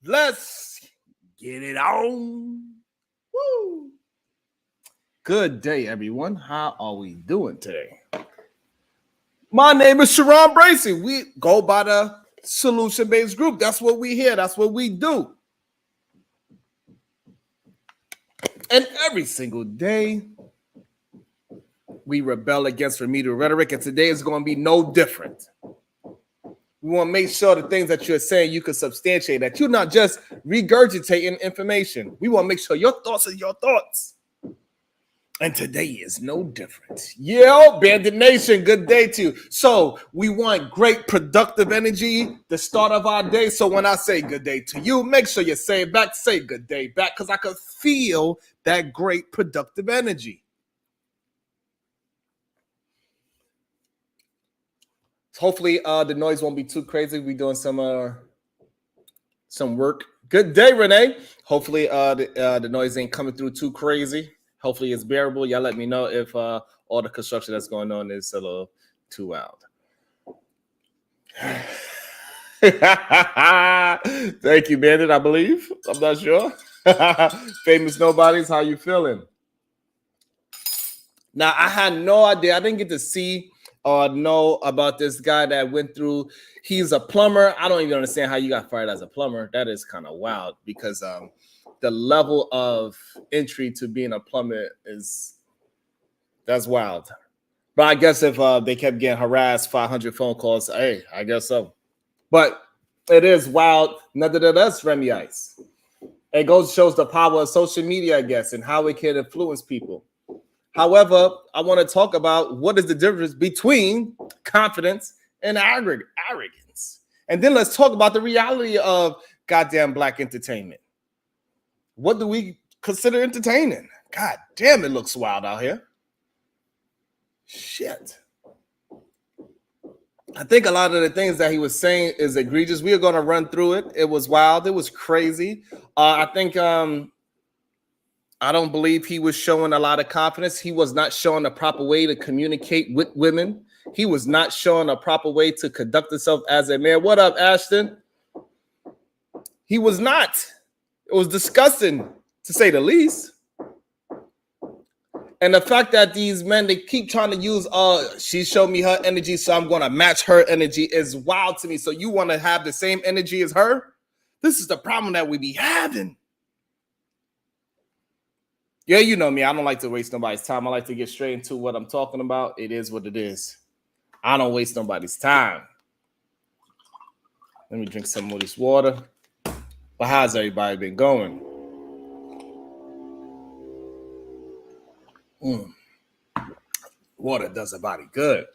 Let's get it on. Woo! Good day, everyone. How are we doing today? My name is Sharon Bracey. We go by the solution-based group. That's what we hear. That's what we do. And every single day, we rebel against remedial rhetoric, and today is going to be no different. We want to make sure the things that you're saying, you can substantiate, that you're not just regurgitating information. We want to make sure your thoughts are your thoughts. And today is no different. Yo, Bandit Nation, good day to you. So we want great productive energy, the start of our day. So when I say good day to you, make sure you say it back, say good day back, because I could feel that great productive energy. Hopefully the noise won't be too crazy. We're doing some work. Good day, Renee. Hopefully the noise ain't coming through too crazy. Hopefully it's bearable. Y'all let me know if all the construction that's going on is a little too loud. Thank you, Bandit, I believe. I'm not sure. Famous Nobodies, how you feeling? Now, I had no idea. I didn't get to see or know about this guy that went through. He's a plumber. I don't even understand how you got fired as a plumber. That is kind of wild because the level of entry to being a plumber that's wild. But I guess if they kept getting harassed, 500 phone calls, hey, I guess so. But it is wild. Nevertheless, Remy Ice. It shows the power of social media, I guess, and how it can influence people. However, I want to talk about what is the difference between confidence and arrogance. And then let's talk about the reality of goddamn black entertainment. What do we consider entertaining? God damn, it looks wild out here. Shit. I think a lot of the things that he was saying is egregious. We are going to run through it. It was wild. It was crazy. I think I don't believe he was showing a lot of confidence. He was not showing a proper way to communicate with women. He was not showing a proper way to conduct himself as a man. What up, Ashton? He was not. It was disgusting, to say the least. And the fact that these men, they keep trying to use, she showed me her energy, so I'm going to match her energy is wild to me. So you want to have the same energy as her? This is the problem that we be having. Yeah, you know me. I don't like to waste nobody's time. I like to get straight into what I'm talking about. It is what it is. I don't waste nobody's time. Let me drink some more of this water. But how's everybody been going? Water does a body good.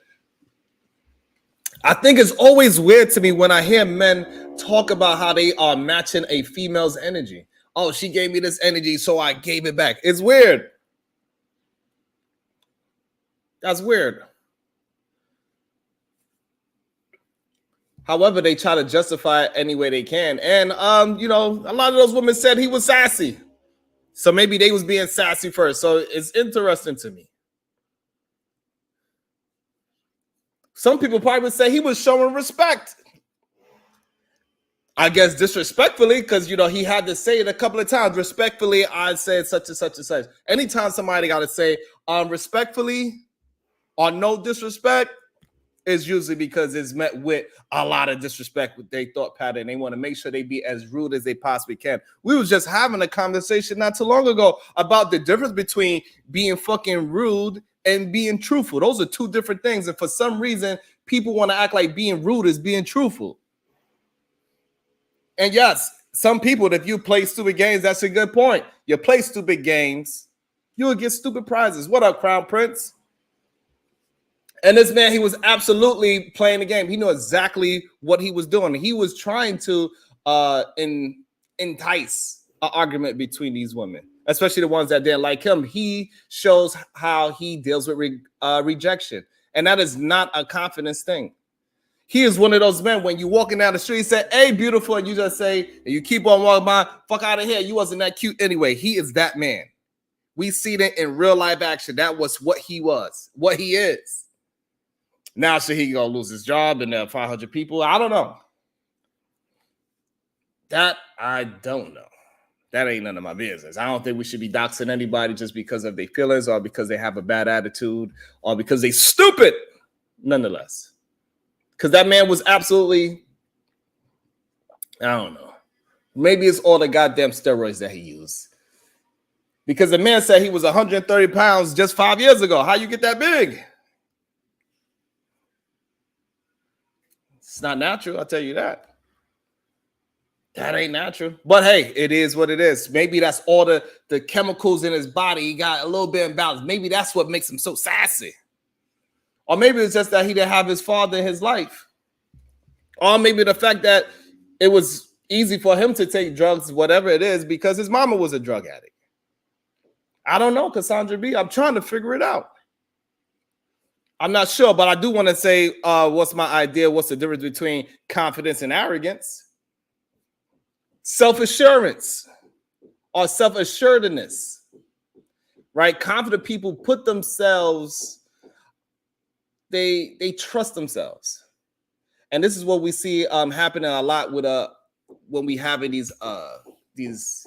I think it's always weird to me when I hear men talk about how they are matching a female's energy. Oh, she gave me this energy, so I gave it back. It's weird. That's weird. However, they try to justify it any way they can. And, a lot of those women said he was sassy. So maybe they was being sassy first. So it's interesting to me. Some people probably would say he was showing respect. I guess disrespectfully, because, he had to say it a couple of times. Respectfully, I said such and such and such. Anytime somebody got to say respectfully or no disrespect, is usually because it's met with a lot of disrespect with their thought pattern. They want to make sure they be as rude as they possibly can. We was just having a conversation not too long ago about the difference between being fucking rude and being truthful. Those are two different things. And for some reason, people want to act like being rude is being truthful. And yes, some people, if you play stupid games, that's a good point. You play stupid games, you will get stupid prizes. What up, Crown Prince? And this man, he was absolutely playing the game. He knew exactly what he was doing. He was trying to entice an argument between these women, especially the ones that didn't like him. He shows how he deals with rejection. And that is not a confidence thing. He is one of those men, when you walking down the street, say, hey, beautiful, and you just say, and you keep on walking by, fuck out of here. You wasn't that cute anyway. He is that man. We see that in real life action. That was what he was, what he is. Now, should he go lose his job and 500 people? I don't know. That I don't know. That ain't none of my business. I don't think we should be doxing anybody just because of their feelings or because they have a bad attitude or because they stupid, nonetheless. Because that man was absolutely, I don't know. Maybe it's all the goddamn steroids that he used. Because the man said he was 130 pounds just 5 years ago. How you get that big? It's not natural, I'll tell you that. That ain't natural. But hey, it is what it is. Maybe that's all the chemicals in his body. He got a little bit imbalanced. Maybe that's what makes him so sassy. Or maybe it's just that he didn't have his father in his life. Or maybe the fact that it was easy for him to take drugs, whatever it is, because his mama was a drug addict. I don't know, Cassandra B. I'm trying to figure it out. I'm not sure, but I do want to say what's my idea? What's the difference between confidence and arrogance? Self-assurance or self-assuredness, right? Confident people put themselves, they trust themselves. And this is what we see happening a lot with when we having these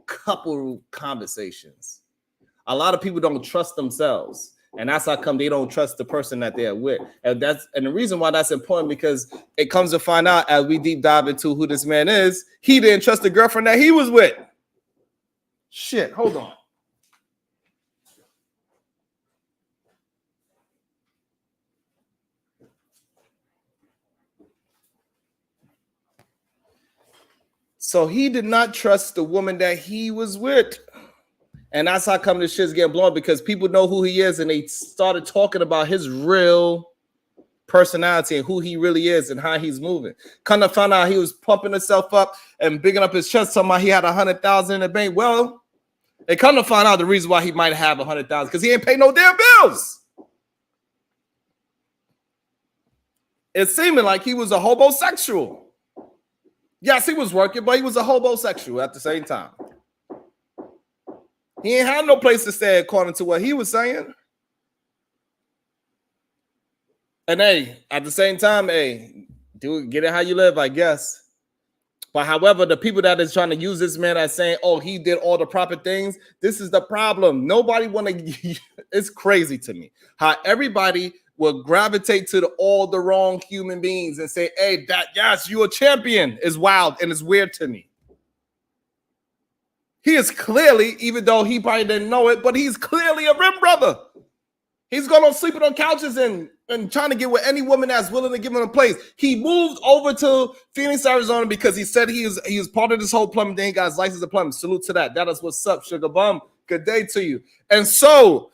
couple conversations. A lot of people don't trust themselves. And that's how come they don't trust the person that they're with. And the reason why that's important, because it comes to find out as we deep dive into who this man is, he didn't trust the girlfriend that he was with. Shit, hold on. So he did not trust the woman that he was with. And that's how come this shit's getting blown, because people know who he is and they started talking about his real personality and who he really is and how he's moving. Kind of found out he was pumping himself up and bigging up his chest, talking about he had 100,000 in the bank. Well, they kind of found out the reason why he might have 100,000 because he ain't pay no damn bills. It seemed like he was a homosexual. Yes, he was working, but he was a homosexual at the same time. He ain't have no place to stay according to what he was saying. And hey, at the same time, hey, get it how you live, I guess. But however, the people that is trying to use this man as saying, oh, he did all the proper things, this is the problem. Nobody want to, it's crazy to me how everybody will gravitate to all the wrong human beings and say, hey, yes, you a champion, is wild and it's weird to me. He is clearly, even though he probably didn't know it, but he's clearly a rim brother. He's going on sleeping on couches and trying to get with any woman that's willing to give him a place. He moved over to Phoenix, Arizona because he said he was part of this whole plumbing thing. He got his license to plumbing. Salute to that. That is what's up, Sugar Bum. Good day to you. And so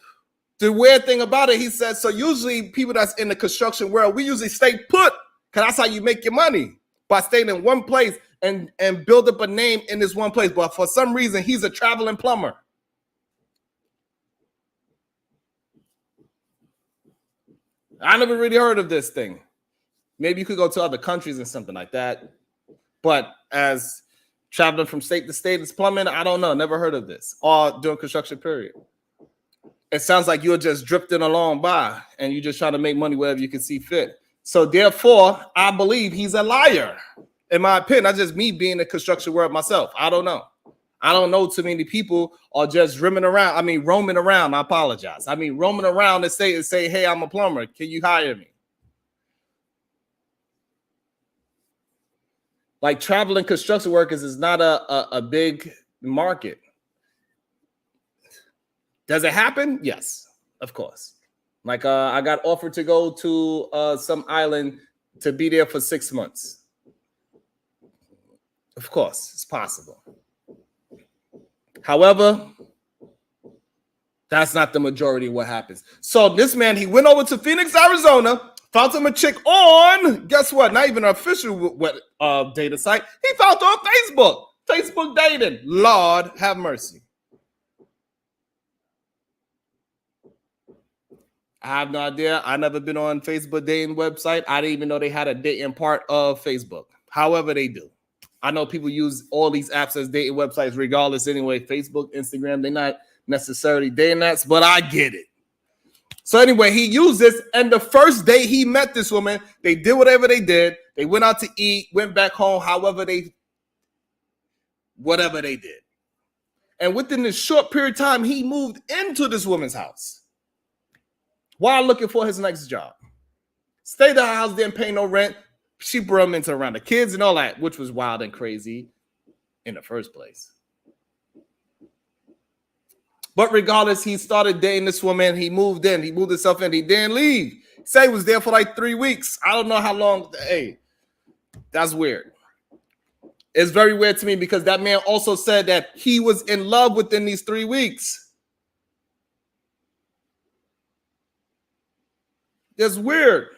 the weird thing about it, he said, so usually people that's in the construction world, we usually stay put because that's how you make your money, by staying in one place and build up a name in this one place. But for some reason, he's a traveling plumber. I never really heard of this thing. Maybe you could go to other countries and something like that. But as traveling from state to state as plumbing, I don't know. Never heard of this. Or during construction period. It sounds like you're just drifting along by and you're just trying to make money wherever you can see fit. So therefore, I believe he's a liar. In my opinion, that's just me being in the construction world myself. I don't know. I don't know too many people are just roaming around. I apologize. Roaming around and say, hey, I'm a plumber. Can you hire me? Like traveling construction workers is not a big market. Does it happen? Yes, of course. Like I got offered to go to some island to be there for 6 months. Of course, it's possible. However, that's not the majority of what happens. So this man, he went over to Phoenix, Arizona, found him a chick on, guess what? Not even an official data site. He found her on Facebook. Facebook dating. Lord have mercy. I have no idea. I never been on Facebook dating website. I didn't even know they had a dating part of Facebook. However, they do. I know people use all these apps as dating websites regardless anyway. Facebook, Instagram, they're not necessarily dating apps, but I get it. So anyway, he used this, and the first day he met this woman, they did whatever they did. They went out to eat, went back home, however they whatever they did. And within this short period of time, he moved into this woman's house while looking for his next job. Stayed at the house, didn't pay no rent. She brought him into around the kids and all that, which was wild and crazy in the first place. But regardless, he started dating this woman. He moved in. He moved himself in. He didn't leave. He said he was there for like 3 weeks. I don't know how long. Hey, that's weird. It's very weird to me because that man also said that he was in love within these 3 weeks. It's weird.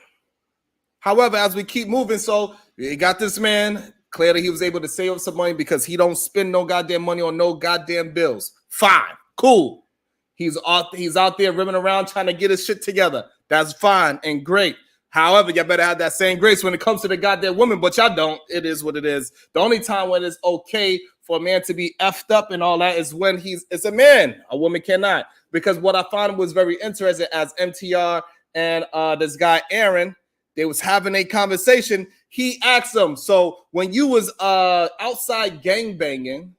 However, as we keep moving, so you got this man. Clearly, he was able to save up some money because he don't spend no goddamn money on no goddamn bills. Fine. Cool. He's out there rimming around trying to get his shit together. That's fine and great. However, you better have that same grace when it comes to the goddamn woman, but y'all don't. It is what it is. The only time when it's okay for a man to be effed up and all that is when it's a man. A woman cannot. Because what I found was very interesting as MTR and this guy Aaron, they was having a conversation. He asked him, so when you was outside gangbanging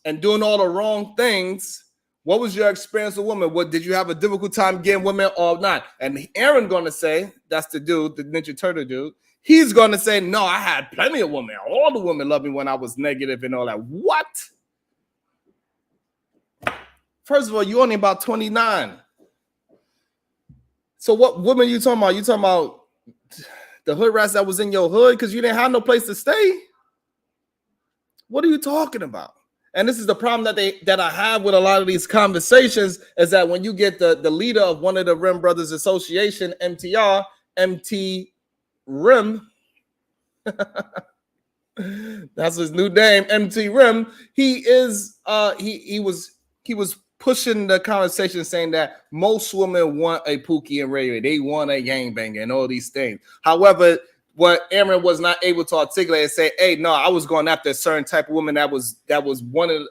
and doing all the wrong things, what was your experience with women? What did you have a difficult time getting women or not? And Aaron gonna say, that's the dude, the Ninja Turtle dude. He's gonna say, no, I had plenty of women. All the women loved me when I was negative and all that. What? First of all, you only about 29. So what women you talking about? You talking about the hood rats that was in your hood because you didn't have no place to stay? What are you talking about? And this is the problem that I have with a lot of these conversations is that when you get the leader of one of the Rim Brothers Association, MTR, MT Rim, that's his new name, MT Rim. He was pushing the conversation saying that most women want a Pookie and Ray Ray. They want a gangbanger and all these things. However, what Aaron was not able to articulate and say, hey, no, I was going after a certain type of woman that was one of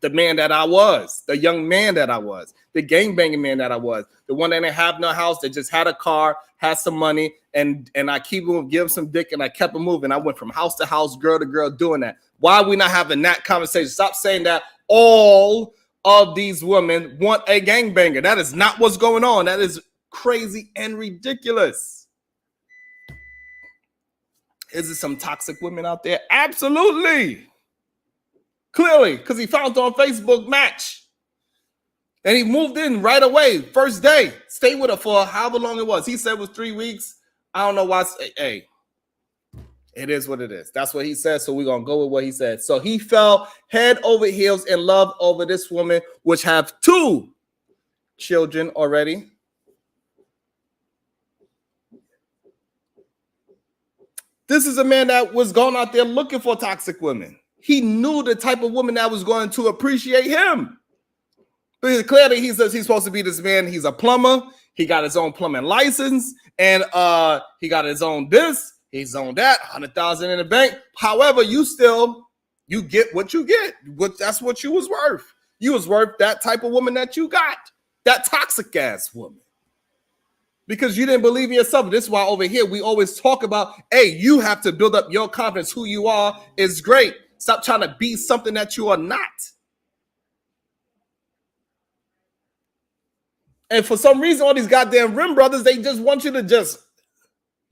the man that I was, the young man that I was, the gangbanging man that I was, the one that didn't have no house, that just had a car, had some money, and I keep him, give him some dick, and I kept him moving. I went from house to house, girl to girl, doing that. Why are we not having that conversation? Stop saying that all of these women want a gangbanger. That is not what's going on. That is crazy and ridiculous. Is there some toxic women out there? Absolutely. Clearly, because he found on Facebook match. And he moved in right away, first day. Stayed with her for however long it was. He said it was 3 weeks. I don't know why. Hey, it is what it is. That's what he said, so we're going to go with what he said. So he fell head over heels in love over this woman, which have 2 children already. This is a man that was going out there looking for toxic women. He knew the type of woman that was going to appreciate him. Because clearly he's supposed to be this man. He's a plumber. He got his own plumbing license. And he got his own this. He's on that. 100,000 in the bank. However, you get what you get. That's what you was worth. You was worth that type of woman that you got. That toxic ass woman. Because you didn't believe in yourself. This is why over here we always talk about, hey, you have to build up your confidence. Who you are is great. Stop trying to be something that you are not. And for some reason, all these goddamn Rim Brothers, they just want you to just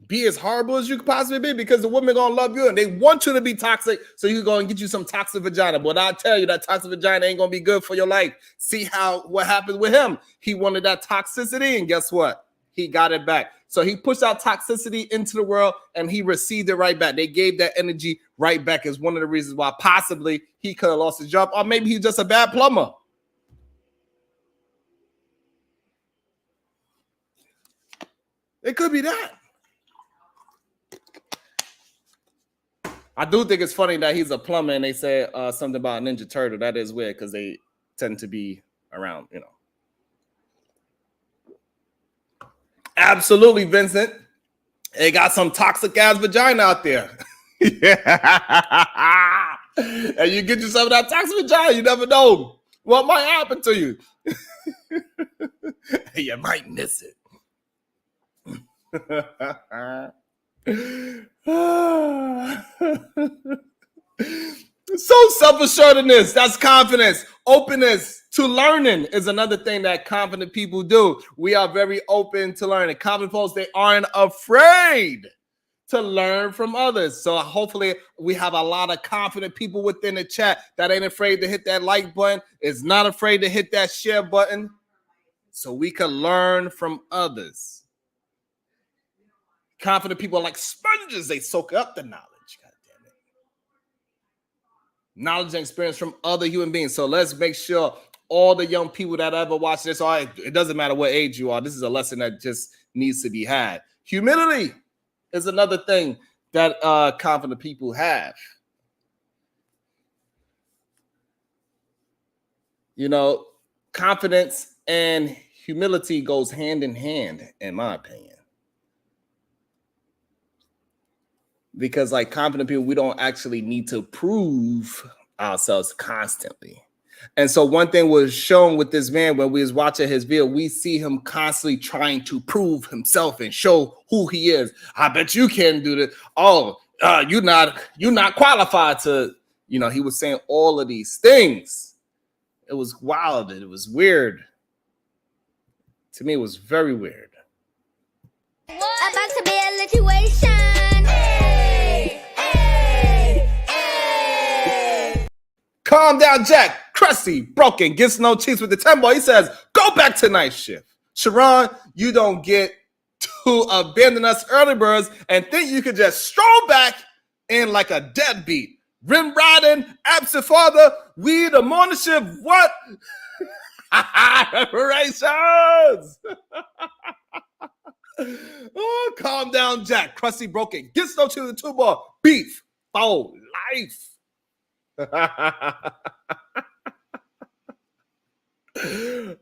be as horrible as you could possibly be because the women gonna love you and they want you to be toxic so you can go and get you some toxic vagina. But I tell you, that toxic vagina ain't gonna be good for your life. See what happened with him. He wanted that toxicity, and guess what? He got it back. So he pushed out toxicity into the world and he received it right back. They gave that energy right back as one of the reasons why possibly he could have lost his job, or maybe he's just a bad plumber. It could be that. I do think it's funny that he's a plumber and they say something about a Ninja Turtle. That is weird because they tend to be around, Absolutely, Vincent. They got some toxic ass vagina out there. Yeah. And you get yourself that toxic vagina, you never know what might happen to you. You might miss it. So So self-assuredness, that's confidence. Openness to learning is another thing that confident people do. We are very open to learning. Confident folks, they aren't afraid to learn from others. So hopefully we have a lot of confident people within the chat that ain't afraid to hit that like button, is not afraid to hit that share button, so we can learn from others. Confident people are like sponges. They soak up the knowledge. God damn it. Knowledge and experience from other human beings. So let's make sure all the young people that ever watch this, all right, it doesn't matter what age you are, this is a lesson that just needs to be had. Humility is another thing that confident people have. You know, confidence and humility goes hand in hand, in my opinion. Because like confident people, we don't actually need to prove ourselves constantly. And so one thing was shown with this man when we was watching his video, we see him constantly trying to prove himself and show who he is. I bet you can do this. Oh, you're not qualified to, you know, he was saying all of these things. It was wild. It was weird. To me, it was very weird. About to be a situation. Calm down, Jack. Crusty, broken, gets no cheeks with the 10 ball. He says, go back to night shift. Sharon, you don't get to abandon us early birds and think you could just stroll back in like a deadbeat. Rim riding, absent father, we the morning shift, what? Reparations. Oh, calm down, Jack. Crusty, broken, gets no cheeks with the 2 ball. Beef, oh, life.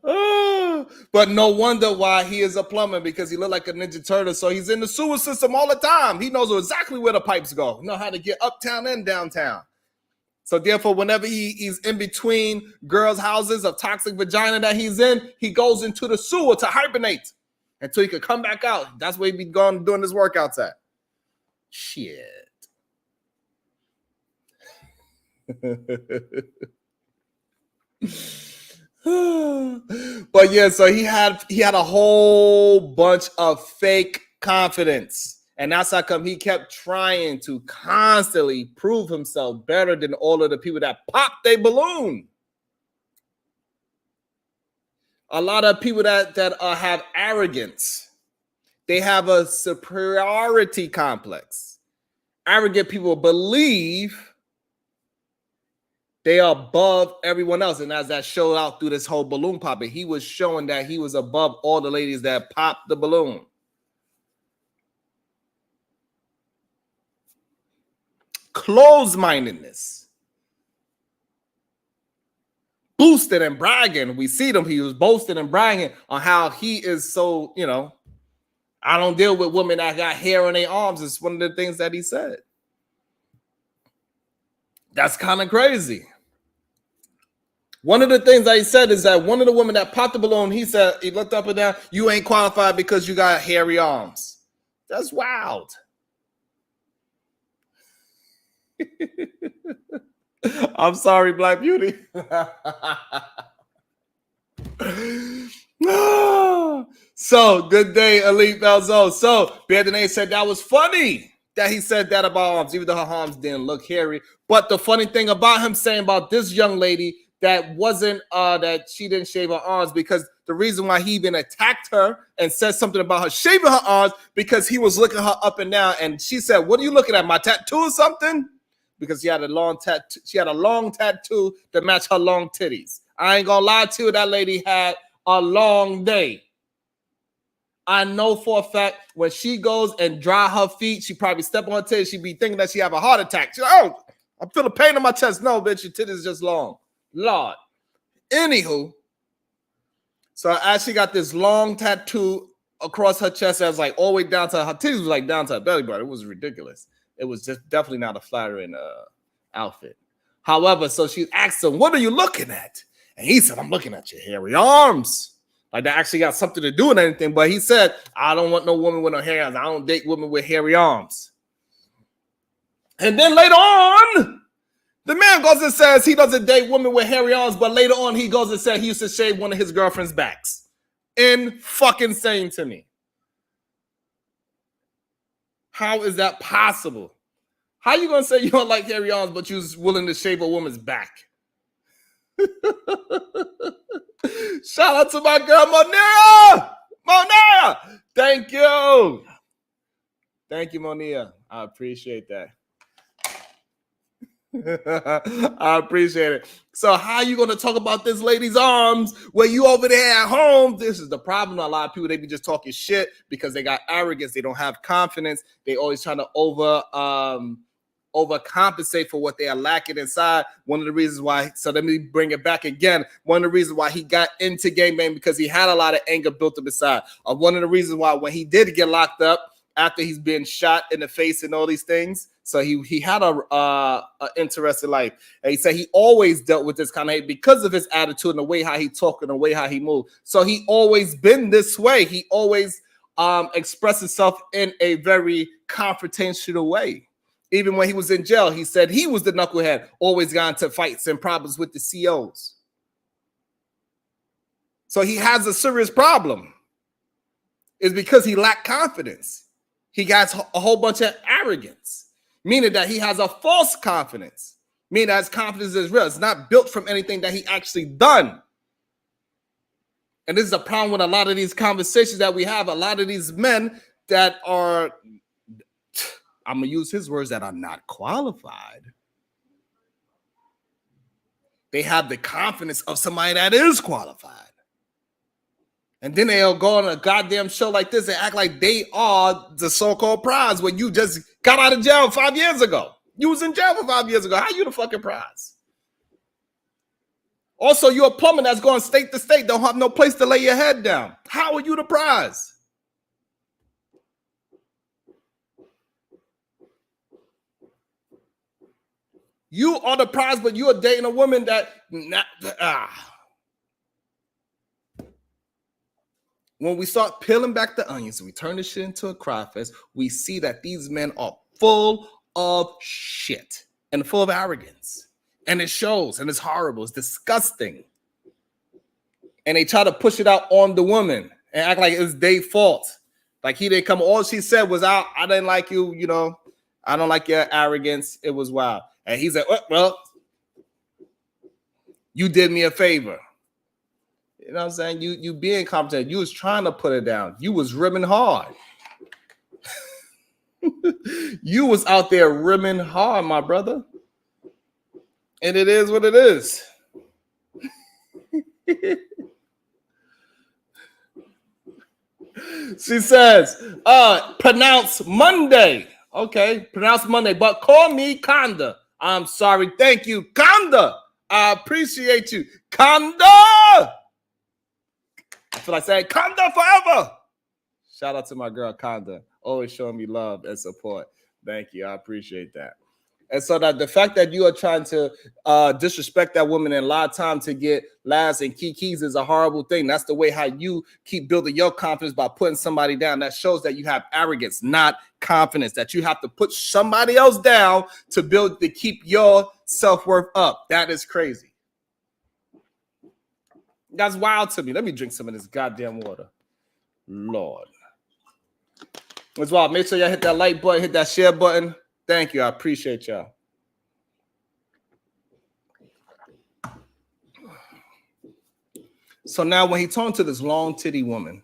Oh, but no wonder why he is a plumber, because he looked like a Ninja Turtle. So he's in the sewer system all the time. He knows exactly where the pipes go. Know how to get uptown and downtown. So therefore, whenever he's in between girls' houses of toxic vagina that he's in, he goes into the sewer to hibernate until he could come back out. That's where he be going doing his workouts at. Shit. But yeah, so he had a whole bunch of fake confidence, and that's how come he kept trying to constantly prove himself better than all of the people that popped their balloon. A lot of people that have arrogance, they have a superiority complex. Arrogant people believe they are above everyone else. And as that showed out through this whole balloon popping, he was showing that he was above all the ladies that popped the balloon. Closed-mindedness. Boosting and bragging. We see them. He was boasting and bragging on how he is so, you know, I don't deal with women that got hair on their arms. It's one of the things that he said. That's kind of crazy. One of the things that he said is that one of the women that popped the balloon, he said, he looked up and down, you ain't qualified because you got hairy arms. That's wild. I'm sorry, Black Beauty. So, good day, Elite Belzo. So, Bandonay said that was funny that he said that about arms, even though her arms didn't look hairy. But the funny thing about him saying about this young lady that wasn't that she didn't shave her arms, because the reason why he even attacked her and said something about her shaving her arms, because he was looking her up and down, and she said, "What are you looking at? My tattoo or something?" Because she had a long tattoo. She had a long tattoo to match her long titties. I ain't gonna lie to you, that lady had a long day. I know for a fact when she goes and dry her feet, she probably step on her titties. She be thinking that she have a heart attack. She's like, oh, I'm feeling pain in my chest. No, bitch, your titties is just long. Lord. Anywho, so I actually got this long tattoo across her chest that was like all the way down to her titties, was like down to her belly button. It was ridiculous. It was just definitely not a flattering outfit. However, so she asked him, what are you looking at? And he said, I'm looking at your hairy arms. Like that actually got something to do with anything. But he said, I don't want no woman with no hairy arms. I don't date women with hairy arms. And then later on, The man goes and says he doesn't date women with hairy arms, but later on he goes and said he used to shave one of his girlfriend's backs. Insane to me. How is that possible? How you gonna say you don't like hairy arms, but you're willing to shave a woman's back? Shout out to my girl Monia! Monia! Thank you. Thank you, Monia. I appreciate that. I appreciate it. So how are you going to talk about this lady's arms when you over there at home? This is the problem. A lot of people, they be just talking shit because they got arrogance. They don't have confidence. They always trying to overcompensate for what they are lacking inside. One of the reasons why, so let me bring it back again. One of the reasons why he got into gangbang because he had a lot of anger built up inside. One of the reasons why when he did get locked up after he's been shot in the face and all these things, so he had a interesting life. And he said he always dealt with this kind of hate because of his attitude and the way how he talked and the way how he moved. So he always been this way. He always expressed himself in a very confrontational way. Even when he was in jail, he said he was the knucklehead, always got into fights and problems with the COs. So he has a serious problem. It's because he lacked confidence. He got a whole bunch of arrogance, meaning that he has a false confidence, meaning that his confidence is real. It's not built from anything that he actually done. And this is a problem with a lot of these conversations that we have. A lot of these men that are, I'm going to use his words, that are not qualified. They have the confidence of somebody that is qualified. And then they'll go on a goddamn show like this and act like they are the so-called prize when you just got out of jail 5 years ago. You was in jail for 5 years ago. How you the fucking prize? Also, you're a plumber that's going state to state, don't have no place to lay your head down. How are you the prize? You are the prize, but you are dating a woman that When we start peeling back the onions and we turn this shit into a cry fest, we see that these men are full of shit and full of arrogance. And it shows, and it's horrible. It's disgusting. And they try to push it out on the woman and act like it's their fault. Like he didn't come. All she said was, I didn't like you, you know. I don't like your arrogance. It was wild. And he said, well, you did me a favor. You know what I'm saying? You being competent. You was trying to put it down. You was rimming hard. You was out there rimming hard, my brother. And it is what it is. She says, pronounce Monday. Okay, pronounce Monday, but call me Conda. I'm sorry. Thank you, Conda. I appreciate you. Conda! I feel like saying Conda forever. Shout out to my girl Conda, always showing me love and support. Thank you. I appreciate that. And so that the fact that you are trying to disrespect that woman and a lot of time to get laughs and kikis is a horrible thing. That's the way how you keep building your confidence, by putting somebody down. That shows that you have arrogance, not confidence, that you have to put somebody else down to keep your self-worth up. That is crazy. That's wild to me. Let me drink some of this goddamn water. Lord. As well, make sure y'all hit that like button, hit that share button. Thank you. I appreciate y'all. So now when he talked to this long titty woman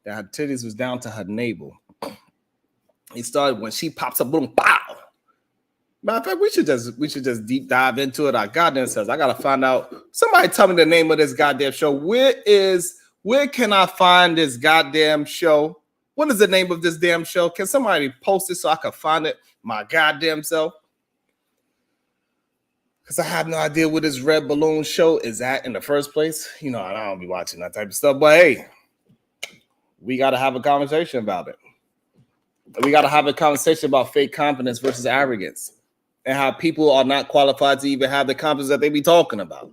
that her titties was down to her navel, he started, when she pops up, boom, pow. Matter of fact, we should just deep dive into it. Our goddamn selves. I gotta find out. Somebody tell me the name of this goddamn show. Where can I find this goddamn show? What is the name of this damn show? Can somebody post it so I can find it my goddamn self? Because I have no idea what this Red Balloon show is at in the first place. You know, I don't be watching that type of stuff. But hey, we got to have a conversation about it. We got to have a conversation about fake confidence versus arrogance and how people are not qualified to even have the confidence that they be talking about.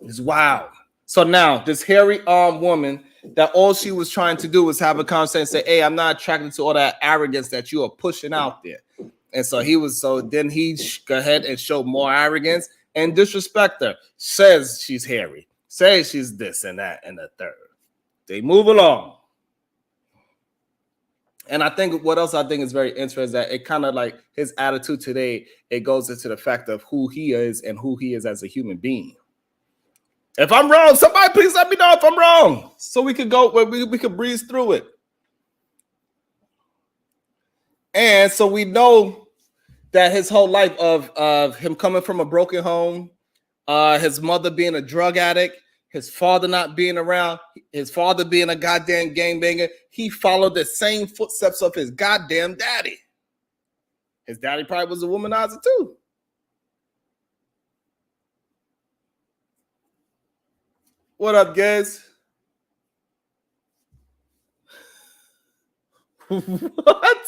It's wild. So now this hairy armed woman, that all she was trying to do was have a conversation and say, hey, I'm not attracted to all that arrogance that you are pushing out there. And so then he go ahead and show more arrogance and disrespect her. Says she's hairy. Says she's this and that and the third. They move along. And I think what else I think is very interesting is that it kind of like his attitude today, it goes into the fact of who he is and who he is as a human being. If I'm wrong, somebody please let me know if I'm wrong, so we could we could breeze through it. And so we know that his whole life of him coming from a broken home, his mother being a drug addict, his father not being around, his father being a goddamn gangbanger, he followed the same footsteps of his goddamn daddy. His daddy probably was a womanizer too. What up, guys? What?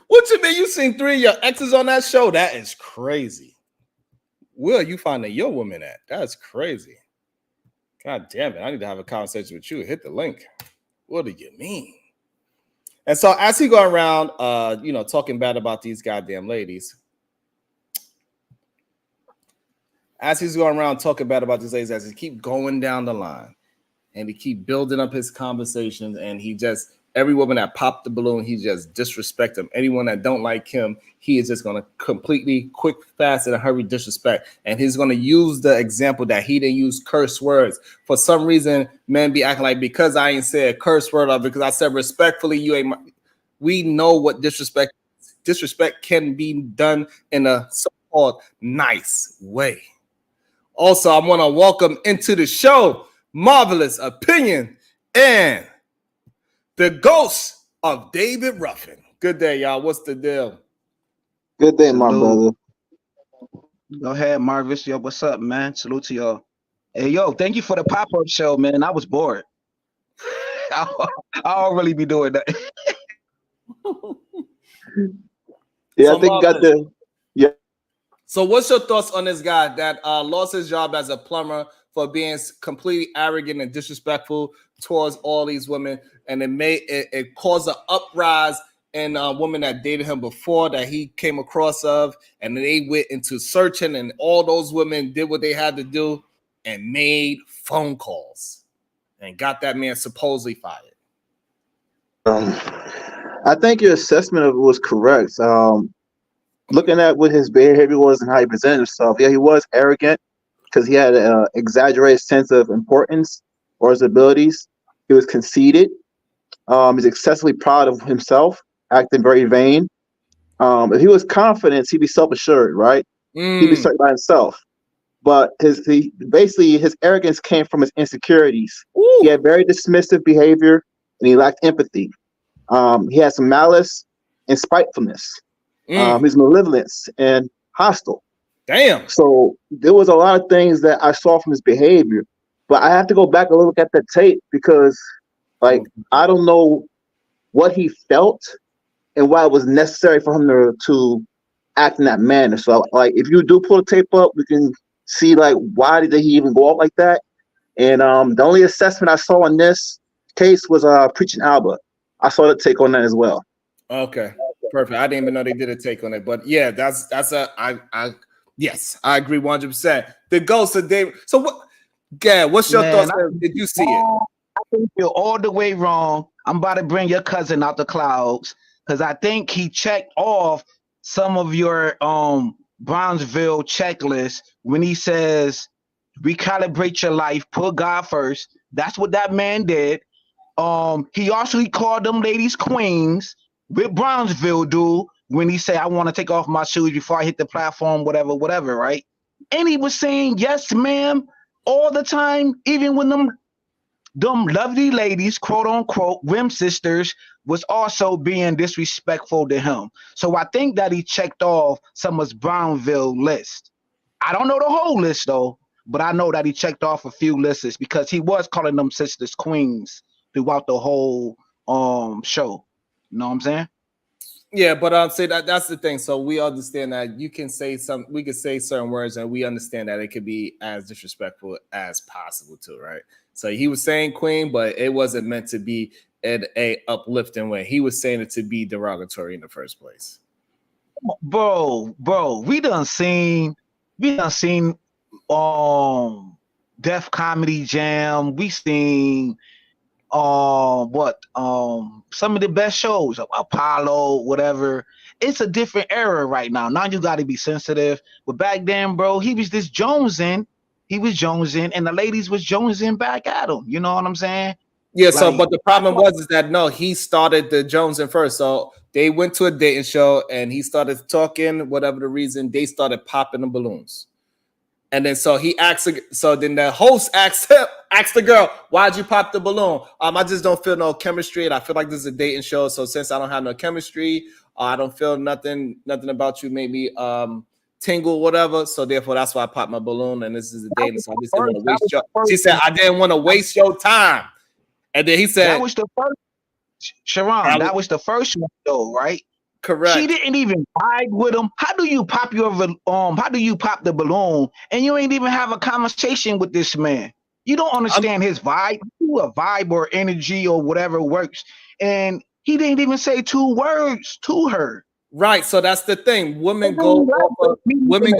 What you mean? You seen 3 of your exes on that show? That is crazy. Where are you finding your woman at? That's crazy. God damn it. I need to have a conversation with you. Hit the link. What do you mean? And so as he go around, talking bad about these goddamn ladies, as he's going around talking bad about these ladies, as he keep going down the line and he keep building up his conversations, and he just, every woman that popped the balloon, he just disrespect them. Anyone that don't like him, he is just going to completely quick, fast, in a hurry disrespect. And he's going to use the example that he didn't use curse words. For some reason, men be acting like because I ain't said a curse word or because I said respectfully, you ain't. We know what disrespect can be done in a so-called nice way. Also, I want to welcome into the show Marvelous Opinion and the ghost of David Ruffin. Good day, y'all. What's the deal? Good day, my brother. Go ahead, Marvis. Yo, what's up, man? Salute to y'all. Hey, yo, thank you for the pop-up show, man. I was bored. I don't really be doing that. Yeah, so I think you got the. Yeah. So what's your thoughts on this guy that lost his job as a plumber for being completely arrogant and disrespectful towards all these women, and it caused an uprise in women that dated him before that he came across of, and they went into searching, and all those women did what they had to do and made phone calls and got that man supposedly fired. I think your assessment of it was correct. Looking at what his behavior was and how he presented himself, yeah, he was arrogant because he had an exaggerated sense of importance or his abilities. He was conceited. He's excessively proud of himself, acting very vain. If he was confident, he'd be self-assured, right? He'd be certain by himself. But his arrogance came from his insecurities. Ooh. He had very dismissive behavior and he lacked empathy. He had some malice and spitefulness. His malevolence and hostile. Damn. So there was a lot of things that I saw from his behavior, but I have to go back and look at the tape because, I don't know what he felt and why it was necessary for him to act in that manner. So, if you do pull the tape up, we can see why did he even go out like that. And the only assessment I saw in this case was Preaching Alba. I saw the take on that as well. Okay. Perfect. I didn't even know they did a take on it, but yeah, yes, I agree 100%. The ghost of David. So what? Gad, what's your thoughts? Did you see it? I think you're all the way wrong. I'm about to bring your cousin out the clouds because I think he checked off some of your Brownsville checklist when he says recalibrate your life, put God first. That's what that man did. He actually called them ladies queens. With Brownsville dude when he said, I want to take off my shoes before I hit the platform, whatever, right? And he was saying, yes, ma'am, all the time, even when them lovely ladies, quote unquote, rim sisters, was also being disrespectful to him. So I think that he checked off some of his Brownville list. I don't know the whole list though, but I know that he checked off a few lists because he was calling them sisters queens throughout the whole show. You know what I'm saying? Yeah, but say that's the thing. So we understand that we can say certain words and we understand that it could be as disrespectful as possible too, right? So he was saying queen, but it wasn't meant to be in a uplifting way. He was saying it to be derogatory in the first place. bro. We done seen Def Comedy Jam. We seen some of the best shows, Apollo, whatever. It's a different era right now. Now you got to be sensitive. But back then, bro, he was just jonesing. He was jonesing, and the ladies was jonesing back at him. You know what I'm saying? Yeah. So, Like, but the problem is that no, he started the jonesing first. So they went to a dating show, and he started talking. Whatever the reason, they started popping the balloons. And then so he asked. So then the host asked the girl, "Why'd you pop the balloon?" I just don't feel no chemistry, and I feel like this is a dating show. So since I don't have no chemistry, I don't feel nothing about you made me tingle, whatever. So therefore, that's why I popped my balloon. And this is a dating, so I just didn't want to waste your. She said, "I didn't want to waste your time." And then he said, "That was the first, Sharon. That was the first one, though, right?" Correct. She didn't even vibe with him. How do you pop the balloon and you ain't even have a conversation with this man? You don't understand his vibe. You a vibe or energy or whatever works. And he didn't even say 2 words to her. Right. So that's the thing. Women go off of women.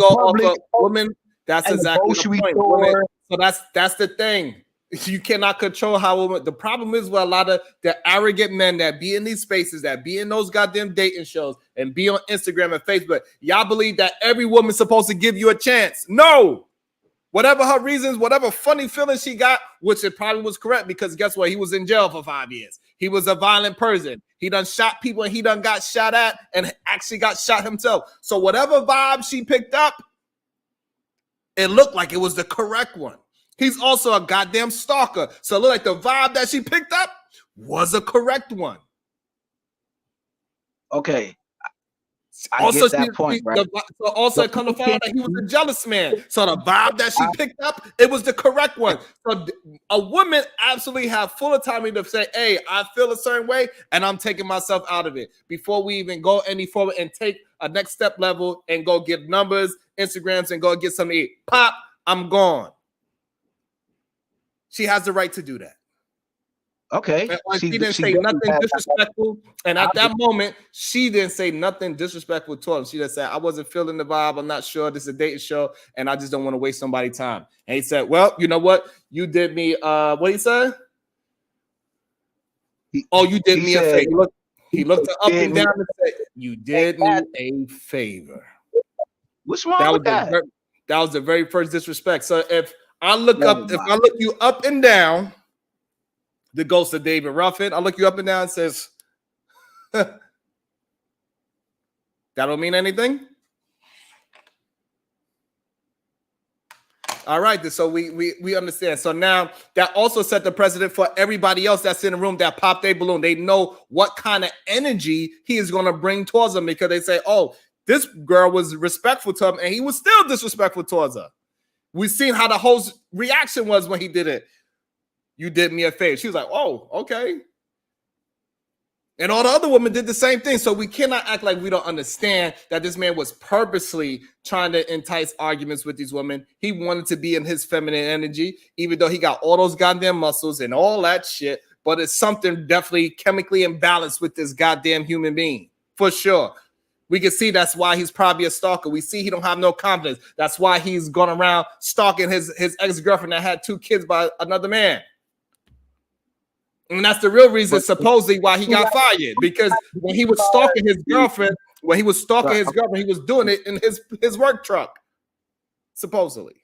That's exactly the point. Women, so that's the thing. You cannot control how women. The problem is with a lot of the arrogant men that be in these spaces, that be in those goddamn dating shows, and be on Instagram and Facebook. Y'all believe that every woman's supposed to give you a chance. No. Whatever her reasons, whatever funny feelings she got, which it probably was correct, because guess what? He was in jail for 5 years. He was a violent person. He done shot people, and he done got shot at and actually got shot himself. So whatever vibe she picked up, it looked like it was the correct one. He's also a goddamn stalker. So it looked like the vibe that she picked up was a correct one. Okay. I get that point, right? So also it come to find out that he was a jealous man. So the vibe that she picked up, it was the correct one. So a woman absolutely have full autonomy to say, hey, I feel a certain way, and I'm taking myself out of it before we even go any forward and take a next step level and go get numbers, Instagrams, and go get something to eat. Pop, I'm gone. She has the right to do that. Okay. She didn't say nothing disrespectful. And at that moment, she didn't say nothing disrespectful to him. She just said, I wasn't feeling the vibe. I'm not sure. This is a dating show, and I just don't want to waste somebody's time. And he said, well, you know what? You did me, what he said? You did me a favor. He looked her up and down and said, you did me a favor. What's wrong with that? That was the very first disrespect. So if I look you up and down, the ghost of David Ruffin, I look you up and down and says, that don't mean anything. All right, so we understand. So now that also set the precedent for everybody else that's in the room that popped their balloon. They know what kind of energy he is going to bring towards them, because they say, oh, this girl was respectful to him, and he was still disrespectful towards her. We've seen how the whole reaction was when he did it. You did me a favor. She was like, oh, okay. And all the other women did the same thing. So we cannot act like we don't understand that this man was purposely trying to entice arguments with these women. He wanted to be in his feminine energy, even though he got all those goddamn muscles and all that shit. But it's something definitely chemically imbalanced with this goddamn human being, for sure. We can see that's why he's probably a stalker. We see he don't have no confidence. That's why he's going around stalking his ex-girlfriend that had 2 kids by another man. And that's the real reason, supposedly, why he got fired. Because when he was stalking his girlfriend, he was doing it in his work truck, supposedly.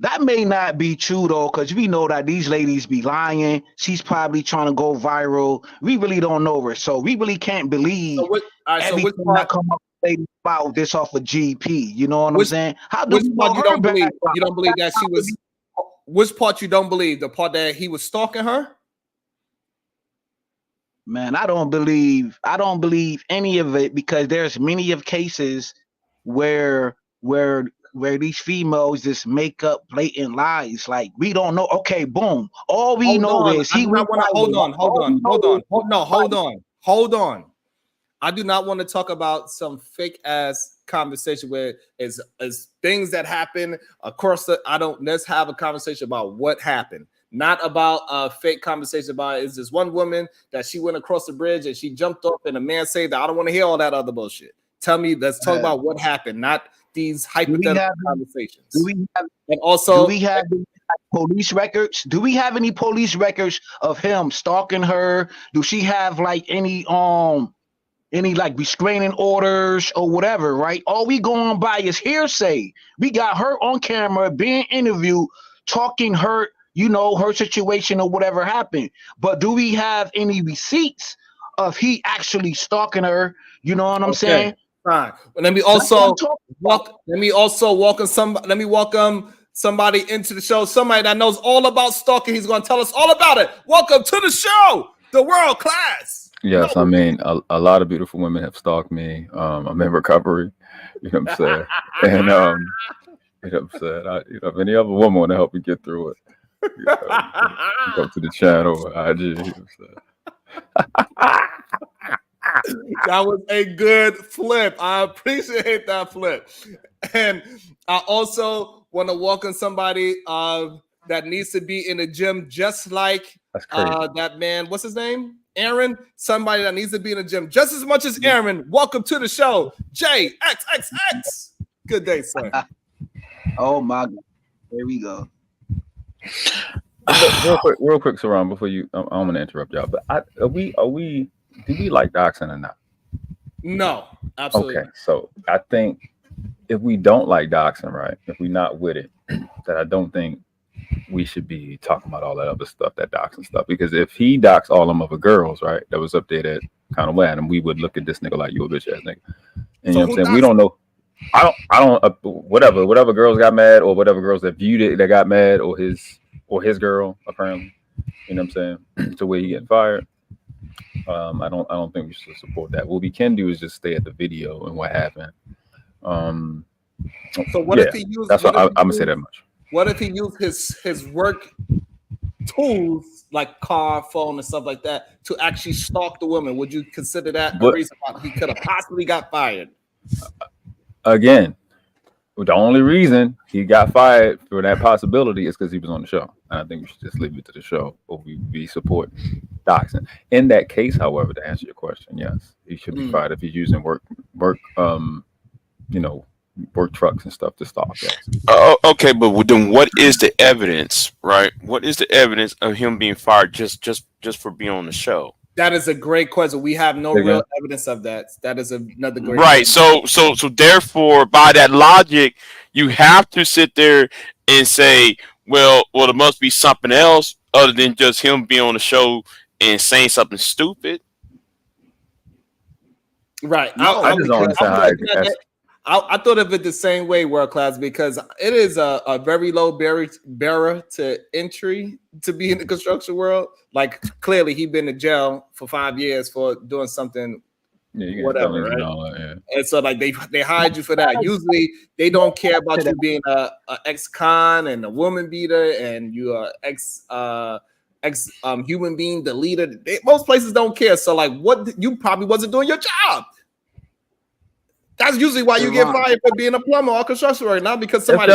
That may not be true, though, because we know that these ladies be lying. She's probably trying to go viral. We really don't know her, so we really can't believe everything that come up about this off of GP. You know what I'm saying? How do you know her? You don't believe that she was. Which part you don't believe? The part that he was stalking her? Man, I don't believe any of it, because there's many of cases where these females just make up blatant lies. Like, we don't know. Okay, boom. All we know is he was. Hold on. I do not want to talk about some fake ass conversation where it's things that happen. Of course, let's have a conversation about what happened. Not about a fake conversation about is this one woman that she went across the bridge and she jumped off and a man saved her. I don't want to hear all that other bullshit. Tell me. Let's talk about what happened, not these hypothetical conversations. And also, do we have police records? Do we have any police records of him stalking her? Do she have like any like restraining orders or whatever, right? All we going by is hearsay. We got her on camera being interviewed, talking her, her situation or whatever happened. But do we have any receipts of he actually stalking her? You know what I'm saying? Fine. Let me also welcome somebody into the show. Somebody that knows all about stalking. He's going to tell us all about it. Welcome to the show, the world class. Yes, I mean, a lot of beautiful women have stalked me. I'm in recovery, you know what I'm saying? And, you know what I'm saying? If any other woman want to help me get through it, go to the channel, IG, you know what I'm saying? That was a good flip. I appreciate that flip. And I also want to welcome somebody that needs to be in the gym just like that man. What's his name? Aaron, somebody that needs to be in the gym just as much as Aaron. Welcome to the show, JXXX. Good day, sir. Oh my God, there we go. Real quick, Saram, before you, I'm gonna interrupt y'all. But do we like doxing or not? No, absolutely. Okay, so I think if we don't like doxing, right? If we're not with it, that I don't think we should be talking about all that other stuff, that doxing stuff. Because if he doxed all them other girls, right, that was up there that kind of wet, and we would look at this nigga like you a bitch ass nigga. And you know what I'm saying? We don't know. I don't. Whatever girls got mad, or whatever girls that viewed it that got mad, or his girl apparently. You know what I'm saying? To where he getting fired. I don't think we should support that. What we can do is just stay at the video and what happened. So what if he used? That's what I'm gonna say that much. What if he used his work tools like car, phone, and stuff like that to actually stalk the woman? Would you consider that a reason why he could have possibly got fired? Again, the only reason he got fired for that possibility is because he was on the show. And I think we should just leave it to the show, or we support doxing. In that case, however, to answer your question, yes, he should be fired if he's using work trucks and stuff to stalk. Yes. Okay, but then what is the evidence, right? What is the evidence of him being fired just for being on the show? That is a great question. We have no real evidence of that. That is another great right. Question. So therefore, by that logic, you have to sit there and say, well, there must be something else other than just him being on the show and saying something stupid. Right. No, I just don't understand how I thought of it the same way, world class, because it is a very low barrier to entry to be in the construction world. Like clearly, he's been in jail for 5 years for doing something, whatever, right? And so like they hide you for that. Usually, they don't care about you being a ex-con and a woman beater, and you are ex human being deleted. Most places don't care. So like, you probably wasn't doing your job. That's usually why you get fired for being a plumber or construction worker, not because somebody.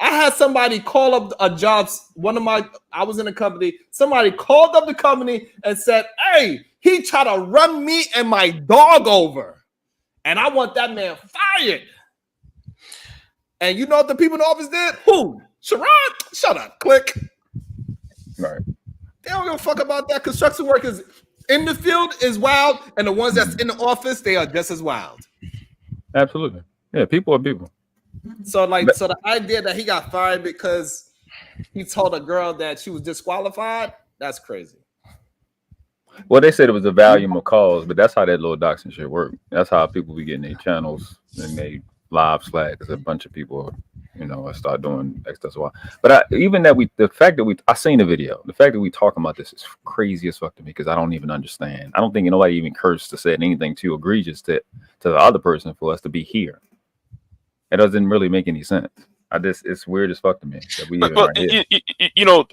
I had somebody call up a job. I was in a company. Somebody called up the company and said, "Hey, he tried to run me and my dog over, and I want that man fired." And you know what the people in the office did? Who? Sharon? Shut up. Click. Right. They don't give a fuck about that. Construction workers in the field is wild, and the ones that's in the office, they are just as wild. Absolutely. Yeah, people are people. So the idea that he got fired because he told a girl that she was disqualified, that's crazy. Well, they said it was a volume of calls, but that's how that little doxing shit works. That's how people be getting their channels and they live slack because a bunch of people, start doing X that's why. But the fact that I seen the video, the fact that we talking about this is crazy as fuck to me because I don't even understand. I don't think nobody even cursed to say anything too egregious to the other person for us to be here. It doesn't really make any sense. It's weird as fuck to me that we even right here.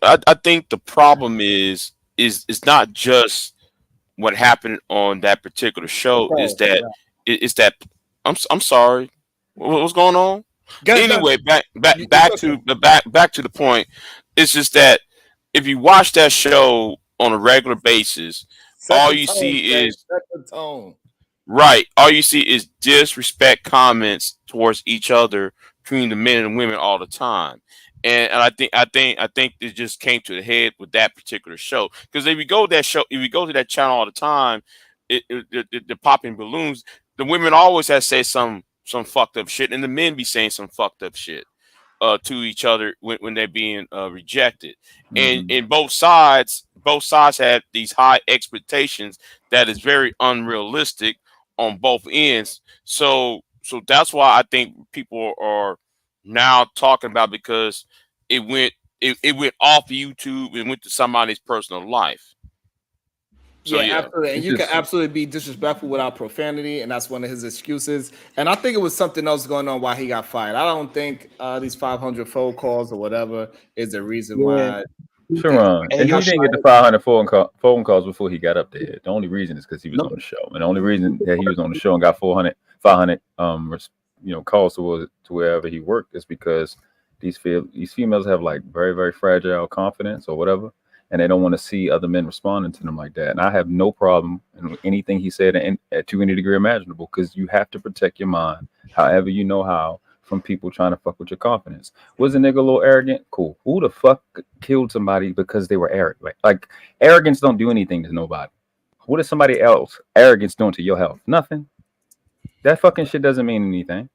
I think the problem is not just what happened on that particular show. Is that I'm sorry, what's going on? Anyway, back to the point. It's just that if you watch that show on a regular basis, all you see is Right. All you see is disrespect comments towards each other between the men and women all the time. And I think it just came to the head with that particular show. Because if you go to that show, if you go to that channel all the time, the popping balloons, the women always have said some fucked up shit, and the men be saying some fucked up shit to each other when they're being rejected. And both sides had these high expectations that is very unrealistic on both ends. So that's why I think people are now talking about, because it went off YouTube and went to somebody's personal life. So, yeah, absolutely. And you can absolutely be disrespectful without profanity, and that's one of his excuses. And I think it was something else going on why he got fired. I don't think these 500 phone calls or whatever is the reason why. Sharon, and he didn't get the 500 phone calls before he got up there. The only reason is because he was on the show, and the only reason that he was on the show and got 500 calls to wherever he worked is because these females have like very, very fragile confidence or whatever, and they don't want to see other men responding to them like that. And I have no problem in anything he said to any degree imaginable, because you have to protect your mind however you know how from people trying to fuck with your confidence. Was a nigga a little arrogant? Cool. Who the fuck killed somebody because they were arrogant? Like arrogance don't do anything to nobody. What is somebody else arrogance doing to your health? Nothing. That fucking shit doesn't mean anything.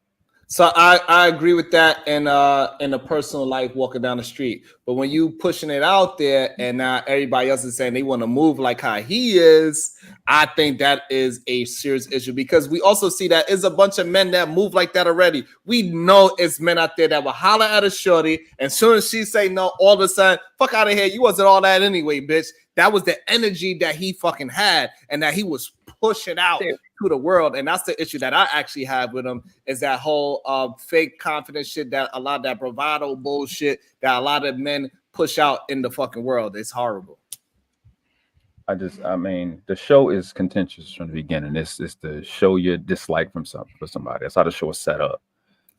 So I agree with that in a personal life, walking down the street. But when you pushing it out there and now everybody else is saying they want to move like how he is, I think that is a serious issue, because we also see that it's a bunch of men that move like that already. We know it's men out there that will holler at a shorty, and soon as she say no, all of a sudden, fuck out of here, you wasn't all that anyway, bitch. That was the energy that he fucking had and that he was pushing out to the world. And that's the issue that I actually have with him, is that whole fake confidence shit, that a lot of that bravado bullshit that a lot of men push out in the fucking world. It's horrible. I mean, the show is contentious from the beginning. It's to show your dislike for somebody. That's how the show is set up.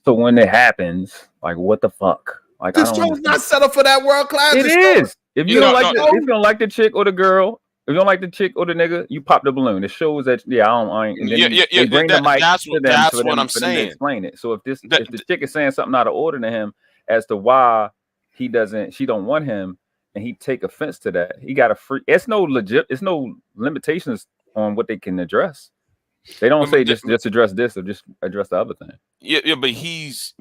So when it happens, like, what the fuck? Like, this show's not set up for that world class. It is. If you don't like the chick or the girl, if you don't like the chick or the nigga, you pop the balloon. It shows that I ain't. And then they bring the mic to them. That's what I'm saying. To explain it. So if the chick is saying something out of order to him as to why she don't want him, and he take offense to that, he got a free. It's no limitations on what they can address. They don't say just address this or just address the other thing. Yeah, but he's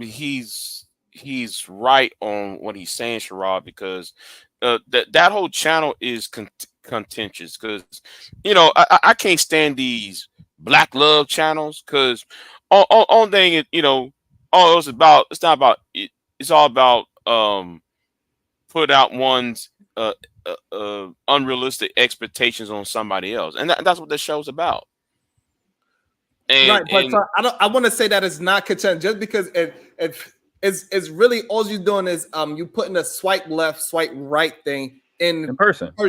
right on what he's saying, Sherrod, because that whole channel is contentious, because I can't stand these black love channels, because on thing is, it's all about put out one's unrealistic expectations on somebody else, and that's what the show's about. I want to say that it's not contentious just because it's really all you're doing is you putting a swipe left, swipe right thing in person. Yeah.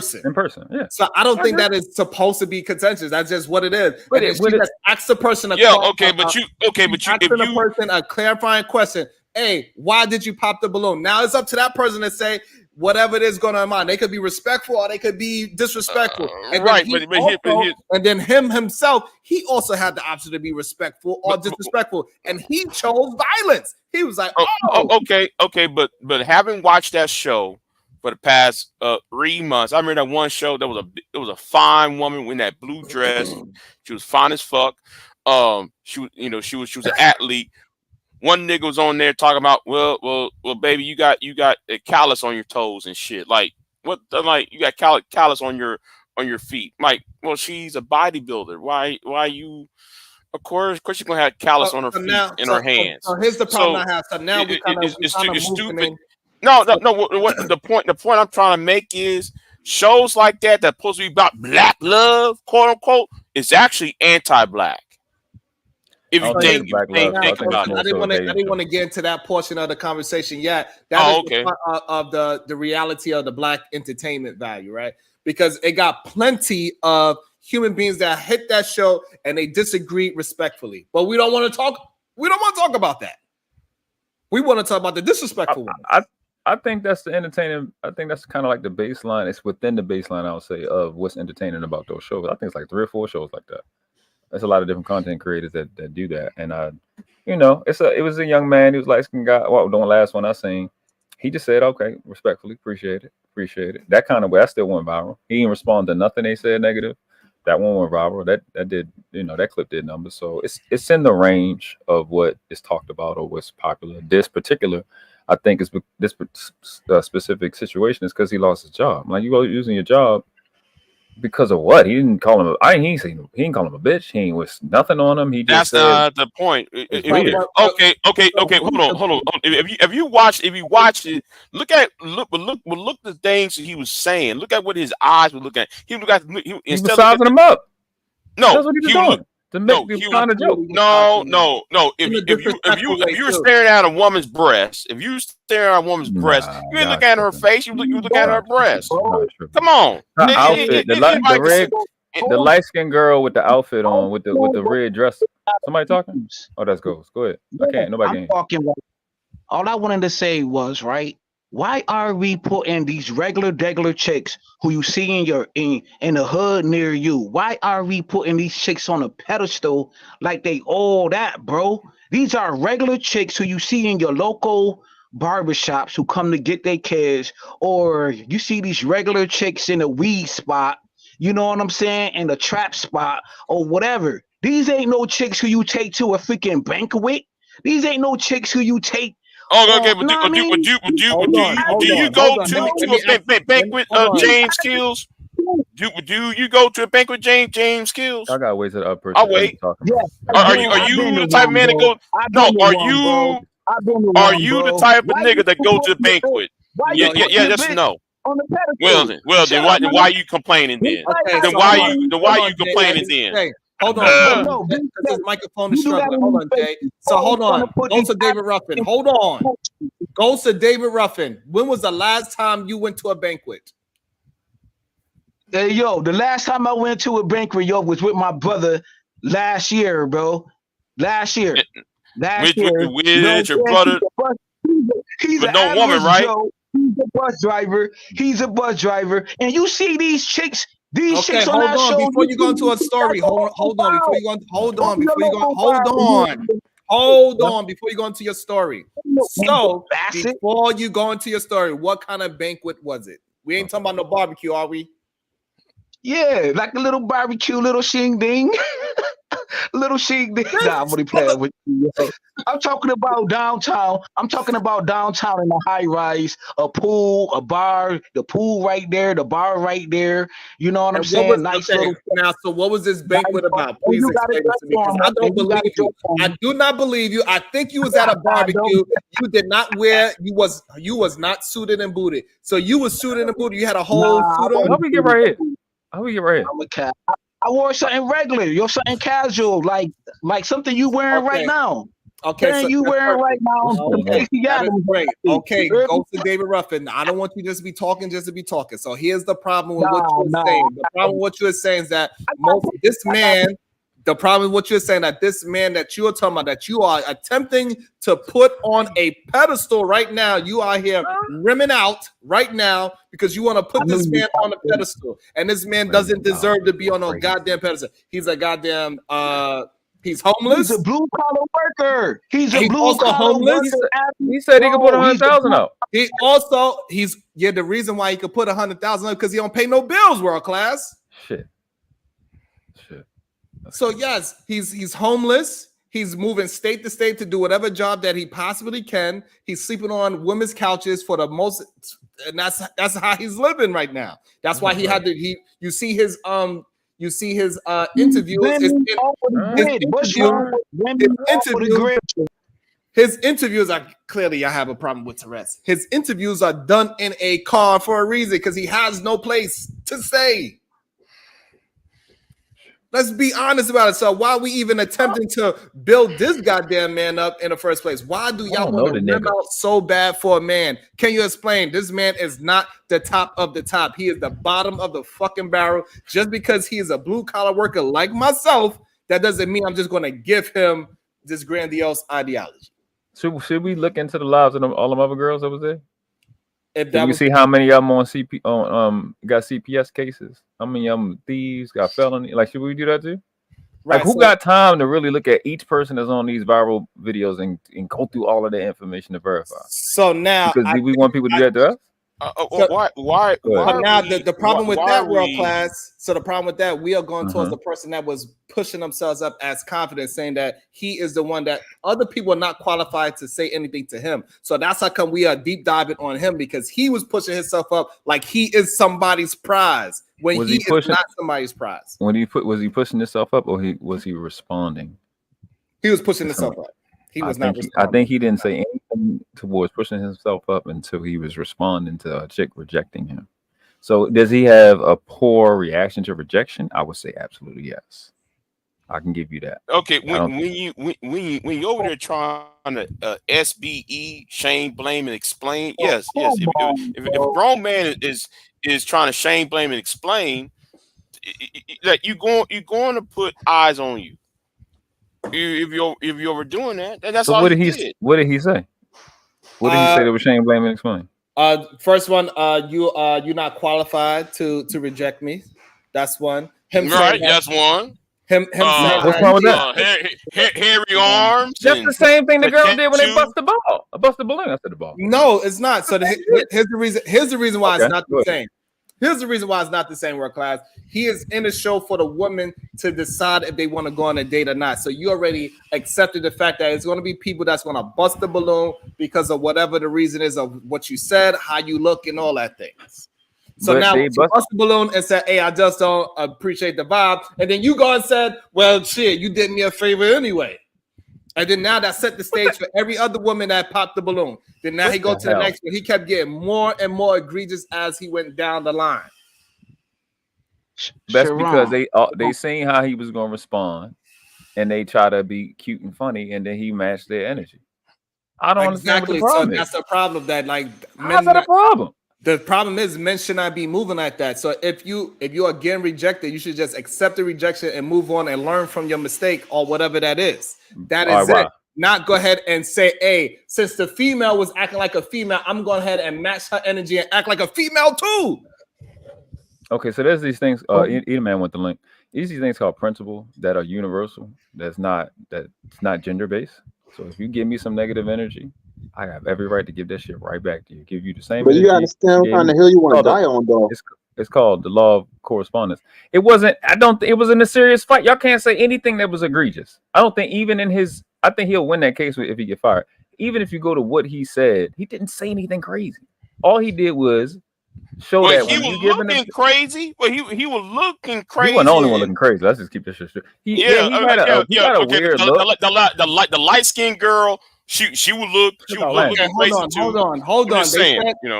So I don't think that is supposed to be contentious. That's just what it is. But she just asks the person a clarifying question. Hey, why did you pop the balloon? Now it's up to that person to say whatever it is going on in mind. They could be respectful or they could be disrespectful. And then him himself, he also had the option to be respectful or disrespectful, and he chose violence. He was like, okay, but having watched that show for the past 3 months, I remember that one show that was a fine woman in that blue dress. She was fine as fuck. She was an athlete. One nigga was on there talking about, well, baby, you got a callus on your toes and shit. Like, what? Like, you got callus on your feet. Like, well, she's a bodybuilder. Why you? Of course, you're gonna have callus on her feet and her hands. So here's the problem I have. So now it's stupid. No. What the point I'm trying to make is shows like that's supposed to be about black love, quote unquote, is actually anti-black. If you think about it, I didn't want to get into that portion of the conversation yet. That is part of the reality of the black entertainment value, right? Because it got plenty of human beings that hit that show and they disagree respectfully. But we don't want to talk. We don't want to talk about that. We want to talk about the disrespectful one. I think that's the entertaining. I think that's kind of like the baseline. It's within the baseline, I would say, of what's entertaining about those shows. I think it's like 3 or 4 shows like that. There's a lot of different content creators that do that, and it was a young man. He was light-skinned guy. Well, the last one I seen, he just said, "Okay, respectfully, appreciate it." That kind of way, I still went viral. He didn't respond to nothing they said negative. That one went viral. That did, that clip did numbers. So it's in the range of what is talked about or what's popular. This particular, I think, is this specific situation is because he lost his job. Like, you go using your job. Because of what? He didn't call him. He didn't call him a bitch. He ain't was nothing on him. He just That's said, not the point. weird. Okay. Hold on. If you watch it, look the things that he was saying. Look at what his eyes were looking at. He was sizing him up. No, that's what he was doing. To make you kind of joke. No. If you were staring at a woman's breast, you ain't look at her face. You look at her breast. Come on. The outfit, the light skinned girl with the outfit on, with the red dress. Somebody talking? Oh, that's Ghost. Go ahead. I can't. Nobody can. Talking. All I wanted to say was, right, why are we putting these regular chicks who you see in the hood near you? Why are we putting these chicks on a pedestal like they all that, bro? These are regular chicks who you see in your local barbershops who come to get their kids, or you see these regular chicks in a weed spot, you know what I'm saying, in a trap spot or whatever. These ain't no chicks who you take to a freaking banquet. These ain't no chicks who you take. Okay, but do you go to a banquet of James Kills? Do you go to a banquet, James Kills? I got ways that other person. I'll wait. Are you the type of man that go? No, are you the type of nigga that go to a banquet? Yeah, yes or no. Well then, why are you complaining then? Then why are you complaining then? Hold on, his microphone is struggling. Hold on, Jay. So hold on. Go to David Ruffin. Hold on. Go to David Ruffin. When was the last time you went to a banquet? Hey, yo, the last time I went to a banquet, was with my brother last year, bro. Last year. With your brother. He's but no woman, right? Joe. He's a bus driver. And you see these chicks. Chicks on that show. Before you go into a story, hold on. Before you go into your story. So before you go into your story, what kind of banquet was it? We ain't talking about no barbecue, are we? Yeah, like a little barbecue, little shing ding. Little shing ding. Nah, I'm only playing with you. I'm talking about downtown. I'm talking about downtown in a high rise, a pool, a bar, the pool right there, the bar right there. You know what I'm saying? Now, so what was this banquet about? Please explain it to me, because I don't believe you. I do not believe you. I think you was at a barbecue. You did not wear. You was not suited and booted. So you was suited and booted. You had a whole suit on. How we get right here? I'm a cat. I wore something regular. You're something casual, like something you wearing right now. Okay, so you wearing right now. Okay, that is great. Okay, go to David Ruffin. I don't want you just to be talking just to be talking. So here's the problem with what you're saying. The problem with what you're saying is that the problem with what you're saying, that this man that you are talking about, that you are attempting to put on a pedestal right now, you are here rimming out right now because you want to put this man on a pedestal, and this man doesn't deserve to be on a goddamn pedestal. He's a goddamn he's homeless. He's a blue collar worker. He's also homeless. He said he could put 100,000 out. The reason why he could put 100,000 out because he don't pay no bills, world class. Shit. So yes, he's homeless. He's moving state to state to do whatever job that he possibly can. He's sleeping on women's couches for the most, and that's how he's living right now. That's why he had to. You see his interviews. His interviews are clearly. I have a problem with Tourette's. His interviews are done in a car for a reason because he has no place to stay. Let's be honest about it. So why are we even attempting to build this goddamn man up in the first place? Why do y'all want to rim out so bad for a man? Can you explain? This man is not the top of the top. He is the bottom of the fucking barrel. Just because he is a blue collar worker like myself, that doesn't mean I'm just going to give him this grandiose ideology. Should we look into the lives of all them other girls that was there? If we see how many of them got CPS cases, how many of them thieves got felony. Like, should we do that too? Like, who got time to really look at each person that's on these viral videos and go through all of their information to verify? So now, because we want people to do that to us. Why? But now the problem with that world we... class. So the problem with that, we are going towards the person that was pushing themselves up as confident, saying that he is the one that other people are not qualified to say anything to him. So that's how come we are deep diving on him, because he was pushing himself up like he is somebody's prize when he is not somebody's prize. When was he pushing himself up, or was he responding? He was pushing himself up. He was not responding. I think he didn't say anything towards pushing himself up until he was responding to a chick rejecting him. So does he have a poor reaction to rejection? I would say absolutely yes. I can give you that. Okay, when you over there trying to SBE, shame, blame, and explain, yes. If a grown man is trying to shame, blame, and explain, that you're going to put eyes on you. If you're overdoing that, that's so all what did he did. What did he say? What did he say that was shame, blame, and explain? First one, you're not qualified to reject me. That's one. Right, that's one. What's wrong with that? Hairy arms. That's the same thing the girl did when they bust the ball. I bust the balloon after the ball. No, it's not. So here's the reason. Here's the reason why it's not the same. Here's the reason why it's not the same world class. He is in the show for the woman to decide if they want to go on a date or not. So you already accepted the fact that it's going to be people that's going to bust the balloon because of whatever the reason is of what you said, how you look, and all that things. So but now you bust the balloon and said, hey, I just don't appreciate the vibe. And then you go and said, well, shit, you did me a favor anyway. And then now that set the stage for every other woman that popped the balloon. Then now he go to the next one. He kept getting more and more egregious as he went down the line. That's because they seen how he was going to respond, and they try to be cute and funny, and then he matched their energy. I don't understand what the problem is. That's the problem. That like, how's that a problem? The problem is men should not be moving like that. So if you are getting rejected, you should just accept the rejection and move on and learn from your mistake or whatever that is. That is it. Not go ahead and say, hey, since the female was acting like a female, I'm going ahead and match her energy and act like a female too. Okay, so there's these things. Either man went the link. These things called principle that are universal. That's not gender based. So if you give me some negative energy, I have every right to give that shit right back to you. Give you the same. But you gotta understand what kind of hill you want to die on, though. It's called the law of correspondence. It wasn't. It was in a serious fight. Y'all can't say anything that was egregious. I don't think even in his. I think he'll win that case if he get fired. Even if you go to what he said, he didn't say anything crazy. All he did was show that he was looking crazy. Well, he was looking crazy. He wasn't the only one looking crazy. Let's just keep this shit straight. He had a weird look. The light skinned girl. She would look. She would look crazy too. Hold on.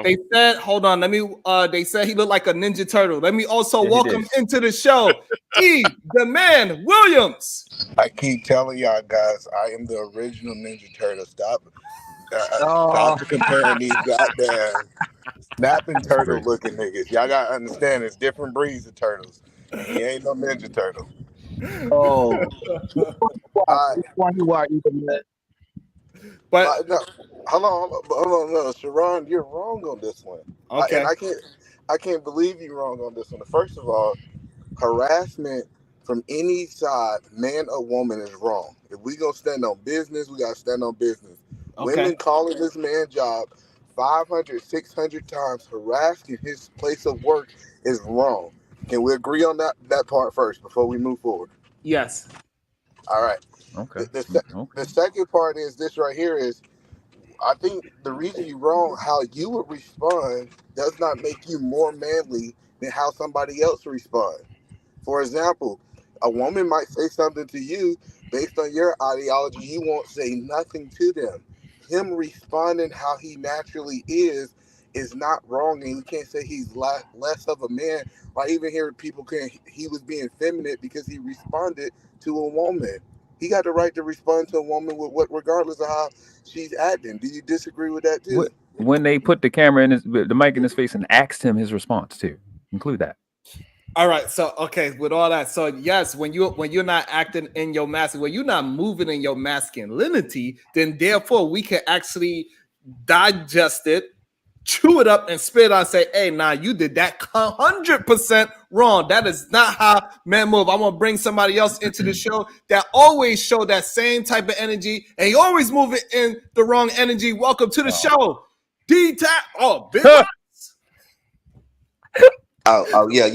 They said, hold on. Let me. They said he looked like a Ninja Turtle. Let me also welcome into the show, the man Williams. I keep telling y'all guys, I am the original Ninja Turtle. Stop comparing these goddamn snapping turtle looking niggas. Y'all gotta understand, it's different breeds of turtles. He ain't no Ninja Turtle. Oh, But no, hold on, no, Sharon, you're wrong on this one. Okay, and I can't believe you're wrong on this one. First of all, harassment from any side, man or woman, is wrong. If we gonna stand on business, we gotta stand on business. Okay. Women calling this man job 500, 600 times, harassing his place of work is wrong. Can we agree on that part first before we move forward? Yes. All right. Okay. The second part is this right here is, I think the reason you're wrong, how you would respond does not make you more manly than how somebody else responds. For example, a woman might say something to you based on your ideology. You won't say nothing to them. Him responding how he naturally is not wrong, and you can't say he's less of a man. I even hear people he was being feminine because he responded to a woman. He got the right to respond to a woman with what, regardless of how she's acting. Do you disagree with that too? When they put the camera the mic in his face and asked him his response too, include that. All right, so okay, with all that, so yes, when you're not acting in your masculinity, when you're not moving in your masculinity, then therefore we can actually digest it, chew it up and spit it out and say, hey, nah, you did that 100% wrong. That is not how men move. I'm going to bring somebody else into the show that always show that same type of energy, and you always move it in the wrong energy. Welcome to the show. D-Tap. Oh, big Oh, yeah.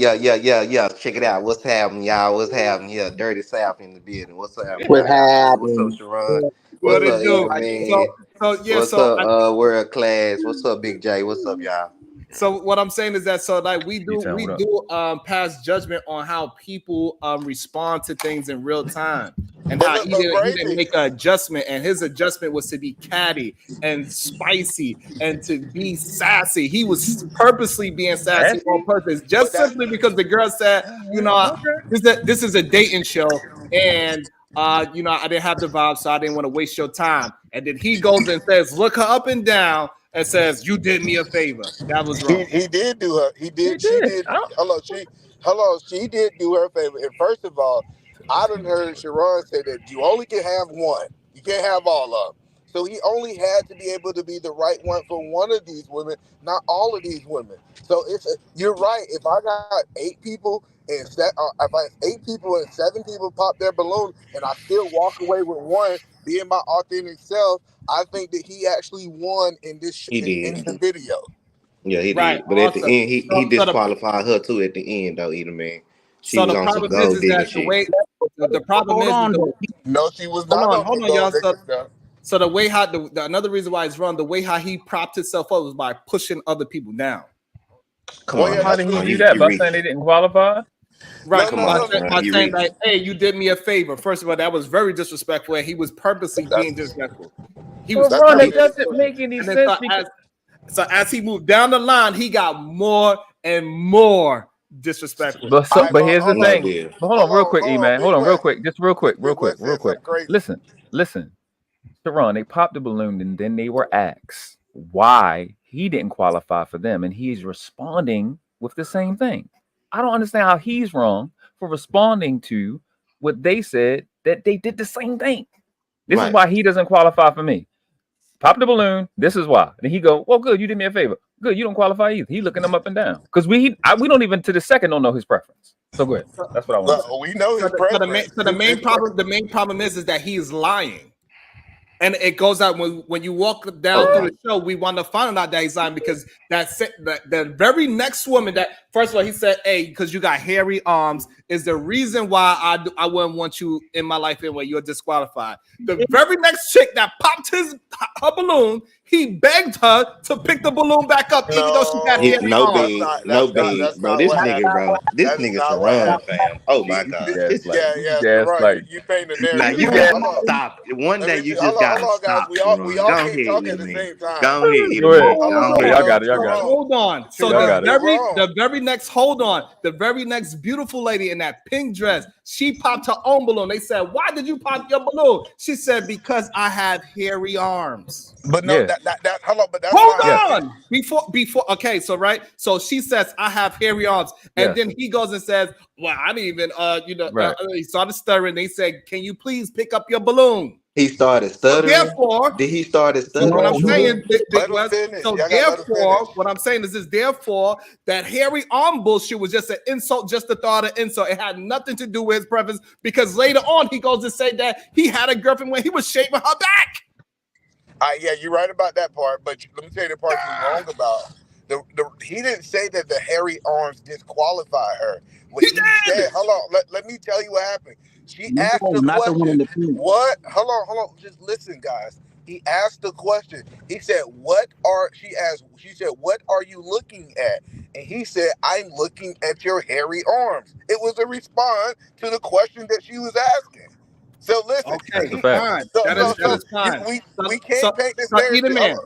Check it out. What's happening, y'all? What's happening? Yeah, Dirty South in the building. What's happening? What What's up, happened? Sharon? What What's it up, do? man? What's up, World Class? What's up, Big J? What's up, y'all? So what I'm saying is that like we do what pass judgment on how people respond to things in real time, and how he didn't make an adjustment, and his adjustment was to be catty and spicy and to be sassy. He was purposely being sassy on purpose, just simply because the girl said, you know, this is a dating show, and you know, I didn't have the vibe, so I didn't want to waste your time. And then he goes and says, look her up and down, and says, you did me a favor. That was wrong. He did do her. She did. She did do her a favor. And first of all, I done heard Sharon say that you only can have one. You can't have all of them. So he only had to be able to be the right one for one of these women, not all of these women. So you're right. If I got 8 people and if I 8 people and 7 people pop their balloon and I still walk away with one being my authentic self, I think that he actually won in this in the video. Yeah, he did. But at the end, he disqualified her too. At the end, though, either man. She was on some gold digger shit. The problem is, no, she was not. Hold on, y'all. So the way how another reason why it's wrong, the way how he propped himself up was by pushing other people down. Come on, how did he do that? By saying they didn't qualify? Right, by saying like, hey, you did me a favor. First of all, that was very disrespectful, and he was purposely being disrespectful. He was wrong. It doesn't make any sense. So as he moved down the line, he got more and more disrespectful. But here's the thing. Hold on, real quick, E-Man. Hold on, real quick. Just real quick. Listen. Sharon, they popped the balloon, and then they were asked why he didn't qualify for them, and he's responding with the same thing. I don't understand how he's wrong for responding to what they said, that they did the same thing. This is why he doesn't qualify for me. Pop the balloon. This is why. Then he go, well, good. You did me a favor. Good. You don't qualify either. He looking them up and down because we don't even to the second don't know his preference. So go ahead. That's what I want. Well, we know his preference. So the main problem is that he is lying. And it goes out when you walk down through the show, we want to find out that he's lying because the very next woman that, first of all, he said, hey, because you got hairy arms is the reason why I wouldn't want you in my life anyway. You're disqualified. The very next chick that popped her balloon, he begged her to pick the balloon back up, even though she got hairy arms. No beans, bro. This nigga Sharon, fam. Oh my God. You paint the narrative. Now you gotta stop. One day you just gotta stop. We all can't talk at the same time. Go ahead. Y'all got it. Hold on. So the very next beautiful lady in that pink dress, she popped her own balloon. They said, why did you pop your balloon? She said, because I have hairy arms. But no, hold on. Before okay, so she says, I have hairy arms, and then he goes and says, well, I didn't even he started stirring. They said, can you please pick up your balloon? He started stuttering. Therefore, did he start stuttering? What I'm saying, what I'm saying is therefore that hairy arm bullshit was just an insult, just the thought of insult. It had nothing to do with his preference because later on he goes to say that he had a girlfriend when he was shaving her back. Yeah, you're right about that part, but let me tell you the part you're wrong about. He didn't say that the hairy arms disqualify her. What he said, hold on, let me tell you what happened. She asked the question. What? Hold on. Just listen, guys. He asked the question. He said, she said, what are you looking at? And he said, I'm looking at your hairy arms. It was a response to the question that she was asking. So listen. Okay, fine. That is fine. We can't paint this narrative.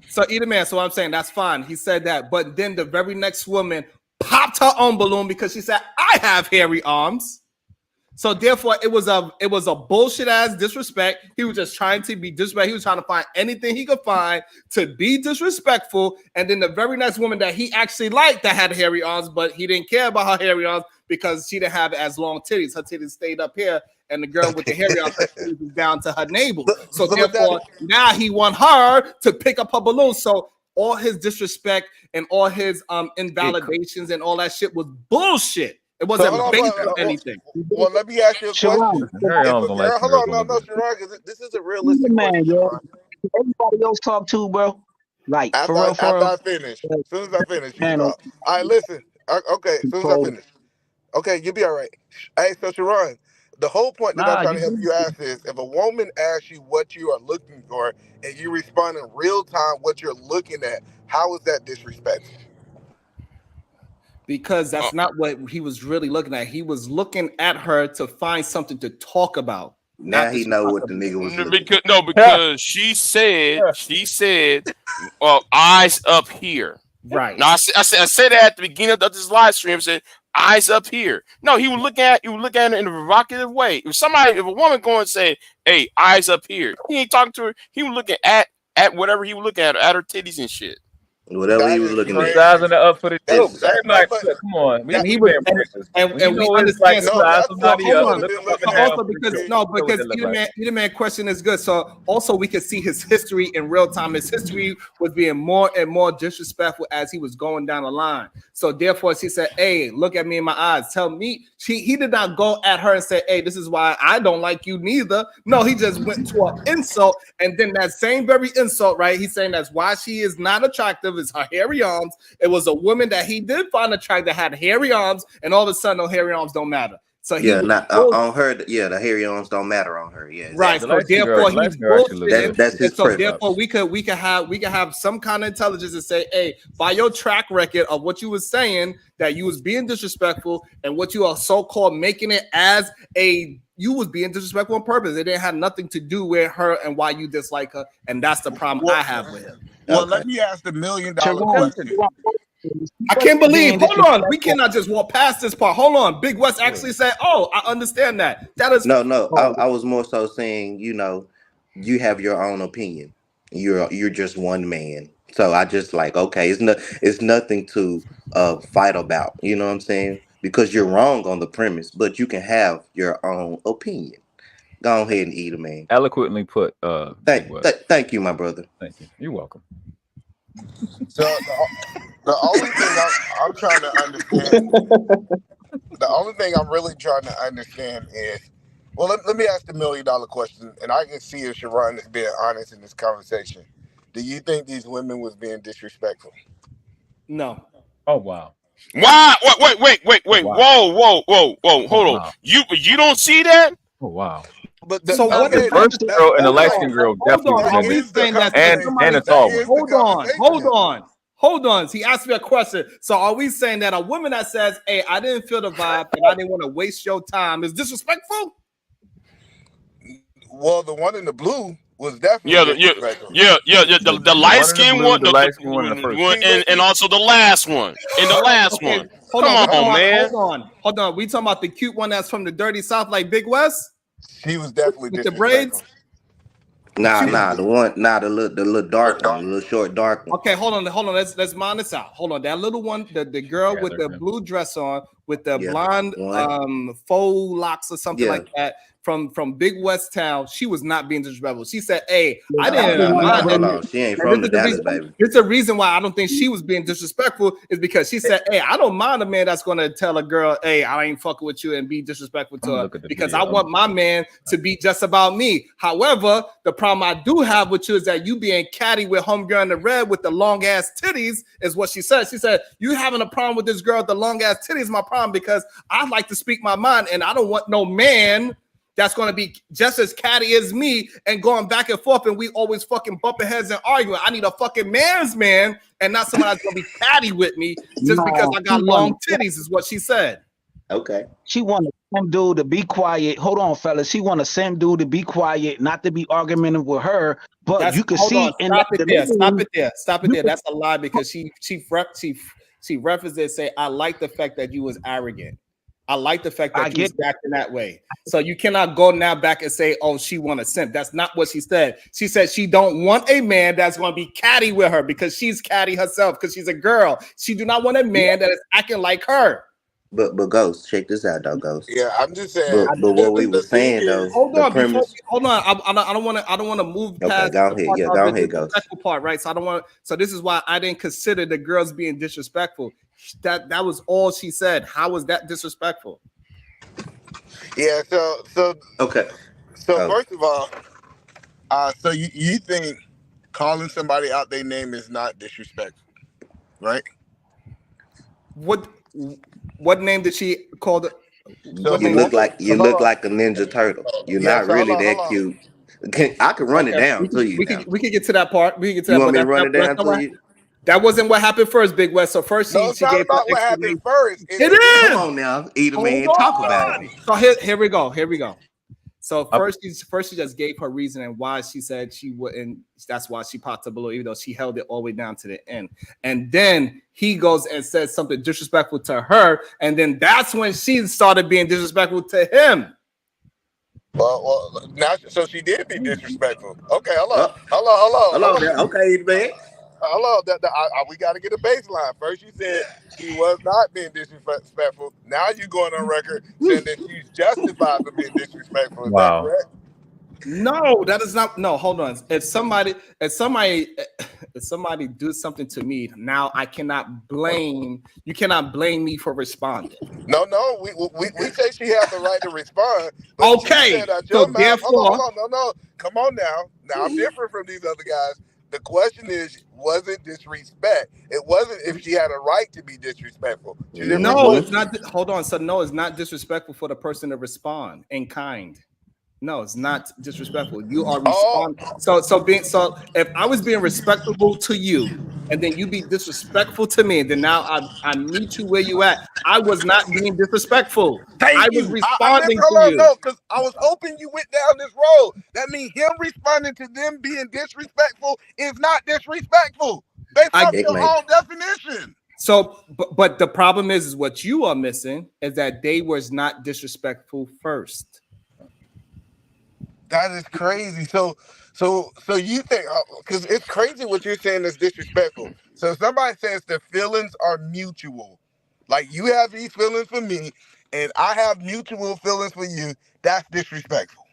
So either man, so I'm saying that's fine. He said that, but then the very next woman popped her own balloon because she said, I have hairy arms. So therefore, it was a bullshit ass disrespect. He was just trying to be disrespectful. He was trying to find anything he could find to be disrespectful. And then the very next woman that he actually liked that had hairy arms, but he didn't care about her hairy arms because she didn't have as long titties. Her titties stayed up here, and the girl with the hairy arms was down to her navel. So therefore, now he want her to pick up her balloon. So all his disrespect and all his invalidations and all that shit was bullshit. It wasn't based on anything. Well, let me ask you a question. Hold on, no, Sharon, because this is a realistic question. Everybody else talk too, bro. Like After I finish, as soon as I finish, you talk. All right, listen. Okay, as soon as I finish. Okay, you'll be all right. Hey, so Sharon, the whole point that I'm trying to help you ask is, if a woman asks you what you are looking for and you respond in real time what you're looking at, how is that disrespectful? Because that's not what he was really looking at. He was looking at her to find something to talk about. Now he know what the nigga was looking. Because she said, well, eyes up here. Right. Now I said that at the beginning of this live stream. I said eyes up here. No, he would look at it in a provocative way. If a woman go and say, "Hey, eyes up here," he ain't talking to her. He was looking at whatever he was looking at her titties and shit. Whatever he was looking at. Sizing it up for the jokes. Come on. We understand. Also, because either man question is good. So also we could see his history in real time. His history was being more and more disrespectful as he was going down the line. So therefore, she said, "Hey, look at me in my eyes. Tell me." He did not go at her and say, "Hey, this is why I don't like you neither." No, he just went to an insult, and then that same very insult, right? He's saying that's why she is not attractive. Is her hairy arms. It was a woman that he did find attractive that had hairy arms, and all of a sudden, no hairy arms don't matter. So he on her. Yeah, the hairy arms don't matter on her. Yeah, exactly. Right. So therefore, he's bullshitting. That's his so therefore, we could have some kind of intelligence and say, "Hey, by your track record of what you was saying, that you was being disrespectful, and what you are so-called making it as you was being disrespectful on purpose. It didn't have nothing to do with her and why you dislike her, and that's the problem I have with him." Well, let me ask the $1 million question. I can't believe. Hold on, we cannot just walk past this part. Hold on, Big West actually said, "Oh, I understand that." That is no. I was more so saying, you have your own opinion. You're just one man. So I just okay, it's nothing to fight about. You know what I'm saying? Because you're wrong on the premise, but you can have your own opinion. Go ahead and eat a man. Eloquently put. Thank you, my brother. Thank you. You're welcome. So the only thing I'm trying to understand, the only thing I'm really trying to understand is, well, let me ask the $1 million question, and I can see if Sharon is being honest in this conversation. Do you think these women was being disrespectful? No. Oh wow. Wow! Wait! Wow. Whoa! Hold on. You don't see that? Oh wow. But so what the first girl and the light skin girl definitely are we saying that? And a tall one. Hold on. He asked me a question. So are we saying that a woman that says, "Hey, I didn't feel the vibe and I didn't want to waste your time," is disrespectful? Well, the one in the blue was definitely disrespectful. The light skin one, and also the last one, one. Come on, man. Hold on. We talking about the cute one that's from the dirty South, like Big West? She was definitely with the braids. The little dark one, the little short dark one. Okay, hold on. Let's mind this out. Hold on, that little one, the girl with the blue dress on, with the blonde faux locks or something like that, from Big West Town. She was not being disrespectful. She said, "Hey, I didn't mind." No, she ain't from the Dallas, baby. It's a reason why I don't think she was being disrespectful, is because she said, "Hey, I don't mind a man that's going to tell a girl, 'Hey, I ain't fucking with you,' and be disrespectful to her, because I want my man to be just about me." However, the problem I do have with you is that you being catty with homegirl in the red with the long ass titties is what she said. She said, "You having a problem with this girl with the long ass titties is my problem, because I like to speak my mind, and I don't want no man that's going to be just as catty as me and going back and forth, and we always fucking bumping heads and arguing. I need a fucking man's man, and not somebody that's going to be catty with me just because I got long titties," is what she said. Okay. She wanted some dude to be quiet. Hold on, fellas. She wanted some dude to be quiet, not to be argumentative with her. But you can see Stop it there. That's a lie, because she referenced it, say, "I like the fact that you was arrogant. I like the fact that you was acting that way." So you cannot go now back and say, "Oh, she want a simp." That's not what she said. She said she don't want a man that's going to be catty with her, because she's catty herself, because she's a girl. She do not want a man that is acting like her. But Ghost, check this out though, Ghost. Yeah, I'm just saying. But what we were saying though, Hold the on, premise. hold on. I don't want to move Okay, past go the ahead. part Yeah, of go the ahead, Ghost. disrespectful part, right? So I don't want. So this is why I didn't consider the girls being disrespectful. That was all she said. How was that disrespectful? Yeah. So Okay. first of all, so you think calling somebody out their name is not disrespectful, right? What name did she call the? So You look like a Ninja Turtle. You're not really that cute. I can run it down to you now. We can get to that part. We can get to You that. want me to run it down to you? That wasn't what happened first, Big West. So first she not gave about what happened first. It is. Come on now, Eat a Man, talk about it. So here we go. So first she just gave her reason and why she said she wouldn't. That's why she popped the balloon, even though she held it all the way down to the end. And then he goes and says something disrespectful to her, and then that's when she started being disrespectful to him. Well, now so she did be disrespectful. Okay, hello. Okay, man. Hello, we got to get a baseline. First, you said he was not being disrespectful. Now you're going on record saying that she's justified for being disrespectful. Is that correct? No, that is not. No, hold on. If somebody do something to me, now I cannot blame. You cannot blame me for responding. No, we say she has the right to respond. Okay, so therefore, hold on, no, come on now. Now I'm different from these other guys. The question is, was it disrespect? It wasn't if she had a right to be disrespectful. No, it's not. Hold on. So no, it's not disrespectful for the person to respond in kind. No, it's not disrespectful. You are responding. So if I was being respectful to you, and then you be disrespectful to me, and then now I meet you where you at. I was not being disrespectful. I was responding to you. No, because I was hoping you went down this road. That means him responding to them being disrespectful is not disrespectful based off your own definition. So, but the problem is what you are missing is that they was not disrespectful first. That is crazy. So you think, because it's crazy what you're saying is disrespectful. So if somebody says the feelings are mutual, like you have these feelings for me and I have mutual feelings for you, that's disrespectful.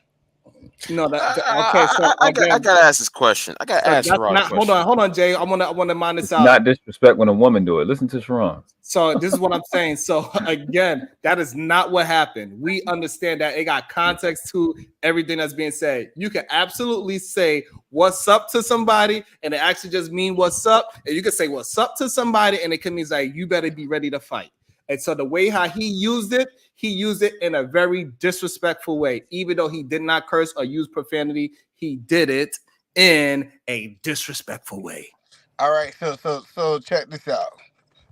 No, okay. So I gotta ask this question. I gotta ask Rod a question. Hold on, Jay. I want to mind this out. Not disrespect when a woman do it. Listen to Sharon. So this is what I'm saying. So again, that is not what happened. We understand that it got context to everything that's being said. You can absolutely say what's up to somebody, and it actually just mean what's up. And you can say what's up to somebody, and it can mean like you better be ready to fight. And so the way how he used it in a very disrespectful way. Even though he did not curse or use profanity, he did it in a disrespectful way. All right, so check this out.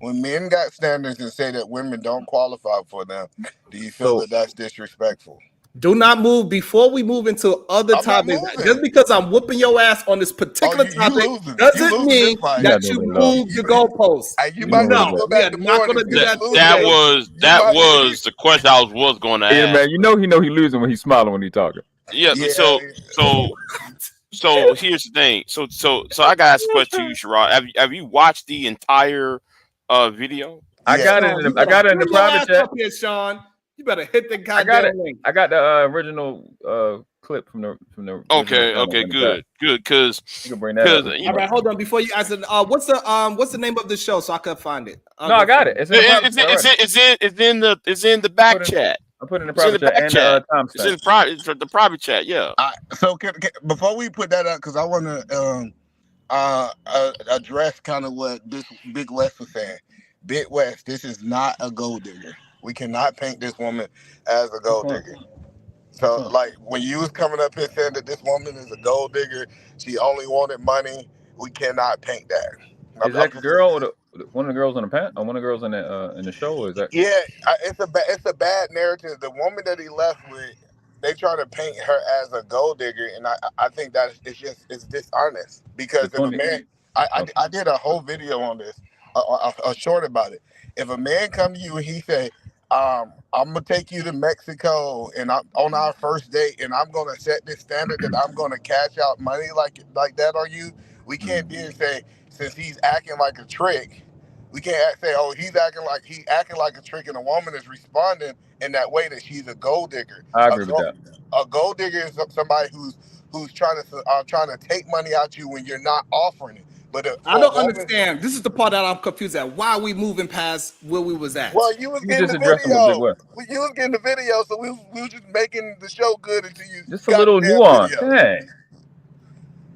When men got standards and say that women don't qualify for them, do you feel that that's disrespectful? Do not move before we move into other topics. Just because I'm whooping your ass on this particular topic doesn't mean that you move the goalposts. You might not go back to not going to do that. That was the question I was going to ask. Yeah, man, you know he losing when he's smiling when he's talking. Yeah. So here's the thing. So I got to ask a question to you, Sherrod. Have you watched the entire video? I got it in the private chat. Here, Sean. You better hit the goddamn link. I got the original clip from the. Okay, good. Because you can bring that up. All right, hold on. Before you answer, what's the name of the show so I can find it? No, I got it. It's in the back chat. I put it in the private chat and the timestamp. It's in the private chat. Yeah. So before we put that up, because I want to address kind of what this Big West was saying. Big West, this is not a gold digger. We cannot paint this woman as a gold digger. So, like, when you was coming up here saying that this woman is a gold digger, she only wanted money, we cannot paint that. Is that girl one of the girls on the panel, or one of the girls in the show? Or is that? Yeah, it's a bad narrative. The woman that he left with, they try to paint her as a gold digger, and I think that it's dishonest. Because if a man, I did a whole video on this, a short about it. If a man come to you and he say, I'm gonna take you to Mexico and on our first date, and I'm gonna set this standard that I'm gonna cash out money like that on you, we can't then say, since he's acting like a trick, We can't say, oh, he's acting like a trick, and a woman is responding in that way that she's a gold digger. I agree with that. A gold digger is somebody who's trying to take money out you when you're not offering it. But I don't understand. This is the part that I'm confused at. Why are we moving past where we was at? Well, you was getting the video. You was getting the video, so we was just making the show good until you just a little nuance. Dang.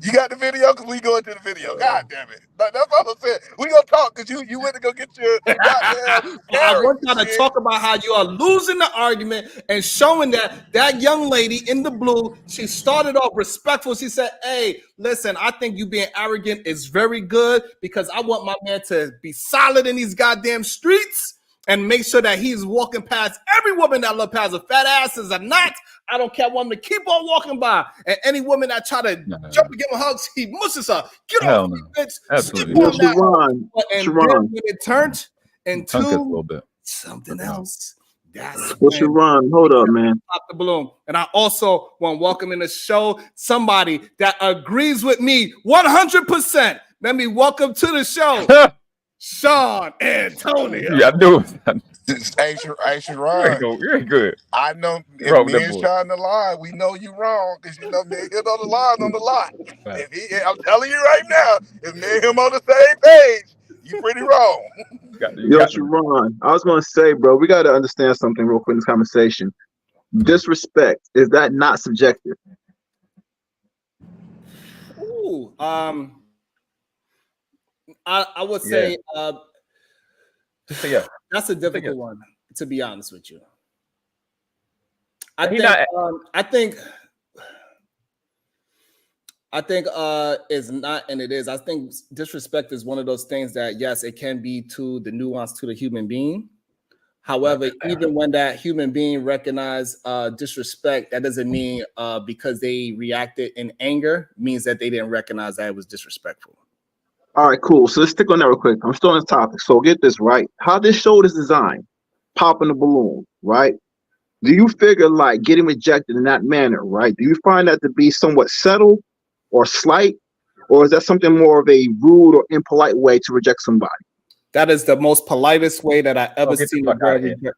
You got the video because we go into the video. God damn it. That's all I'm saying. We gonna talk because you went to go get your goddamn I want y'all to talk about how you are losing the argument and showing that young lady in the blue, she started off respectful. She said, hey, listen, I think you being arrogant is very good because I want my man to be solid in these goddamn streets and make sure that he's walking past every woman that love past her fat asses or not. I don't care, woman, to keep on walking by. And any woman that try to jump and give him hugs, he mushes her. Get off me, bitch. Absolutely. And then when it turned into something else, that's when Sharon, hold up, man. Pop the balloon. And I also want to welcome in the show somebody that agrees with me 100%. Let me welcome to the show, Sean Antonio. Yeah, I knew it. Hey, Sharon. You're good. I know if me and Sean the line, we know you wrong because you know me and him on the line on the lot. Right. I'm telling you right now, if me and him on the same page, you pretty wrong. Yo, Sharon, I was gonna say, bro, we gotta understand something real quick in this conversation. Disrespect, is that not subjective? Ooh, I would say that's a difficult one, to be honest with you. I think it's not, and it is. I think disrespect is one of those things that, yes, it can be to the nuance to the human being. However, even when that human being recognizes disrespect, that doesn't mean because they reacted in anger means that they didn't recognize that it was disrespectful. All right, cool. So let's stick on that real quick. I'm still on this topic. So get this right. How this show is designed, popping the balloon, right? Do you figure like getting rejected in that manner, right? Do you find that to be somewhat subtle or slight? Or is that something more of a rude or impolite way to reject somebody? That is the most politest way that I ever seen a girl reject.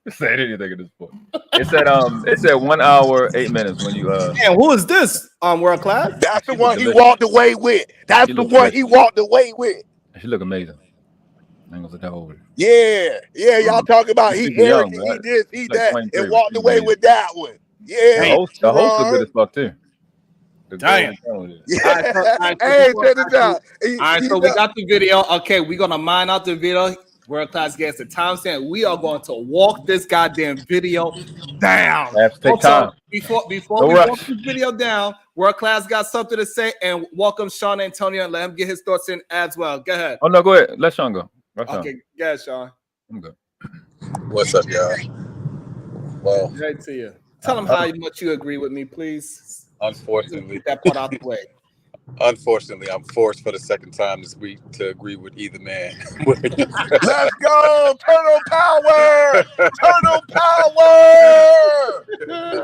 Said anything at this point. It said 1 hour 8 minutes when you Man, who is this? World class? That's the one he walked away with. That's the one he walked away with. She look amazing. I ain't gonna say that over. Yeah, y'all talking about he arrogant, he this, he that, and walked away with that one. Yeah, the host look good as fuck too. Damn. Yeah. Hey, check this out. All right, so we got the video. Okay, we're gonna mine out the video. World class guest, the timestamp. We are going to walk this goddamn video down. Have to take time. Before we walk this video down, World class got something to say, and welcome Sean Antonio and let him get his thoughts in as well. Go ahead. Oh no, go ahead. Let Sean go. Okay, go ahead, Sean. I'm good. What's up, y'all? Well, great to you. Tell them how much you agree with me, please. Unfortunately, get that part out the way. Unfortunately, I'm forced for the second time this week to agree with either man. Let's go! Turtle power! Turtle power!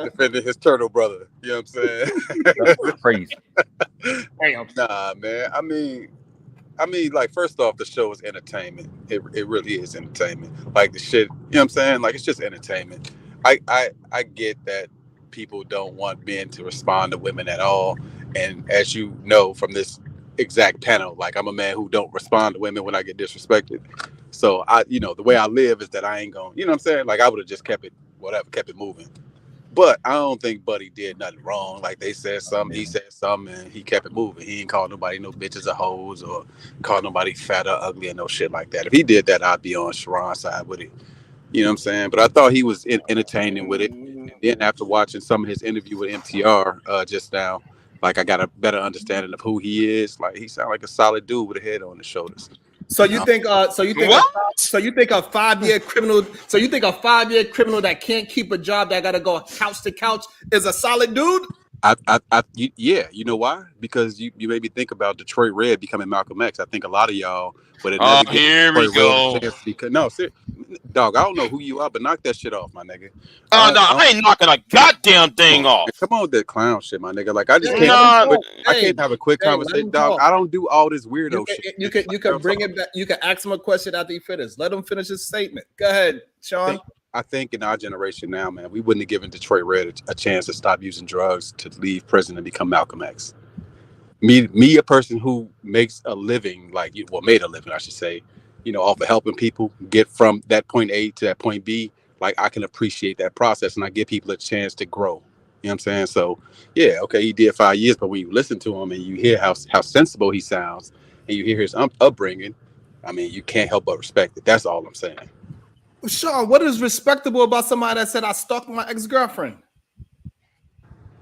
Defending his turtle brother. You know what I'm saying? That's crazy. Damn. Nah, man. I mean, like, first off, the show is entertainment. It really is entertainment. Like the shit, you know what I'm saying? Like, it's just entertainment. I get that people don't want men to respond to women at all. And as you know from this exact panel, like I'm a man who don't respond to women when I get disrespected. So the way I live is that I ain't going, you know what I'm saying? Like I would have just kept it moving. But I don't think Buddy did nothing wrong. Like they said something, he said something, and he kept it moving. He ain't called nobody no bitches or hoes or called nobody fat or ugly or no shit like that. If he did that, I'd be on Sharon's side with it. You know what I'm saying? But I thought he was entertaining with it. And then after watching some of his interview with MTR just now, like I got a better understanding of who he is. Like he sounds like a solid dude with a head on his shoulders. So you think a 5-year criminal? So you think a 5-year criminal that can't keep a job that got to go couch to couch is a solid dude? Yeah, you know why? Because you made me think about Detroit Red becoming Malcolm X. I think a lot of y'all would have Oh, never given here we Detroit Red a go. chance to become. No, dog, I don't know who you are, but knock that shit off, my nigga. Oh no, I don't I ain't knocking a goddamn thing off. Come on with that clown shit, my nigga. Like I just Hey, can't. let him Nah, talk. I can't have a quick Hey, let conversation, him dog. talk. I don't do all this weirdo shit. You can bring it back. You can ask him a question after he finishes. Let him finish his statement. Go ahead, Sean. I think in our generation now, man, we wouldn't have given Detroit Red a chance to stop using drugs, to leave prison and become Malcolm X. Me, a person who makes a living, made a living, I should say, off of helping people get from that point A to that point B. Like I can appreciate that process, and I give people a chance to grow. You know what I'm saying? So, yeah, okay, he did 5 years, but when you listen to him and you hear how sensible he sounds, and you hear his upbringing, I mean, you can't help but respect it. That's all I'm saying. Sean, what is respectable about somebody that said I stalked my ex-girlfriend?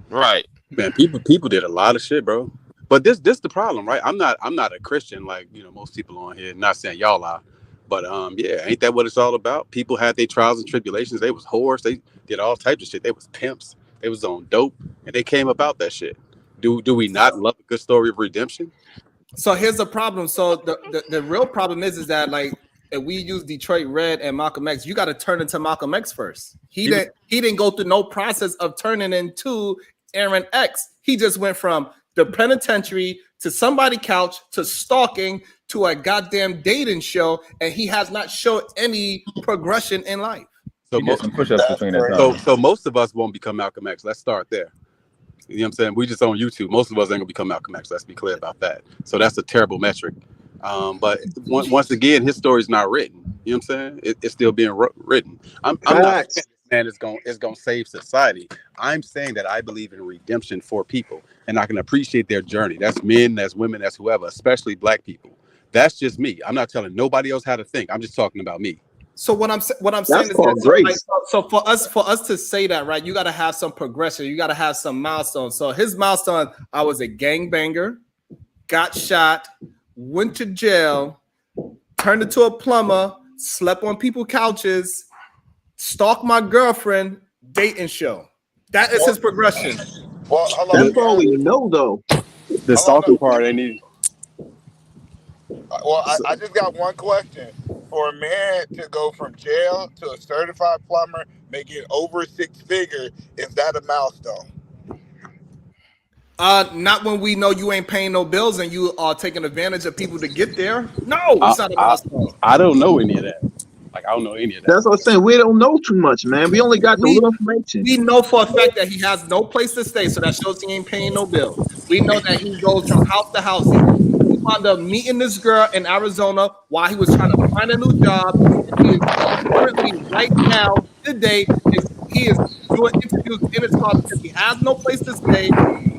Right, man. People did a lot of shit, bro. But this the problem, right? I'm not a Christian like most people on here. Not saying y'all are, but yeah, ain't that what it's all about? People had their trials and tribulations. They was whores. They did all types of shit. They was pimps. They was on dope, and they came about that shit. Do we not love a good story of redemption? So here's the problem. So the real problem is that like if we use Detroit Red and Malcolm X, you got to turn into Malcolm X first. He didn't go through no process of turning into Aaron X. He just went from the penitentiary to somebody couch to stalking to a goddamn dating show, and he has not shown any progression in life. So most of us won't become Malcolm X. Let's start there. You know what I'm saying? We just on YouTube. Most of us ain't gonna become Malcolm X. Let's be clear about that. So that's a terrible metric. But once again, his story's not written. You know what I'm saying? It's still being written. I'm not saying this man is gonna save society. I'm saying that I believe in redemption for people, and I can appreciate their journey. That's men, that's women, that's whoever, especially black people. That's just me. I'm not telling nobody else how to think. I'm just talking about me. So what I'm saying is that, so for us to say that, right, you got to have some progression. You got to have some milestones. So his milestone: I was a gangbanger, got shot, went to jail, turned into a plumber, slept on people's couches, stalked my girlfriend, dating show. That is his progression. Well, that's all we know, though. The stalking part ain't even. Well, I just got one question. For a man to go from jail to a certified plumber, making over 6 figures, is that a milestone? Not when we know you ain't paying no bills and you are taking advantage of people to get there. No, it's not a milestone. I don't know any of that. Like, I don't know any of that. That's what I'm saying. We don't know too much, man. We only got the little information. We know for a fact that he has no place to stay, so that shows he ain't paying no bills. We know that he goes from house to house. He wound up meeting this girl in Arizona while he was trying to find a new job. And he is currently right now, today, he is doing interviews in his car because he has no place to stay,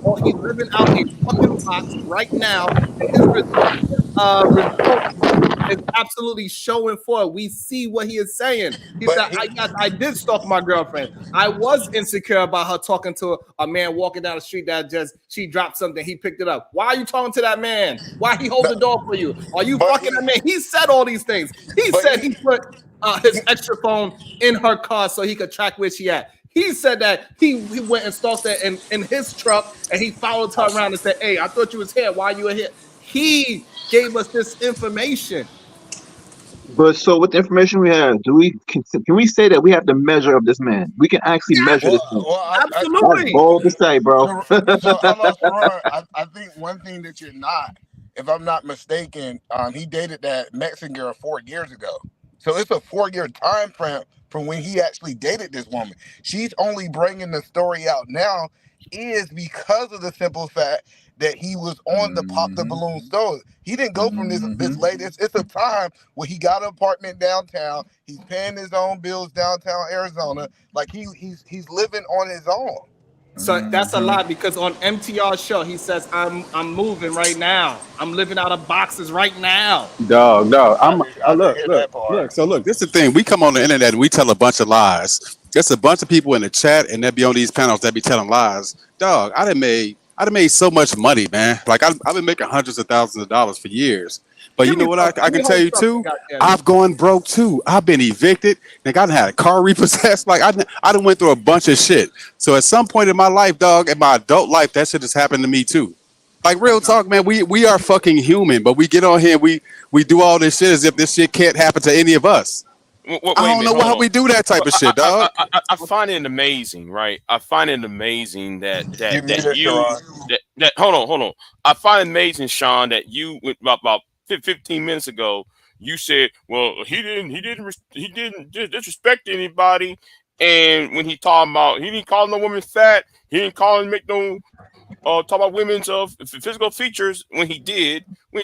or he's living out a fucking box right now. And his result is absolutely showing for it. We see what he is saying. He said, I did stalk my girlfriend. I was insecure about her talking to a man walking down the street that she dropped something. He picked it up. Why are you talking to that man? Why he hold the door for you? Are you fucking that man? He said all these things. He said he put his extra phone in her car so he could track where she at. He said that he went and stalked her in his truck and he followed her around and said, hey, I thought you was here. Why you were here? He gave us this information. But so with the information we have, can we say that we have the measure of this man? We can actually measure this man. Absolutely. That's bold to say, bro. I think one thing that you're not, if I'm not mistaken, he dated that Mexican girl 4 years ago. So it's a 4-year time frame from when he actually dated this woman. She's only bringing the story out now is because of the simple fact that he was on the Pop the Balloon story. He didn't go from this lady. It's a time where he got an apartment downtown. He's paying his own bills downtown Arizona. Like he's living on his own. So that's a lie because on MTR's show he says I'm moving right now. I'm living out of boxes right now. Dog. Look. So look, this is the thing. We come on the internet and we tell a bunch of lies. There's a bunch of people in the chat and they'll be on these panels that be telling lies. Dog, I done made so much money, man. Like I've been making hundreds of thousands of dollars for years. But you know what I can tell you too? I've gone broke too. I've been evicted. Like I done had a car repossessed. Like I done went through a bunch of shit. So at some point in my life, dog, in my adult life, that shit has happened to me too. Like real talk, man. We are fucking human, but we get on here, we do all this shit as if this shit can't happen to any of us. Wait I don't know why we do that type of shit, dog. I find it amazing, right? I find it amazing that hold on. I find it amazing, Sean, that you about 15 minutes ago you said, well, he didn't disrespect anybody, and when he talking about he didn't call no woman fat, he didn't call and make no talk about women's physical features when he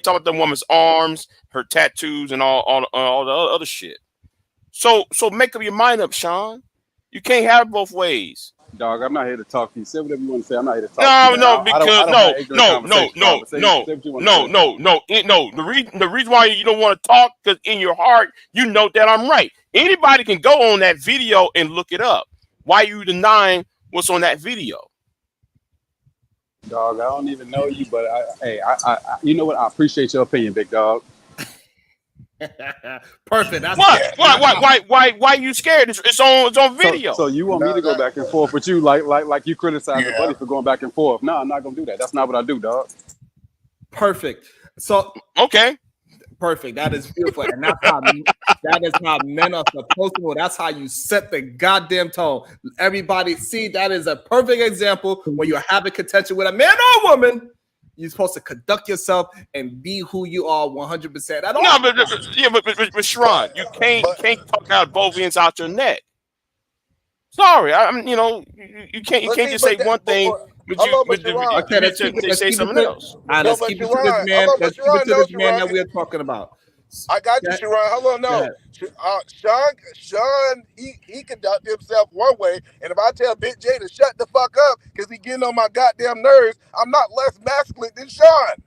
talk about the woman's arms, her tattoos, and all the other shit. So make up your mind up, Sean. You can't have it both ways. Dog, I'm not here to talk to you. Say whatever you want to say. I'm not here to talk to you. No, because no. The reason why you don't want to talk, because in your heart you know that I'm right. Anybody can go on that video and look it up. Why are you denying what's on that video? Dog, I don't even know you, but I you know what? I appreciate your opinion, big dog. Perfect. That's why are you scared? It's on video. So you want me to go back and forth with you like you criticize your buddy for going back and forth? No, I'm not gonna do that. That's not what I do, dog. Perfect. So okay. Perfect. That is beautiful. And that is how men are supposed to move. That's how you set the goddamn tone. Everybody see that is a perfect example when you're having contention with a man or a woman. You're supposed to conduct yourself and be who you are 100%. But Sharon, you can't talk out both ends out your neck. Sorry, you can't just say one thing, but you say something else. Let's keep it to this man. Let's keep it to this man that we're talking about. I got you, Sharon. Hold on, no. Sean, he conduct himself one way, and if I tell Big J to shut the fuck up because he getting on my goddamn nerves, I'm not less masculine than Sean.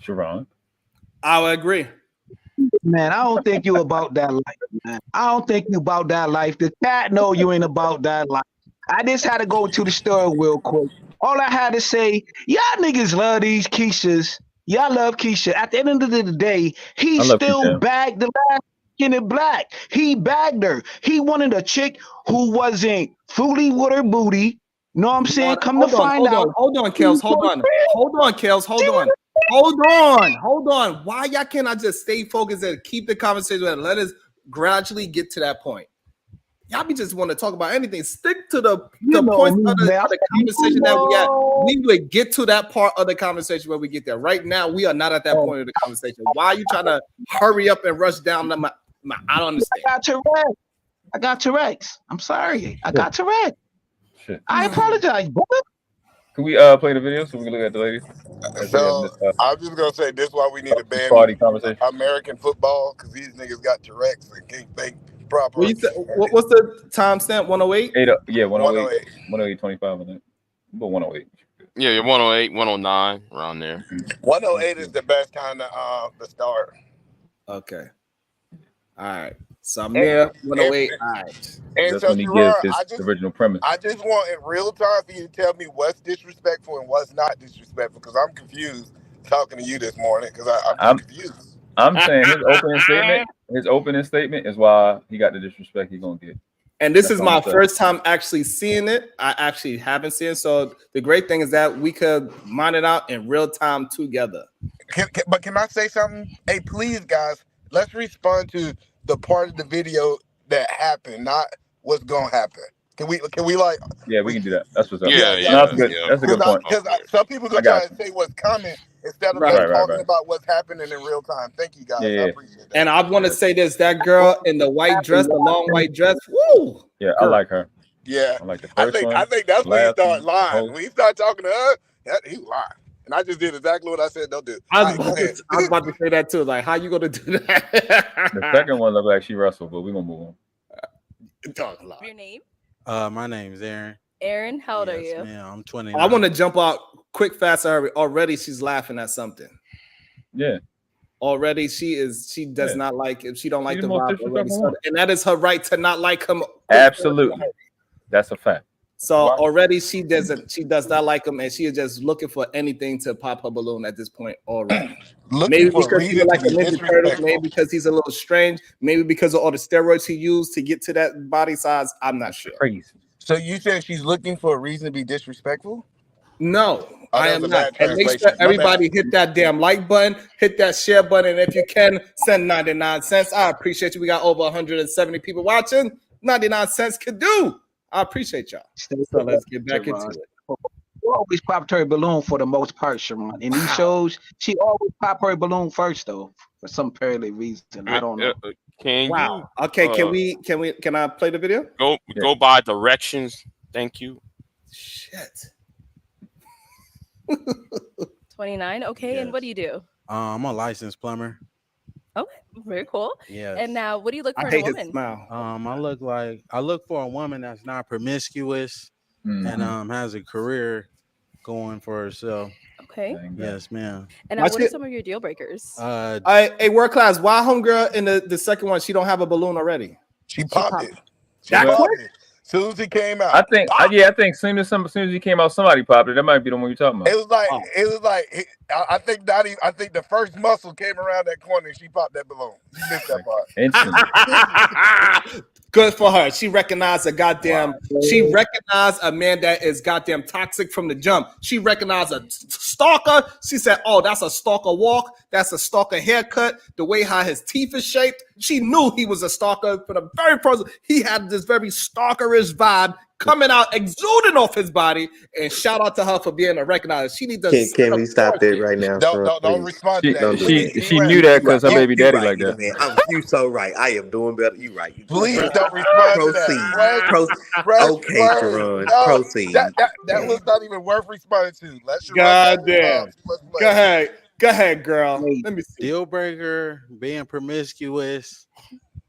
Sharon, I would agree. Man, I don't think you about that life, man. I don't think you about that life. The cat know you ain't about that life. I just had to go to the store real quick. All I had to say, y'all niggas love these Keishas. Y'all love Keisha. At the end of the day, he still bagged the last skin in black. He bagged her. He wanted a chick who wasn't fully with her booty. Know what I'm saying? Hold on, Kels. Hold on. Why y'all can't I just stay focused and keep the conversation and let us gradually get to that point? Y'all be just want to talk about anything. Stick to the points of the conversation that we had. We would get to that part of the conversation when we get there. Right now, we are not at that point of the conversation. Why are you trying to hurry up and rush down? I don't understand. I got Tourette's. I'm sorry. I got Tourette's. Shit. I apologize, brother. Can we play the video so we can look at the ladies? So I'm just gonna say this: why we need to ban American football, because these niggas got Tourette's and can't think proper. What's the timestamp? 108? 108. 108.25 on it. But 108. Yeah, 108, 109, around there. 108 is the best time to start. Okay. All right. So I'm there. 108. All right. And that's so when he gives his original premise. I just want in real time for you to tell me what's disrespectful and what's not disrespectful, because I'm confused talking to you this morning because I'm confused. I'm saying his opening statement is why he got the disrespect he's gonna get. And this is my first time actually seeing it. I actually haven't seen it. So the great thing is that we could mine it out in real time together. But can I say something? Hey, please, guys, let's respond to the part of the video that happened, not what's gonna happen. Can we like? Yeah, we can do that. That's what's up. That's good. That's a good point. Because some people gonna try to say what's coming instead of talking about what's happening in real time. Thank you, guys. I appreciate that. And I want to say this: that girl in the white dress, the long white dress. Woo! Yeah, I like her. Yeah, I like the first one. I think that's when he started lying. When he started talking to her, he lied. And I just did exactly what I said don't do. I was about to say that too. Like, how you gonna do that? The second one looked like she wrestled, but we're gonna move on. Your name? My name is Aaron. Aaron, how old are you? Yeah, I'm 29. I want to jump out quick, fast. Already, she's laughing at something. Yeah. Already, she does not like it. She don't like the vibe already. And that is her right to not like him. Absolutely, that's a fact. So already she does not like him, and she is just looking for anything to pop her balloon at this point already. Maybe because he like a Ninja Turtle, maybe because he's a little strange, maybe because of all the steroids he used to get to that body size. I'm not sure. Crazy. So you said she's looking for a reason to be disrespectful? No, I am not. And make sure everybody hit that damn like button, hit that share button, and if you can, send 99 cents. I appreciate you. We got over 170 people watching. 99 cents could do. I appreciate y'all. So let's get back into it. She always popped her balloon for the most part, Sharon. In these shows, she always pop her balloon first, though, for some apparently reason. I don't know. Okay, can I play the video? Go by directions. Thank you. Shit. 29. Okay, and what do you do? I'm a licensed plumber. Okay, very cool. Yeah. And now, what do you look for I in a hate his woman? smile. I look for a woman that's not promiscuous and has a career going for herself. Okay. Yes, ma'am. And now, what are some of your deal breakers? Hey, world class. Why homegirl in the second one? She don't have a balloon already. She popped it. That quick? As soon as he came out, I think as soon as he came out, somebody popped it. That might be the one you're talking about. it was like I think the first muscle came around that corner and she popped that balloon. She missed that part. Good for her. She recognized a goddamn. She recognized a man that is goddamn toxic from the jump. She recognized a stalker. She said, "Oh, that's a stalker walk. That's a stalker haircut. The way how his teeth is shaped." She knew he was a stalker for the very first. He had this very stalkerish vibe coming out, exuding off his body. And shout out to her for being a recognizer. She needs to. Can we stop that right now? Don't respond to that. She knew that because her baby daddy like that. Man, you so right. I am doing better. You right. Please don't respond to that. Okay, Sharon. Proceed. That was not even worth responding to. Let's goddamn. Go ahead, girl. Let me see. Deal breaker: being promiscuous,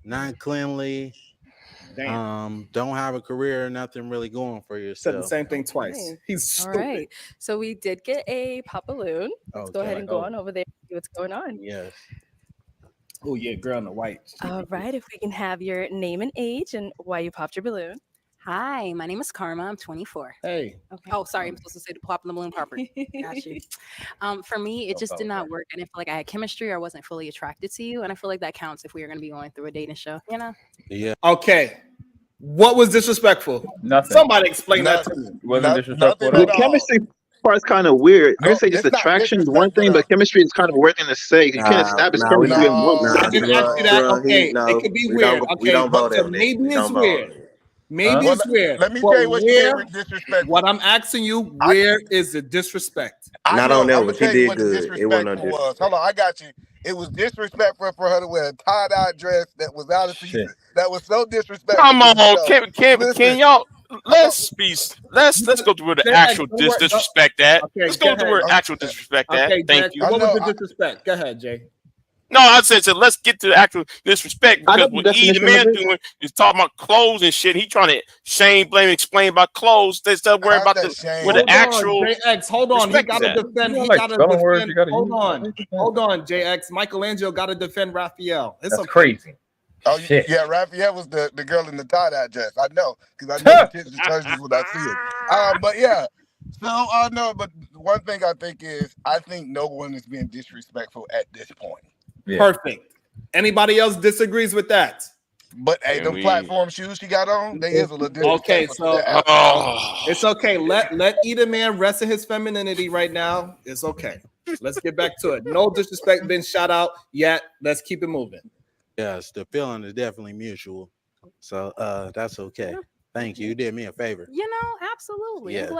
not cleanly. Damn. Don't have a career, nothing really going for yourself. Said the same thing twice. Okay. He's stupid. All right. So we did get a pop balloon. Let's go ahead and go on over there and see what's going on. Yes. Oh yeah, girl in the white. All right. If we can have your name and age and why you popped your balloon. Hi, my name is Karma. I'm 24. Hey. Okay. Oh, sorry. I'm supposed to say the popping the balloon proper. Got you. For me, it just did not work. I didn't feel like I had chemistry or wasn't fully attracted to you. And I feel like that counts if we are going to be going through a dating show, you know? Yeah. Okay. What was disrespectful? Nothing. Somebody explain that to me. Wasn't disrespectful. The chemistry part is kind of weird. I would say just attraction is one thing, but chemistry is kind of a weird thing to say. You can't establish chemistry in one. I didn't ask you that. Okay, it could be weird. Okay, but maybe it's weird. Maybe it's weird. Let me tell you what you did with disrespect. What I'm asking you, where is the disrespect? Not on that one. She did good. It wasn't no disrespect. Hold on, I got you. It was disrespectful for her to wear a tie-dye dress that was out of season. That was so disrespectful. Come on, can y'all let's go through the actual disrespect that. Let's go through the actual disrespect that. Thank you. What was the disrespect? Go ahead, Jay. No, I said let's get to the actual disrespect because what E the man doing is talking about clothes and shit. He trying to shame, blame, explain about clothes. They still worry about the actual. JX, hold on. He got to defend. He got to defend. Hold on, JX. Michelangelo got to defend Raphael. That's crazy. Oh yeah, Raphael was the girl in the tie-dye dress. I know because I know the kids in churches when I see it. But yeah. So no, but one thing I think no one is being disrespectful at this point. Yeah. Perfect. Anybody else disagrees with that? But hey, the platform shoes she got on, they is a little okay. So it's okay. Let either man rest in his femininity right now. It's okay. Let's get back to it. No disrespect been shot out yet. Let's keep it moving. Yes, the feeling is definitely mutual. So that's okay. Thank you. You did me a favor. You know, absolutely. Yeah.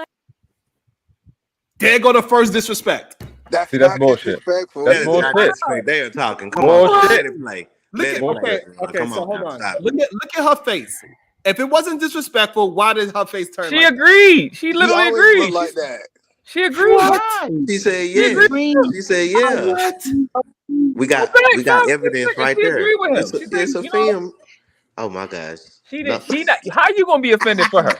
There go the first disrespect. That's bullshit. That's bullshit. They are talking. Come on, let it play. Okay, so hold on. Look at her face. If it wasn't disrespectful, why did her face turn? She agreed. She literally agreed. Like that. She agreed. She said yeah. She said yeah. We got evidence right there. It's a film. Oh my gosh. She did. How you gonna be offended for her?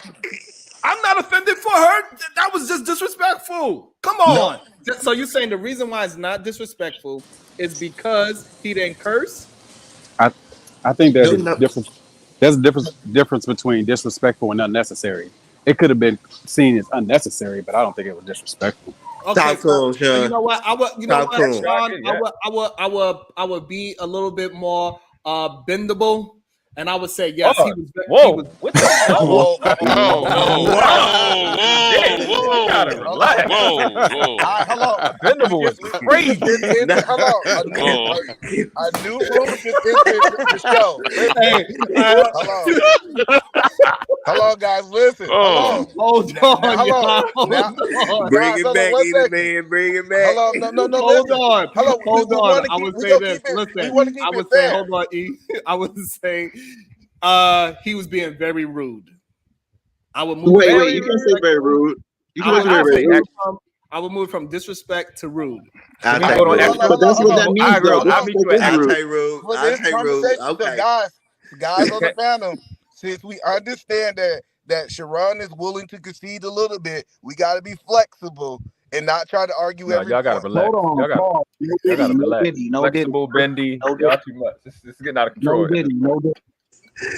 I'm not offended for her. That was just disrespectful. Come on. No. So you're saying the reason why it's not disrespectful is because he didn't curse? I think there's a difference. There's a difference between disrespectful and unnecessary. it could have been seen as unnecessary, but I don't think it was disrespectful. Okay, Talk to so, him, so you Sean. know what? Talk to him. Sean, I would be a little bit more bendable, and I would say yes. Oh, He was. whoa! What the fuck? Whoa, Whoa, whoa, whoa, Gotta whoa, relax. whoa, whoa. All right, hold on. Bendable was crazy. Hold on. A new room just entered the show. Listen, hold on, guys. Listen. Hold on. Bring Guys, it back, one Easy second. Man. Bring it back. Hold on. No. Hold listen. on. Hold on. I would We say gonna this. keep it. Listen, We want to keep I it would say, fair. hold on, E. I would say, he was being very rude. I would move. Wait. You can't say very rude. You can't say very rude. I would move from disrespect to rude. I'll Can we take go on rude. extra? But that's what that I means, agree. though. I'll meet you at I'll extra. take rude. For I'll this take rude. conversation, so Okay. guys on the panel, since we understand that Sharon is willing to concede a little bit, we got to be flexible and not try to argue No, every y'all gotta point. relax. Hold on, Y'all Paul. gotta relax. No diddy. Flexible, bendy. No Y'all too much. This is getting out of control. No diddy.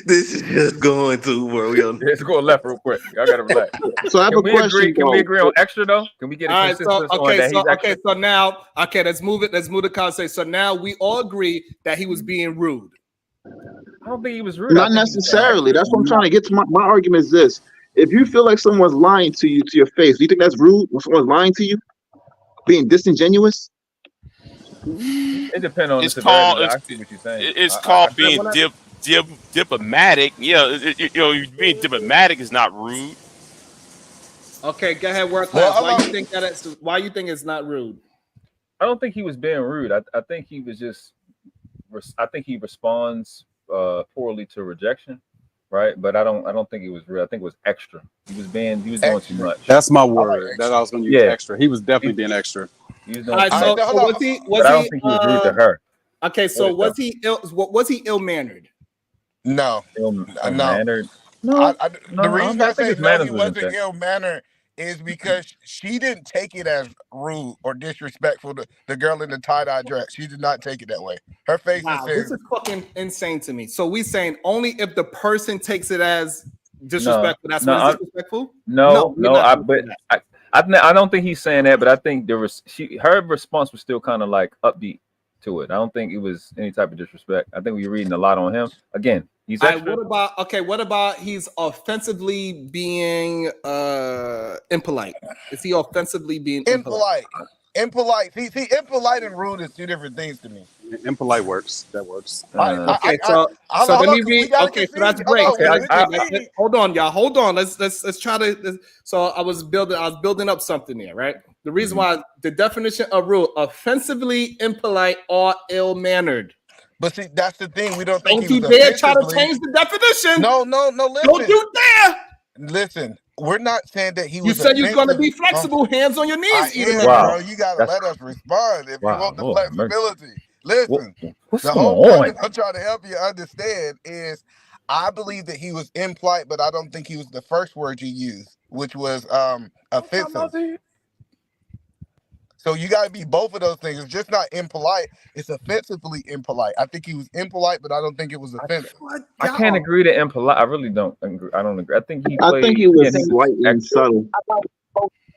This is just going to where we on. Let's go left real quick. Y'all gotta relax. So I have a question. Can we agree on extra though? Can we get a All right, consensus on that he's extra? so now, let's move it. Let's move the conversation. So now we all agree that he was being rude. I don't think he was rude. Not necessarily. That's what I'm trying to get to. My argument is this: if you feel like someone's lying to you to your face, do you think that's rude when someone's lying to you, being disingenuous? It depends on It's the severity. called. I see what you're saying. It's called being diplomatic. Yeah, being diplomatic is not rude. Okay, go ahead, work class. Why you think it's not rude? I don't think he was being rude. I think he was just. I think he responds poorly to rejection, right? But I don't think it was real. I think it was extra. He was doing too much. That's my word. That I was going to use extra. He was definitely being extra. He was All doing right, too much. so was he? But I don't think he was rude to her. Okay, so was he ill? Was he ill-mannered? No. Ill-mannered? The reason I say his no, manners he was wasn't intact. ill-mannered is because she didn't take it as rude or disrespectful. The girl in the tie-dye dress, she did not take it that way. Her face Wow, says, this is fucking insane to me. So we saying only if the person takes it as disrespectful, that's when it's disrespectful? I don't think he's saying that, but I think her response was still kind of like upbeat to it. I don't think it was any type of disrespect. I think we're reading a lot on him. Again, he's extra. What about he's offensively being impolite? Is he offensively being impolite? Impolite. See, impolite and rude is two different things to me. Impolite works. That works. Okay, so let me read. Okay, so that's great. Hold on, y'all. Hold on. Let's try to. So I was building up something there, right? The reason why the definition of rude: offensively impolite or ill-mannered. But see, that's the thing. We don't think he was dare try to change the definition. No. Listen. Don't you dare. Listen. We're not saying that he was. You said you're going to be flexible, hands on your knees. Bro, you got to let us respond if you want the flexibility. Listen, what's the going whole on? point I'm trying to help you understand is I believe that he was impolite, but I don't think he was the first word you used, which was offensive. So you got to be both of those things. It's just not impolite. It's offensively impolite. I think he was impolite, but I don't think it was offensive. I can't agree to impolite. I really don't agree. I don't agree. I think he was light and subtle.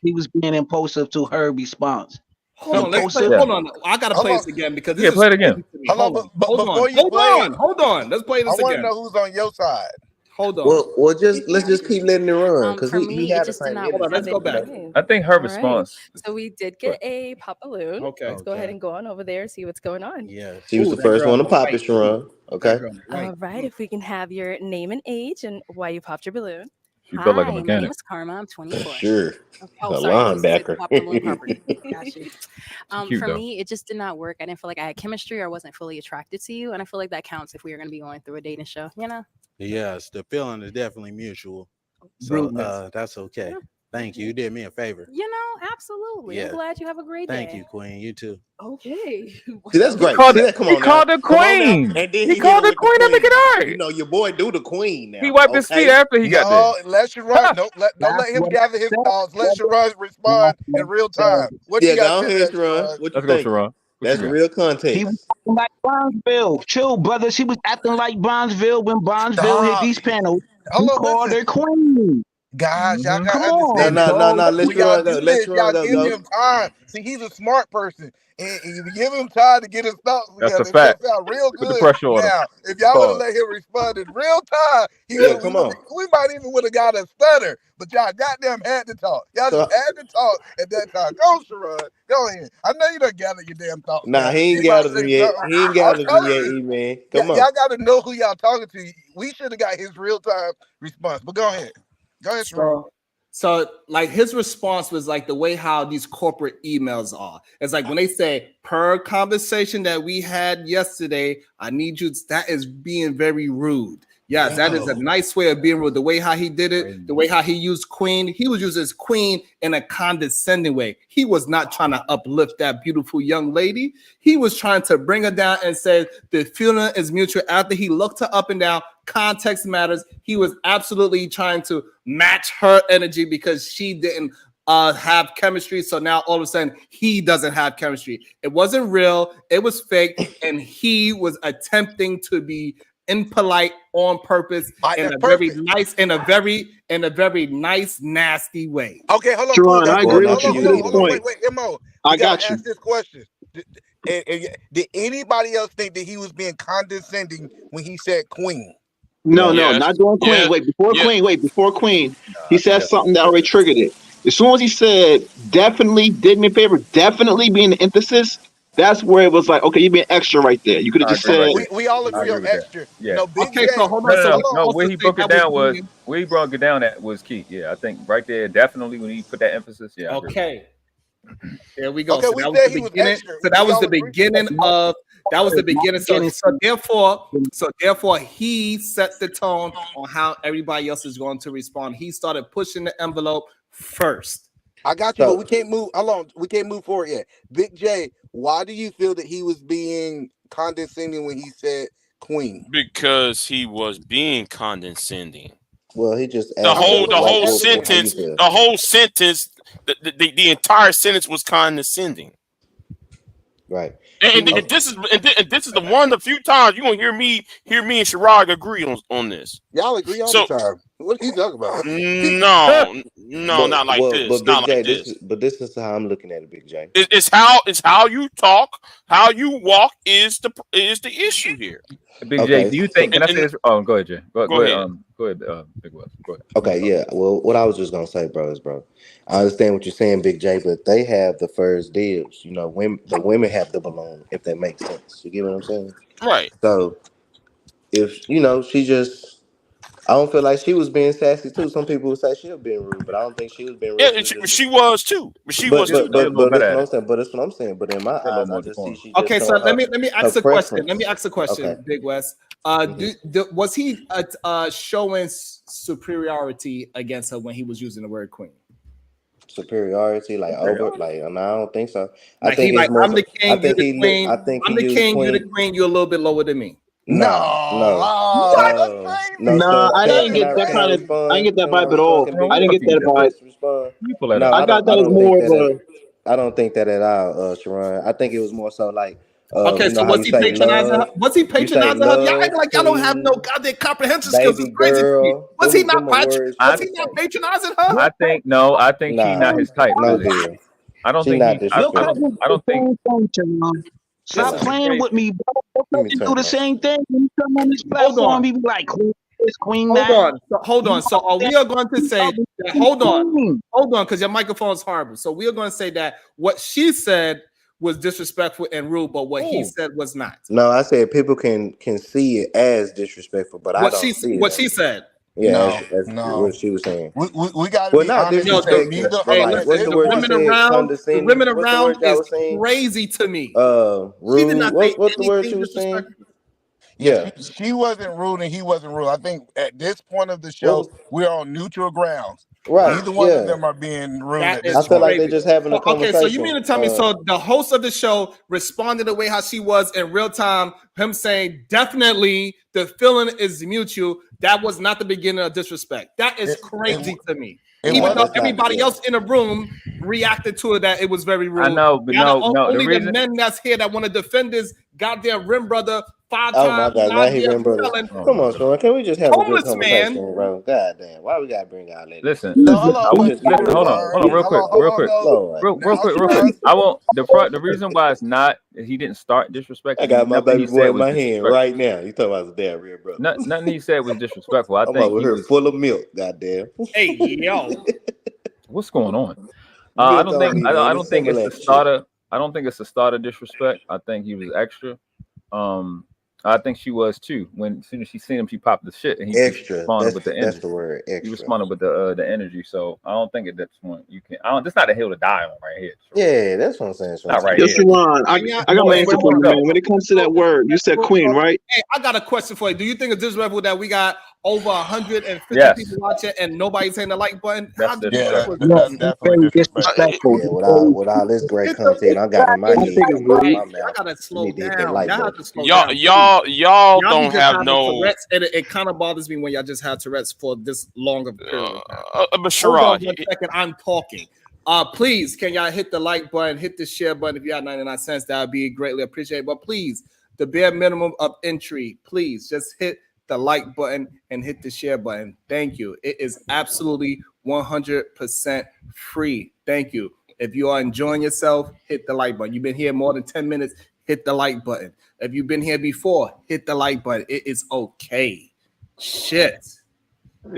He was being impulsive to her response. Hold on. I gotta play this again because this is play it again. Hold on. Let's play this again. I want to know who's on your side. Hold on. Well, let's just keep letting it run because he had the same. Let's go back. I think her response. So we did get a pop balloon. Okay. Let's go ahead and go on over there and see what's going on. Yeah. She was the first one to pop it, Sharon. Okay. All right. If we can have your name and age and why you popped your balloon. She felt like a My mechanic. name is Karma. I'm 24. Sure. Oh, A sorry. linebacker. Got you. Cute, For though. me, it just did not work. I didn't feel like I had chemistry or I wasn't fully attracted to you. And I feel like that counts if we were going to be going through a dating show, you know? Yes, the feeling is definitely mutual. So that's okay. Thank you. You did me a favor. You know, absolutely. Yeah. I'm glad you have a great day. Thank you, Queen. You too. Okay. See, that's great. He called her queen. He called her queen and make it all right. You know, your boy do the queen now. He wiped his feet after he got there. Let Sharon. Don't let him gather his thoughts. Let Sharon respond in real time. What you got to say, Sharon? Let's go, Sharon. That's real context. He was acting like Bronzeville. Chill, brother. She was acting like Bronzeville when Bronzeville hit these panels. He called her queen. Guys, y'all Come gotta on, understand No, this. no, no. Let's When y'all run do though. Let's this, y'all run though. give No. him time. See, he's a smart person. And you give him time to get his thoughts That's a together. It's fact. gonna sound real Put the good. pressure on him. Now, if y'all would have let him respond in real time, Yeah, come on. we might even would have got a stutter. But y'all goddamn had to talk. Y'all So, just had to talk at that time. Go, Sharon. Go ahead. I know you done gathered your damn thoughts nah, now. he ain't You about to gathered them say yet. something. He ain't I'm gathered them telling yet, you. man. Come on. Y'all gotta know who y'all talking to. We should have got his real time response. But go ahead. Go ahead, Sharon. So like his response was like the way how these corporate emails are. It's like when they say per conversation that we had yesterday, I need you. That is being very rude. Yes, that is a nice way of being rude. The way how he did it, the way how he used queen, he was using his queen in a condescending way. He was not trying to uplift that beautiful young lady. He was trying to bring her down and say the feeling is mutual. After he looked her up and down, context matters. He was absolutely trying to match her energy because she didn't have chemistry. So now all of a sudden he doesn't have chemistry. It wasn't real. It was fake. And he was attempting to be impolite on purpose in a very nice, nasty way. Okay, hold on. Sharon, Cool. I agree with you to this Hold on. point. Wait, Mo. I Gotta got you. ask this question. Did anybody else think that he was being condescending when he said queen? No, Yes. not doing Queen. Yeah. Before Queen. He said something that already triggered it. As soon as he said definitely did me a favor, definitely being the emphasis, that's where it was like, okay, you're being extra right there. You could have just said We all agree on extra. Yeah. No, Big Okay, J. so hold on. No, where he broke it down was where he broke it down at was key. Yeah, I think right there, definitely when he put that emphasis. Yeah. Okay. There we go. Okay, So we that was said the he was beginning. extra. So that We was all the agree. beginning of So therefore he set the tone on how everybody else is going to respond. He started pushing the envelope first. I got you, but we can't move. How long? We can't move forward yet. Big J, why do you feel that he was being condescending when he said queen? Because he was being condescending. Well, he just The whole sentence, the entire sentence was condescending. Right. And this is the one of the few times you're gonna hear me and Shirag agree on this. Y'all agree all the time. What are you talking about? No, not like this. But Not Big like J, this. this is how I'm looking at it, Big J. It's how you talk, how you walk is the issue here. Big J, do you think? Can I say this? Oh, go ahead, Jay. Go ahead. Go ahead, Big West. Go ahead. Okay, yeah. Well, what I was just gonna say, bro, I understand what you're saying, Big J, but they have the first dibs. You know, the women have the balloon, if that makes sense. You get what I'm saying? Right. So if she just, I don't feel like she was being sassy too. Some people would say she was being rude, but I don't think she was being rude. Yeah, she was too. But that's what I'm saying. But in my eyes, I just see she just. Okay, so let me ask a question. Let me ask a question, Okay. Big West. Was he showing superiority against her when he was using the word queen? Superiority, like over, like no, I don't think so. Like I think he like, I'm the king, you're the queen. I'm the king, you're the queen. You're a little bit lower than me. No. I didn't get that kind of. I didn't get that vibe at all. I didn't get that vibe. No, I got that as more of a. I don't think that at all, Sharon. I think it was more so like. Okay, so was he patronizing her? Was he patronizing her? Y'all act like y'all don't have no goddamn comprehension skills. It's crazy to me. Was he not patronizing her? I think she not his type. I don't think I don't think. Stop playing with me, bro. You do the same thing when you come on this platform. People like queen. Hold on. So we are going to say that, hold on, because your microphone is horrible. So we are going to say that what she said was disrespectful and rude, but what he said was not. No, I said people can see it as disrespectful, but I don't see it. What she said. Yeah, that's what she was saying. We got to be honest. What's the word you said? Condescending. The women around is crazy to me. Rude. What's the word you were saying? Yeah, she wasn't rude and he wasn't rude. I think at this point of the show, we're on neutral grounds. Right. Neither one of them are being rude. I feel like they're just having a conversation. Okay, so you mean to tell me, so the host of the show responded the way how she was in real time, him saying definitely the feeling is mutual. That was not the beginning of disrespect. That is crazy to me. Even though everybody else in the room reacted to it, that it was very rude. I know, but only the men that's here that want to defend this goddamn rim brother 5 Oh my times God! Now he goddamn remembers. felon, Come on, Sean. Can we just have a good homeless conversation, man. bro? God damn. Why we gotta bring all that? Listen, No, listen. hold I on, want just listen. leave it Hold alone. on, real quick, real quick, Lord. real quick. I won't. The reason why it's not, he didn't start disrespectful. I got my Nothing he baby boy said in was my hand disrespectful. right now. You talking about his damn real brother? Nothing he said was disrespectful. I I'm think over he here was. full of milk. Goddamn. Hey, yo. What's going on? I Milk don't on think. me, I man. don't It's think simple it's the as shit. starter. I don't think it's the starter disrespect. I think he was extra. I think she was too. When as soon as she seen him, she popped the shit, and he Extra. responded with the That's energy. the word. He Extra. responded with the energy. So I don't think at that point you can. I don't. It's not a hill to die on right here. Yeah, that's what I'm saying. Not right Yes, here. Sharon, I got my answer for you, man. When it comes to that word, you said queen, right? Hey, I got a question for you. Do you think it's disrespectful that we got over 150 Yes. people watching and nobody's hitting the like button? That's How disrespectful. that's definitely disrespectful. Yeah, with all this great content I got in my I head, think it's coming out rude. my I mouth, gotta you slow need to hit that down. like Y'all have button. to slow Y'all, down. y'all Y'all be don't just have having no. Tourette's, and it kind of bothers me when y'all just have Tourette's for this long of a period of time. But Hold on Sherrod, 1 second. I'm talking. Please, can y'all hit the like button, hit the share button if you have 99 cents? That would be greatly appreciated. But please, the bare minimum of entry, please just hit the like button and hit the share button. Thank you. It is absolutely 100% free. Thank you. If you are enjoying yourself, hit the like button. You've been here more than 10 minutes, hit the like button. If you've been here before, hit the like button. It is okay. Shit.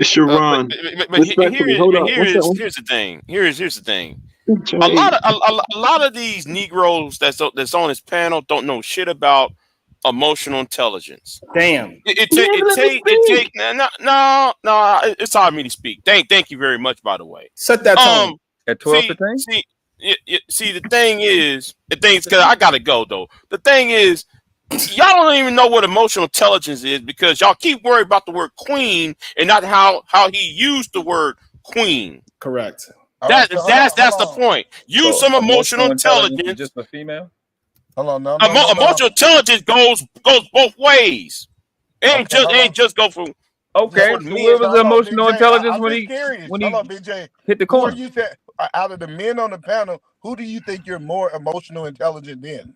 Sharon, respectfully, hold up. here's the thing. Here's the thing. A Jay. lot of these Negroes that's on this panel don't know shit about emotional intelligence. Damn. It take no. It's hard for me to speak. Thank you very much. By the way, set that tone at 12:15. See, the thing is, because I gotta go though. The thing is, y'all don't even know what emotional intelligence is because y'all keep worried about the word queen and not how he used the word queen. Correct. That's the point. Use some emotional intelligence. Is just a female. Hold on, Emotional intelligence goes both ways. It ain't just go for. Okay, so where was the emotional intelligence when he BJ, hit the who are corner? you out of the men on the panel? Who do you think you're more emotional intelligent than?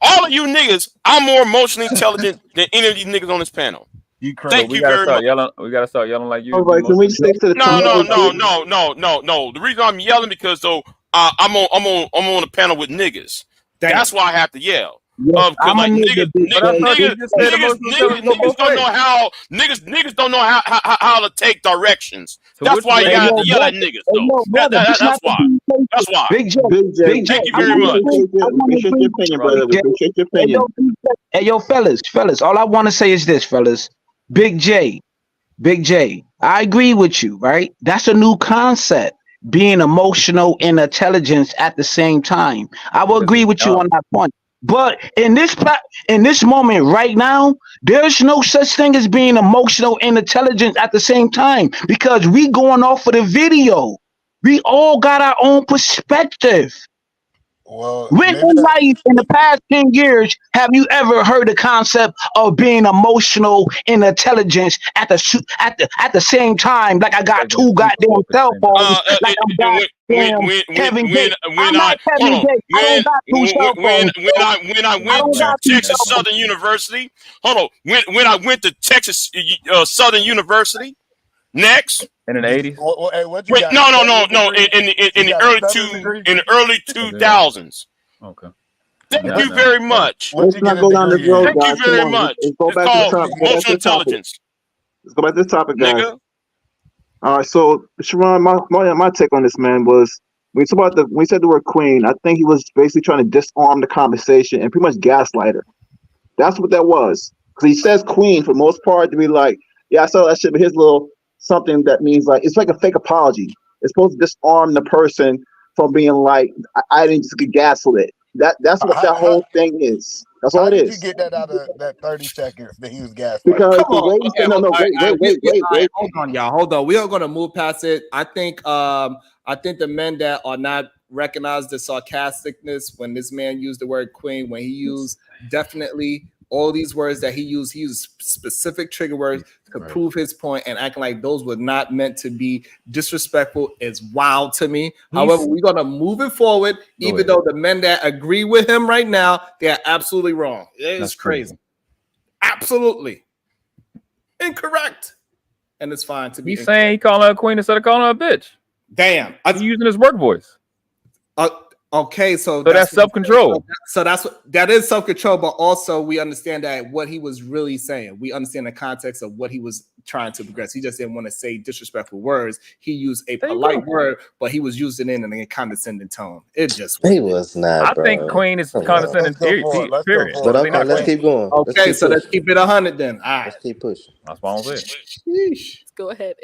All of you niggas, I'm more emotionally intelligent than any of these niggas on this panel. You crazy. Thank you very much. We gotta start yelling like you. All right, can we stick to the No. The reason I'm yelling because I'm on a panel with niggas. Damn. That's why I have to yell. Yes, I'm like a niggas, niggas don't know how niggas don't know how to take directions. So that's why you Hey, have yo, to yell brother, at niggas hey, though. yo, brother, this That's not the why. conversation. That's why. Big J, Big J, Big J, Thank you I very wanna much. agree- I wanna appreciate agree your with opinion, you, brother. Big We J. appreciate your Hey, opinion. yo, fellas, all I want to say is this, fellas. Big J, I agree with you, right? That's a new concept, being emotional and intelligence at the same time. I will agree with you on that point. But in this moment right now, there's no such thing as being emotional and intelligent at the same time because we going off of the video. We all got our own perspective. Well, When in life in the past 10 years have you ever heard the concept of being emotional and intelligence at the same time? Like I got two goddamn cell phones. Like I'm goddamn Kevin Gates. I'm not Kevin Gates. I don't got two cell phones. When I went to Texas Southern University, hold on. When I went to Texas Southern University, next. In the 80s? What you Wait, got? no. In the early 2000s. Okay. Thank you very much. Let's not go down this road, Thank guys. you very Come on, much. let's go It's back to the called topic. emotional intelligence. Let's go back to the topic, guys. Nigga. All right, so Sharon, my take on this, man, was when we said the word queen, I think he was basically trying to disarm the conversation and pretty much gaslight her. That's what that was. Because he says queen for the most part to be like, yeah, I saw that shit, but here's a little something that means like it's like a fake apology. It's supposed to disarm the person from being like, I didn't just get gaslit. That's what that whole thing is. That's all it is. How did you get that out of that 30 seconds that he was gaslighting? Because the way he said, no, wait. Hold on, y'all. Hold on. We are gonna move past it. I think the men that are not recognize the sarcasticness when this man used the word queen, when he used definitely all these words that he used specific trigger words to prove his point, and acting like those were not meant to be disrespectful is wild to me. However, we're gonna move it forward, even though the men that agree with him right now, they're absolutely wrong. It's crazy. Absolutely incorrect. And it's fine to be. He's saying he calling her a queen instead of calling her a bitch. Damn. He's using his work voice. Okay, so that's self-control. So that is self-control, but also we understand that what he was really saying. We understand the context of what he was trying to progress. He just didn't want to say disrespectful words. He used a polite word, but he was using it in a condescending tone. It just he was not. I think queen is condescending. Period. But okay, let's keep going. Okay, so let's keep it 100 then. All right, let's keep pushing. That's what I'm saying. Let's go ahead.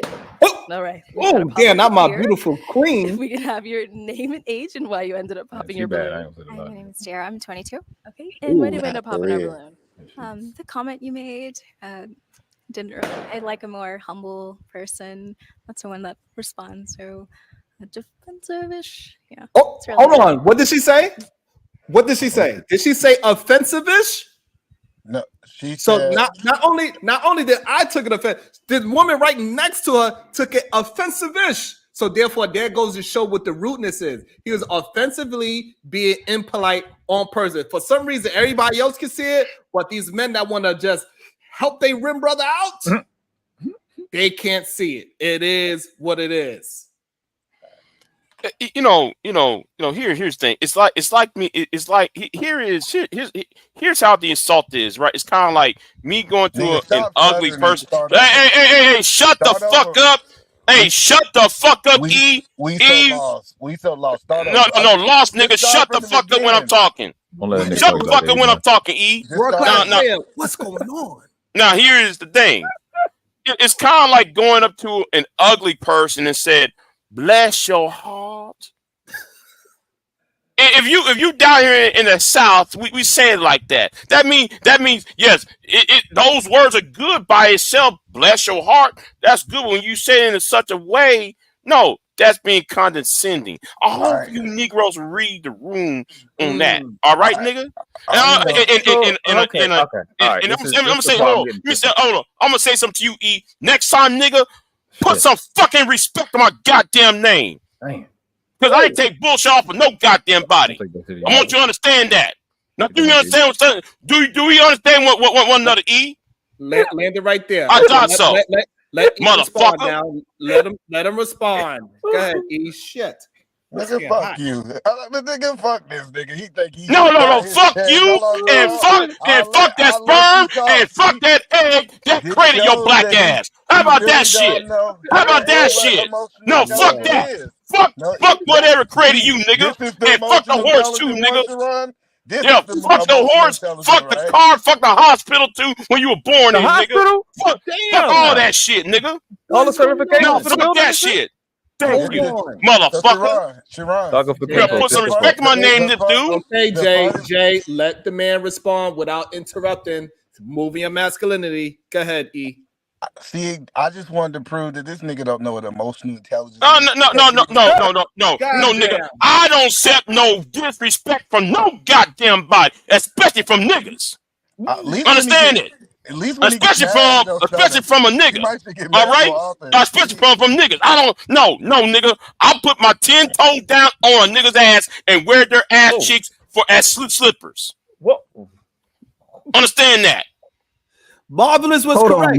All right. Oh, damn, not my beautiful queen. We can have your name and age and why you ended up popping your balloon. Hi, my name is Jara. I'm 22. Okay. And why did we end up popping our balloon? The comment you made didn't really. I like a more humble person, not someone that responds so defensive-ish. Yeah. Oh, hold on. What did she say? What did she say? Did she say offensive-ish? No, she so said, not only did I took it offensive, the woman right next to her took it offensive-ish. So therefore, there goes to show what the rudeness is. He was offensively being impolite on purpose. For some reason, everybody else can see it, but these men that want to just help their rim brother out, they can't see it. It is what it is. Here's the thing. It's like me. It's like here's how the insult is, right? It's kind of like me going to an ugly person. Hey, shut the fuck up. Hey, shut the fuck up, E. We so lost. No, lost, nigga. Shut the fuck up when I'm talking. Shut the fuck up when I'm talking, E. What's going on? Now, here is the thing. It's kind of like going up to an ugly person and said, "Bless your heart." If you down here in the South, we say it like that. That means yes, those words are good by itself. Bless your heart. That's good. When you say it in such a way, no, that's being condescending. I hope you Negroes read the room on that. All right, nigga. I'm gonna say, hold on. I'm gonna say something to you, E. Next time, nigga, put some fucking respect on my goddamn name. Because I ain't take bullshit off of no goddamn body. I want you to understand that. Now, do you understand what I'm saying? Do we understand what one another, E? Land it right there. I thought so. Let E respond motherfucker. now. Let him respond. Go ahead, E. Shit. Nigga, fuck you. Nigga, fuck this nigga. He think he No, fuck you and fuck that sperm and fuck that egg that created your black ass. How about that shit? How about that shit? No, fuck that. Fuck whatever created you, nigga. And fuck the horse too, nigga. Yeah, fuck the horse, fuck the car, fuck the hospital too when you were born in, nigga. Fuck all that shit, nigga. All the certifications. No, fuck that shit. Thank you, motherfucker. You gotta put some respect in my name, this dude. Okay, Jay, let the man respond without interrupting. Moving your masculinity. Go ahead, E. See, I just wanted to prove that this nigga don't know what emotional intelligence is. No, nigga. I don't accept no disrespect from no goddamn body, especially from niggas. Understand it? At least especially from a nigga. All right? Especially from niggas. I don't no, nigga. I'll put my 10 toes down on a nigga's ass and wear their ass cheeks as slippers. What? Understand that? Marvelous was correct.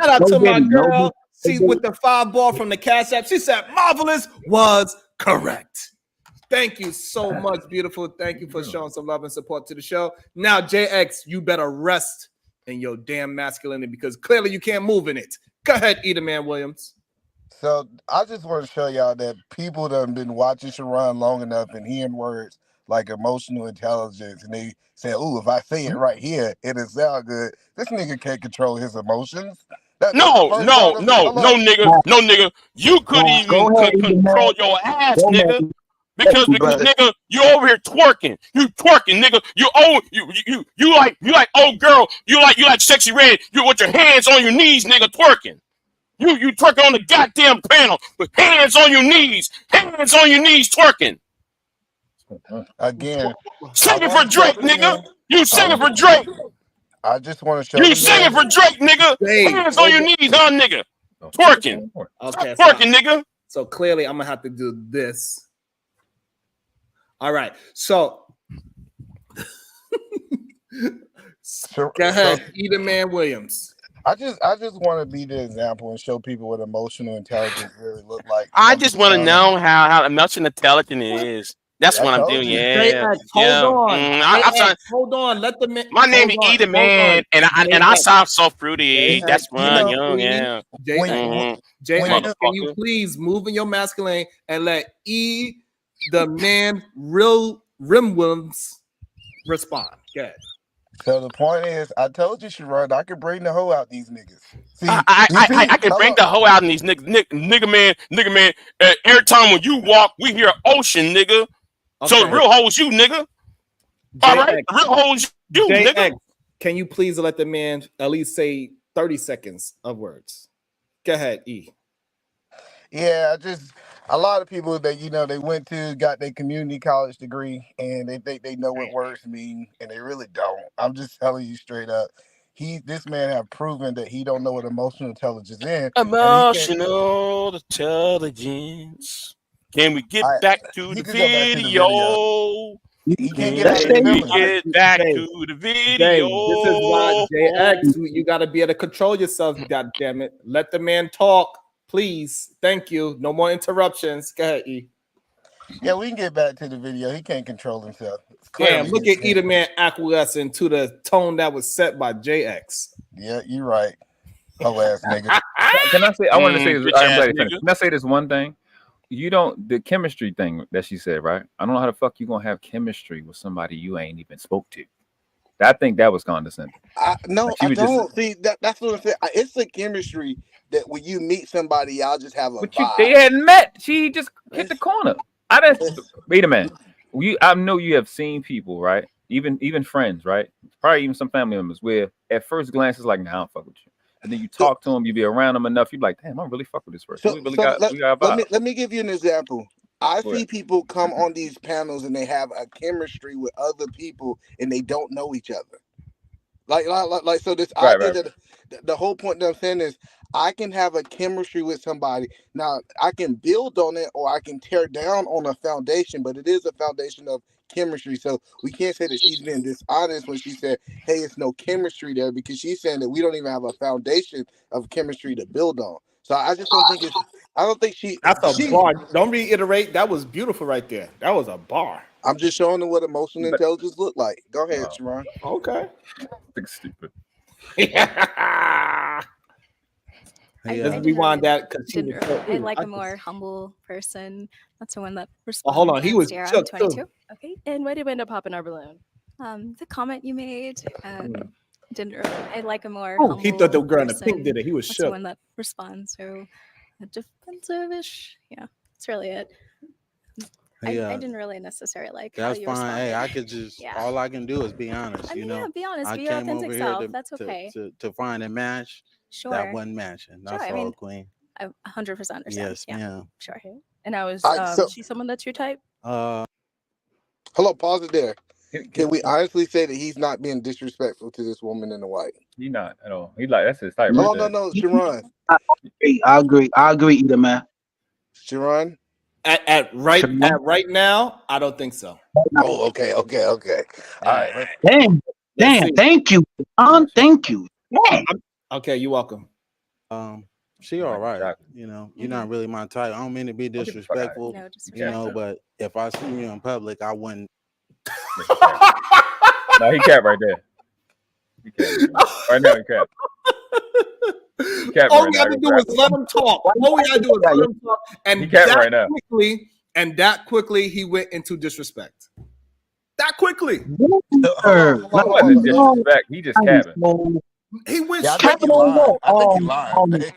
Shout out to my girl. She's with the 5-ball from the Cash App. She said Marvelous was correct. Thank you so much, beautiful. Thank you for showing some love and support to the show. Now, JX, you better rest in your damn masculinity because clearly you can't move in it. Go ahead, Edaman Williams. So I just want to show y'all that people that have been watching Sharon long enough and hearing words like emotional intelligence, and they say, "Ooh, if I say it right here, it'll sound good." This nigga can't control his emotions. No, nigga. You couldn't even control your ass, nigga. Because nigga, you over here twerking. You twerking, nigga. You like old girl. You like sexy red. You with your hands on your knees, nigga, twerking. You twerking on the goddamn panel with hands on your knees. Hands on your knees twerking. Again. Singing for Drake, nigga. You singing for Drake. I just want to show You the singing man. for Drake, nigga. Hey, Hands on your knees, huh, nigga? Twerking. Okay, Twerking, nigga. So clearly, I'm gonna have to do this. All right. So go ahead, Edelman Williams. I just want to be the example and show people what emotional intelligence really look like. I just want to know how emotional intelligence is. That's what I'm doing. Yeah. Hold on. I'm sorry. Hold on. Let the man. My name is Eda Man, and I sound so fruity. That's why, young, yeah. JX, can you please move in your masculine and let E, the man, real Rimwilliams, respond? Go ahead. So the point is, I told you, Sharon, I could bring the hoe out these niggas. See, I can bring the hoe out in these niggas, nigga man. Every time when you walk, we hear ocean, nigga. Okay. So the real hoes you, nigga. All right, the real hoes you, nigga. Can you please let the man at least say 30 seconds of words? Go ahead, E. Yeah, just a lot of people that they went to, got their community college degree, and they think they know what words mean, and they really don't. I'm just telling you straight up. This man have proven that he don't know what emotional intelligence is. Emotional intelligence. Can we get back to the video? He can't get back to the video. This is why JX, you got to be able to control yourself. God damn it! Let the man talk, please. Thank you. No more interruptions. Go ahead, E. Yeah, we can get back to the video. He can't control himself. Damn, look at E the man acquiescing to the tone that was set by JX. Yeah, you're right. Oh ass nigga. Can I say? I want to say this. I'm glad you finished. Can I say this one thing? You don't, the chemistry thing that she said, right? I don't know how the fuck you gonna have chemistry with somebody you ain't even spoke to. I think that was condescending. No, I don't. See, that's what I'm saying. It's a chemistry that when you meet somebody, y'all just have a vibe. They hadn't met. She just hit the corner. Wait a minute. I know you have seen people, right? Even friends, right? Probably even some family members where at first glance it's like, nah, I don't fuck with you. And then you talk to them, you be around them enough, you be like, damn, I really fuck with this person. Let me give you an example. I see people come on these panels and they have a chemistry with other people and they don't know each other. Like so this idea that the whole point that I'm saying is I can have a chemistry with somebody. Now I can build on it or I can tear down on a foundation, but it is a foundation of chemistry. So we can't say that she's being dishonest when she said, hey, it's no chemistry there, because she's saying that we don't even have a foundation of chemistry to build on. So I just don't think that's a bar. Don't reiterate. That was beautiful right there. That was a bar. I'm just showing them what emotional intelligence look like. Go ahead, Sharon. Okay. Think stupid. Let's rewind that because I like a more humble person. That's the one that responds. Hold on, he was shook 22. too. Okay, and why did we end up popping our balloon? The comment you made didn't really. I like a more. Oh, he thought the girl in the person. pink did it. He was That's shook. the one that responds. So defensive-ish. Yeah, that's really it. I didn't really necessarily like. That's how you fine. responded. Hey, I could just all I can do is be honest. I mean, you know, yeah, be honest. I Be your came over authentic here self. That's okay. to find a match Sure. that wasn't matching. That's all, Queen. I 100% understand. Yes, yeah. ma'am. Sure. And I was she someone that's your type? Hold on, pause it there. Can we honestly say that he's not being disrespectful to this woman in the white? He not at all. He like that's his type. No, Sharon. I agree, either man. Sharon? At right now, I don't think so. Oh, okay. All right. Damn. Thank you. Thank you. Damn. Okay, you're welcome. She all right. You know, you're not really my type. I don't mean to be disrespectful, you know, but if I see you in public, I wouldn't. No, he capped right there. He capped. Right now, he capped. All we gotta do is let him talk. All we gotta do is let him talk. And he capped right now. That quickly, he went into disrespect. That quickly. Disrespect. He just capping. He went straight. I think he lied.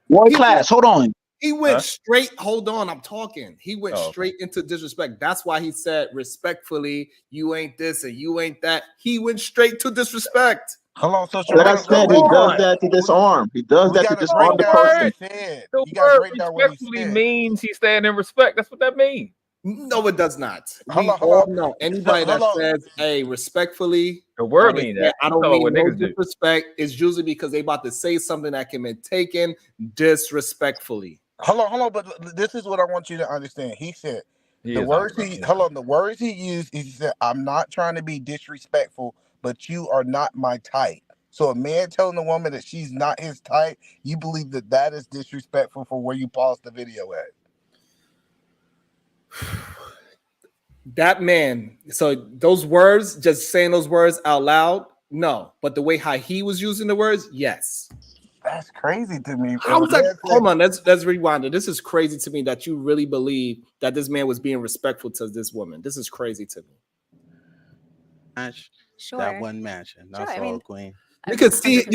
One class. Hold on. He went straight. Hold on, I'm talking. He went straight into disrespect. That's why he said respectfully, you ain't this and you ain't that. He went straight to disrespect. Hold on, so Like I said, he does that to disarm. He does that to disarm the person. The word respectfully means he's standing in respect. That's what that means. No, it does not. Hold We on, all know anybody that hold on. says, "Hey, respectfully," The word or they mean say, that. I You don't talking mean what no niggas do. disrespect, is usually because they about to say something that can be taken disrespectfully. Hold on. But this is what I want you to understand. He said He the is words honorable. he hold on. The words he used. He said, "I'm not trying to be disrespectful, but you are not my type." So a man telling a woman that she's not his type, you believe that that is disrespectful for where you paused the video at? That man, so those words, just saying those words out loud, no. But the way how he was using the words, yes. That's crazy to me. How was that? Hold on, let's rewind it. This is crazy to me that you really believe that this man was being respectful to this woman. This is crazy to me. Match. Sure. That wasn't matching. That's Sure, I all, mean, Queen. You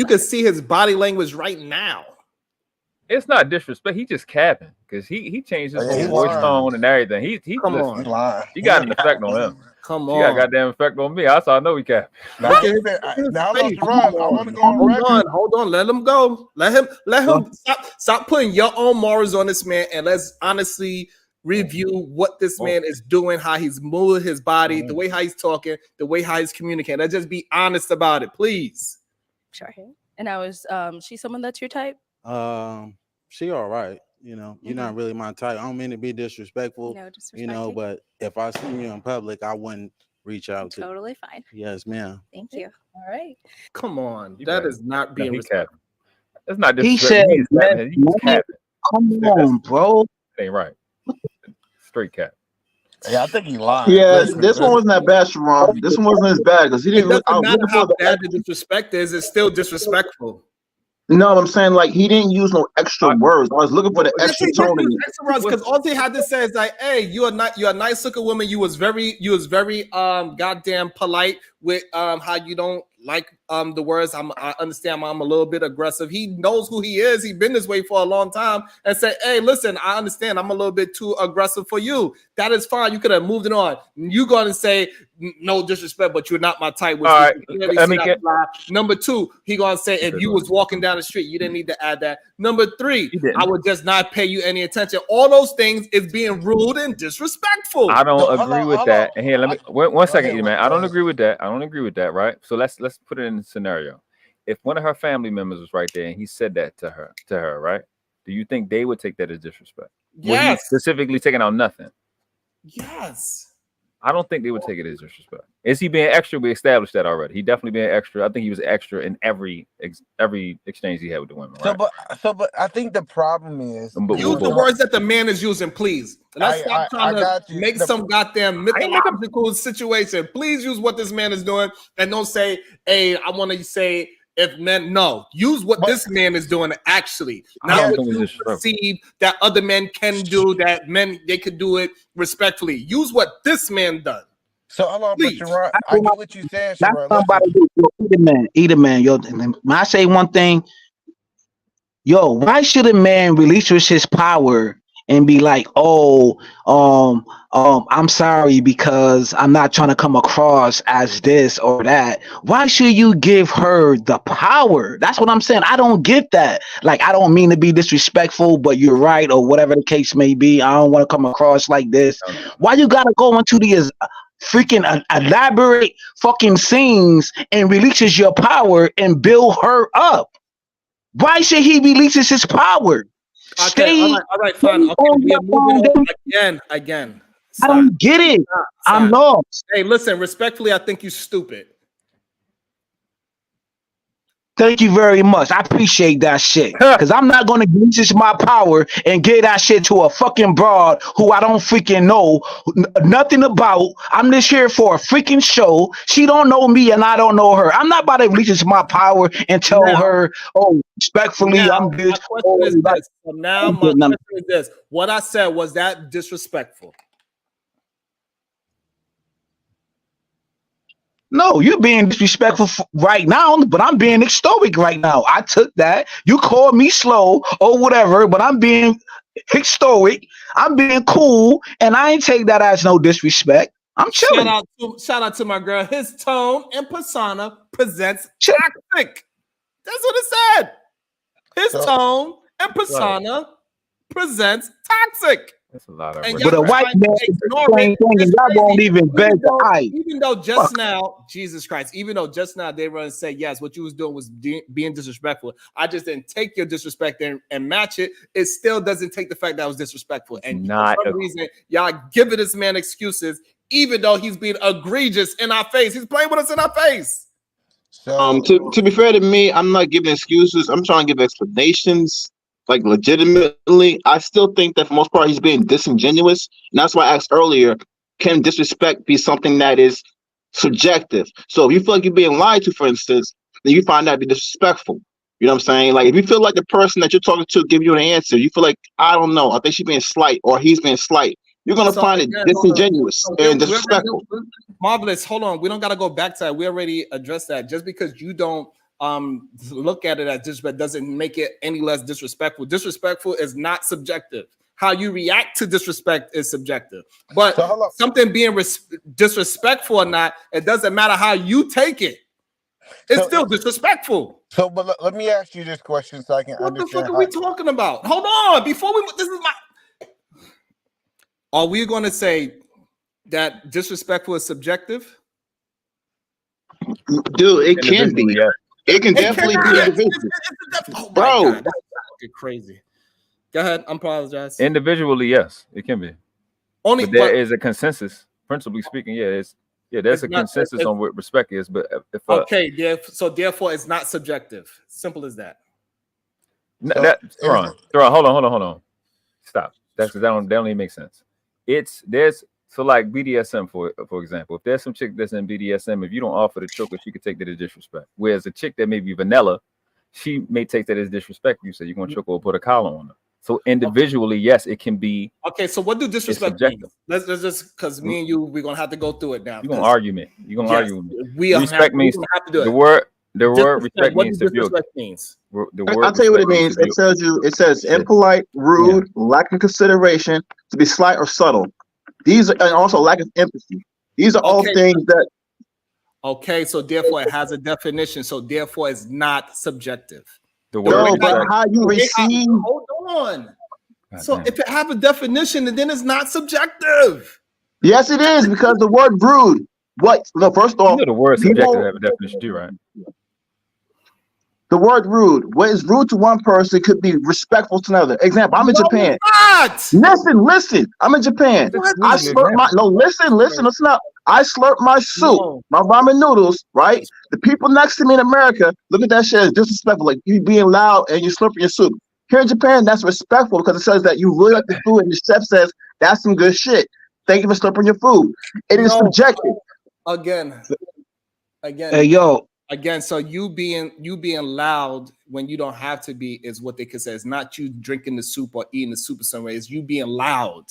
can see his body language right now. It's not disrespect. He just capping because he changed his Oh, yeah, whole he voice lying. tone and everything. He Come listen, on. Lying. She got an effect on him. Come She got a on. goddamn effect on me. I know he capping. Now, Look I at said, his now hold on, face. Sharon. I want to go on record. Hold on. Let him go. Let him stop putting your own morals on this man, and let's honestly review what this man is doing, how he's moving his body, the way how he's talking, the way how he's communicating. Let's just be honest about it, please. Sure. And I was she someone that's your type? She all right. You know, you're not really my type. I don't mean to be disrespectful. No disrespect. You know, but if I see you in public, I wouldn't reach out to. Totally fine. Yes, ma'am. Thank you. All right. Come on, You that better. is not being He respectful. capping. That's not He disrespect. said, He is capping. He just capping. "Come on, bro." That ain't right. Straight cap. Yeah, I think he lying. Yeah, this one wasn't that bad, Sharon. This one wasn't as bad because he It didn't. doesn't I was matter looking how for the. bad the disrespect is; it's still disrespectful. No, I'm saying like he didn't use no extra words. I was looking for the Yes, extra he did tone in use it. extra words because all they had to say is like, "Hey, you're a nice looking woman. You was very goddamn polite with how you don't like the words. I understand I'm a little bit aggressive. He knows who he is. He's been this way for a long time and say, hey, listen, I understand I'm a little bit too aggressive for you. That is fine. You could have moved it on. You go and say no disrespect, but you're not my type. Which All right. Number two, he gonna say if you was walking down the street, you didn't need to add that. Number three, I would just not pay you any attention. All those things is being rude and disrespectful. I don't agree with that. And here, let me one second, man. I don't agree with that. I don't agree with that, right? So let's put it in the scenario. If one of her family members was right there and he said that to her, right? Do you think they would take that as disrespect? Yes. Would he specifically taking out nothing? Yes. I don't think they would take it as disrespect. Is he being extra? We established that already. He definitely being extra. I think he was extra in every exchange he had with the women. Right? But I think the problem is use the words that the man is using, please. Let's stop trying to make some goddamn mythological situation. Please use what this man is doing and don't say, hey, I want to say if men. No, use what this man is doing actually. Not what you perceive that other men can do, that men they could do it respectfully. Use what this man done. So hold on, but Sharon, I get what you're saying, That's Sharon. somebody eat a man. Yo, when I say one thing, yo, why should a man relinquish his power and be like, I'm sorry because I'm not trying to come across as this or that? Why should you give her the power? That's what I'm saying. I don't get that. Like, I don't mean to be disrespectful, but you're right, or whatever the case may be. I don't want to come across like this. Why you gotta go into these freaking elaborate fucking scenes and releases your power and build her up? Why should he releases his power? Okay, all right, fine. Okay, we are moving on again. Stop. I don't get it. Stop. I'm lost. Hey, listen, respectfully, I think you're stupid. Thank you very much. I appreciate that shit. Because I'm not going to release my power and give that shit to a fucking broad who I don't freaking know nothing about. I'm just here for a freaking show. She don't know me and I don't know her. I'm not about to release my power and tell her, respectfully, I'm this. My question is this. What I said, was that disrespectful? No, you're being disrespectful right now, but I'm being stoic right now. I took that. You called me slow or whatever, but I'm being stoic. I'm being cool, and I ain't take that as no disrespect. I'm chilling. Shout out to my girl. His tone and persona presents toxic. That's what it said. His tone and persona presents toxic. That's a lot of And work. But a y'all white trying man to is the ignore same it. thing, It's and y'all won't crazy. even beg the eye. Even though just Fuck. now, Jesus Christ, even though just now they run and say, yes, what you was doing was being disrespectful. I just didn't take your disrespect and match it. It still doesn't take the fact that I was disrespectful. And not for some reason, y'all giving this man excuses, even though he's being egregious in our face. He's playing with us in our face. So To be fair to me, I'm not giving excuses. I'm trying to give explanations, like legitimately. I still think that for the most part he's being disingenuous, and that's why I asked earlier: can disrespect be something that is subjective? So if you feel like you're being lied to, for instance, then you find that to be disrespectful. You know what I'm saying? Like if you feel like the person that you're talking to give you an answer, you feel like, I don't know, I think she's being slight or he's being slight. You're gonna find it disingenuous and disrespectful. Marvelous. Hold on. We don't got to go back to that. We already addressed that. Just because you don't look at it as disrespect doesn't make it any less disrespectful. Disrespectful is not subjective. How you react to disrespect is subjective. But something being disrespectful or not, it doesn't matter how you take it. It's still disrespectful. So, but let me ask you this question so I can What the understand. fuck are we talking about? Hold on. Before we, this is my. Are we going to say that disrespectful is subjective? Dude, it can be. It can definitely be individual. Oh my Bro. God, that's fucking crazy. Go ahead. I apologize. Individually, yes, it can be. Only but there is a consensus, principally speaking. There's a consensus on what respect is. But if so therefore, it's not subjective. Simple as that. Hold on. Stop. That don't even make sense. So like BDSM for example, if there's some chick that's in BDSM, if you don't offer the choker, she could take that as disrespect. Whereas a chick that may be vanilla, she may take that as disrespect. You say you're gonna choke her or put a collar on her. So individually, yes, it can be. Okay, so what do disrespect mean? Let's just because me and you, we're gonna have to go through it now. You're gonna argue me. You're gonna argue with me. Respect means have to do it. The word respect means disrespect means. I'll tell you what it means. It says impolite, rude, lacking consideration, to be slight or subtle. These are, and also lack of empathy. These are all things that. Okay, so therefore it has a definition. So therefore it's not subjective. But how you receive. Hold on. So if it have a definition, then it's not subjective. Yes, it is, because the word rude. What? No, first off, the word subjective have a definition too, right? The word rude. What is rude to one person could be respectful to another. Example, I'm in Japan. Listen. I'm in Japan. I slurp my listen up. I slurp my soup, my ramen noodles, right? The people next to me in America look at that shit as disrespectful, like you being loud and you slurping your soup. Here in Japan, that's respectful because it says that you really like the food and the chef says that's some good shit. Thank you for slurping your food. It is subjective. Again. Hey, yo. Again, so you being loud when you don't have to be is what they could say. It's not you drinking the soup or eating the soup in some way. It's you being loud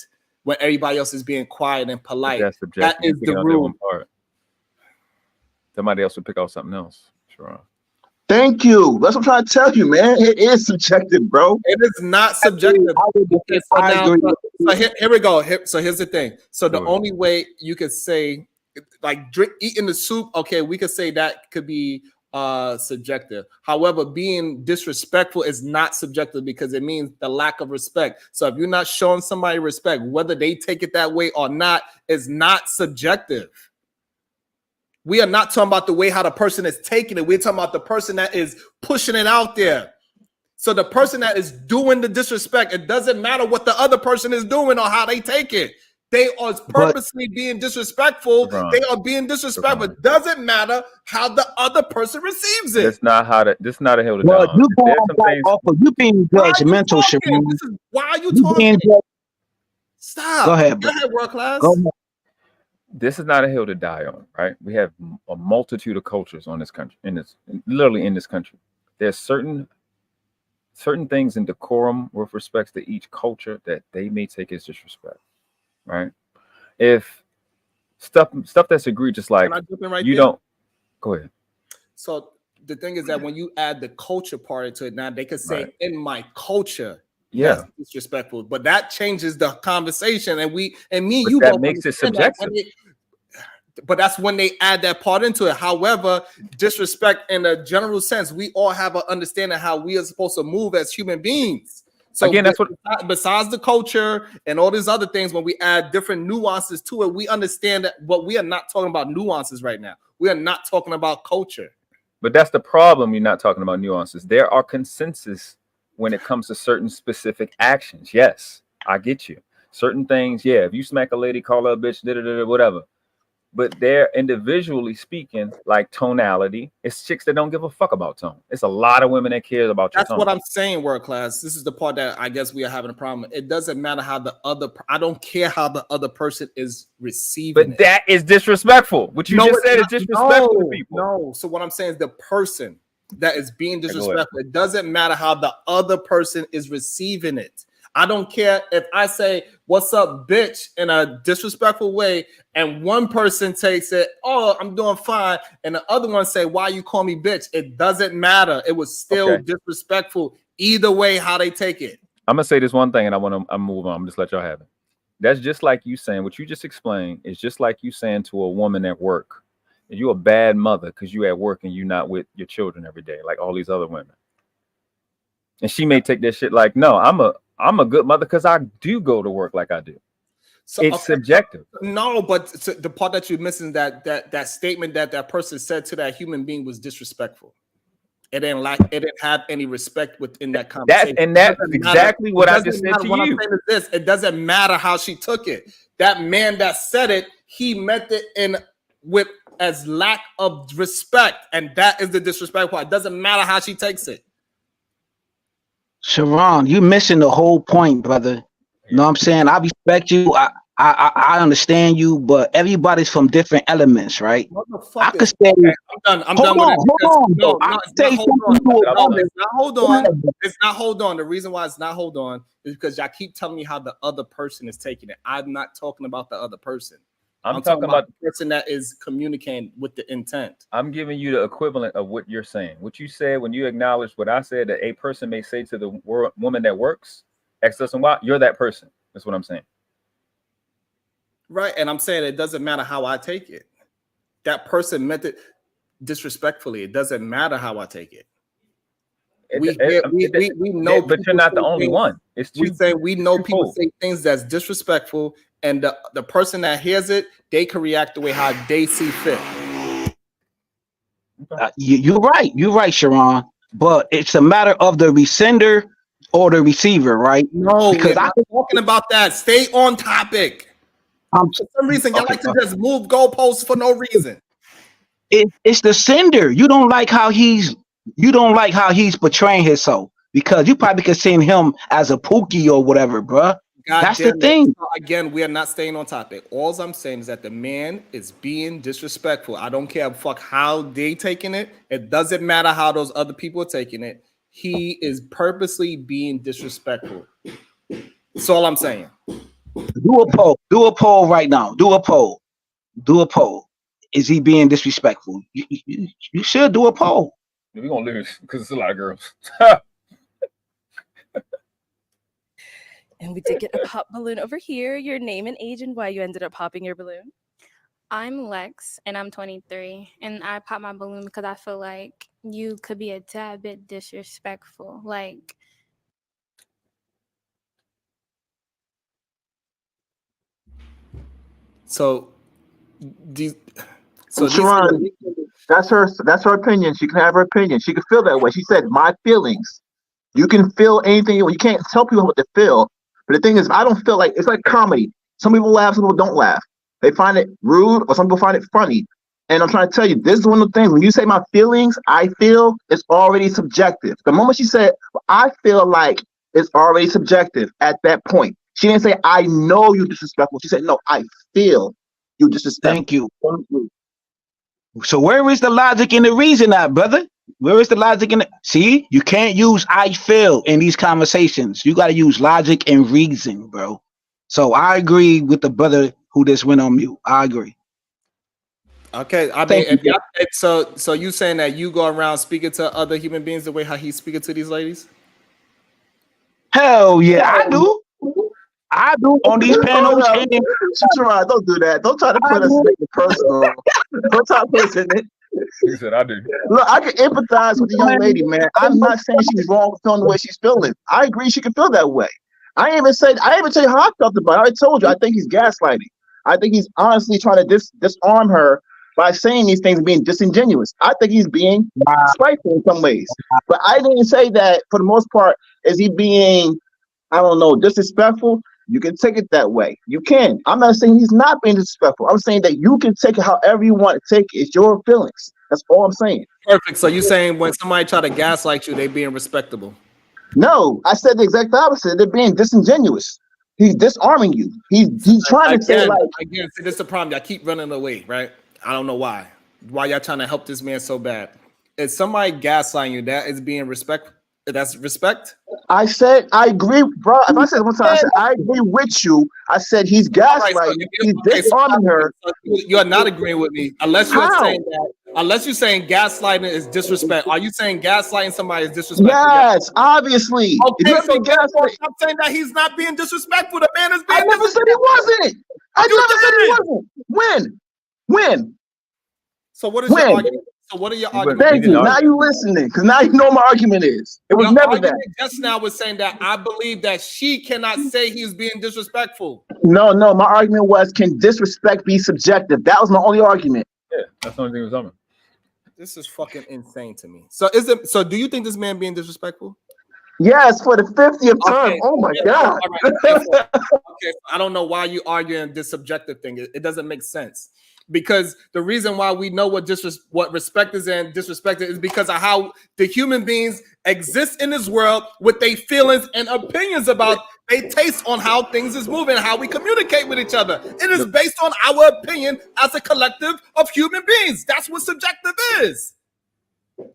when everybody else is being quiet and polite. That's subjective. That is the rule. Somebody else would pick out something else. Sure. Thank you. That's what I'm trying to tell you, man. It is subjective, bro. It is not subjective. Okay, so here we go. So here's the thing. So the only way you could say, like eating the soup, okay, we could say that could be subjective. However, being disrespectful is not subjective because it means the lack of respect. So if you're not showing somebody respect, whether they take it that way or not, is not subjective. We are not talking about the way how the person is taking it. We're talking about the person that is pushing it out there. So the person that is doing the disrespect, it doesn't matter what the other person is doing or how they take it. They are purposely being disrespectful. They are being disrespectful. It doesn't matter how the other person receives it. That's not how this is not a hill to Well, die. you going off of you being judgmental, Sharon. Why are you talking? Stop. Go ahead, world class. Go ahead. This is not a hill to die on, right? We have a multitude of cultures on this country, literally in this country. There's certain things in decorum with respects to each culture that they may take as disrespect, right? If stuff that's egregious, like don't go ahead. So the thing is that when you add the culture part into it, now they could say in my culture. That's disrespectful, but that changes the conversation, and you that makes it subjective. But that's when they add that part into it. However, disrespect in a general sense, we all have an understanding how we are supposed to move as human beings. So again, that's what. Besides the culture and all these other things, when we add different nuances to it, we understand that. But we are not talking about nuances right now. We are not talking about culture. But that's the problem. You're not talking about nuances. There are consensus when it comes to certain specific actions. Yes, I get you. Certain things, yeah. If you smack a lady, call her a bitch, whatever. But they're individually speaking, like tonality. It's chicks that don't give a fuck about tone. It's a lot of women that care about your tone. That's what I'm saying, world class. This is the part that I guess we are having a problem. It doesn't matter how the other. I don't care how the other person is receiving. But that is disrespectful. What you just said is disrespectful to people. No. So what I'm saying is the person that is being disrespectful. It doesn't matter how the other person is receiving it. I don't care if I say, "What's up, bitch," in a disrespectful way, and one person takes it, "Oh, I'm doing fine," and the other one say, "Why you call me bitch?" It doesn't matter. It was still disrespectful either way how they take it. I'm gonna say this one thing, and I'm move on. I'm just let y'all have it. That's just like you saying what you just explained. Is just like you saying to a woman at work, "You're a bad mother because you at work and you're not with your children every day, like all these other women." And she may take that shit like, "No, I'm a good mother because I do go to work like I do." So it's subjective. No, but the part that you're missing, that statement that person said to that human being was disrespectful. It didn't have any respect within that conversation. That's exactly what I just said to you. What I'm saying is this: it doesn't matter how she took it. That man that said it, he meant it with as lack of respect, and that is the disrespect part. It doesn't matter how she takes it. Sharon, you missing the whole point, brother. You know what I'm saying? I respect you. I understand you, but everybody's from different elements, right? I could say, I'm done with it. No, it's not hold on. It's not hold on. The reason why it's not hold on is because y'all keep telling me how the other person is taking it. I'm not talking about the other person. I'm talking about the person that is communicating with the intent. I'm giving you the equivalent of what you're saying. What you said when you acknowledged what I said, that a person may say to the woman that works, X, and Y, you're that person. That's what I'm saying. Right. And I'm saying it doesn't matter how I take it. That person meant it disrespectfully. It doesn't matter how I take it. We know, but you're not the only one. We know people say things that's disrespectful, and the person that hears it, they can react the way how they see fit. You're right, Sharon. But it's a matter of the resender or the receiver, right? No, because I'm talking about that. Stay on topic. For some reason, y'all like to just move goalposts for no reason. It's the sender. You don't like how he's portraying himself, because you probably could see him as a pookie or whatever, bruh. That's the thing. So again, we are not staying on topic. All I'm saying is that the man is being disrespectful. I don't care how they taking it. It doesn't matter how those other people are taking it. He is purposely being disrespectful. That's all I'm saying. Do a poll right now. Do a poll. Is he being disrespectful? You should do a poll. We're gonna lose because it's a lot of girls. And we did get a pop balloon over here. Your name and age and why you ended up popping your balloon. I'm Lex, and I'm 23, and I popped my balloon because I feel like you could be a tad bit disrespectful. Like, Sharon, that's her opinion. She can have her opinion. She can feel that way. She said, "My feelings." You can feel anything. You can't tell people what to feel. But the thing is, I don't feel like it's like comedy. Some people laugh, some people don't laugh. They find it rude, or some people find it funny. And I'm trying to tell you, this is one of the things. When you say my feelings, I feel, it's already subjective. The moment she said, I feel like, it's already subjective at that point. She didn't say, I know you're disrespectful. She said, no, I feel you disrespectful. Thank you. So where is the logic and the reason at, brother? Where is the logic in it? See, you can't use I feel in these conversations. You got to use logic and reason, bro. So I agree with the brother who just went on mute. I agree. Okay, I mean, so you saying that you go around speaking to other human beings the way how he's speaking to these ladies? Hell yeah, I do. I do on these panels. Don't do that. Don't try to put us in it personal. Don't try to put us in it. He said, I do. Look, I can empathize with the young lady, man. I'm not saying she's wrong for feeling the way she's feeling. I agree she can feel that way. I didn't even tell you how I felt about it. I already told you. I think he's gaslighting. I think he's honestly trying to disarm her by saying these things and being disingenuous. I think he's being spiteful in some ways. But I didn't say that for the most part. Is he being, I don't know, disrespectful? You can take it that way. You can. I'm not saying he's not being disrespectful. I'm saying that you can take it however you want to take it. It's your feelings. That's all I'm saying. Perfect. So you're saying when somebody try to gaslight you, they being respectable? No, I said the exact opposite. They're being disingenuous. He's disarming you. He's trying to say like, again, see, this is the problem. I keep running away, right? I don't know why. Why y'all trying to help this man so bad? If somebody gaslighting you, that is being respect. That's respect. I said I agree, bro. If I said one time, I said I agree with you. I said he's gaslighting. Right, so he's disarming her. You are not agreeing with me unless you're saying that. Unless you're saying gaslighting is disrespect. Are you saying gaslighting somebody is disrespectful? Yes, obviously. Okay, so I'm saying that he's not being disrespectful. The man is being. I never said he wasn't. I never said he wasn't. When? So what is your argument? So what are your arguments? Thank you. Now you listening, because now you know my argument is. It was never that. Just now was saying that I believe that she cannot say he's being disrespectful. No. My argument was, can disrespect be subjective? That was my only argument. Yeah, that's the only thing was on. This is fucking insane to me. So is it? So do you think this man being disrespectful? Yes, for the 50th time. Oh my God. Okay, I don't know why you arguing this subjective thing. It doesn't make sense. Because the reason why we know what respect is and disrespect is because of how the human beings exist in this world with their feelings and opinions about their taste on how things is moving, how we communicate with each other. It is based on our opinion as a collective of human beings. That's what subjective is.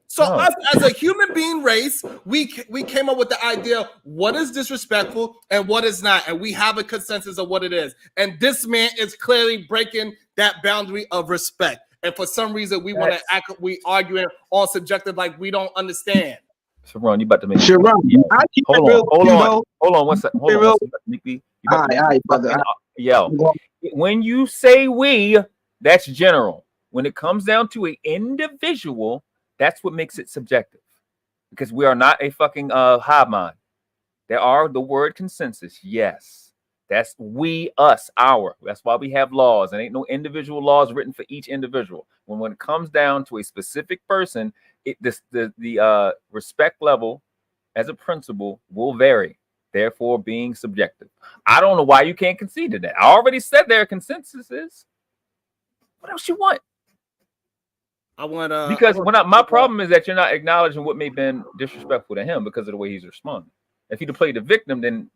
So us as a human being race, we came up with the idea what is disrespectful and what is not, and we have a consensus of what it is. And this man is clearly breaking that boundary of respect. And for some reason, we want to act, we arguing all subjective like we don't understand. Sharon, you about to make Sharon, hold on one second. Hold on. All right, brother. Yo, when you say we, that's general. When it comes down to an individual, that's what makes it subjective, because we are not a fucking hive mind. There are the word consensus. Yes, that's we, us, our. That's why we have laws, and ain't no individual laws written for each individual. When it comes down to a specific person, the respect level as a principle will vary, therefore being subjective. I don't know why you can't concede to that. I already said there are consensuses. What else you want? I want because my problem is that you're not acknowledging what may have been disrespectful to him because of the way he's responding. If he'd have played the victim, then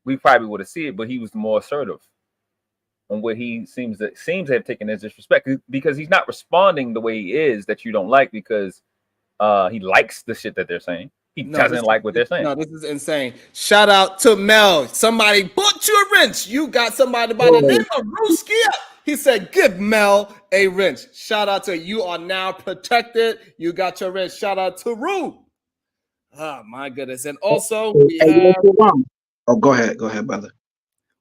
we probably would have seen it, but he was more assertive on what he seems to have taken as disrespect, because he's not responding the way he is that you don't like because he likes the shit that they're saying. He doesn't like what they're saying. No, this is insane. Shout out to Mel. Somebody bought you a wrench. You got somebody by the name of Ruski. He said, give Mel a wrench. Shout out to you are now protected. You got your wrench. Shout out to Rue. Oh, my goodness. And also, we have... Oh, go ahead, brother.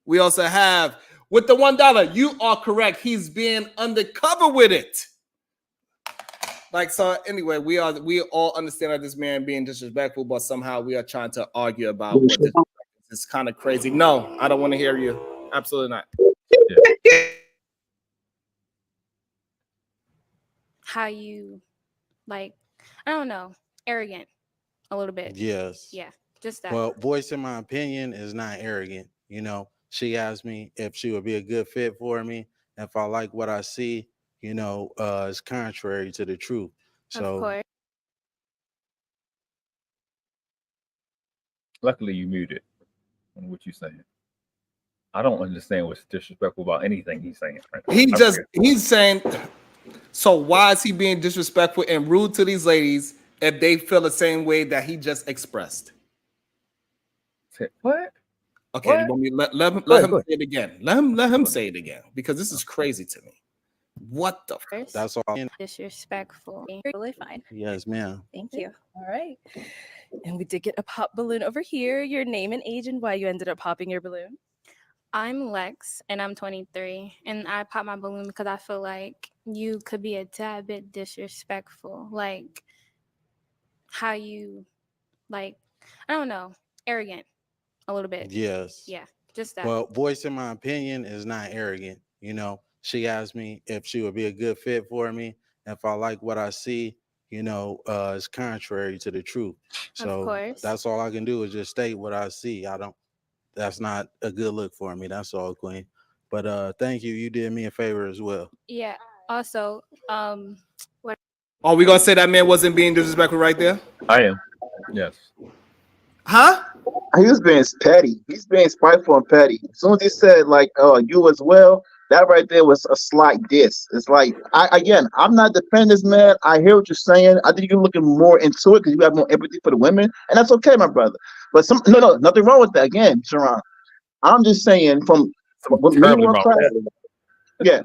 We also have, with the $1, you are correct. He's being undercover with it. Like, so anyway, we all understand that this man being disrespectful, but somehow we are trying to argue about what this is. Kind of crazy. No, I don't want to hear you. Absolutely not. Yeah. How you, like, I don't know, arrogant a little bit. Yes. Yeah, just that. Well, voicing my opinion is not arrogant. You know, she asked me if she would be a good fit for me. If I like what I see, you know, it's contrary to the truth. So, of course. Luckily, you muted on what you're saying. I don't understand what's disrespectful about anything he's saying. Right? He's saying, so why is he being disrespectful and rude to these ladies if they feel the same way that he just expressed? What? Okay, let him say it again. Let him say it again, because this is crazy to me. What the fuck? That's all. Disrespectful. Really fine. Yes, ma'am. Thank you. All right. And we did get a pop balloon over here. Your name and age and why you ended up popping your balloon. I'm Lex, and I'm 23, and I pop my balloon because I feel like you could be a tad bit disrespectful, like how you, like, I don't know, arrogant a little bit. Yes. Yeah, just that. Well, voicing my opinion is not arrogant. She asked me if she would be a good fit for me. If I like what I see, it's contrary to the truth. Of So course. that's all I can do is just state what I see. That's not a good look for me. That's all, Queen. But thank you. You did me a favor as well. Yeah. Also, what? Are we gonna say that man wasn't being disrespectful right there? I am. Yes. Huh? He was being petty. He's being spiteful and petty. As soon as he said like, "Oh, you as well," that right there was a slight diss. It's like, I'm not defending this man. I hear what you're saying. I think you're looking more into it because you have more empathy for the women, and that's okay, my brother. But no, nothing wrong with that. Again, Sharon, I'm just saying from Terribly wrong. yeah,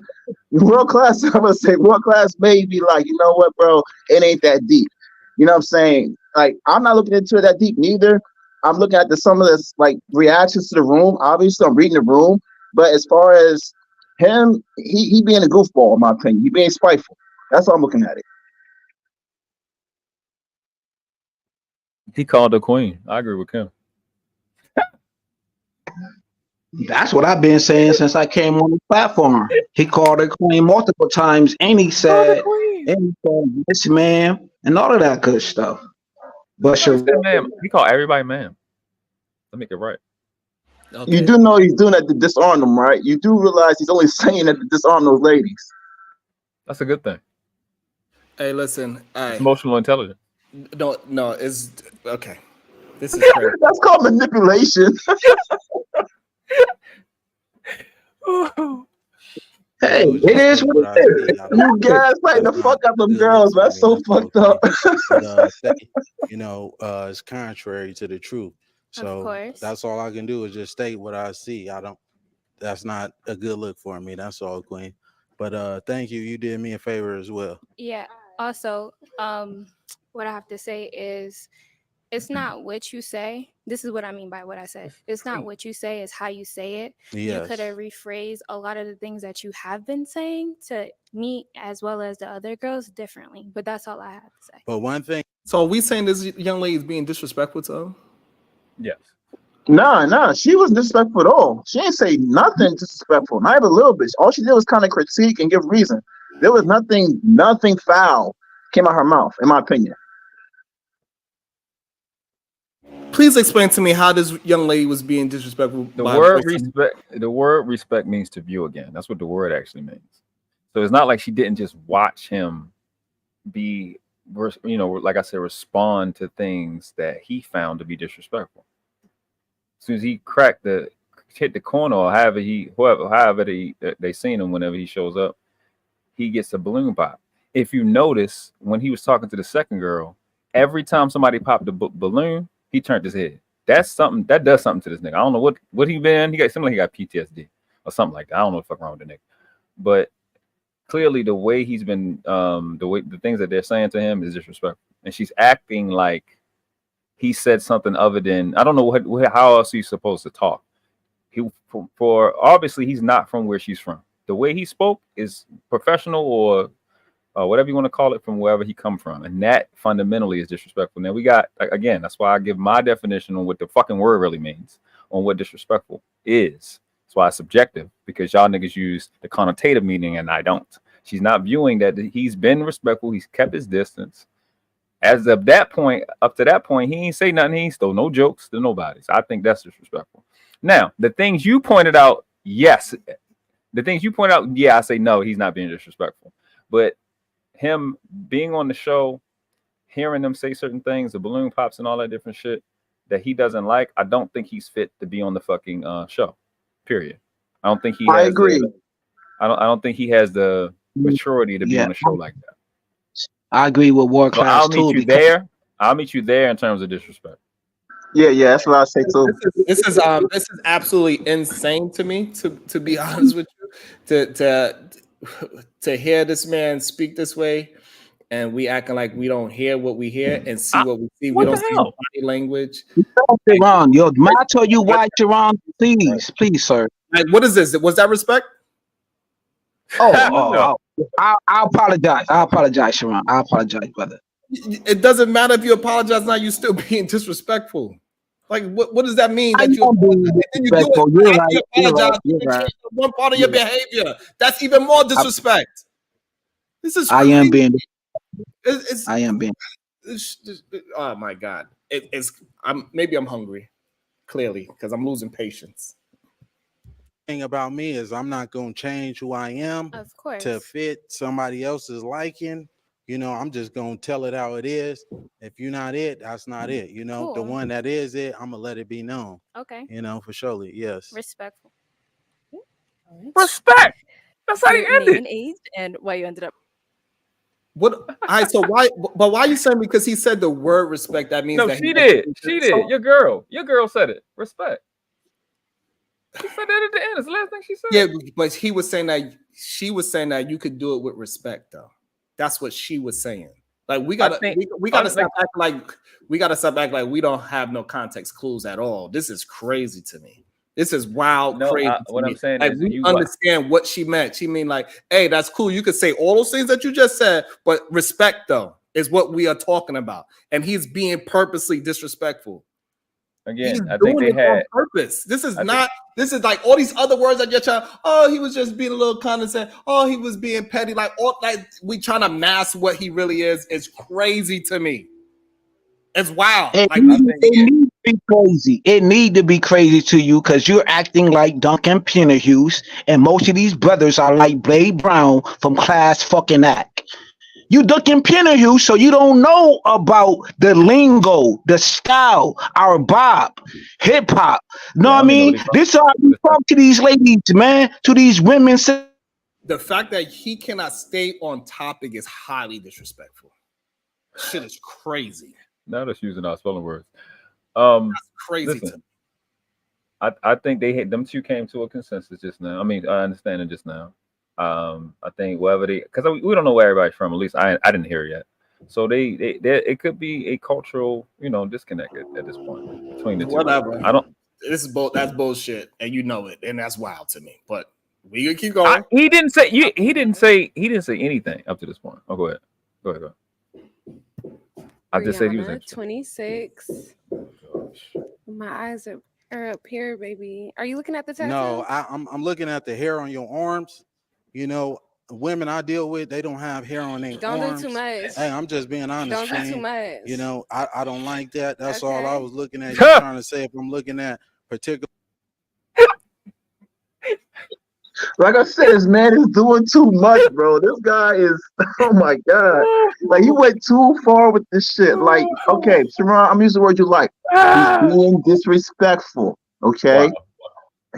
world class. I'm gonna say world class may be like, you know what, bro? It ain't that deep. You know what I'm saying? Like, I'm not looking into it that deep neither. I'm looking at some of this like reactions to the room. Obviously, I'm reading the room, but as far as him, he being a goofball, in my opinion. He being spiteful. That's how I'm looking at it. He called the queen. I agree with him. That's what I've been saying since I came on the platform. He called her queen multiple times, and he said, "This man," and all of that good stuff. But He called everybody man. Let me get right. Okay. You do know he's doing that to disarm them, right? You do realize he's only saying that to disarm those ladies. That's a good thing. Hey, listen. It's emotional intelligence. No, it's okay. This is crazy. That's called manipulation. Hey, it is what it is. You guys like the fuck out them girls. That's so fucked up. It's contrary to the truth. So that's all I can do is just state what I see. That's not a good look for me. That's all, Queen. But thank you. You did me a favor as well. Yeah. Also, what I have to say is, it's not what you say. This is what I mean by what I said. It's not what you say, it's how you say it. Yes. You could have rephrased a lot of the things that you have been saying to me as well as the other girls differently. But that's all I have to say. But one thing. So are we saying this young lady is being disrespectful to him? Yes. Nah, she wasn't disrespectful at all. She didn't say nothing disrespectful, not even a little bit. All she did was kind of critique and give reason. There was nothing foul came out her mouth, in my opinion. Please explain to me how this young lady was being disrespectful. The word respect means to view again. That's what the word actually means. So it's not like she didn't just watch him be, like I said, respond to things that he found to be disrespectful. As soon as he hit the corner, or however they seen him whenever he shows up, he gets a balloon pop. If you notice, when he was talking to the second girl, every time somebody popped the balloon, he turned his head. That's something that does something to this nigga. I don't know what he been. He got PTSD or something like that. I don't know what the fuck wrong with the nigga. But clearly the way he's been, the things that they're saying to him is disrespectful. And she's acting like he said something other than, I don't know how else he's supposed to talk. For obviously he's not from where she's from. The way he spoke is professional or whatever you want to call it, from wherever he come from. And that fundamentally is disrespectful. Now we got, again, that's why I give my definition on what the fucking word really means, on what disrespectful is. That's why it's subjective, because y'all niggas use the connotative meaning and I don't. She's not viewing that he's been respectful. He's kept his distance. As of that point, up to that point, he ain't say nothing. He ain't stole no jokes to nobody. So I think that's disrespectful. Now, the things you pointed out, yes. The things you point out, yeah, I say no, he's not being disrespectful. But him being on the show, hearing them say certain things, the balloon pops and all that different shit that he doesn't like, I don't think he's fit to be on the fucking show. Period. I don't think he has. I agree. I don't think he has the maturity to be on a show like that. I agree with World Class. I'll meet you there. I'll meet you there in terms of disrespect. Yeah, that's what I say too. This is absolutely insane to me, to be honest with you, to hear this man speak this way, and we acting like we don't hear what we hear and see what we see. We don't see body language. Sharon, may I tell you why, Sharon? Please, sir. Like, what is this? Was that respect? I apologize. I apologize, Sharon. I apologize, brother. It doesn't matter if you apologize now. You still being disrespectful. Like, what does that mean? That you disrespectful. You're right. You apologize. You're right. One part of your behavior. That's even more disrespect. This is. I am being. I am being. Oh my God! Maybe I'm hungry. Clearly, because I'm losing patience. Thing about me is I'm not going to change who I am to fit somebody else's liking. You know, I'm just going to tell it how it is. If you're not it, that's not it. You know, the one that is it, I'm going to let it be known. Okay. You know, for surely. Yes. Respectful. Respect. That's how you ended. Name and age and why you ended up. What? So why? But why are you saying because he said the word respect? That means that she did. She did. Your girl said it. Respect. She said that at the end. It's the last thing she said. Yeah, but he was saying that she was saying that you could do it with respect, though. That's what she was saying. Like we gotta stop acting like we don't have no context clues at all. This is crazy to me. This is wild, crazy. I'm saying like is we understand what she meant. She mean like, hey, that's cool. You could say all those things that you just said, but respect though is what we are talking about. And he's being purposely disrespectful. Again, I think they had on purpose. This is like all these other words that you're trying. Oh, he was just being a little condescending. Oh, he was being petty. Like we trying to mask what he really is. It's crazy to me. It's wild. It needs to be crazy. It need to be crazy to you because you're acting like Duncan Penderhughes, and most of these brothers are like Blade Brown from Class Fucking Act. You Duncan Penderhughes, so you don't know about the lingo, the style, our bop, hip hop. Know what I mean? This is how we talk to these ladies, man, to these women. The fact that he cannot stay on topic is highly disrespectful. Shit is crazy. Now that's using our spelling words. That's crazy. Listen, I think them two came to a consensus just now. I mean, I understand it just now. I think wherever because we don't know where everybody's from. At least I didn't hear it yet. So it could be a cultural, disconnect at this point between the two. Whatever. That's bullshit, and you know it, and that's wild to me. But we can keep going. He didn't say anything up to this point. Oh, go ahead. I just said he was 26. My eyes are up here, baby. Are you looking at the tattoo? No, I'm looking at the hair on your arms. You know, women I deal with, they don't have hair on their arms. Don't do too much. Hey, I'm just being honest. Don't do too much. You know, I don't like that. That's all I was looking at. You're trying to say if I'm looking at particular. Like I said, this man is doing too much, bro. This guy is, oh my God. Like, he went too far with this shit. Like, okay, Sharon, I'm using the word you like. He's being disrespectful, okay? Wow.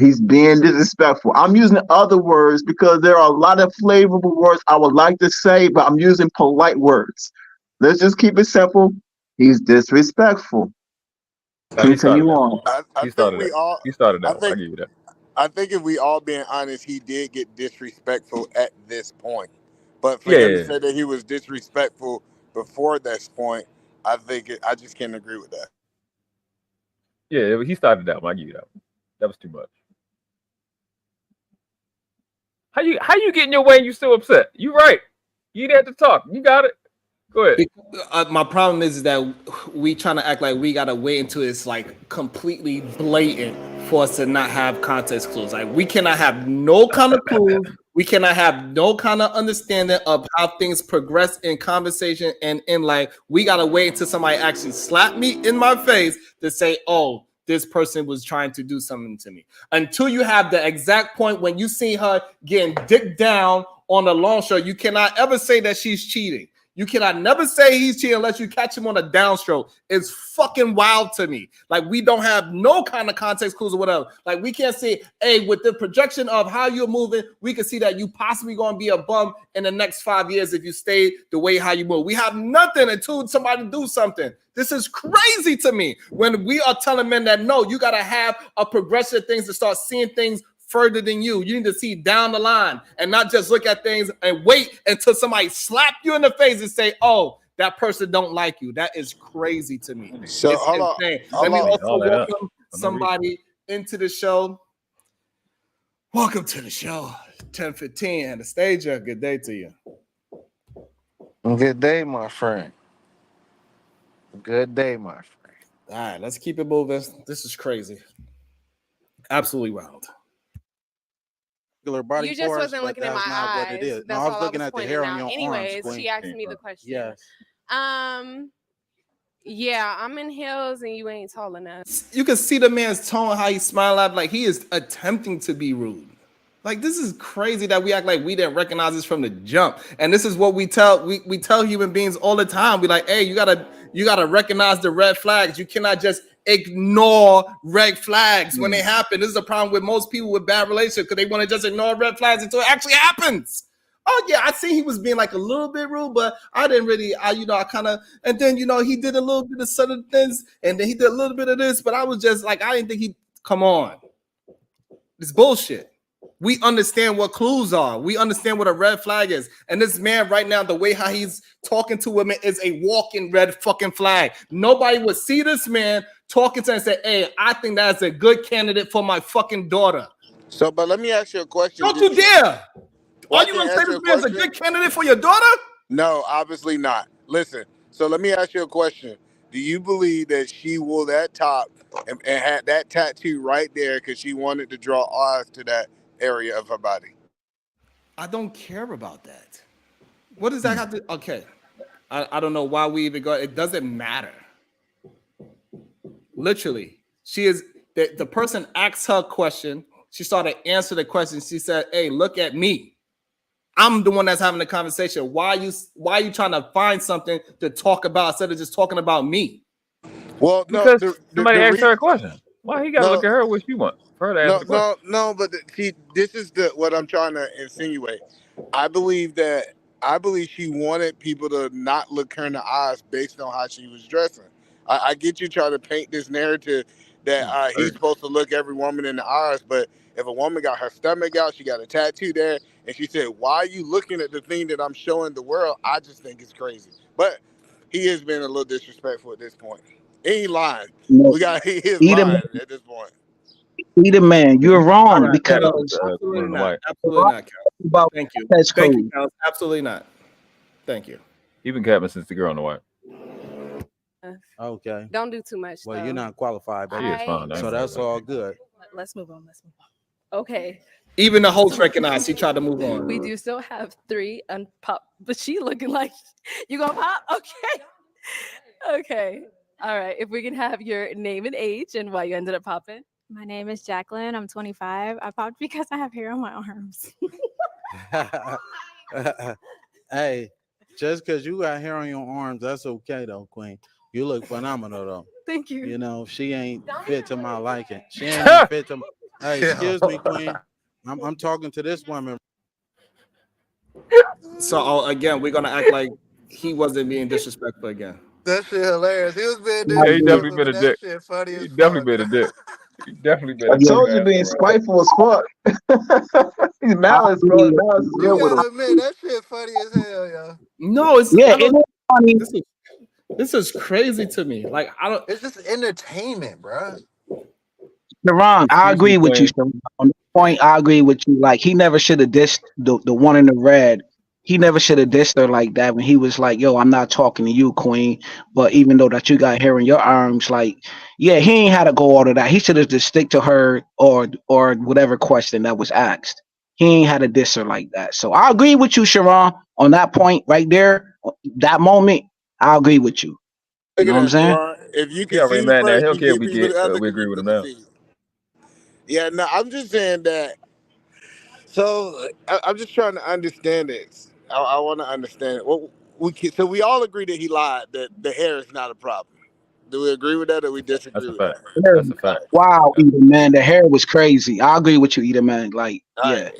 He's being disrespectful. I'm using other words because there are a lot of flavorful words I would like to say, but I'm using polite words. Let's just keep it simple. He's disrespectful. Continue on. I think we all. He started that. I'll give you that. I think if we all being honest, he did get disrespectful at this point. But for him to say that he was disrespectful before this point, I just can't agree with that. Yeah, he started that one. I'll give you that one. That was too much. How you get in your way and you still upset? You right. You had to talk. You got it. Go ahead. My problem is that we trying to act like we gotta wait until it's like completely blatant for us to not have context clues. Like we cannot have no kind of clues. We cannot have no kind of understanding of how things progress in conversation and in life. We gotta wait until somebody actually slap me in my face to say, "Oh, this person was trying to do something to me." Until you have the exact point when you see her getting dick down on the long show, you cannot ever say that she's cheating. You cannot never say he's cheating unless you catch him on a downstroke. It's fucking wild to me. Like we don't have no kind of context clues or whatever. Like we can't say, hey, with the projection of how you're moving, we can see that you possibly going to be a bum in the next 5 years if you stay the way how you move. We have nothing until somebody do something. This is crazy to me when we are telling men that no, you got to have a progression of things to start seeing things further than you. You need to see down the line and not just look at things and wait until somebody slap you in the face and say, oh, that person don't like you. That is crazy to me. So it's insane. Let me also welcome somebody into the show. Welcome to the show. 10:15 Anastasia. Good day to you. Good day, my friend. Good day, my friend. All right, let's keep it moving. This is crazy. Absolutely wild. Body You just parts, wasn't but looking at that's my not what eyes. it is. No, That's I was all looking at the hair on your Anyways, arms, Queen. she asked me the question. Yes. Yeah, I'm in heels and you ain't tall enough. You can see the man's tone, how he smiled, like he is attempting to be rude. Like, this is crazy that we act like we didn't recognize this from the jump. And this is what we tell human beings all the time. We like, hey, you gotta recognize the red flags. You cannot just ignore red flags when they happen. This is a problem with most people with bad relationships, because they want to just ignore red flags until it actually happens. Oh yeah, I see he was being like a little bit rude, but I didn't really, I kind of, and then, he did a little bit of certain things, and then he did a little bit of this, but I was just like, I didn't think come on. It's bullshit. We understand what clues are. We understand what a red flag is. And this man right now, the way how he's talking to women is a walking red fucking flag. Nobody would see this man talking to him and say, hey, I think that's a good candidate for my fucking daughter. So, but let me ask you a question. Don't you dare. Well, Are you going to say this man is a good candidate for your daughter? No, obviously not. Listen, so let me ask you a question. Do you believe that she wore that top and had that tattoo right there because she wanted to draw eyes to that area of her body? I don't care about that. What does that have to? Okay. I don't know why we even go. It doesn't matter. Literally, she is the person asked her question. She started answering the question. She said, hey, look at me. I'm the one that's having the conversation. Why are you trying to find something to talk about instead of just talking about me? Well, because somebody asked her a question. Why he got to look at her what she wants? For her to ask the question. No, but this is what I'm trying to insinuate. I believe she wanted people to not look her in the eyes based on how she was dressing. I get you trying to paint this narrative that he's supposed to look every woman in the eyes, but if a woman got her stomach out, she got a tattoo there, and she said, why are you looking at the thing that I'm showing the world? I just think it's crazy. But he has been a little disrespectful at this point. He ain't lying. He is lying at this point. Either man, you're wrong because Absolutely not. Absolutely not, Cal. Thank you. Thank you, Cal. Absolutely not. Thank you. You've been capping since the girl on the white. Okay. Don't do too much. Well, you're not qualified, baby. She is fine. So that's all good. Let's move on. Okay. Even the host recognized he tried to move on. We do still have 3 unpop, but she looking like you gonna pop? Okay. Okay. All right. If we can have your name and age and why you ended up popping. My name is Jacqueline. I'm 25. I popped because I have hair on my arms. Hey, just because you got hair on your arms, that's okay though, Queen. You look phenomenal though. Thank you. You know, she ain't fit to my liking. She ain't even fit to. Hey, excuse me, Queen. I'm talking to this woman. So again, we're gonna act like he wasn't being disrespectful again. That shit hilarious. He was being Yeah, he definitely been a that dick. shit funny as He definitely fuck. been a dick. He definitely been a I dick. told you being spiteful as fuck. He's malice, bro. Malice is good You with him. gotta admit that shit funny as hell, yo. No, it's Yeah, it is funny. This is crazy to me. Like I don't. It's just entertainment, bro. Sharon, I agree with you, Sharon. On the point, I agree with you. Like, he never should have dissed the one in the red. He never should have dissed her like that when he was like, yo, I'm not talking to you, Queen. But even though that you got hair in your arms, like, yeah, he ain't had to go all of that. He should have just stick to her or whatever question that was asked. He ain't had to diss her like that. So I agree with you, Sharon, on that point right there. That moment, I agree with you. You know what I'm saying? If you He already can see mad now. He first, don't you care if give we people get the other we agree with him now. Yeah, no, I'm just saying that. So I'm just trying to understand this. I want to understand it. Well, so we all agree that he lied. That the hair is not a problem. Do we agree with that, or we disagree with that? That's a fact. Wow, Eda, man, the hair was crazy. I agree with you, Eda, man. Like, yeah.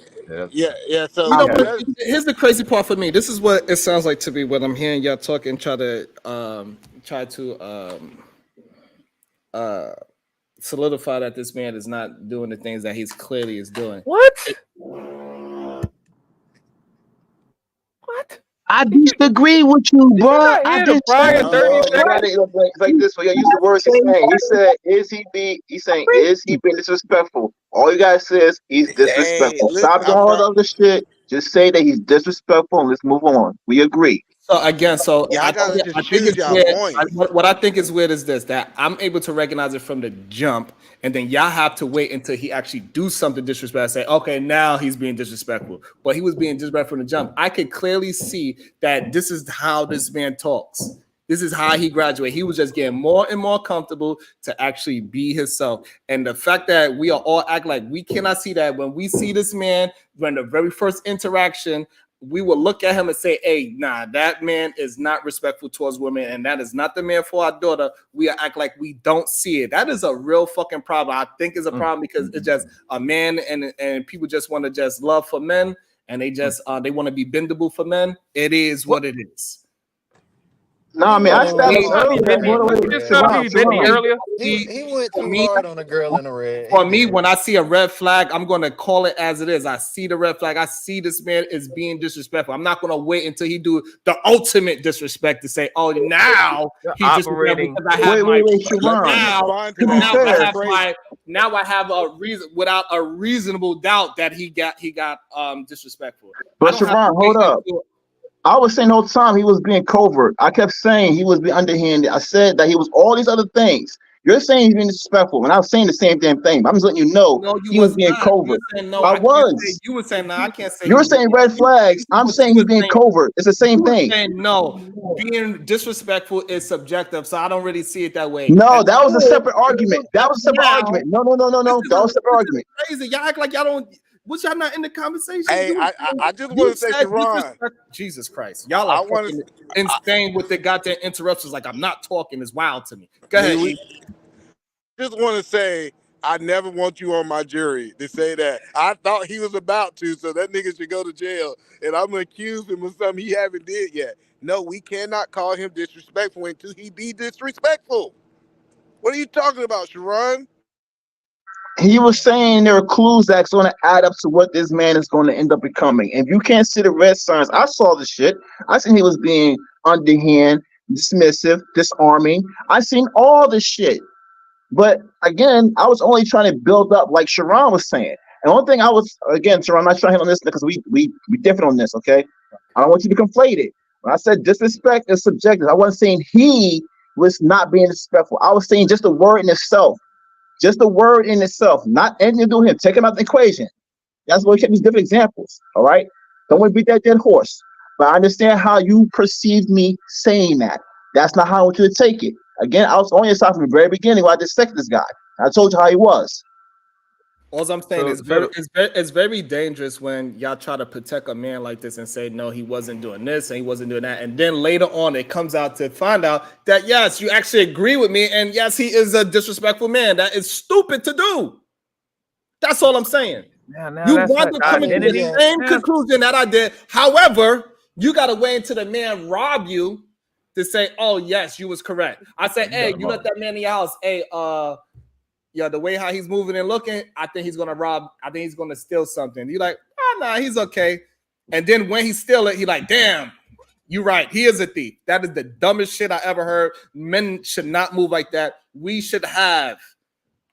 Yeah. So You know what? Here's the crazy part for me. This is what it sounds like to me when I'm hearing y'all talk and try to solidify that this man is not doing the things that he's clearly is doing. What? I I disagree with you, bro. I the prior 30 You gotta look like this. We gotta use the words he's saying. He said, he's saying, is he being disrespectful? All you guys say is he's disrespectful. Stop doing all the other shit. Just say that he's disrespectful and let's move on. We agree. So again, y'all gotta just choose it's y'all weird. points. What I think is weird is this: that I'm able to recognize it from the jump, and then y'all have to wait until he actually do something disrespectful. Say, okay, now he's being disrespectful, but he was being disrespectful from the jump. I could clearly see that this is how this man talks. This is how he graduated. He was just getting more and more comfortable to actually be himself. And the fact that we are all act like we cannot see that when we see this man, when the very first interaction, we will look at him and say, hey, nah, that man is not respectful towards women, and that is not the man for our daughter. We act like we don't see it. That is a real fucking problem. I think it's a problem because it's just a man and people just want to just love for men, and they just they want to be bendable for men. It is what it is. No, I mean, I established earlier. He went too hard on a girl in the red. For me, when I see a red flag, I'm going to call it as it is. I see the red flag. I see this man is being disrespectful. I'm not going to wait until he do the ultimate disrespect to say, oh, now he's disrespectful because I have now I have a reason without a reasonable doubt that he got disrespectful. But Siobhan, hold up. I was saying the whole time he was being covert. I kept saying he was being underhanded. I said that he was all these other things. You're saying he's being disrespectful, and I was saying the same damn thing. I'm just letting you know he was being covert. I was. You were saying no. I can't say. You're saying red flags. I'm saying he's being covert. It's the same thing. No, being disrespectful is subjective, so I don't really see it that way. No, that was a separate argument. That was a separate argument. No. That was a separate argument. Crazy. Y'all act like y'all don't. Was y'all not in the conversation? Hey, I just want to say, Sharon. Jesus Christ, y'all are insane with the goddamn interruptions. Like I'm not talking is wild to me. Go ahead. Just want to say, I never want you on my jury to say that. I thought he was about to, so that nigga should go to jail, and I'm gonna accuse him of something he haven't did yet. No, we cannot call him disrespectful until he be disrespectful. What are you talking about, Sharon? He was saying there are clues that's going to add up to what this man is going to end up becoming. And if you can't see the red signs, I saw the shit. I seen he was being underhand, dismissive, disarming. I seen all the shit. But again, I was only trying to build up, like Sharon was saying. And one thing I was, again, Sharon, I'm not trying to hit on this because we different on this, okay? I don't want you to conflate it. When I said disrespect is subjective, I wasn't saying he was not being disrespectful. I was saying just the word in itself. Just the word in itself, not anything to do with him. Take him out the equation. That's why we kept these different examples. All right. Don't want to beat that dead horse. But I understand how you perceived me saying that. That's not how I want you to take it. Again, I was on your side from the very beginning when I dissected this guy. I told you how he was. All I'm saying is it's very dangerous when y'all try to protect a man like this and say, no, he wasn't doing this and he wasn't doing that. And then later on, it comes out to find out that, yes, you actually agree with me. And yes, he is a disrespectful man. That is stupid to do. That's all I'm saying. You want to come to the same conclusion that I did. However, you got to wait until the man rob you to say, oh, yes, you was correct. I said, hey, you let that man in your house. Hey, yeah, the way how he's moving and looking, I think he's gonna rob. I think he's gonna steal something. You're like, oh, nah, he's okay. And then when he steal it, he like, damn, you're right. He is a thief. That is the dumbest shit I ever heard. Men should not move like that. We should have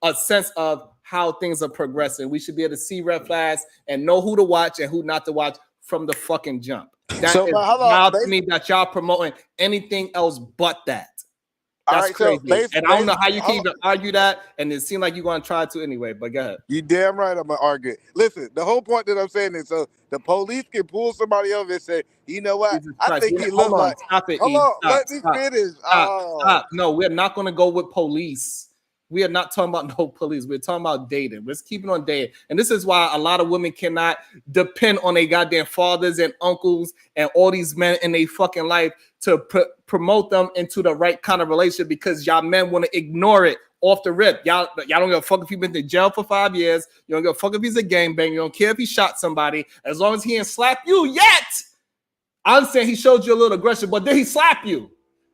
a sense of how things are progressing. We should be able to see red flags and know who to watch and who not to watch from the fucking jump. That is wild to me that y'all promoting anything else but that. That's crazy. And I don't know how you can even argue that, and it seems like you're going to try to anyway, but go ahead. You damn right I'm going to argue it. Listen, the whole point that I'm saying is so the police can pull somebody over and say, you know what? I think he looks like... Stop it, Hold on, let me finish. Stop. No, we're not going to go with police. We are not talking about no police. We're talking about dating. Let's keep it on dating. And this is why a lot of women cannot depend on their goddamn fathers and uncles and all these men in their fucking life to promote them into the right kind of relationship because y'all men want to ignore it off the rip. Y'all don't give a fuck if you've been to jail for 5 years. You don't give a fuck if he's a gangbang. You don't care if he shot somebody. As long as he ain't slap you yet. I'm saying he showed you a little aggression, but did he slap you?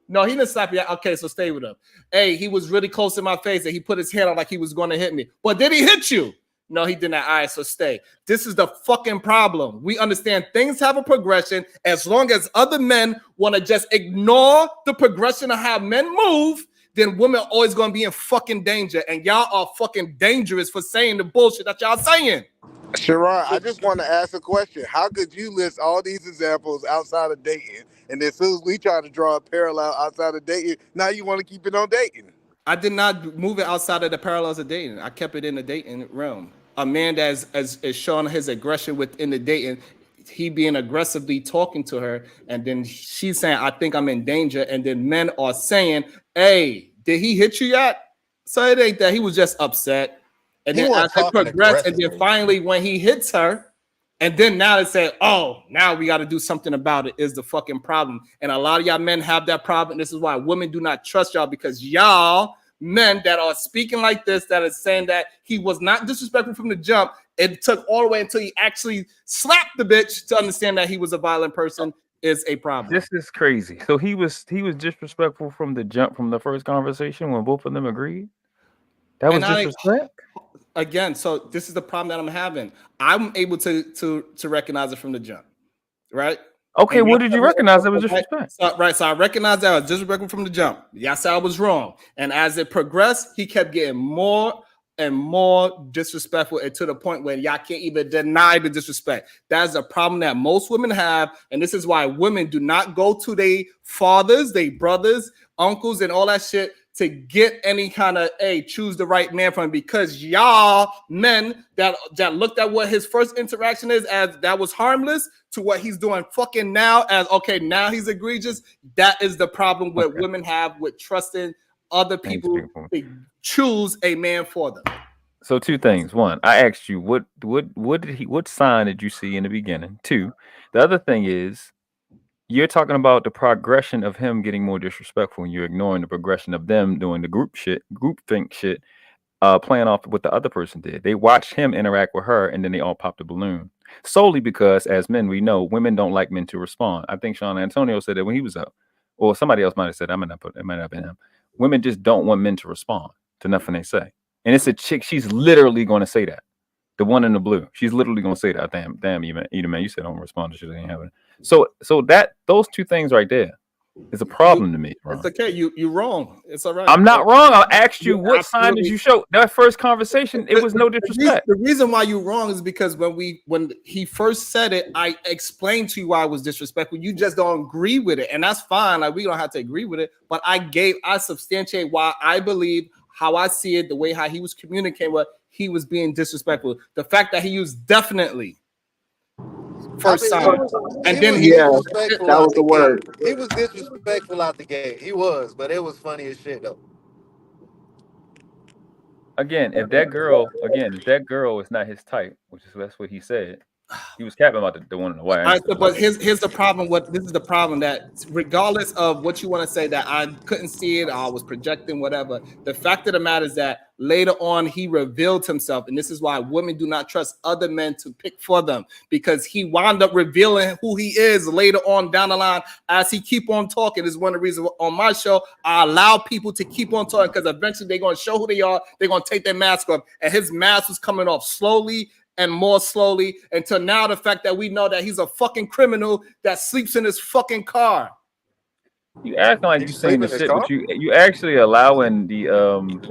No, he didn't slap you. Okay, so stay with him. Hey, he was really close in my face and he put his hand out like he was going to hit me. But did he hit you? No, he did not. All right, so stay. This is the fucking problem. We understand things have a progression. As long as other men want to just ignore the progression of how men move, then women are always going to be in fucking danger. And y'all are fucking dangerous for saying the bullshit that y'all saying. Sharon, I just want to ask a question. How could you list all these examples outside of dating, and then as soon as we try to draw a parallel outside of dating, now you want to keep it on dating? I did not move it outside of the parallels of dating. I kept it in the dating realm. A man that is showing his aggression within the dating, he being aggressively talking to her, and then she's saying, I think I'm in danger. And then men are saying, hey, did he hit you yet? So it ain't that. He was just upset. And He then as wasn't it talking progressed, and then aggressively. finally when he hits her, and then now they say, oh, now we got to do something about it, is the fucking problem. And a lot of y'all men have that problem. This is why women do not trust y'all, because y'all men that are speaking like this, that is saying that he was not disrespectful from the jump, it took all the way until he actually slapped the bitch to understand that he was a violent person, is a problem. This is crazy. So he was disrespectful from the jump, from the first conversation when both of them agreed? That was disrespect? Again, so this is the problem that I'm having. I'm able to recognize it from the jump, right? Okay, And what did you recognize that was disrespect? So I recognized that I was disrespectful from the jump. Yes, I was wrong. And as it progressed, he kept getting more and more disrespectful, and to the point where y'all can't even deny the disrespect. That's a problem that most women have, and this is why women do not go to their fathers, their brothers, uncles, and all that shit to get any kind of, hey, choose the right man from him, because y'all men that looked at what his first interaction is as that was harmless to what he's doing fucking now as, okay, now he's egregious. That is the problem what women have with trusting other people to choose a man for them. So two things. One, I asked you what sign did you see in the beginning? Two, the other thing is, you're talking about the progression of him getting more disrespectful, and you're ignoring the progression of them doing the groupthink shit, playing off what the other person did. They watched him interact with her, and then they all popped a balloon. Solely because, as men, we know women don't like men to respond. I think Sean Antonio said that when he was up, or somebody else might have said, it might not have been him. Women just don't want men to respond to nothing they say. And it's a chick, she's literally going to say that. The one in the blue, she's literally going to say that. Damn, even man, you said don't respond to shit that ain't happening. So that those two things right there is a problem to me. It's okay. You're wrong. It's all right. I'm not wrong. I asked you what sign did you show that first conversation. It was no disrespect. The reason why you're wrong is because when he first said it, I explained to you why I was disrespectful. You just don't agree with it, and that's fine. Like, we don't have to agree with it, but I substantiate why I believe, how I see it, the way how he was communicating, what he was being disrespectful. The fact that he used definitely first sign, and then that was the word. He was disrespectful out the gate. He was, but it was funny as shit though. Again, if that girl is not his type, that's what he said. He was capping about the one in the white. Right, but here's the problem. This is the problem, that regardless of what you want to say, that I couldn't see it, I was projecting, whatever. The fact of the matter is that later on he revealed himself, and this is why women do not trust other men to pick for them, because he wound up revealing who he is later on down the line as he keep on talking. This is one of the reasons on my show I allow people to keep on talking, because eventually they're going to show who they are. They're going to take their mask off, and his mask was coming off slowly and more slowly, until now the fact that we know that he's a fucking criminal that sleeps in his fucking car. You acting like you saying the shit, but you actually allowing the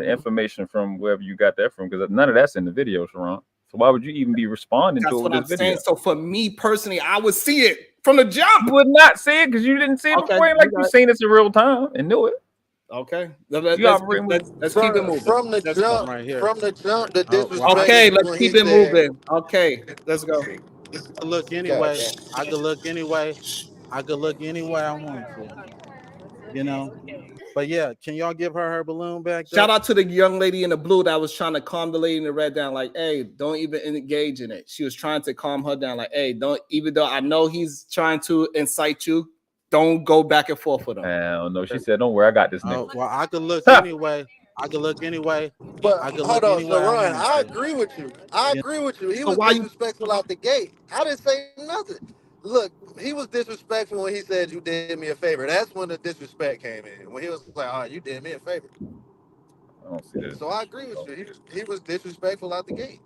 information from wherever you got that from, because none of that's in the video, Sharon. So why would you even be responding to this video? Saying. So for me personally, I would see it from the jump. You would not see it because you didn't see it before. Like you seen this in real time and knew it. Okay, let's keep it moving. From the jump, right here. From the jump, the disrespect. Okay, let's keep it moving. Okay, let's go. Look anyway. I could look anyway. I could look any way I want to. You know. But yeah, can y'all give her balloon back? Shout out to the young lady in the blue that was trying to calm the lady in the red down. Like, hey, don't even engage in it. She was trying to calm her down. Like, hey, don't, even though I know he's trying to incite you, don't go back and forth with him. Hell no, she said, don't worry, I got this nigga. Well, I could look anyway. I could look anyway. But hold on, Sharon, I agree with you. I agree with you. He was disrespectful out the gate. I didn't say nothing. Look, he was disrespectful when he said you did me a favor. That's when the disrespect came in. When he was like, "Oh, you did me a favor." I don't see that. So I agree with you. He was disrespectful out the gate.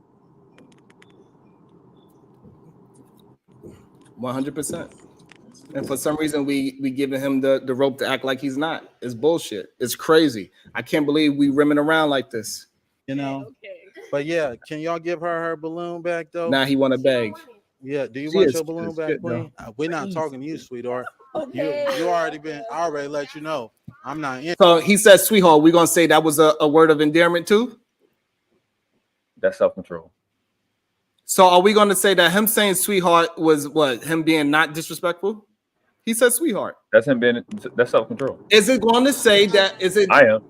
100%. And for some reason, we giving him the rope to act like he's not. It's bullshit. It's crazy. I can't believe we rimming around like this. You know. But yeah, can y'all give her balloon back though? Now he want to beg. Yeah. Do you She want is your balloon cute as back, shit, Queen? We're not talking to you, sweetheart. You already been. I already let you know. I'm not in. So he said, "Sweetheart." We're gonna say that was a word of endearment too. That's self-control. So are we going to say that him saying sweetheart was what? Him being not disrespectful? He said sweetheart. That's him being. That's self-control. Is it going to say that? Is it? I am.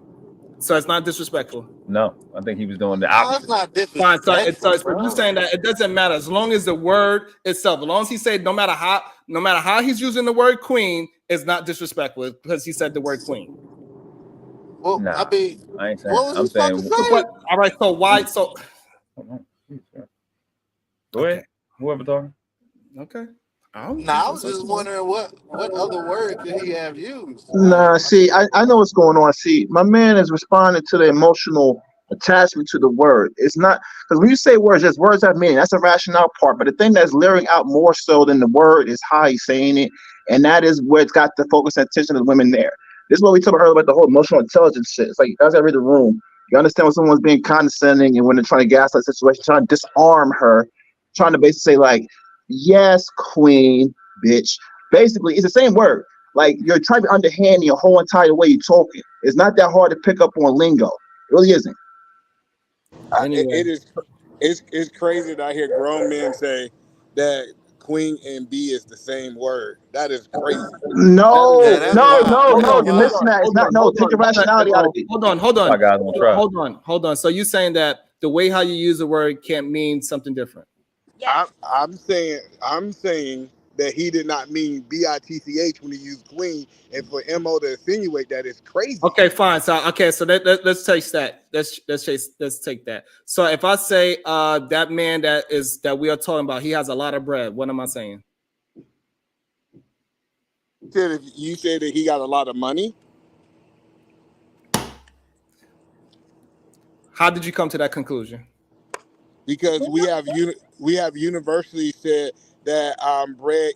So it's not disrespectful. No, I think he was doing the No, opposite. it's not Fine. disrespectful. So you're saying that it doesn't matter as long as the word itself, as long as he said no matter how he's using the word queen, it's not disrespectful because he said the word queen. Well, Nah, I mean, I ain't saying. what was I'm he supposed saying. to say? But, all right. So why? So Go ahead. Whoever talking. okay. I was just wondering what other word could he have used? Nah, see, I know what's going on. See, my man is responding to the emotional attachment to the word. It's not because when you say words, just words have meaning. That's a rationale part. But the thing that's leering out more so than the word is how he's saying it, and that is where it's got the focus and attention of the women there. This is what we talked about earlier about the whole emotional intelligence shit. It's like you guys gotta read the room. You understand when someone's being condescending and when they're trying to gaslight the situation, trying to disarm her, trying to basically say like, yes, queen, bitch. Basically, it's the same word. Like you're trying to underhand your whole entire way you're talking. It's not that hard to pick up on lingo. It really isn't. Anyway. It's crazy that I hear grown men say that queen and B is the same word. That is crazy. No, that's no, wild. no, That's you're wild. missing that. It's not. No, take the rationality out of it. Hold on. My guys won't try. Hold on. So you're saying that the way how you use the word can't mean something different? I'm saying that he did not mean bitch when he used queen, and for Mo to insinuate that is crazy. Okay, fine. So let's take that. Let's take that. So if I say that man that we are talking about, he has a lot of bread. What am I saying? You said that he got a lot of money. How did you come to that conclusion? Because we have universally said that bread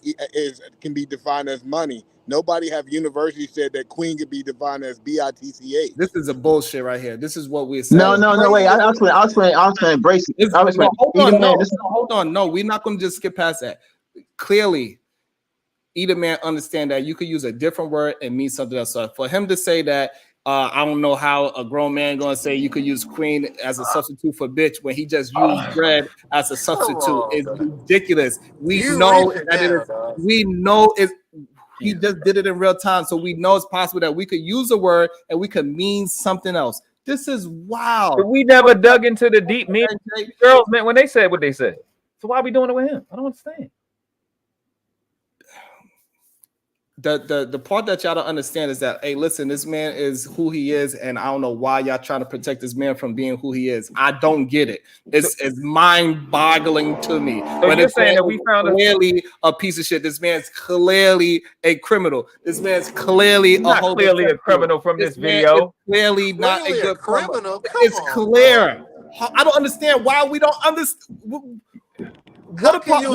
can be defined as money. Nobody have universally said that queen could be defined as bitch. This is a bullshit right here. This is what we said. No, wait. I'll explain. Brace it. I'll explain. Hold on. No, we're not going to just skip past that. Clearly, either man understand that you could use a different word and mean something else. So for him to say that, I don't know how a grown man going to say you could use queen as a substitute for bitch when he just used bread as a substitute is ridiculous. We know that it is. We know it. He just did it in real time, so we know it's possible that we could use a word and we could mean something else. This is wild. But we never dug into the deep meaning. Girls, man, when they said what they said. So why are we doing it with him? I don't understand. The part that y'all don't understand is that, hey, listen, this man is who he is, and I don't know why y'all trying to protect this man from being who he is. I don't get it. It's mind-boggling to me. So but you're it's saying that we found clearly a piece of shit. This man's clearly a criminal. This man's clearly a criminal from this video. Clearly not a good criminal. It's clear. I don't understand why we don't understand. What part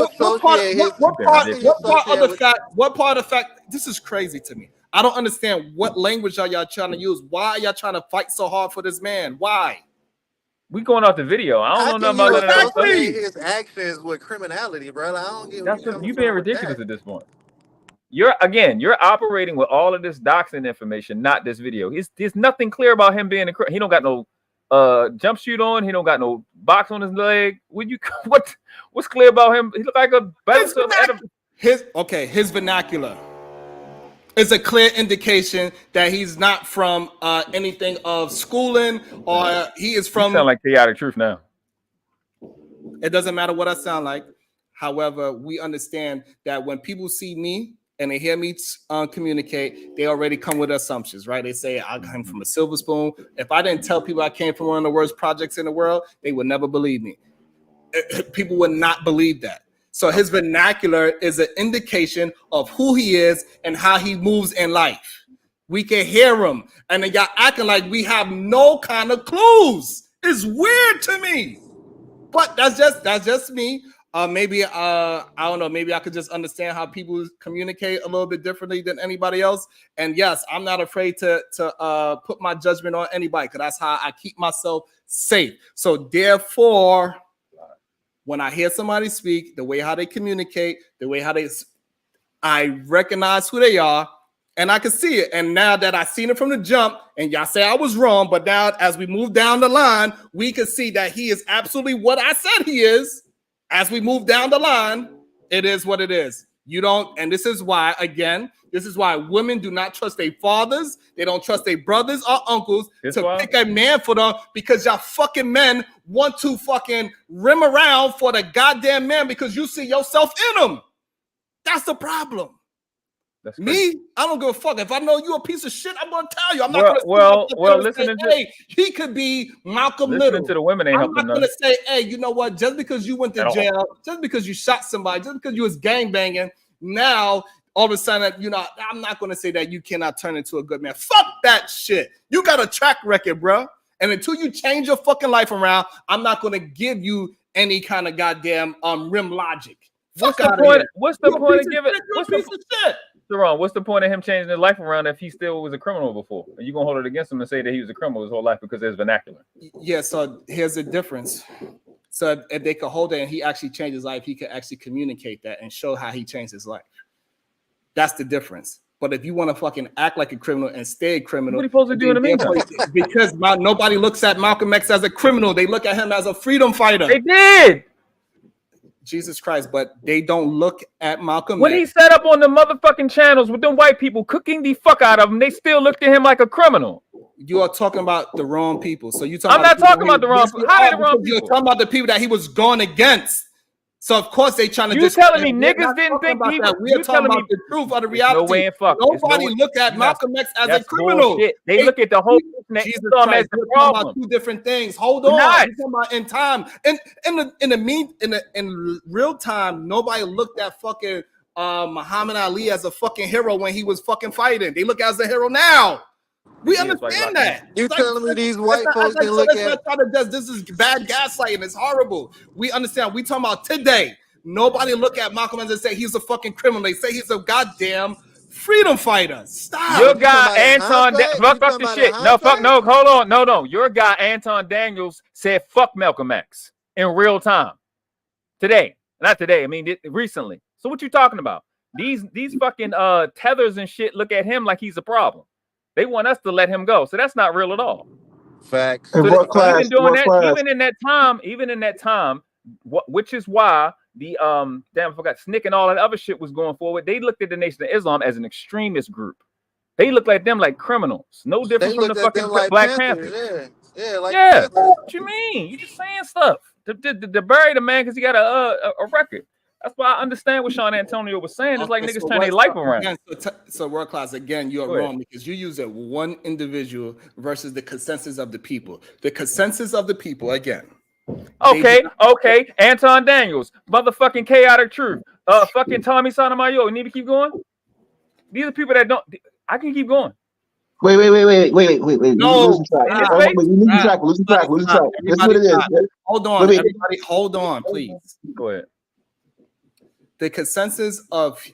of the fact? This is crazy to me. I don't understand what language are y'all trying to use. Why are y'all trying to fight so hard for this man? Why? We going off the video. I don't know nothing about that. Associate his actions with criminality, bro. I don't get. That's you being ridiculous at this point. You're operating with all of this doxing information, not this video. There's nothing clear about him being he don't got no jumpsuit on. He don't got no box on his leg. What's clear about him? He look like a his vernacular is a clear indication that he's not from anything of schooling, or he is from. You sound like chaotic truth now. It doesn't matter what I sound like. However, we understand that when people see me and they hear me communicate, they already come with assumptions, right? They say I came from a silver spoon. If I didn't tell people I came from one of the worst projects in the world, they would never believe me. People would not believe that. So his vernacular is an indication of who he is and how he moves in life. We can hear him, and then y'all acting like we have no kind of clues. It's weird to me, but that's just me. maybe I don't know. Maybe I could just understand how people communicate a little bit differently than anybody else. And yes, I'm not afraid to put my judgment on anybody because that's how I keep myself safe. So therefore, when I hear somebody speak, the way how they communicate, the way how I recognize who they are, and I can see it. And now that I seen it from the jump, and y'all say I was wrong, but now as we move down the line, we can see that he is absolutely what I said he is. As we move down the line, it is what it is. You don't, and this is why, again, this is why women do not trust their fathers. They don't trust their brothers or uncles to pick a man for them because y'all fucking men want to fucking rim around for the goddamn man because you see yourself in them. That's the problem. Me, I don't give a fuck. If I know you a piece of shit, I'm gonna tell you. I'm not gonna listen to hey, he could be Malcolm Little. To the women ain't I'm not helping gonna say, hey, you know what? Just because you went to jail, just because you shot somebody, just because you was gangbanging, now all of a sudden, you know, I'm not gonna say that you cannot turn into a good man. Fuck that shit. You got a track record, bro. And until you change your fucking life around, I'm not gonna give you any kind of goddamn rim logic. What's the point? What's the point of giving? What's the shit? Wrong. What's the point of him changing his life around if he still was a criminal before? Are you gonna hold it against him and say that he was a criminal his whole life because there's vernacular? Yeah. So here's the difference. So if they could hold it and he actually changed his life, he could actually communicate that and show how he changed his life. That's the difference. But if you want to fucking act like a criminal and stay a criminal, what are you supposed to do in the meantime? Because nobody looks at Malcolm X as a criminal, they look at him as a freedom fighter. They did. Jesus Christ, but they don't look at Malcolm when X. He set up on the motherfucking channels with them white people cooking the fuck out of him, they still looked at him like a criminal. You are talking about the wrong people. So you talking I'm not talking about the wrong people. How are the wrong people? You're talking about the people that he was going against. So of course they trying to. You telling me niggas didn't think he was? We are talking about the truth of the reality. No way in fuck. Nobody look at Malcolm X as a criminal. Bullshit. They look at the whole Jesus Christ. We're talking about two different things. Hold on. We're talking about in time. In real time, nobody looked at fucking Muhammad Ali as a fucking hero when he was fucking fighting. They look as a hero now. We understand that. You telling me these white folks can look at this is bad gaslighting. It's horrible. We understand. We talking about today. Nobody look at Malcolm X and say he's a fucking criminal. They say he's a goddamn freedom fighter. Stop. Your guy Anton, fuck the shit. No, fuck no. Hold on, no. Your guy Anton Daniels said fuck Malcolm X in real time today. Not today. I mean recently. So what you talking about? These fucking tethers and shit look at him like he's a problem. They want us to let him go. So that's not real at all. Facts. So even in that time, which is why the I forgot SNCC and all that other shit was going forward. They looked at the Nation of Islam as an extremist group. They looked at them like criminals. No different from the fucking Black Panthers. Yeah. What you mean? You just saying stuff to bury the man because he got a record. That's why I understand what Sean Antonio was saying. It's like niggas turn their life around. Again, so world class, again, you're wrong because you use it one individual versus the consensus of the people. The consensus of the people, again. Okay. Anton Daniels, motherfucking Chaotic Truth, fucking Tommy Sotomayor. You need to keep going? These are people that don't. I can keep going. Wait. No, losing track. Losing track. That's what it is. Hold on, everybody. Hold on, please. Go ahead. The consensus of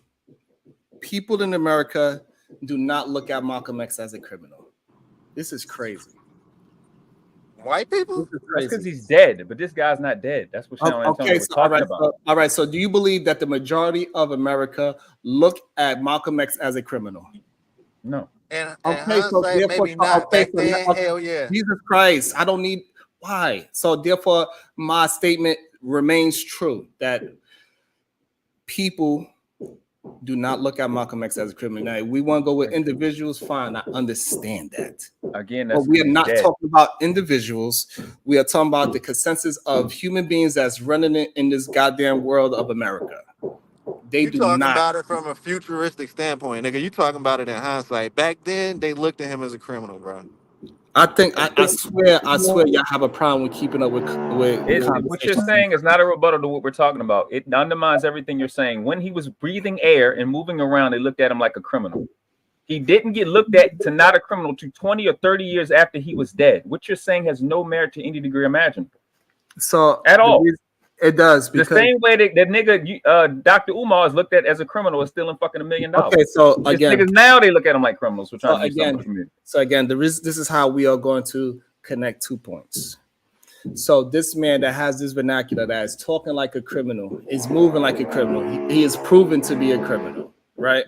people in America do not look at Malcolm X as a criminal. This is crazy. White people? That's because he's dead, but this guy's not dead. That's what Sean Antonio was talking about. All right, so do you believe that the majority of America look at Malcolm X as a criminal? No. And so therefore, maybe not. Back then, hell yeah. Jesus Christ, I don't need. Why? So therefore, my statement remains true that people do not look at Malcolm X as a criminal. Now, if we want to go with individuals, fine. I understand that. Again, but we are not talking about individuals. We are talking about the consensus of human beings that's running it in this goddamn world of America. You talking about it from a futuristic standpoint, nigga. You talking about it in hindsight. Back then, they looked at him as a criminal, bro. I think I swear y'all have a problem with keeping up with what you're saying is not a rebuttal to what we're talking about. It undermines everything you're saying. When he was breathing air and moving around, they looked at him like a criminal. He didn't get looked at to not a criminal to 20 or 30 years after he was dead. What you're saying has no merit to any degree imaginable. So at all. It does, The because same way that nigga, Dr. Umar is looked at as a criminal is stealing fucking $1 million. okay. So Just again, niggas now they look at him like criminals for trying so to do something for the again, community. this is how we are going to connect 2 points. So this man that has this vernacular, that is talking like a criminal, is moving like a criminal. He is proven to be a criminal, right?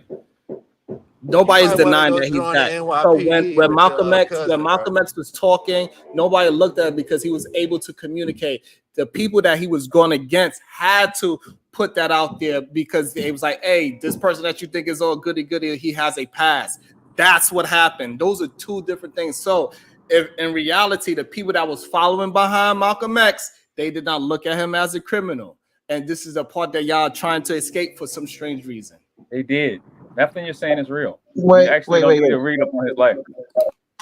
Nobody's might wanna denying go that he's join that. the So NYPD when with Malcolm your X cousin, bro. was talking, nobody looked at him because he was able to communicate. The people that he was going against had to put that out there because it was like, hey, this person that you think is all goody goody, he has a past. That's what happened. Those are two different things. So if in reality, the people that was following behind Malcolm X, they did not look at him as a criminal. And this is the part that y'all are trying to escape for some strange reason. They did. Nothing you're saying is real. Wait, You actually wait, don't wait, need to wait. read up on his life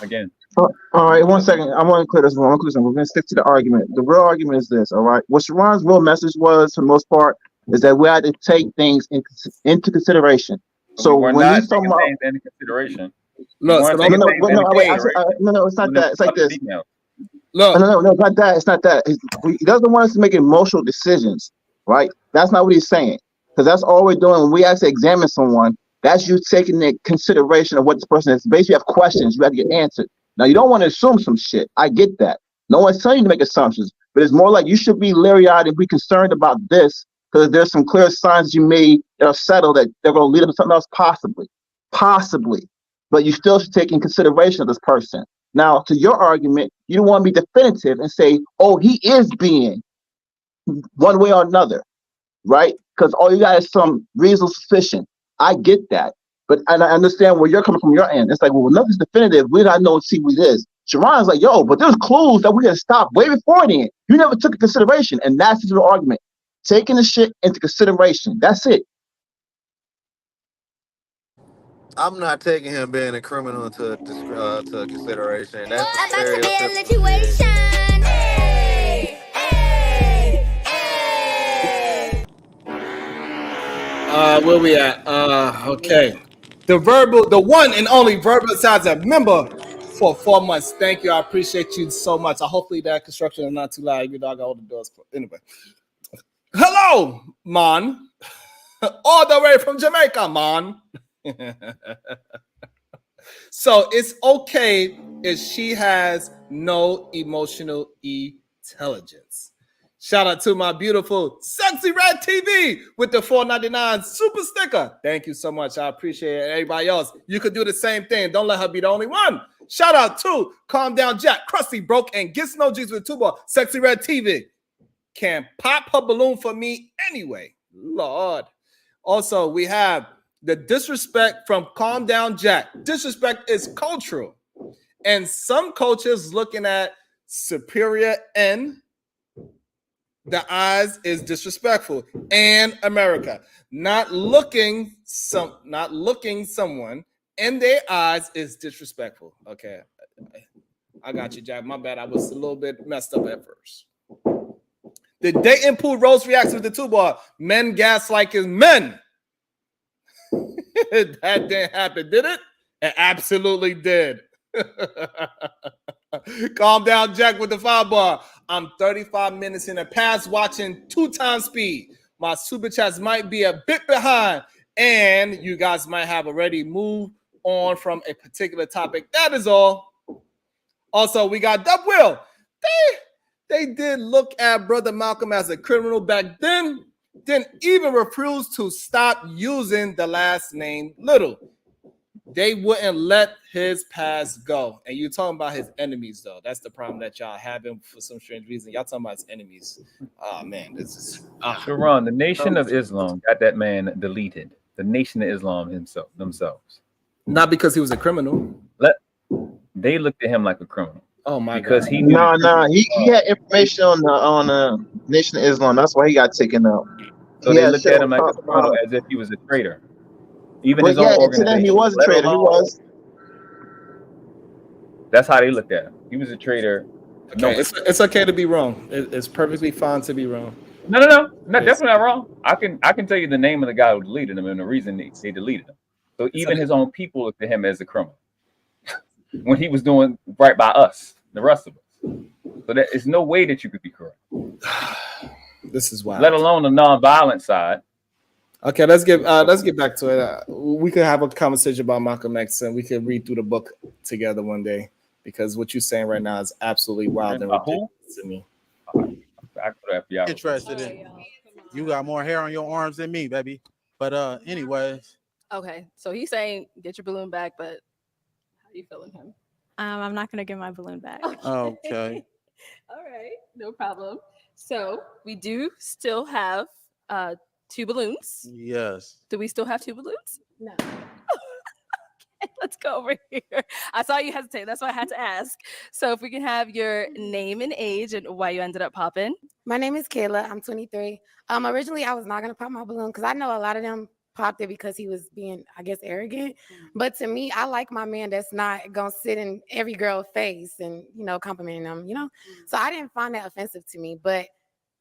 again. All right, 1 second. I want to clear this one. We're going to stick to the argument. The real argument is this, all right? What Sharon's real message was, for the most part, is that we had to take things into consideration. So We're when not he's talking taking about... things into consideration. Look, No, so No, it's not that. It's like this. Look. No, it's not that. It's not that. He doesn't want us to make emotional decisions, right? That's not what he's saying. Because that's all we're doing when we actually examine someone. That's you taking into consideration of what this person is. Basically, you have questions. You have to get answered. Now, you don't want to assume some shit. I get that. No one's telling you to make assumptions. But it's more like you should be leery-eyed and be concerned about this because there's some clear signs you made that are settled that they're going to lead up to something else possibly. But you still should take in consideration of this person. Now, to your argument, you don't want to be definitive and say, oh, he is being one way or another, right? Because all you got is some reasonable suspicion. I get that. But and I understand where you're coming from your end. It's like, well, nothing's definitive. We don't know to see what it is. Sharon's like, yo, but there's clues that we had to stop way before then. You never took into consideration. And that's the argument. Taking the shit into consideration. That's it. I'm not taking him being a criminal to consideration. That's a stereotypical shit. Where we at? Okay. The one and only verbal size a member for 4 months. Thank you. I appreciate you so much. Hopefully that construction is not too loud. Even though I got all the doors closed. Anyway. Hello, man. All the way from Jamaica, man. So it's okay if she has no emotional intelligence. Shout out to my beautiful Sexy Red TV with the $4.99 super sticker. Thank you so much. I appreciate it. Everybody else, you could do the same thing. Don't let her be the only one. Shout out to Calm Down Jack, Krusty Broke, and Gets No G's with Tuba. Sexy Red TV can pop her balloon for me anyway. Lord. Also, we have the disrespect from Calm Down Jack. Disrespect is cultural. And some cultures looking at superior in the eyes is disrespectful. And America. Not looking someone in their eyes is disrespectful. Okay. I got you, Jack. My bad. I was a little bit messed up at first. The dating pool Rose reacts with the 2-bar. Men gaslight is men. That didn't happen, did it? It absolutely did. Calm down, Jack, with the 5-bar. I'm 35 minutes in the past watching 2 times speed. My super chats might be a bit behind, and you guys might have already moved on from a particular topic. That is all. Also, we got Dub Will. They did look at Brother Malcolm as a criminal back then. Didn't even refuse to stop using the last name Little. They wouldn't let his past go. And you're talking about his enemies, though. That's the problem that y'all having for some strange reason. Y'all talking about his enemies. Oh, man. This is... Sharon, the Nation of Islam got that man deleted. The Nation of Islam themselves. Not because he was a criminal. They looked at him like a criminal. Oh my because God. He had information on the Nation of Islam. That's why he got taken out. So they looked at him like a criminal as if he was a traitor. Even his own organization. To them, he was a traitor. He was. That's how they looked at him. He was a traitor. Okay, no, it's okay to be wrong. It's perfectly fine to be wrong. No, definitely not wrong. I can tell you the name of the guy who deleted him and the reason they deleted him. So even his own people looked at him as a criminal when he was doing right by us, the rest of us. So there is no way that you could be correct. This is wild. Let alone the non-violent side. Okay, let's get back to it. We could have a conversation about Malcolm X, and we could read through the book together one day, because what you're saying right now is absolutely wild and ridiculous to me. Interested in. You got more hair on your arms than me, baby. But anyways. Okay, so he's saying get your balloon back, but how you feeling him? I'm not gonna get my balloon back. Okay. All right, no problem. So we do still have 2 balloons. Yes. Do we still have 2 balloons? No. Okay, let's go over here. I saw you hesitate. That's why I had to ask. So if we can have your name and age and why you ended up popping. My name is Kayla. I'm 23. Originally, I was not going to pop my balloon because I know a lot of them popped it because he was being, I guess, arrogant. But to me, I like my man that's not going to sit in every girl's face and, complimenting them, So I didn't find that offensive to me. But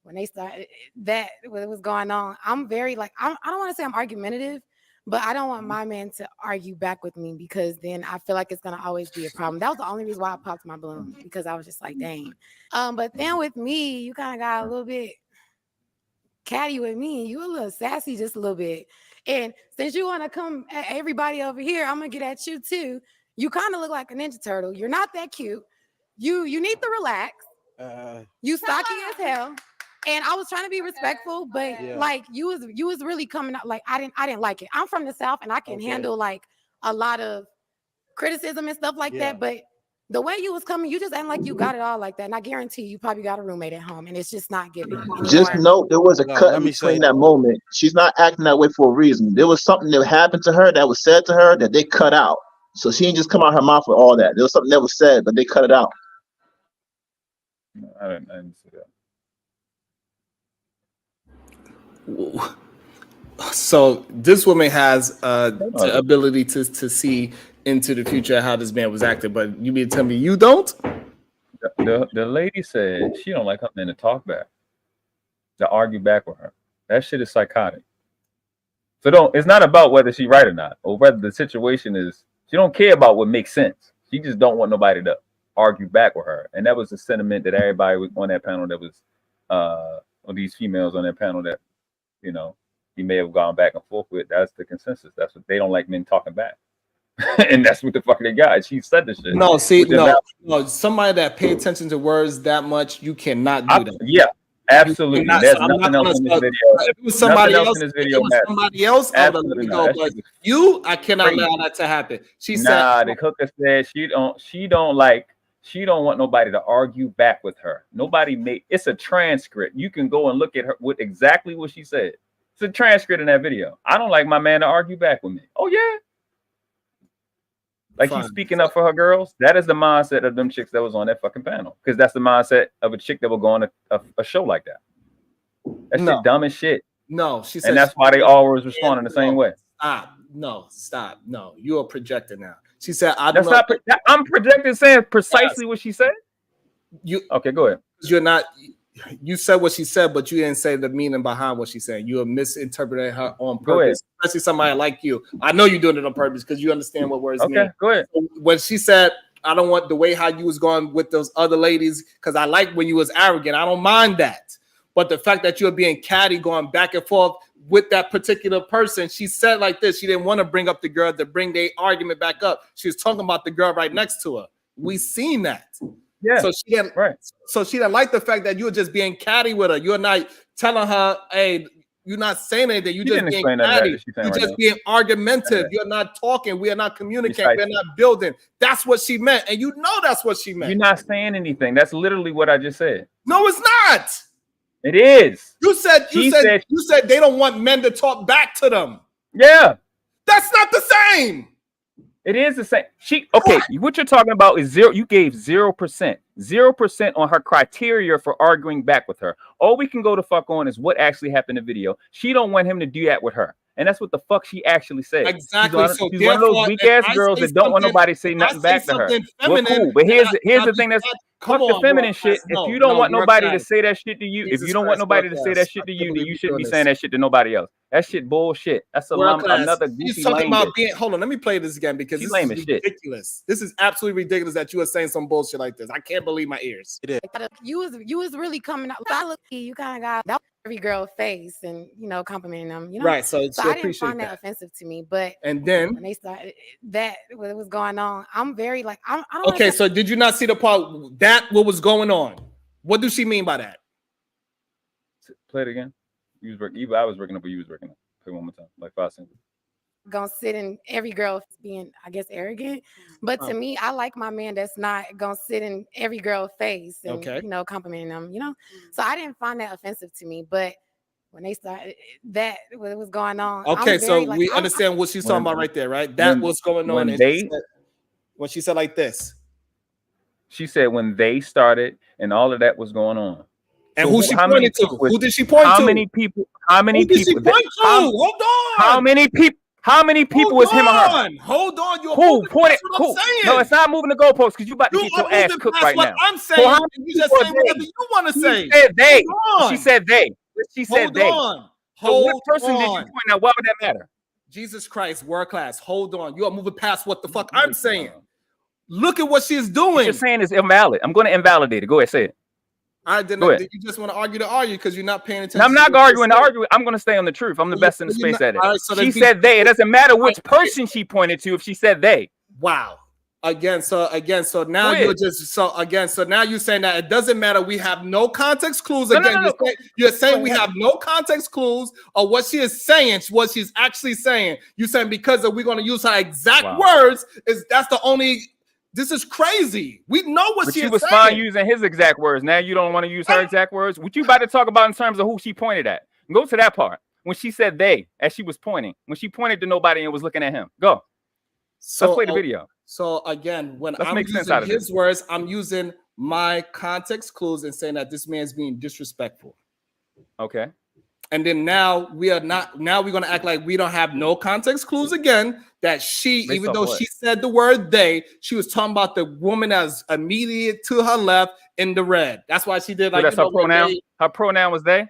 when they started that, what was going on, I'm very I don't want to say I'm argumentative, but I don't want my man to argue back with me because then I feel like it's going to always be a problem. That was the only reason why I popped my balloon, because I was just like, dang. But then with me, you kind of got a little bit catty with me. You a little sassy just a little bit. And since you want to come at everybody over here, I'm going to get at you too. You kind of look like a Ninja Turtle. You're not that cute. You need to relax. You stocky as hell. And I was trying to be respectful, but you was really coming out I didn't like it. I'm from the South and I can handle a lot of criticism and stuff like that. But the way you was coming, you just ain't like you got it all like that. And I guarantee you probably got a roommate at home and it's just not giving. Just know there was a cut in between that moment. She's not acting that way for a reason. There was something that happened to her that was said to her that they cut out. So she didn't just come out her mouth with all that. There was something that was said, but they cut it out. No, I didn't see that. So this woman has the ability to see into the future how this man was acting, but you mean to tell me you don't? The lady said she don't like her man to talk back, to argue back with her. That shit is psychotic. So it's not about whether she's right or not, or whether the situation is, she don't care about what makes sense. She just don't want nobody to argue back with her. And that was the sentiment that everybody was on that panel that was or these females on that panel that he may have gone back and forth with. That's the consensus. That's what they don't like, men talking back. And that's what the fuck they got. She said this shit. No, see, no, somebody that pay attention to words that much, you cannot do that. Yeah, absolutely. There's nothing else in this video. If it was somebody else, Somebody else, I would let it go. But you, I cannot allow that to happen. She said, the hooker said she don't want nobody to argue back with her. It's a transcript. You can go and look at her with exactly what she said. It's a transcript in that video. I don't like my man to argue back with me. Oh yeah. Like she's speaking up for her girls. That is the mindset of them chicks that was on that fucking panel. Because that's the mindset of a chick that will go on a show like that. That shit dumb as shit. No, she said, and that's why they always respond in the same way. Stop. No, you are projecting now. She said, I'm projecting saying precisely what she said. Okay, go ahead. You're not. You said what she said, but you didn't say the meaning behind what she said. You are misinterpreting her on purpose, especially somebody like you. I know you're doing it on purpose because you understand what words mean. Okay, go ahead. When she said, I don't want the way how you was going with those other ladies because I like when you was arrogant. I don't mind that. But the fact that you're being catty, going back and forth with that particular person, she said like this. She didn't want to bring up the girl to bring their argument back up. She was talking about the girl right next to her. We seen that. Yeah. So she didn't. Right. So she didn't like the fact that you were just being catty with her. You're not telling her, "Hey, you're not saying anything. You're just being catty. You're just being argumentative. You're not talking. We are not communicating. We're not building." That's what she meant, and you know that's what she meant. You're not saying anything. That's literally what I just said. No, it's not. It is. You said they don't want men to talk back to them. Yeah. That's not the same. It is the same. What you're talking about is zero. You gave 0%. 0% on her criteria for arguing back with her. All we can go to fuck on is what actually happened in the video. She don't want him to do that with her. And that's what the fuck she actually said. Exactly. She's one of those weak ass girls that don't want nobody to say nothing back to her. Well, cool. But here's the thing that's fuck the feminine shit. If you don't want nobody to say that shit to you, if you don't want nobody to say that shit to you, then you shouldn't be saying that shit to nobody else. That shit bullshit. That's another goofy She's talking lame about bitch. being. Hold on, let me play this again because She's this lame is as shit. ridiculous. This is absolutely ridiculous that you are saying some bullshit like this. I can't believe my ears. You was really coming out. I look, you kind of got that every girl face and complimenting them. Right. So I didn't find that offensive to me. But and then when they started that what was going on, I'm very like I don't. Okay, so did you not see the part what was going on? What does she mean by that? Play it again. I was working up, but you was working up. Play one more time, like 5 seconds. Gonna sit in every girl being, I guess, arrogant. But to me, I like my man that's not gonna sit in every girl face and complimenting them. So I didn't find that offensive to me. But when they started that what was going on, Okay, so we understand what she's talking about right there, right? That was going on. When she said like this. She said when they started and all of that was going on. And who she pointed to? Who did she point to? How many people? How many people? Hold on. How many people? How many people was him or her? Hold on. Who pointed? Who? No, it's not moving the goalposts because you about to get your ass cooked right now. I'm saying. So you just say whatever you want to say. She said they. She said they. She said they. Hold so what person did you point out? Why would that matter? Jesus Christ, world class. Hold on. You are moving past what the fuck I'm saying. Look at what she's doing. What you're saying is invalid. I'm going to invalidate it. Go ahead, say it. I didn't. Did you just want to argue because you're not paying attention? I'm not arguing to argue. I'm going to stay on the truth. I'm the best in the space at it. Right, so she said they. It doesn't matter which person she pointed to if she said they. Wow. So now you're saying that it doesn't matter. We have no context clues. You're saying we have no context clues of what she is saying, what she's actually saying. You're saying because we're going to use her exact words, that's the only. This is crazy. We know what she was fine using his exact words. Now you don't want to use her exact words. What you about to talk about in terms of who she pointed at? Go to that part when she said they, as she was pointing. When she pointed to nobody and was looking at him. Go. Let's play the video. So again, when I'm using his words, I'm using my context clues and saying that this man's being disrespectful. Okay. And then now we're going to act like we don't have no context clues again. That even though she said the word they, she was talking about the woman that's immediate to her left in the red. That's why she did like that's her pronoun. Her pronoun was they.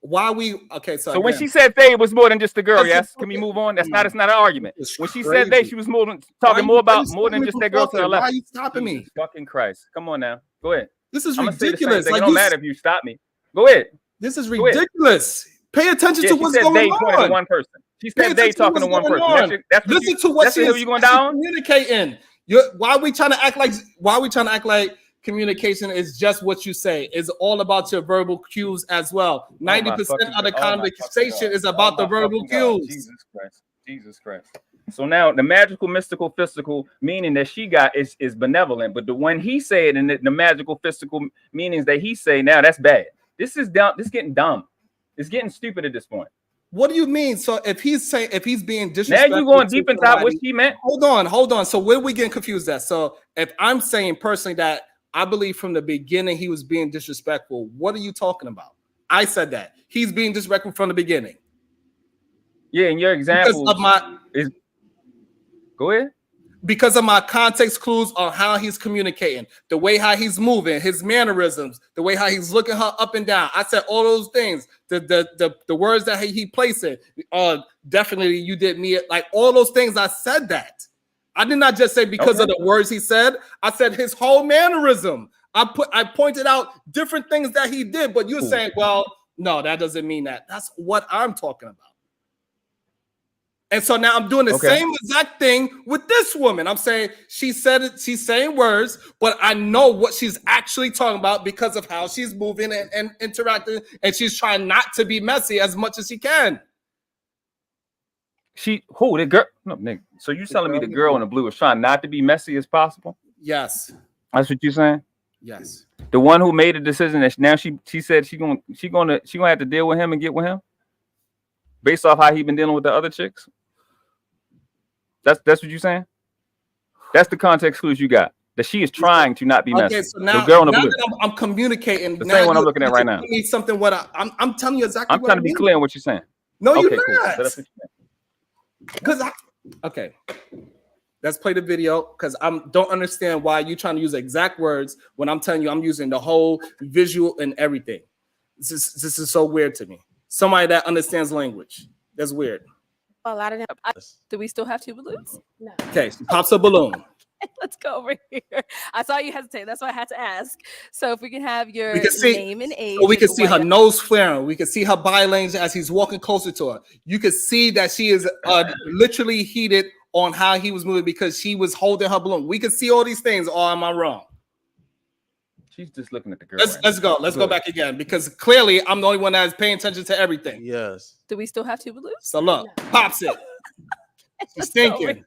Why we okay? So when she said they, it was more than just the girl. Yes, can we move on? It's not an argument. When she said they, she was talking more than just that girl to her left. Why are you stopping me? Fucking Christ! Come on now, go ahead. This is ridiculous. It don't matter if you stop me. Go ahead. This is ridiculous. Pay attention to what's going on. To one person. She said they talking to one person. Listen to what she's going down. Communicating. Why are we trying to act like communication is just what you say? It's all about your verbal cues as well. 90% of the conversation is about the verbal cues. Jesus Christ. So now the magical, mystical, physical meaning that she got is benevolent, but the one he said and the magical, physical meanings that he say now that's bad. This is dumb. This is getting dumb. It's getting stupid at this point. What do you mean? So if he's being disrespectful, now you going deep inside what she meant. Hold on. So where are we getting confused at? So if I'm saying personally that I believe from the beginning he was being disrespectful, what are you talking about? I said that he's being disrespectful from the beginning. Yeah, and your example go ahead. Because of my context clues on how he's communicating, the way how he's moving, his mannerisms, the way how he's looking her up and down. I said all those things. The words that he placed it. Definitely you did me like all those things. I said that. I did not just say because of the words he said. I said his whole mannerism. I pointed out different things that he did, but you're saying, well, no, that doesn't mean that. That's what I'm talking about. And so now I'm doing the same exact thing with this woman. I'm saying she said it, she's saying words, but I know what she's actually talking about because of how she's moving and interacting, and she's trying not to be messy as much as she can. The girl? No, nigga. So you telling me the girl in the blue is trying not to be messy as possible? Yes. That's what you're saying? Yes. The one who made the decision that now she said she gonna have to deal with him and get with him based off how he been dealing with the other chicks. That's what you're saying? That's the context clues you got. That she is trying to not be messy. Okay, so now, the girl in the now blue. that I'm communicating. The same one I'm looking at right now. Need something. I'm telling you exactly. I'm trying to be clear on what you're saying. No, you're not. Cool. So that's what you're saying. Okay. Let's play the video because I don't understand why you're trying to use exact words when I'm telling you I'm using the whole visual and everything. This is so weird to me. Somebody that understands language. That's weird. A lot of them. Do we still have 2 balloons? No. Okay, she pops a balloon. Let's go over here. I saw you hesitate. That's why I had to ask. So if we can have your We can see, name and age. so we can and see her nose flaring. We can see her body language as he's walking closer to her. You can see that she is literally heated on how he was moving because she was holding her balloon. We can see all these things. Or am I wrong? She's just looking at the girl. Let's go. Let's go back again because clearly I'm the only one that is paying attention to everything. Yes. Do we still have 2 balloons? So look, pops it. She's thinking.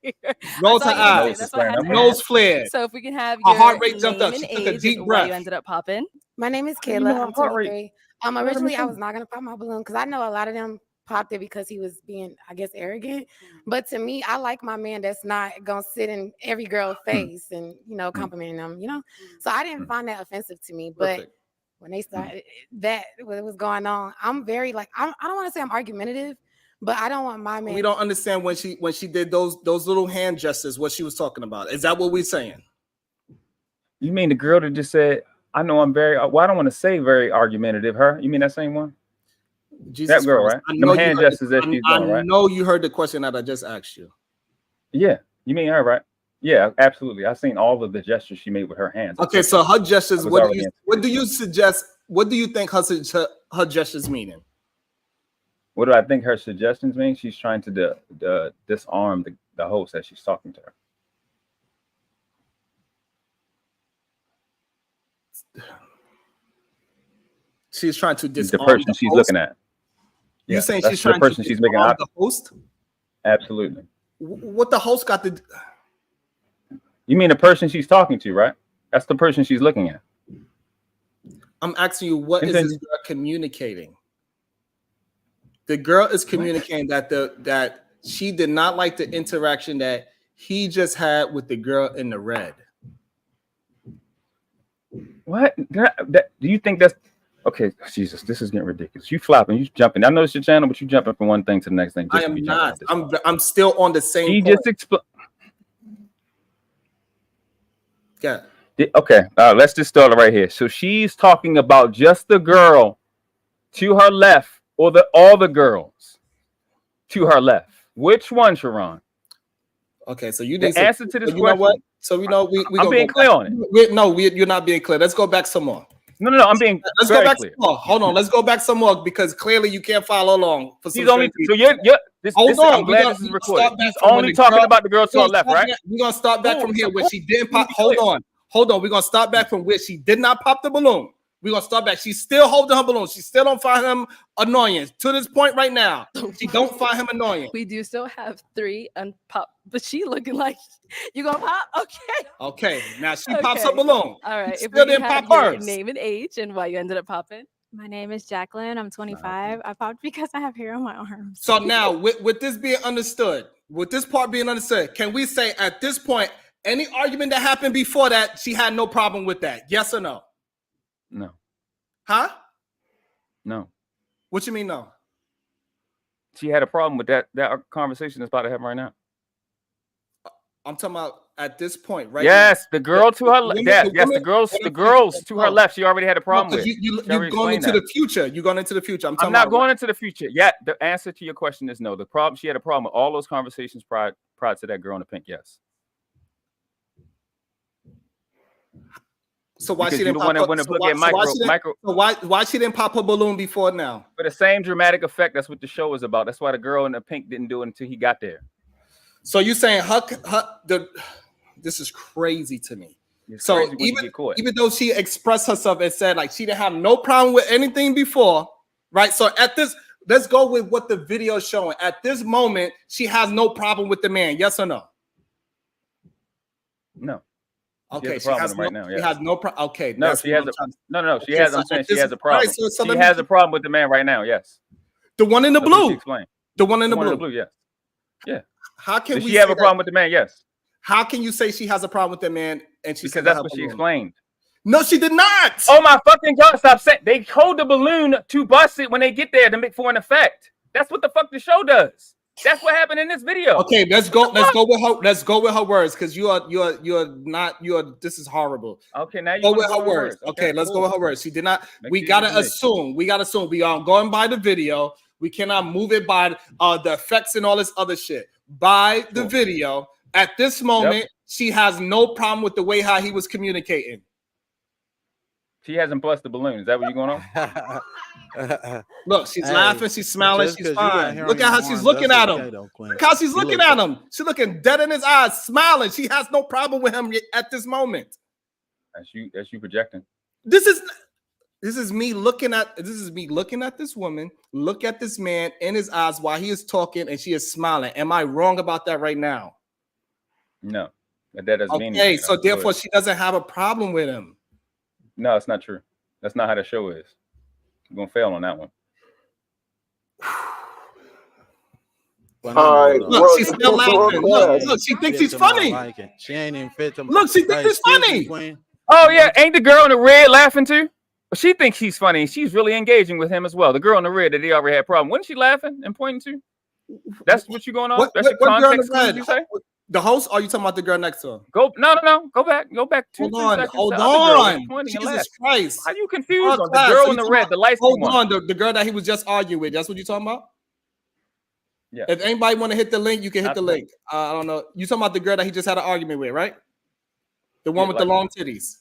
Rolls her I eyes. saw you hesitate. Nose flared. So if we can have Her your heart rate jumped name up. and She took a age deep and why breath. you ended up popping. My name is You Kayla. know I'm her heart rate. 23. Originally I was not gonna pop my balloon because I know a lot of them popped it because he was being, I guess, arrogant. But to me, I like my man that's not gonna sit in every girl's face and complimenting them. So I didn't find that offensive to me. But Perfect. when they started that, what was going on, I'm very I don't want to say I'm argumentative, but I don't want my man. We don't understand when she did those little hand gestures, what she was talking about. Is that what we're saying? You mean the girl that just said, I know I'm very, well, I don't want to say very argumentative. Her? You mean that same one? Jesus that girl, Christ. right? I know Them hand gestures that she's doing, right? I know you heard the question that I just asked you. Yeah. You mean her, right? Yeah, absolutely. I've seen all of the gestures she made with her hands. Okay, so her gestures, what do you suggest? What do you think her gestures meaning? What do I think her suggestions mean? She's trying to disarm the host as she's talking to her. She's trying to disarm the person she's looking at. You saying she's trying to she's making out the host? Absolutely. What the host got to? You mean the person she's talking to, right? That's the person she's looking at. I'm asking you, what is this girl communicating? The girl is communicating that she did not like the interaction that he just had with the girl in the red. What? Do you think that's okay? Jesus, this is getting ridiculous. You flopping, you jumping. I know it's your channel, but you jumping from one thing to the next thing. I am not. I'm still on the same. He just explain. Yeah. Okay. Let's just start right here. So she's talking about just the girl to her left, or all the girls to her left. Which one, Sharon? Okay, so you the need answer to this question. Know what? So I'm being clear on it. You're not being clear. Let's go back some more. No, I'm being. Let's go back some more. Hold on. Let's go back some more because clearly you can't follow along. For some only. So I'm glad this is recorded. He's only talking about the girl to her left, right? We're gonna start back from here where she didn't pop. Hold on. We're gonna start back from where she did not pop the balloon. We're gonna start back. She's still holding her balloon. She still don't find him annoying. To this point right now, she don't find him annoying. We do still have 3 unpop, but she looking like you gonna pop? Okay. Okay. Now she pops her balloon. All right. She If still we didn't have pop your hers. name and age and why you ended up popping. My name is Jacqueline. I'm 25. I popped because I have hair on my arms. So now, with this being understood, with this part being understood, can we say at this point, any argument that happened before that, she had no problem with that? Yes or no? No. Huh? No. What you mean no? She had a problem with that conversation that's about to happen right now. I'm talking about at this point, right? Yes, now. the girl to her left. Yes, the girls to her left. She already had a problem with. You're going into the future. You're going into the future. I'm not going into the future. Yeah, the answer to your question is no. The problem, she had a problem with all those conversations prior to that girl in the pink. Yes. So why because she didn't pop why she didn't pop her balloon before now? For the same dramatic effect. That's what the show is about. That's why the girl in the pink didn't do it until he got there. So you saying this is crazy to me. It's so even though she expressed herself and said like she didn't have no problem with anything before, right? So let's go with what the video is showing. At this moment, she has no problem with the man. Yes or no? No. Okay, she has right now. Yeah. She has no problem. Okay, no, she has no. She has. I'm saying she has a problem. Right, so she has a problem with the man right now. Yes. The one in the blue. Explain. The one in the blue. Yes. Yeah. How can she have a problem with the man? Yes. How can you say she has a problem with the man and she? Because that's what she explained. No, she did not. Oh my fucking God! Stop saying they hold the balloon to bust it when they get there to make for an effect. That's what the fuck the show does. That's what happened in this video. Okay, let's go with her. Let's go with her words, because you are. This is horrible. Okay, now you go with her words. Okay, let's go with her words. She did not. We gotta assume. We are going by the video. We cannot move it by the effects and all this other shit. By the video, at this moment, she has no problem with the way how he was communicating. She hasn't busted the balloon. Is that what you're going on? Look, she's laughing, she's smiling, she's fine. Look at how she's looking at him. Look how she's looking at him. She's looking dead in his eyes, smiling. She has no problem with him at this moment. That's you projecting. This is me looking at this woman. Look at this man in his eyes while he is talking, and she is smiling. Am I wrong about that right now? No, that doesn't mean anything. Okay, so therefore she doesn't have a problem with him. No, it's not true. That's not how the show is. You're gonna fail on that one. All right. Look, she's still laughing. Look, she thinks he's funny. She ain't even fit to. Look, she thinks he's funny. Oh yeah, ain't the girl in the red laughing too? But she thinks he's funny. She's really engaging with him as well. The girl in the red that they already had a problem. Wasn't she laughing and pointing to? That's what you going on? What girl in the red? You say? The host? Or are you talking about the girl next to her? No. Go back. Hold on. Jesus Christ. How you confused? The girl in the red, the light skin one. Hold on. The girl that he was just arguing with. That's what you're talking about? Yeah. If anybody want to hit the link, you can hit the link. I don't know. You talking about the girl that he just had an argument with, right? The one with the long titties.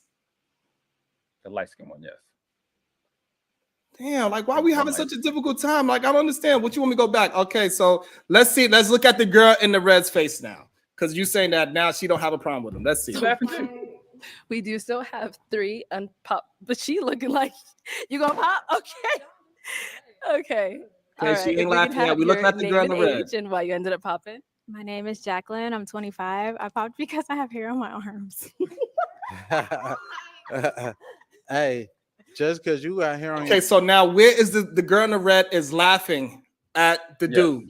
The light skin one, yes. Damn, like why are we having such a difficult time? Like I don't understand. What you want me to go back? Okay, so let's see. Let's look at the girl in the red's face now. Because you're saying that now she don't have a problem with him. Let's see. We do still have 3 unpop, but she looking like you gonna pop? Okay. Okay, she ain't laughing yet. We looking at the girl in the red. And why you ended up popping? My name is Jacqueline. I'm 25. I popped because I have hair on my arms. Hey, just because you got hair on. Okay, so now where is the girl in the red is laughing at the dude?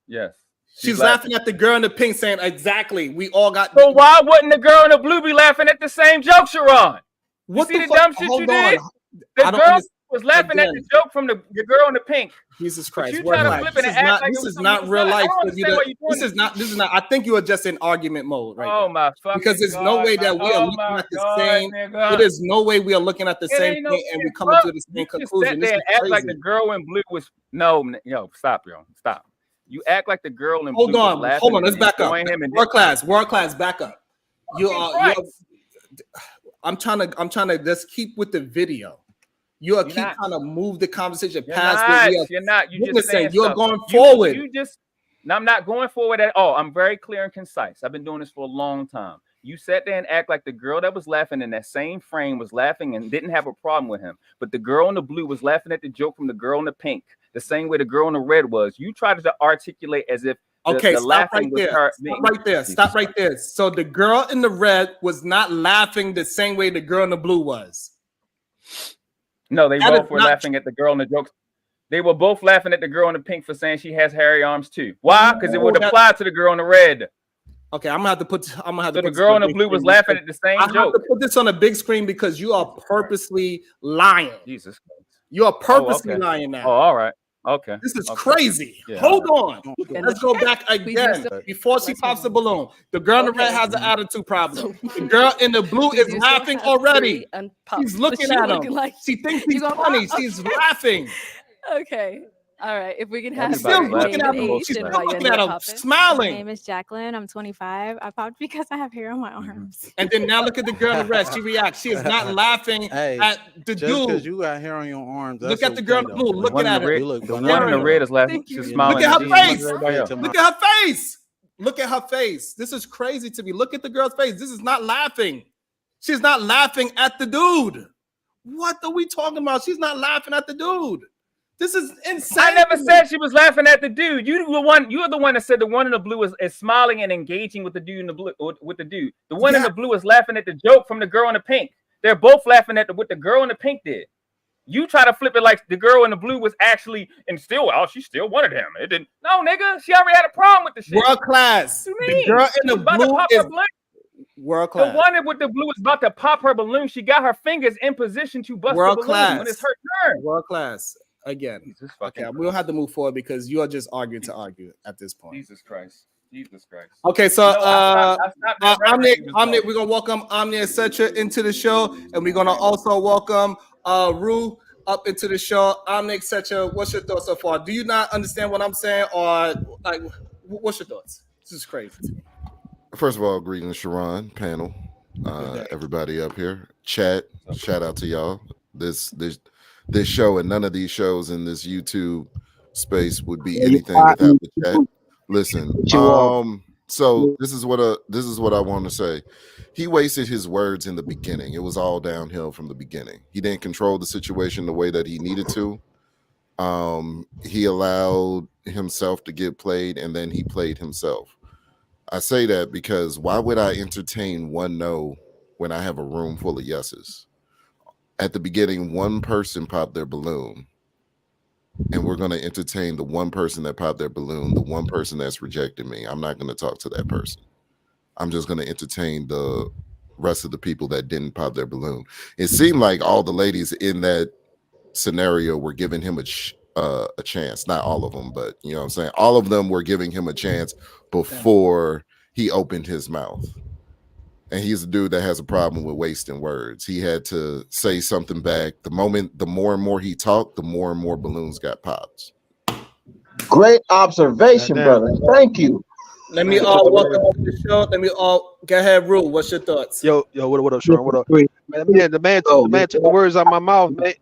Yes. She's laughing at the girl in the pink, saying, exactly, we all got. So why wouldn't the girl in the blue be laughing at the same joke, Sharon? What you see the dumb shit you did? The girl was laughing at the joke from the girl in the pink. Jesus Christ. You try to flip it and act like this is not real life. This is not. I think you are just in argument mode right now. Oh my fucking Because there's no way that we are looking at the same. There's no way we are looking at the same thing and we come to the same conclusion. This act like the girl in blue was stop. You act like the girl in blue. Hold on, let's back up. World class, back up. I'm trying to just keep with the video. You keep trying to move the conversation past. You're not. You just saying you're going forward. I'm not going forward at all. I'm very clear and concise. I've been doing this for a long time. You sat there and act like the girl that was laughing in that same frame was laughing and didn't have a problem with him. But the girl in the blue was laughing at the joke from the girl in the pink, the same way the girl in the red was. You tried to articulate as if the laughing was her. Stop right there. So the girl in the red was not laughing the same way the girl in the blue was. No, they both were laughing at the girl in the jokes. They were both laughing at the girl in the pink for saying she has hairy arms too. Why? Because it would apply to the girl in the red. Okay, I'm gonna have to put. So the girl in the blue was laughing at the same joke. I have to put this on a big screen because you are purposely lying. Jesus Christ. You are purposely lying now. Oh, all right. Okay. This is crazy. Yeah. Hold on. Let's go back again before she pops the balloon. The girl in the red has an attitude problem. The girl in the blue is laughing already. She's looking at him. She thinks he's funny. She's laughing. Okay. All right. If we can have still looking at him. She's still looking at him, smiling. My name is Jacqueline. I'm 25. I popped because I have hair on my arms. And then now look at the girl in the red. She reacts. She is not laughing at the dude. Because you got hair on your arms. Look at the girl in the blue. Looking at her. The one in the red is laughing. She's smiling. Look at her face. Look at her face. Look at her face. This is crazy to me. Look at the girl's face. This is not laughing. She's not laughing at the dude. What are we talking about? She's not laughing at the dude. This is insane. I never said she was laughing at the dude. You're the one that said the one in the blue is smiling and engaging with the dude in the blue. With the dude, the one in the blue is laughing at the joke from the girl in the pink. They're both laughing at what the girl in the pink did. You try to flip it like the girl in the blue was actually she still wanted him. It didn't. No, nigga, she already had a problem with the shit. World class. The girl in the blue is world class. The one with the blue is about to pop her balloon. She got her fingers in position to bust the balloon when it's her turn. World class. again. Okay, we don't have to move forward because you are just arguing to argue at this point. Jesus Christ. Okay, so I stopped that rhetoric you was Omni, talking. we're gonna welcome Omni, etc. into the show, and we're gonna also welcome Rue up into the show. Omni, etc. What's your thoughts so far? Do you not understand what I'm saying, or like, what's your thoughts? This is crazy to me. First of all, greetings, Sharon, panel, everybody up here, chat. Shout out to y'all. This show and none of these shows in this YouTube space would be anything without the chat. Listen, so this is what I want to say. He wasted his words in the beginning. It was all downhill from the beginning. He didn't control the situation the way that he needed to. He allowed himself to get played, and then he played himself. I say that because why would I entertain one no when I have a room full of yeses? At the beginning, one person popped their balloon, and we're going to entertain the one person that popped their balloon, the one person that's rejected me. I'm not going to talk to that person. I'm just going to entertain the rest of the people that didn't pop their balloon. It seemed like all the ladies in that scenario were giving him a chance. Not all of them, but you know what I'm saying? All of them were giving him a chance before he opened his mouth. And he's a dude that has a problem with wasting words. He had to say something back. The more and more he talked, the more and more balloons got popped. Great observation, brother. Thank you. Let me all welcome to the show. Let me all go ahead, Rule. What's your thoughts? Yo, what up, Sean? What up? Man, the man took the words out of my mouth, man.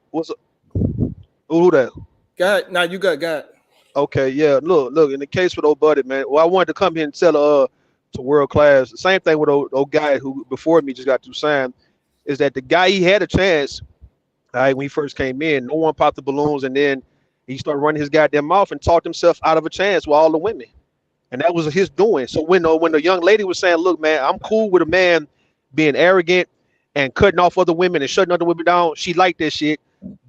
Who that? Go ahead. Now you got. Okay, yeah. Look. In the case with old buddy, man. Well, I wanted to come here and tell to world class. The same thing with old guy who before me just got to sign is that the guy, he had a chance. When he first came in, no one popped the balloons, and then he started running his goddamn mouth and talked himself out of a chance with all the women, and that was his doing. So when the young lady was saying, "Look, man, I'm cool with a man being arrogant and cutting off other women and shutting other women down," she liked that shit.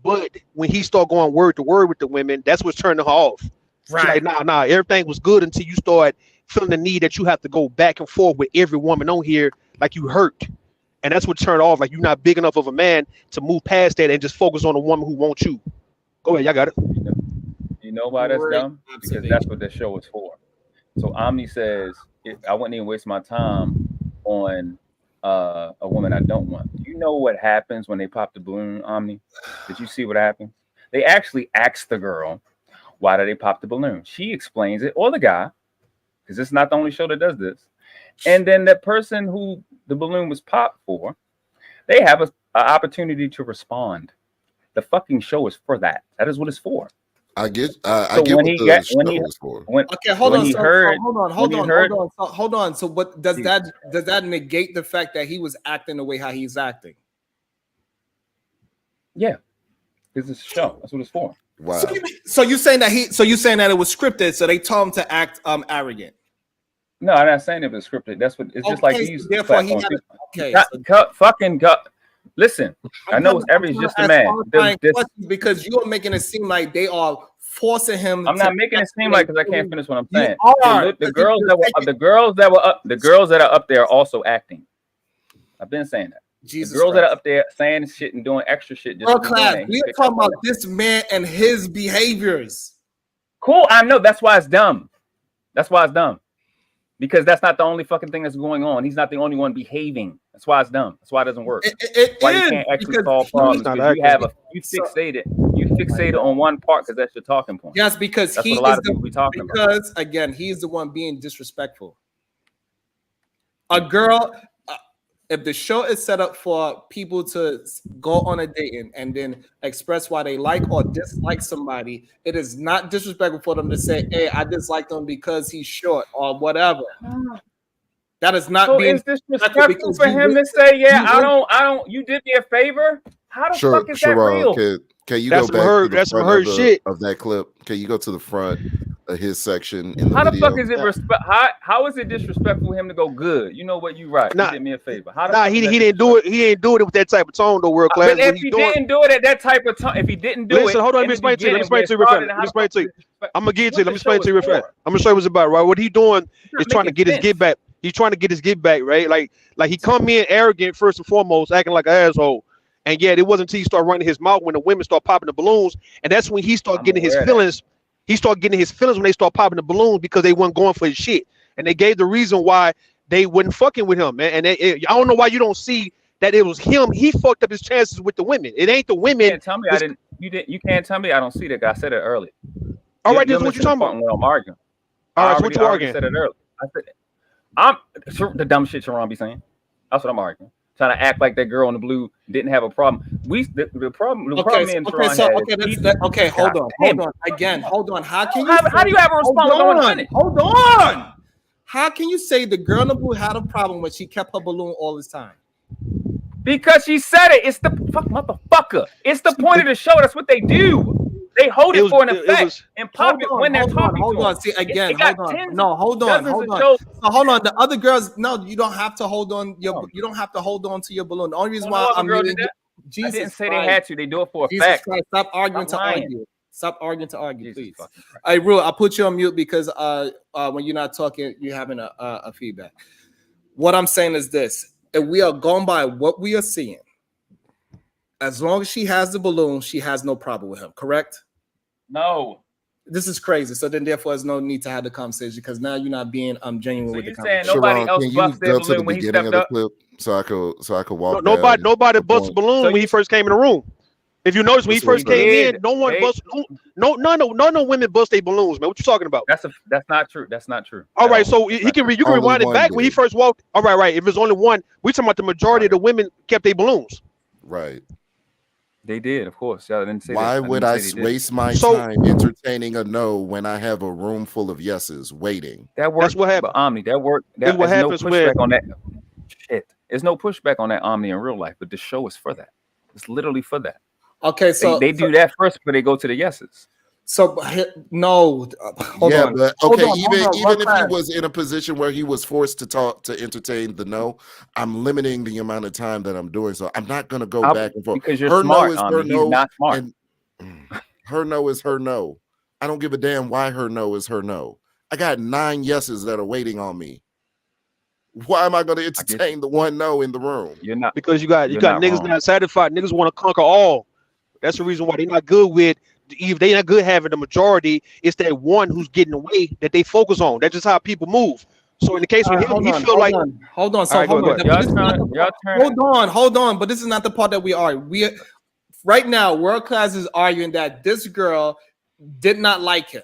But when he started going word to word with the women, that's what's turning her off. Right? She's like, nah, everything was good until you start feeling the need that you have to go back and forth with every woman on here, like you hurt. And that's what turned off. Like you're not big enough of a man to move past that and just focus on a woman who wants you. Go ahead, y'all got it. You know why that's dumb? Because that's what this show is for. So Omni says, I wouldn't even waste my time on a woman I don't want. Do you know what happens when they pop the balloon, Omni? Did you see what happens? They actually ask the girl, why do they pop the balloon? She explains it, or the guy, because it's not the only show that does this. And then the person who the balloon was popped for, they have an opportunity to respond. The fucking show is for that. That is what it's for. I get So what when he the got, show when he, is for. when, Okay, hold when on. he So, heard, hold on. So what does that negate the fact that he was acting the way how he's acting? Yeah, because it's a show. That's what it's for. Wow. So you saying that it was scripted? So they told him to act arrogant. No, I'm not saying it was scripted. That's what it's just like these. Therefore, he had Listen, I know it's just a man. Because you are making it seem like they are forcing him. I'm not making it seem like because I can't finish what I'm saying. The girls that are up there are also acting. I've been saying that. Jesus the girls Christ. that are up there saying shit and doing extra shit. Just We are talking about this man and his behaviors. Cool, I know. That's why it's dumb. Because that's not the only fucking thing that's going on. He's not the only one behaving. That's why it's dumb. That's why it doesn't work. That's why you can't actually solve problems. You fixated on one part because that's your talking point. Yes, because that's what a lot of people be talking about. Because again, he's the one being disrespectful. A girl, if the show is set up for people to go on a date and then express why they like or dislike somebody, it is not disrespectful for them to say, "Hey, I dislike him because he's short" or whatever. That is not being disrespectful for him to say, "Yeah, I don't. You did me a favor." How the fuck is that real? Can you go back to the front of that clip? Can you go to the front of his section in the How video? the fuck is it how is it disrespectful for him to go good? You know what? You right. You did me a favor. He didn't do it. He ain't doing it with that type of tone, though. World class. But if he didn't do it at that type of tone, if he didn't do it, listen, hold on. Let me explain to you. Let me explain to you real fast. Let me explain to you. I'm gonna get to you. Let me explain to you real fast. I'm gonna show you what's about. Right, what he doing is trying to get his get back. He's trying to get his get back. Right, like he come in arrogant first and foremost, acting like an asshole. And yet it wasn't until he started running his mouth when the women start popping the balloons, and that's when he started getting his feelings. He started getting his feelings when they start popping the balloons because they weren't going for his shit, and they gave the reason why they wasn't fucking with him, man. And I don't know why you don't see that it was him. He fucked up his chances with the women. It ain't the women. You can't tell me I didn't. You can't tell me I don't see that guy. I said it earlier. All right, this is what you're talking about. When I'm arguing. All right, so what you arguing? I said it earlier. I said I'm the dumb shit Sharon be saying. That's what I'm arguing. Trying to act like that girl in the blue didn't have a problem. The problem me and Sharon okay, hold on. Again, hold on. How can you? How do you have a response? Hold on. How can you say the girl in the blue had a problem when she kept her balloon all this time? Because she said it. It's the fuck motherfucker. It's the point of the show. That's what they do. They hold it for an effect and pop it when they're talking. Hold on. See again. Hold on. No, hold on. So hold on. The other girls, no, you don't have to hold on. You don't have to hold on to your balloon. The only reason why I'm doing Jesus, I didn't say they had to. They do it for a fact. Christ, stop arguing to argue. Stop arguing to argue, please. Hey, Rule, I'll put you on mute because when you're not talking, you're having a feedback. What I'm saying is this: if we are going by what we are seeing, as long as she has the balloon, she has no problem with him. Correct? No. This is crazy. So then, therefore, there's no need to have the conversation because now you're not being genuine with the conversation. Nobody else busts their balloon when he stepped up. So I could walk. Nobody bust a balloon when he first came in the room. If you notice, when he first came in, no one bust. No women bust their balloons, man. What you talking about? That's not true. That's not true. All right, so you can rewind it back when he first walked. All right. If there's only one, we talking about the majority of the women kept their balloons. Right. They did, of course. I didn't say Why would I waste my time entertaining a no when I have a room full of yeses waiting? That works. That's what happened. Omni, that worked. That's what happens no pushback on that. Shit. There's no pushback on that Omni in real life, but the show is for that. It's literally for that. Okay, so they do that first before they go to the yeses. So no, hold on. But okay, even if he was in a position where he was forced to talk to entertain the no, I'm limiting the amount of time that I'm doing. So I'm not gonna go back and forth. Because you're smart. He's not smart. And her no is her no. I don't give a damn why her no is her no. I got 9 yeses that are waiting on me. Why am I going to entertain the one no in the room? You're not, because you got niggas not satisfied. Niggas want to conquer all. That's the reason why they're not good with. If they're not good having the majority, it's that one who's getting away that they focus on. That's just how people move. So in the case of him, he feel like hold on. So hold on. But this is not the part that we are. We right now, World Class is arguing that this girl did not like him,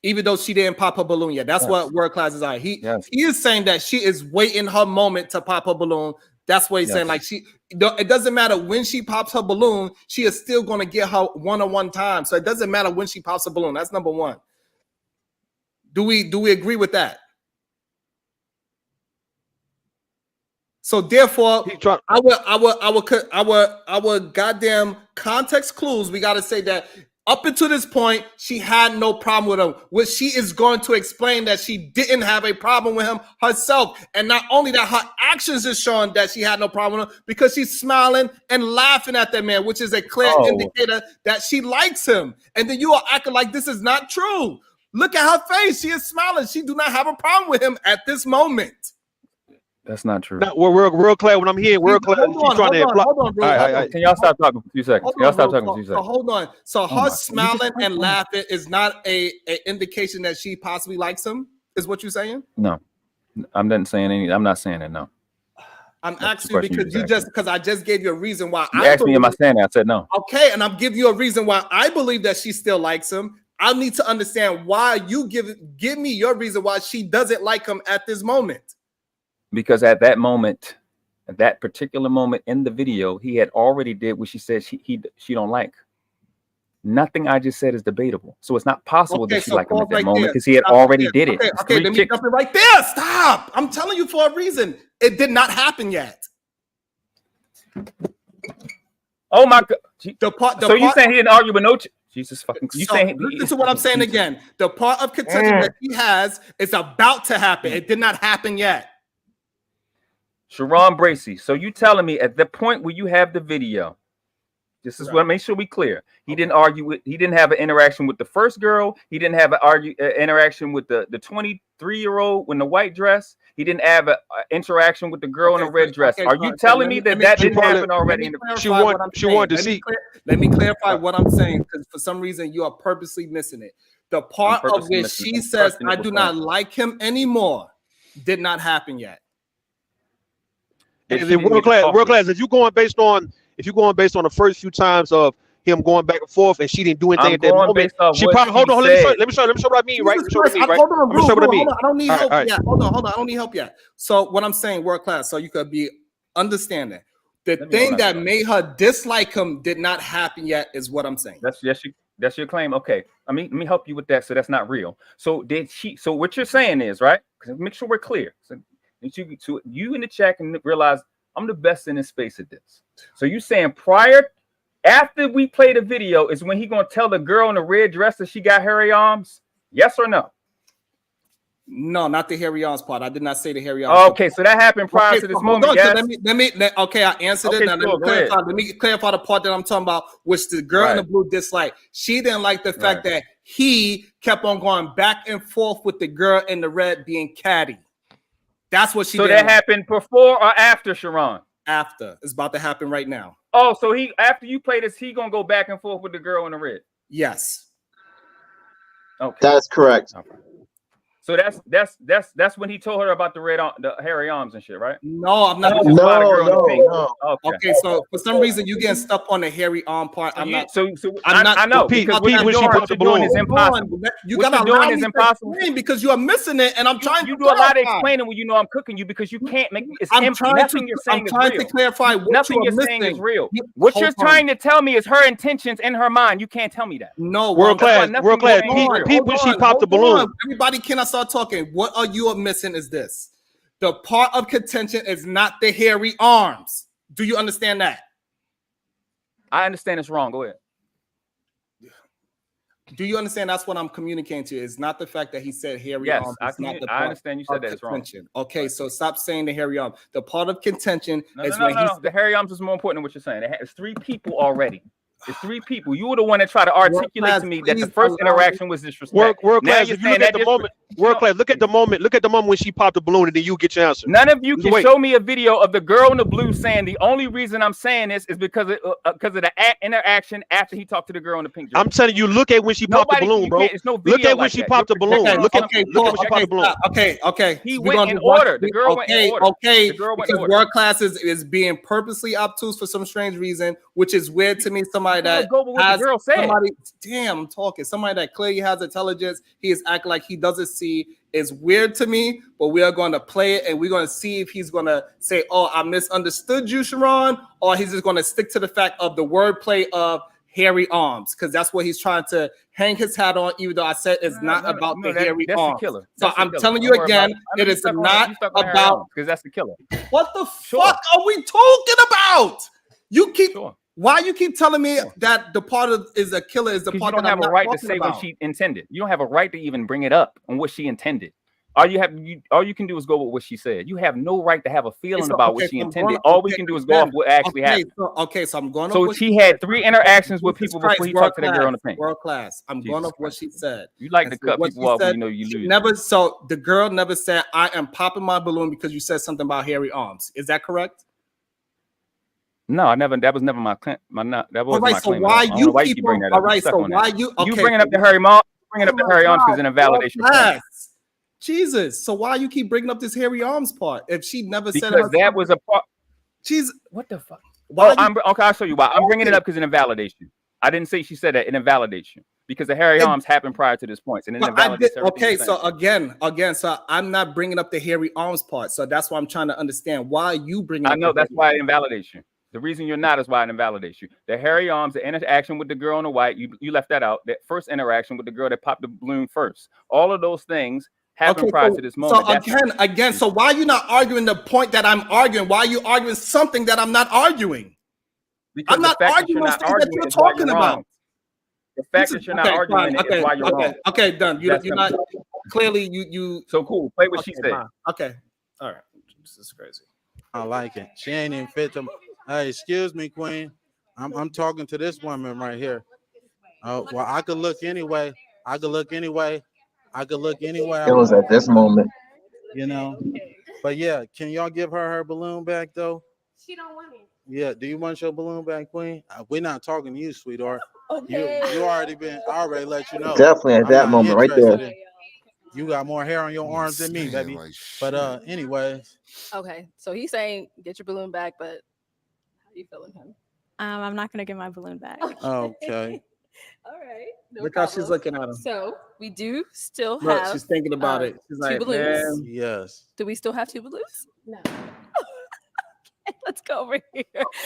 even though she didn't pop her balloon yet. That's what World Class is arguing. He is saying that she is waiting her moment to pop her balloon. That's what he's saying. Like it doesn't matter when she pops her balloon, she is still going to get her one-on-one time. So it doesn't matter when she pops her balloon. That's number one. Do we agree with that? So therefore, our goddamn context clues, we got to say that up until this point, she had no problem with him. Which she is going to explain that she didn't have a problem with him herself. And not only that, her actions is showing that she had no problem with him because she's smiling and laughing at that man, which is a clear indicator that she likes him. And then you are acting like this is not true. Look at her face. She is smiling. She do not have a problem with him at this moment. That's not true. No, we're real clear when I'm here. Hold on. Can y'all stop talking for 2 seconds? Hold on. So her smiling and laughing is not a indication that she possibly likes him, is what you're saying? No. I'm not saying that, no. I'm asking you because I just gave you a reason why. You asked me, am I saying that? I said no. Okay, and I'm giving you a reason why I believe that she still likes him. I need to understand why you give me your reason why she doesn't like him at this moment. Because at that moment, at that particular moment in the video, he had already did what she said she don't like. Nothing I just said is debatable. So it's not possible that she liked him at that moment because he had already did it. Okay, let me jump in right there. Stop. I'm telling you for a reason. It did not happen yet. Oh my God. So you saying he didn't argue with no Jesus fucking. Listen to what I'm saying again. The part of contention that he has is about to happen. It did not happen yet. Sharon Bracey, so you telling me at the point where you have the video, This is what make sure we clear. He didn't argue with. He didn't have an interaction with the first girl. He didn't have an interaction with the 23-year-old in the white dress. He didn't have an interaction with the girl in the red dress. Are you telling me that didn't happen already? She wanted to see. Let me clarify what I'm saying, because for some reason you are purposely missing it. The part of which she says I do not like him anymore did not happen yet. And then world class. If you're going based on the first few times of him going back and forth, and she didn't do anything at that moment, she probably hold on. Let me show what I mean. Right? Hold on. I don't need help yet. Hold on. I don't need help yet. So what I'm saying, world class, so you could be understanding. The thing that made her dislike him did not happen yet, is what I'm saying. That's your claim. Okay. I mean, let me help you with that. So that's not real. So so what you're saying is, right? Make sure we're clear. So you in the chat can realize I'm the best in this space at this. So you saying after we play the video is when he gonna tell the girl in the red dress that she got hairy arms? Yes or no? No, not the hairy arms part. I did not say the hairy arms. Okay, so that happened prior to this moment. Yes? So I answered it. Now, let me clarify the part that I'm talking about, which the girl in the blue disliked. She didn't like the fact that he kept on going back and forth with the girl in the red being catty. That's what she did. So that happened before or after, Sharon? After. It's about to happen right now. Oh, so after you play this, he gonna go back and forth with the girl in the red? Yes. Okay. That's correct. Okay. So that's when he told her about the hairy arms and shit, right? No, I'm not. No. Okay, so for some reason you getting stuck on the hairy arm part. I'm not. I know because what you're doing is impossible. You gotta allow me to explain, because you are missing it, and I'm trying. You do a lot of explaining when you know I'm cooking you, because you can't make it. Nothing you're saying is real. I'm trying to clarify what nothing you're saying is real. What you're trying to tell me is her intentions in her mind. You can't tell me that. No, world class. Pete, when she popped the balloon. Everybody cannot start talking. What are you missing is this. The part of contention is not the hairy arms. Do you understand that? I understand it's wrong. Go ahead. Do you understand that's what I'm communicating to you? It's not the fact that he said hairy arms. I understand you said that it's wrong. Okay, so stop saying the hairy arm. The part of contention is the hairy arms is more important than what you're saying. It's 3 people already. It's 3 people. You were the one that tried to articulate to me that the first interaction was disrespect. World class, if you look at the moment, world class, look at the moment when she popped the balloon, and then you get your answer. None of you can show me a video of the girl in the blue saying the only reason I'm saying this is because of the interaction after he talked to the girl in the pink dress. I'm telling you, look at when she popped the balloon, bro. Look at when she popped the balloon. Look at when she popped the balloon. Okay. He went in order. The girl went in order. Okay, because world class is being purposely obtuse for some strange reason, which is weird to me. Somebody that the girl said. Somebody that clearly has intelligence, he is acting like he doesn't see. Is weird to me, but we are going to play it, and we're going to see if he's going to say, "Oh, I misunderstood you, Sharon," or he's just going to stick to the fact of the wordplay of hairy arms, because that's what he's trying to hang his hat on. Even though I said it's not about the hairy arms. So I'm telling you again, it is not about, because that's the killer. What the fuck are we talking about? You keep. Why you keep telling me that the part of is a killer is the part that I'm not talking about? You don't have a right to say about. what she intended. You don't have a right to even bring it up on what she intended. All you can do is go with what she said. You have no right to have a feeling about what she intended. All we can do is go off what actually happened. So I'm going. So she had 3 interactions with people before he talked to that girl in the pink. World class. I'm going off what she said. You like to cut people off when you know you lose. Never. So the girl never said, "I am popping my balloon because you said something about hairy arms." Is that correct? No, I never. That was never my claim. That wasn't my claim. Why you keep bringing that up? up? All right. So why you bringing up the hairy arms? Bringing up the hairy arms because an invalidation. Jesus. So why you keep bringing up this hairy arms part? If she never said because that was a part. Jesus. What the fuck? Okay, I'll show you why. I'm bringing it up because an invalidation. I didn't say she said that. An invalidation. Because the hairy arms happened prior to this point. And okay, so again, so I'm not bringing up the hairy arms part. So that's why I'm trying to understand why you bring up. I know that's why it invalidates you. The reason you're not is why it invalidates you. The hairy arms, the interaction with the girl in the white, you left that out. That first interaction with the girl that popped the balloon first. All of those things happened prior to this moment. So again, so why are you not arguing the point that I'm arguing? Why are you arguing something that I'm not arguing? Because I'm not arguing those things that you're talking about. The fact that you're not arguing is why you're wrong. Okay, done. You're not clearly you. So cool. Play what she said. Okay. All right. This is crazy. I like it. She ain't even fit them. Hey, excuse me, Queen. I'm talking to this woman right here. Oh, well, I could look anyway. I could look anyway. I could look anyway. It was at this moment. You know. But yeah, can y'all give her balloon back though? She don't want it. Yeah. Do you want your balloon back, Queen? We're not talking to you, sweetheart. Okay. You already been. I already let you know. Definitely at I'm that not moment right interested there. in. You got more hair on your arms than me, baby. But anyways. Okay, so he's saying get your balloon back, but how you feeling, him? I'm not gonna get my balloon back. Okay. All right. No Look how problem. she's looking at him. So we do still Look, have. she's thinking about it. She's two like, balloons. man. Yes. Do we still have 2 balloons? No. Okay, let's go over here.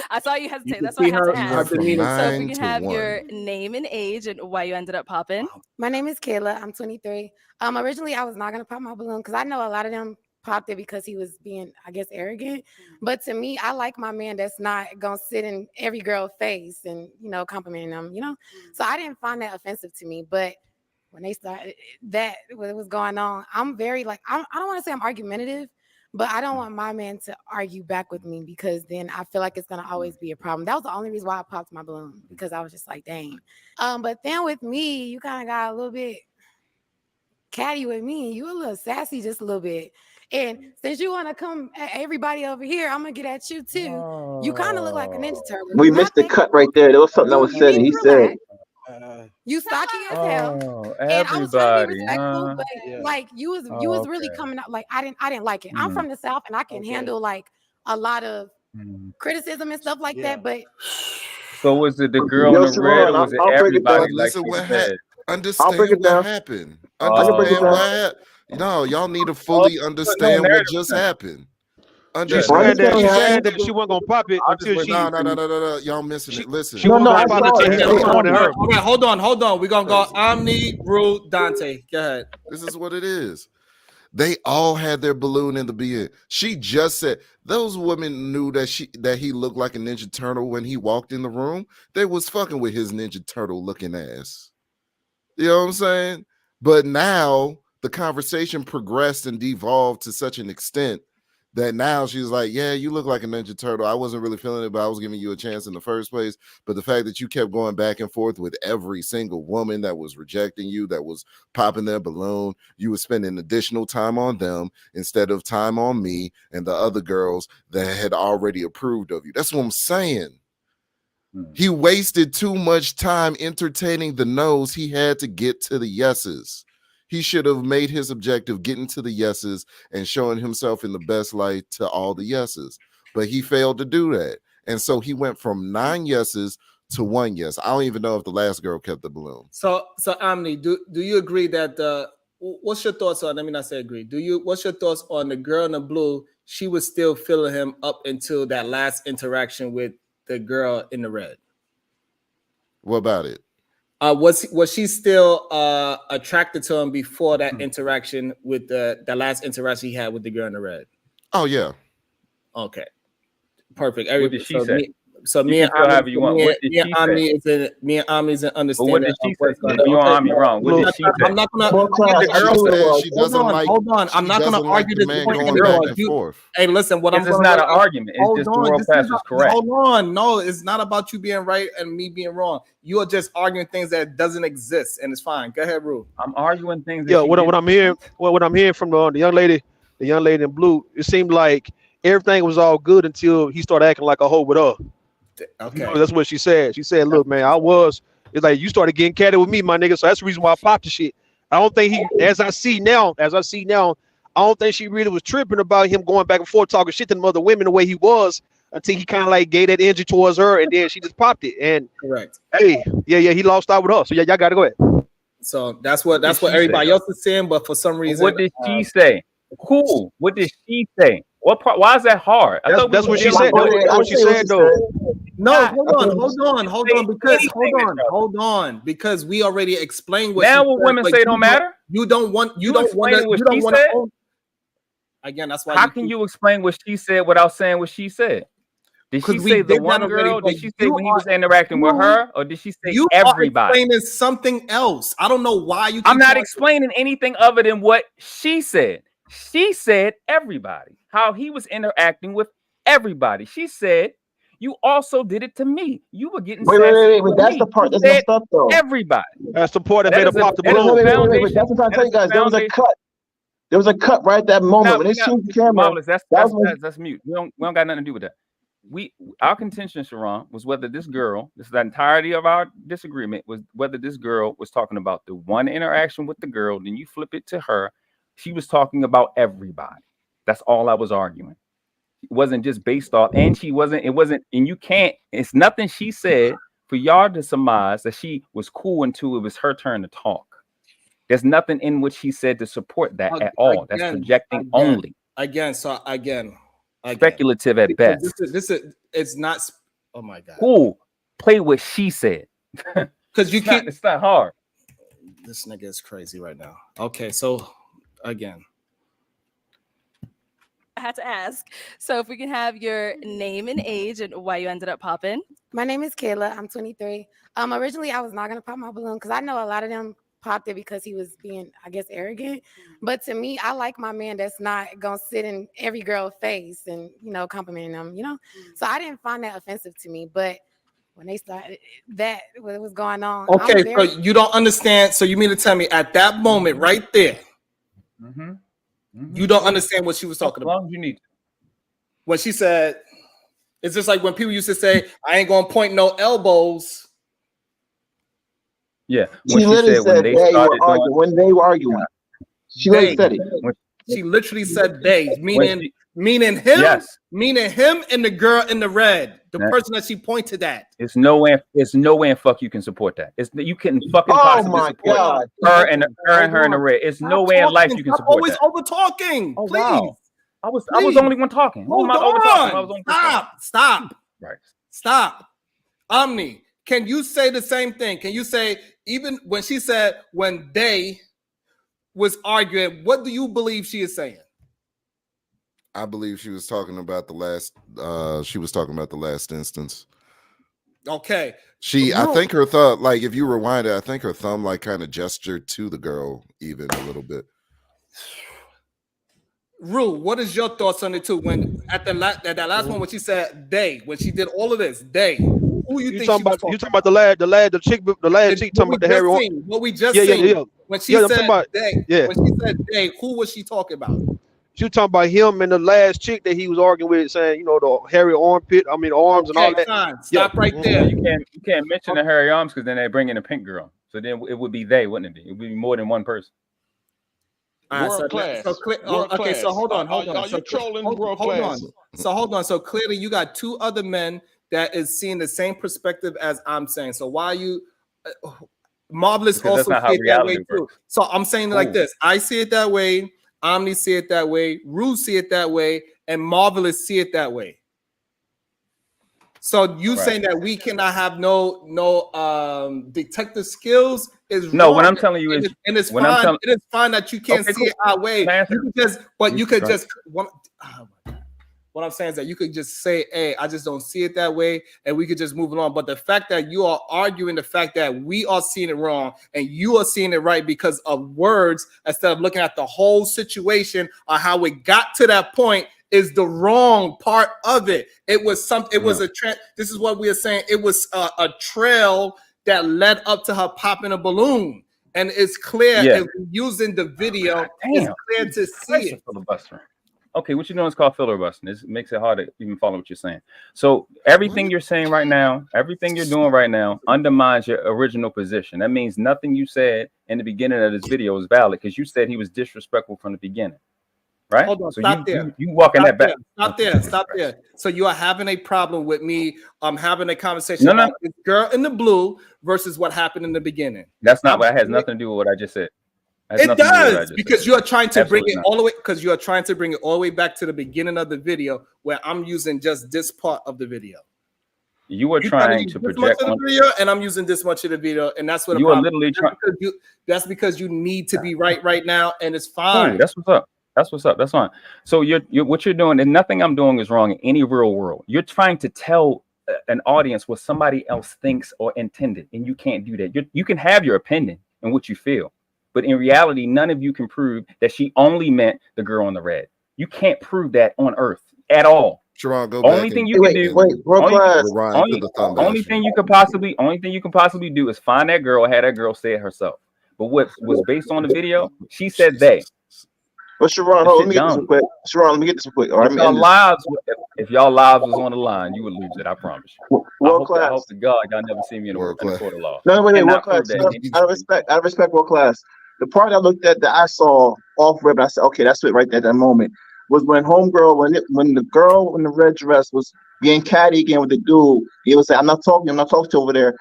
I saw you hesitate. can That's why I see had to her ask. So demeanor. if we can have your name and age and why you ended up popping. My name is Kayla. I'm 23. Originally I was not gonna pop my balloon because I know a lot of them popped it because he was being, I guess, arrogant. But to me, I like my man that's not gonna sit in every girl's face and complimenting them. So I didn't find that offensive to me. But when they started that, what was going on, I'm very like I don't want to say I'm argumentative, but I don't want my man to argue back with me because then I feel like it's gonna always be a problem. That was the only reason why I popped my balloon because I was just like, dang. But then with me, you kind of got a little bit catty with me. You a little sassy just a little bit. And since you want to come at everybody over here, I'm gonna get at you too. You kind of look like a Ninja Turtle. We missed the cut right there. There was something that was said, and he said, You stocky as hell. Oh, And I was trying to be everybody, respectful, huh? but like you was really okay. coming out like I didn't like it. I'm from the South and I can handle like a lot of criticism and stuff like that. But So was it the girl Yo, in the red, Sharon, or was it I'll break it down. everybody? Like Listen she what said? I'll break Understand it what down. happened. I can break it Understand down. what happened. No, y'all need to fully understand what just happened. She said Understand. that she wasn't gonna pop it until she. No. Y'all missing it. Listen. She wasn't gonna pop it until he All disappointed her. right, hold on. We're gonna go Omni, Brew, Dante. Go ahead. This is what it is. They all had their balloon in the beginning. She just said those women knew that he looked like a Ninja Turtle when he walked in the room. They was fucking with his Ninja Turtle looking ass. You know what I'm saying? But now the conversation progressed and devolved to such an extent that now she's like, yeah, you look like a Ninja Turtle. I wasn't really feeling it, but I was giving you a chance in the first place. But the fact that you kept going back and forth with every single woman that was rejecting you, that was popping their balloon, you were spending additional time on them instead of time on me and the other girls that had already approved of you. That's what I'm saying. He wasted too much time entertaining the no's. He had to get to the yeses. He should have made his objective getting to the yeses and showing himself in the best light to all the yeses. But he failed to do that. And so he went from 9 yeses to 1 yes. I don't even know if the last girl kept the balloon. So Omni, do you agree that what's your thoughts on? Let me not say agree. What's your thoughts on the girl in the blue? She was still feeling him up until that last interaction with the girl in the red. What about it? Was she still attracted to him before that interaction with the last interaction he had with the girl in the red? Oh yeah. Okay. Perfect. What did she say? Me and Omni is in understanding. But what did she say? You and Omni wrong. What did she say? I'm not gonna. Hold on. I'm not gonna argue this point anymore. Hey, listen. It's not an argument. It's just the world past is correct. Hold on. No, it's not about you being right and me being wrong. You are just arguing things that doesn't exist, and it's fine. Go ahead, Rue. I'm arguing things. Yeah. What I'm hearing from the young lady in blue, it seemed like everything was all good until he started acting like a hoe with her. Okay. That's what she said. She said, look, man, it's like you started getting catty with me, my nigga. So that's the reason why I popped the shit. I don't think as I see now, I don't think she really was tripping about him going back and forth talking shit to them other women the way he was until he kind of like gave that energy towards her and then she just popped it. And correct. Hey, yeah, he lost out with her. So yeah, y'all gotta go ahead. So that's what everybody else is saying, but for some reason, what did she say? Cool. What did she say? What part? Why is that hard? That's what she said. That's what she said, though. No, hold on, because we already explained what. Now, what women say don't matter. You don't want to. Again, that's why. How can you explain what she said without saying what she said? Did she say the one girl? Did she say when he was interacting with her, or did she say everybody? You are explaining something else. I don't know why you. I'm not explaining anything other than what she said. She said everybody. How he was interacting with everybody. She said You also did it to me. You were getting Wait. That's the part. That's messed up though. Everybody. That's the part that made her pop the balloon. Wait. That's what I'm trying to tell you guys. There was a cut. There was a cut right at that moment when they changed the camera. Marvelous. That's mute. We don't got nothing to do with that. Our contention, Sharon, was whether this girl, this is the entirety of our disagreement, was whether this girl was talking about the one interaction with the girl, then you flip it to her. She was talking about everybody. That's all I was arguing. It wasn't just based off, and it's nothing she said for y'all to surmise that she was cool until it was her turn to talk. There's nothing in what she said to support that at all. That's projecting only. Again. Speculative at best. It's not. Oh my God. Cool. Play what she said. Because you can't. It's not hard. This nigga is crazy right now. Okay, so again, I had to ask. So if we can have your name and age and why you ended up popping. My name is Kayla. I'm 23. Originally I was not gonna pop my balloon because I know a lot of them popped it because he was being, I guess, arrogant. But to me, I like my man that's not gonna sit in every girl's face and, you know, complimenting them, you know. So I didn't find that offensive to me. But when they started that, what was going on. Okay, so you don't understand. So you mean to tell me at that moment right there, you don't understand what she was talking about? You need when she said, it's just like when people used to say, "I ain't gonna point no elbows." Yeah, she literally said when they were arguing. She literally said it. She literally said they, meaning him, yes, meaning him and the girl in the red, the person that she pointed at. It's no way in fuck you can support that. You couldn't fucking possibly support her and her in the red. It's no way in life you can support that. Always over talking. Oh, please. Wow. I was the only one talking. Hold on. Stop. Right. Stop. Omni, can you say the same thing? Can you say, even when she said when they was arguing, what do you believe she is saying? I believe she was talking about the last instance. Okay. I think her thumb, like if you rewind it, I think her thumb like kind of gestured to the girl even a little bit. Rue, what is your thoughts on it too? When at that last one when she said they, when she did all of this, they, who you think talking about? You talking about the last chick talking about the Harry? What we just seen. Yeah. When she said they, when she said they, who was she talking about? She was talking about him and the last chick that he was arguing with, saying, you know, the hairy arms and all that. Fine. Stop right there. You can't mention the hairy arms because then they bring in a pink girl. So then it would be they, wouldn't it be? It would be more than one person. World class. So hold on. Are you trolling world class? Hold on. So clearly you got two other men that is seeing the same perspective as I'm saying. So why you Marvelous also see it that way too. So I'm saying it like this. I see it that way. Omni see it that way. Rue see it that way. And Marvelous see it that way. So you saying that we cannot have no detective skills is no. Wrong. What I'm telling you is, and it's fine. It is fine that you can't see it our way. What I'm saying is that you could just say, "Hey, I just don't see it that way," and we could just move along. But the fact that you are arguing the fact that we are seeing it wrong and you are seeing it right because of words instead of looking at the whole situation or how it got to that point is the wrong part of it. It was something. It was a trend. This is what we are saying. It was a trail that led up to her popping a balloon, and it's clear if using the video. It's clear to see it. Okay, what you're doing is called filibustering. This makes it hard to even follow what you're saying. So everything you're saying right now, everything you're doing right now undermines your original position. That means nothing you said in the beginning of this video is valid because you said he was disrespectful from the beginning. Right? Hold on, so stop there. You walking that back. Stop there. So you are having a problem with me having a conversation about this girl in the blue versus what happened in the beginning. That's not what has nothing to do with what I just said. It does because you are trying to bring it all the way all the way back to the beginning of the video where I'm using just this part of the video. You were trying to project on the video, and I'm using this much of the video, and that's what you are literally trying. That's because you need to be right now, and it's fine. Ooh, that's what's up. That's what's up. That's fine. So you're what you're doing, and nothing I'm doing is wrong in any real world. You're trying to tell an audience what somebody else thinks or intended, and you can't do that. You can have your opinion and what you feel. But in reality, none of you can prove that she only meant the girl in the red. You can't prove that on earth at all. Sharon, go Only back thing and you can do, rewind to the thumb only bashing. thing you can possibly do is find that girl, have that girl say it herself. But what was based on the video, she said they. But Sharon, let me get this real quick. Sharon, let me get this real quick. All right, if y'all lives was on the line, you would lose it. I promise you. I hope to God y'all never see me in a court of law. No, wait, world class. Out of respect, world class. The part I looked at that I saw off rip, I said, okay, that's it right there at that moment. Was when homegirl, when the girl in the red dress was being catty again with the dude, he was saying, I'm not talking to you over there.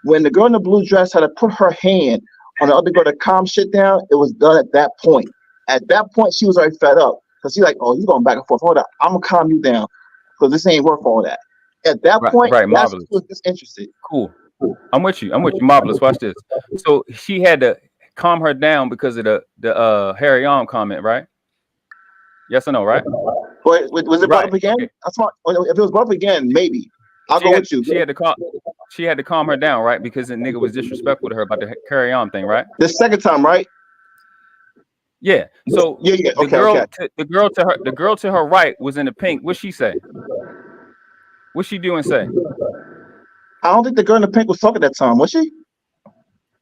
When the girl in the blue dress had to put her hand on the other girl to calm shit down, it was done at that point. At that point, she was already fed up. Because she's like, oh, you going back and forth. Hold up, I'm going to calm you down. Because this ain't worth all that. At that point, right, that's marvelous. what was disinterested. Cool. I'm with you. Marvelous. Watch this. So she had to calm her down because of the Harry Arm comment, right? Yes or no, right? But was it brought up again? Okay. That's not, if it was brought up again, maybe. I'll go with you. She had to calm her down, right? Because the nigga was disrespectful to her about the Harry Arm thing, right? The second time, right? Yeah. So yeah. The girl to her right was in the pink. What'd she say? What'd she do and say? I don't think the girl in the pink was talking that time, was she?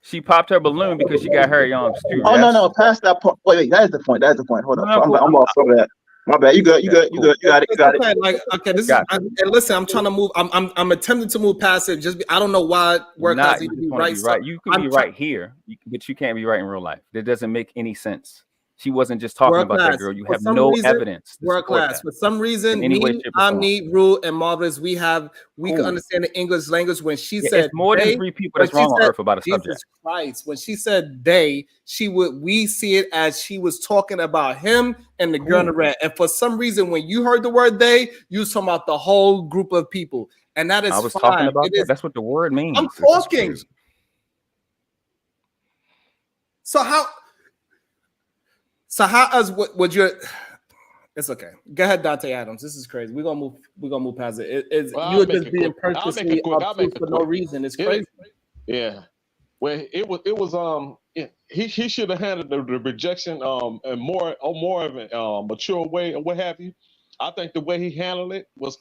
She popped her balloon because she got Harry Arms too. Oh yes? no, past that point. Wait, that is the point. Hold on. I'm off of that. My bad. You good. You got it. Like, okay, this is. And listen, I'm trying to move. I'm attempting to move past it. I don't know why work has to be right. You can be right here, but you can't be right in real life. That doesn't make any sense. She wasn't just talking about that girl. You have no evidence. World class. For some reason, me, Rue, and Marvelous, we can understand the English language. When she said it's more than 3 people that's wrong on earth about a subject. Jesus Christ. When she said they, we see it as she was talking about him and the girl in the red. And for some reason, when you heard the word they, you was talking about the whole group of people. And that is I was talking about that. That's what the word means. I'm talking. So how would your? It's okay. Go ahead, Dante Adams. This is crazy. We're gonna move past it. You're just being purposely obtuse for no reason. It's crazy. Yeah. Well, he should have handled the rejection in more of a mature way and what have you. I think the way he handled it was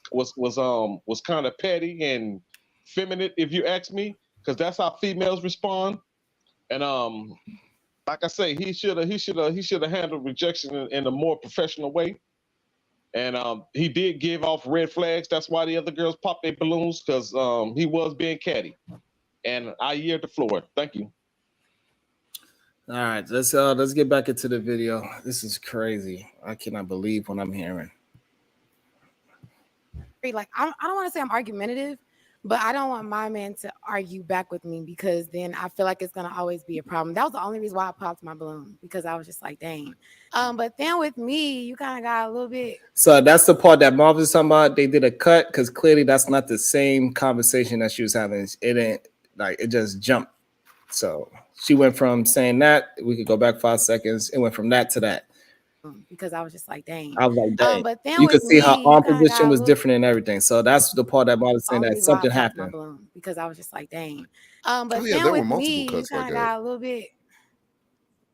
kind of petty and feminine, if you ask me, because that's how females respond. And like I say, he should have handled rejection in a more professional way. And he did give off red flags. That's why the other girls popped their balloons, because he was being catty. And I yield the floor. Thank you. All right, let's get back into the video. This is crazy. I cannot believe what I'm hearing. Like, I don't want to say I'm argumentative, but I don't want my man to argue back with me, because then I feel like it's going to always be a problem. That was the only reason why I popped my balloon, because I was just like, dang. But then with me, you kind of got a little bit. So that's the part that Marv is talking about. They did a cut because clearly that's not the same conversation that she was having. It ain't like it just jumped. So she went from saying that, we could go back 5 seconds. It went from that to that. Because I was just like, dang. I was like, dang. But then you could see her arm kinda position was different and everything. So that's the part that Marv was saying that something happened. Because I was just like, dang. But then there were with multiple me, you cuts kind like of that. got a little bit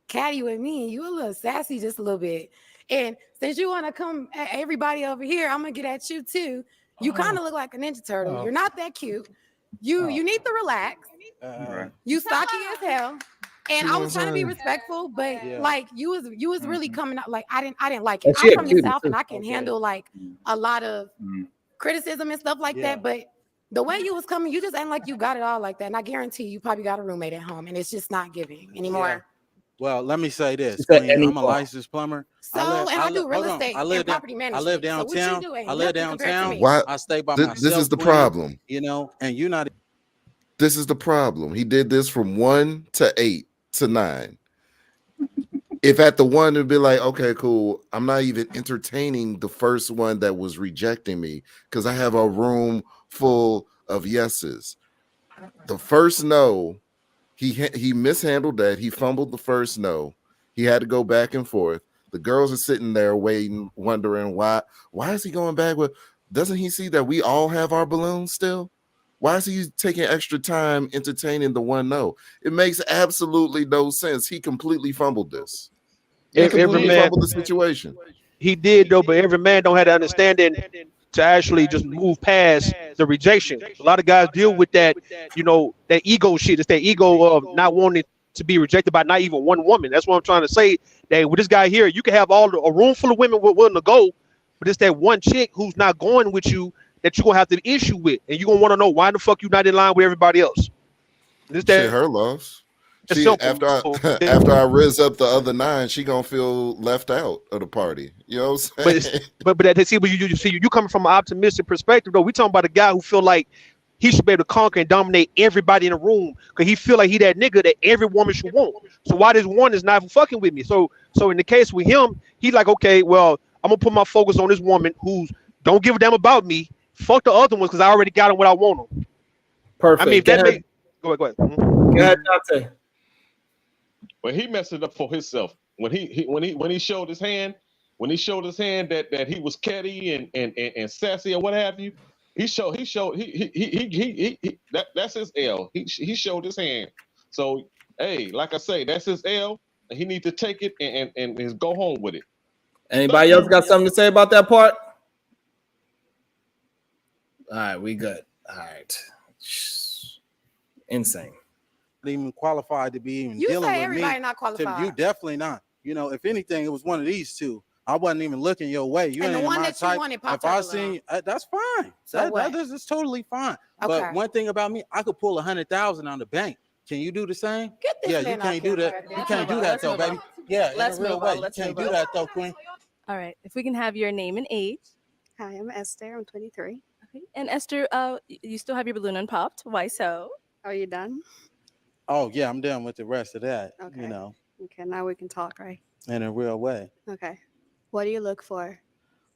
catty with me. You a little sassy just a little bit. And since you want to come at everybody over here, I'm going to get at you too. You kind of look like a Ninja Turtle. You're not that cute. You need to relax. You stocky as hell. And I was trying to be respectful, but like you was really coming out like I didn't like it. I'm from the South and I can handle like a lot of criticism and stuff like that. But the way you was coming, you just ain't like you got it all like that. And I guarantee you probably got a roommate at home and it's just not giving anymore. Yeah. Well, let me say this. Queen, I'm a licensed plumber. I do real estate and property management. I live downtown. So what you doing? I live downtown. Why? I stay by myself. This is the Queen, problem. You know, and you're not. This is the problem. He did this from 1 to 8 to 9. If at the 1 it'd be like, okay, cool. I'm not even entertaining the first one that was rejecting me because I have a room full of yeses. The first no, he mishandled that. He fumbled the first no. He had to go back and forth. The girls are sitting there waiting, wondering why is he going back with? Doesn't he see that we all have our balloons still? Why is he taking extra time entertaining the one no? It makes absolutely no sense. He completely fumbled this. He completely fumbled the situation. He did though, but every man don't have the understanding to actually just move past the rejection. A lot of guys deal with that, that ego shit. It's that ego of not wanting to be rejected by not even one woman. That's what I'm trying to say. That with this guy here, you can have a room full of women willing to go, but it's that one chick who's not going with you that you're gonna have the issue with, and you're gonna want to know why the fuck you not in line with everybody else. Shit, her loss. She, after I riz up the other 9, she gonna feel left out of the party. You know what I'm saying? But you coming from an optimistic perspective though. We talking about a guy who feel like he should be able to conquer and dominate everybody in the room because he feel like he that nigga that every woman should want. So why this one is not fucking with me? So in the case with him, he like, okay, well, I'm gonna put my focus on this woman who's don't give a damn about me. Fuck the other ones because I already got them what I want them. Perfect. I mean, if that makes go ahead. Go ahead, Dante. Well, he messed it up for himself when he showed his hand. When he showed his hand that he was catty and sassy or what have you, that's his L. He showed his hand. So hey, like I say, that's his L, and he needs to take it and go home with it. Anybody else got something to say about that part? All right, we good. All right, insane. Even qualified to be even You dealing say with everybody me. not qualified. You definitely not. If anything, it was one of these two. I wasn't even looking your way. You And ain't the one my that you type. wanted popped If I up seen, that's fine. So That is totally fine. Okay. But one thing about me, I could pull 100,000 on the bank. Can you do the same? Get this Yeah, man you can't off do camera. that. You can't do that though, baby. Yeah, Let's in a real move way. on. You Let's can't move do on. that though, Queen. All right. If we can have your name and age. Hi, I'm Esther. I'm 23. Okay. And Esther, you still have your balloon unpopped. Why so? Are you done? Oh yeah, I'm done with the rest of that. Okay. Okay, now we can talk, right? In a real way. Okay. What do you look for?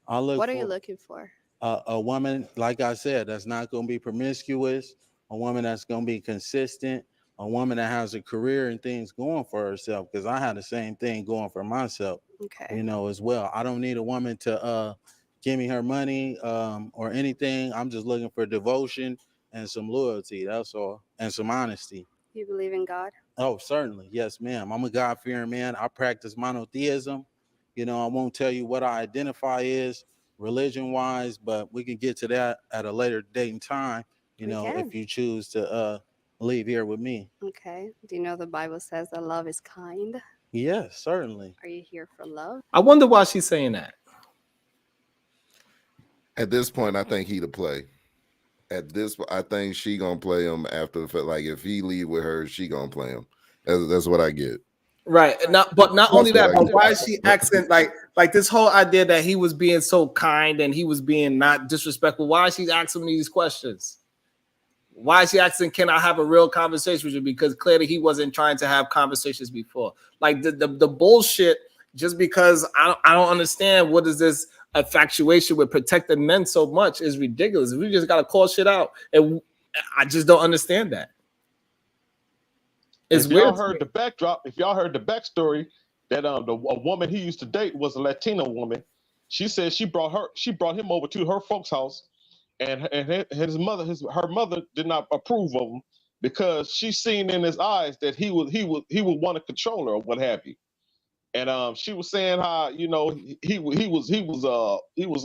What are you looking for? A woman, like I said, that's not going to be promiscuous, a woman that's going to be consistent, a woman that has a career and things going for herself, because I had the same thing going for myself, Okay. As well. I don't need a woman to give me her money or anything. I'm just looking for devotion and some loyalty, that's all, and some honesty. You believe in God? Oh, certainly. Yes, ma'am. I'm a God-fearing man. I practice monotheism. I won't tell you what I identify as religion-wise, but we can get to that at a later date and time, if you choose to leave here with me. Okay. Do you know the Bible says that love is kind? Yes, certainly. Are you here for love? I wonder why she's saying that. At this point, I think he to play. I think she gonna play him after the fact. Like if he leave with her, she gonna play him. That's what I get. Right. But not only that, but why is she acting like this whole idea that he was being so kind and he was being not disrespectful? Why is she asking me these questions? Why is she asking, can I have a real conversation with you? Because clearly he wasn't trying to have conversations before. Like the bullshit, just because I don't understand what is this infatuation with protecting men so much is ridiculous. We just gotta call shit out. And I just don't understand that. It's if weird. y'all heard the backdrop, if y'all heard the backstory, that a woman he used to date was a Latina woman. She said she brought him over to her folks' house, and her mother did not approve of him because she seen in his eyes that he would want to control her or what have you. And she was saying how he was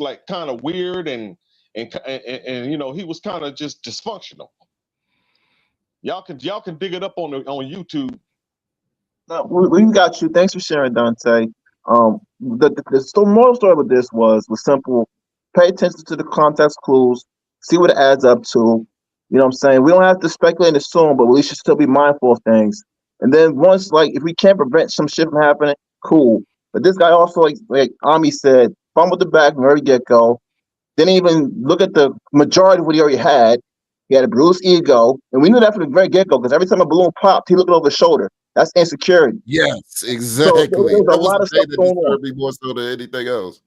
like kind of weird and he was kind of just dysfunctional. Y'all can dig it up on YouTube. No, we got you. Thanks for sharing, Dante. The moral story with this was simple. Pay attention to the context clues. See what it adds up to. You know what I'm saying? We don't have to speculate and assume, but we should still be mindful of things. And then once, if we can't prevent some shit from happening, cool. But this guy also, like Ami said, fumbled the bag from the very get-go. Didn't even look at the majority of what he already had. He had a bruised ego. And we knew that from the very get-go, because every time a balloon popped, he looked over his shoulder. That's insecurity. Yes, exactly. So there's that a was lot the of thing stuff that going on. disturbed me more so than anything else.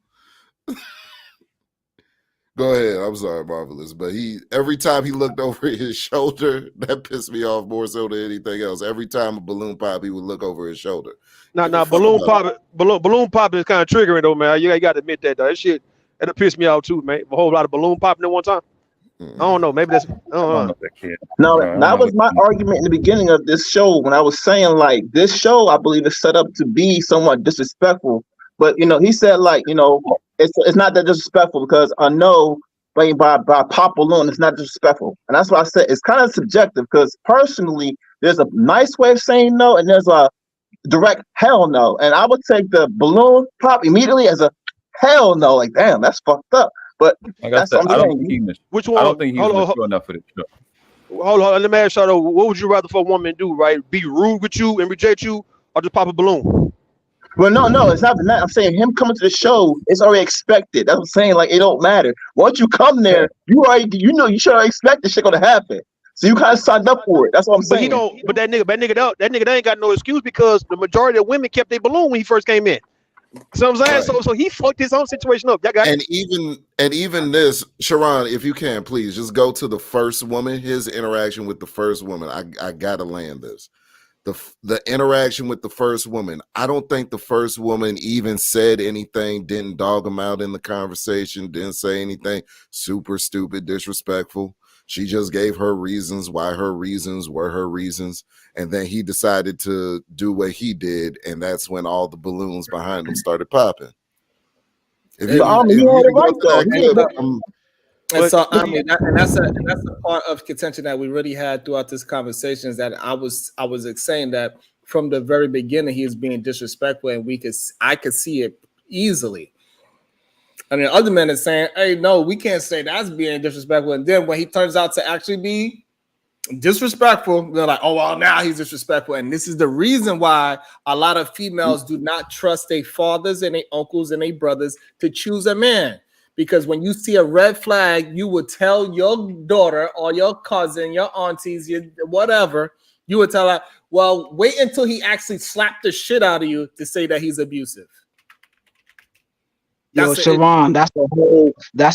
Go ahead. I'm sorry, Marvelous. But every time he looked over his shoulder, that pissed me off more so than anything else. Every time a balloon pop, he would look over his shoulder. Balloon popping is kind of triggering though, man. You got to admit that though. That shit, that'll piss me off too, man. A whole lot of balloon popping at one time. I don't know. Maybe that's. I don't know. No, that was my argument in the beginning of this show when I was saying this show, I believe, is set up to be somewhat disrespectful. But he said it's not that disrespectful because I know by pop balloon, it's not disrespectful. And that's why I said it's kind of subjective, because personally, there's a nice way of saying no, and there's a direct hell no. And I would take the balloon pop immediately as a hell no. Like, damn, that's fucked up. But like that's what I'm saying. Which one? I don't think he's mature enough for this show. Hold on, let me ask y'all though, what would you rather for a woman do, right? Be rude with you and reject you, or just pop a balloon? Well, no, it's not that. I'm saying him coming to the show, it's already expected. That's what I'm saying. Like, it don't matter. Once you come there, you should already expect this shit gonna happen. So you kind of signed up for it. That's what I'm saying. But that nigga ain't got no excuse, because the majority of women kept their balloon when he first came in. So I'm saying, so he fucked his own situation up. And even this, Sharon, if you can, please just go to the first woman. His interaction with the first woman. I gotta land this. The interaction with the first woman. I don't think the first woman even said anything. Didn't dog him out in the conversation. Didn't say anything super stupid, disrespectful. She just gave her reasons why her reasons were her reasons. And then he decided to do what he did. And that's when all the balloons behind him started popping. If you, And so But- I mean, that's a part of contention that we really had throughout this conversation, is that I was saying that from the very beginning he is being disrespectful, and I could see it easily. And the other man is saying, "Hey, no, we can't say that's being disrespectful." And then when he turns out to actually be disrespectful, they're like, "Oh, well, now he's disrespectful." And this is the reason why a lot of females do not trust their fathers and their uncles and their brothers to choose a man. Because when you see a red flag, you would tell your daughter or your cousin, your aunties, your whatever, you would tell her, well, wait until he actually slapped the shit out of you to say that he's abusive. Yo, Sharon, that's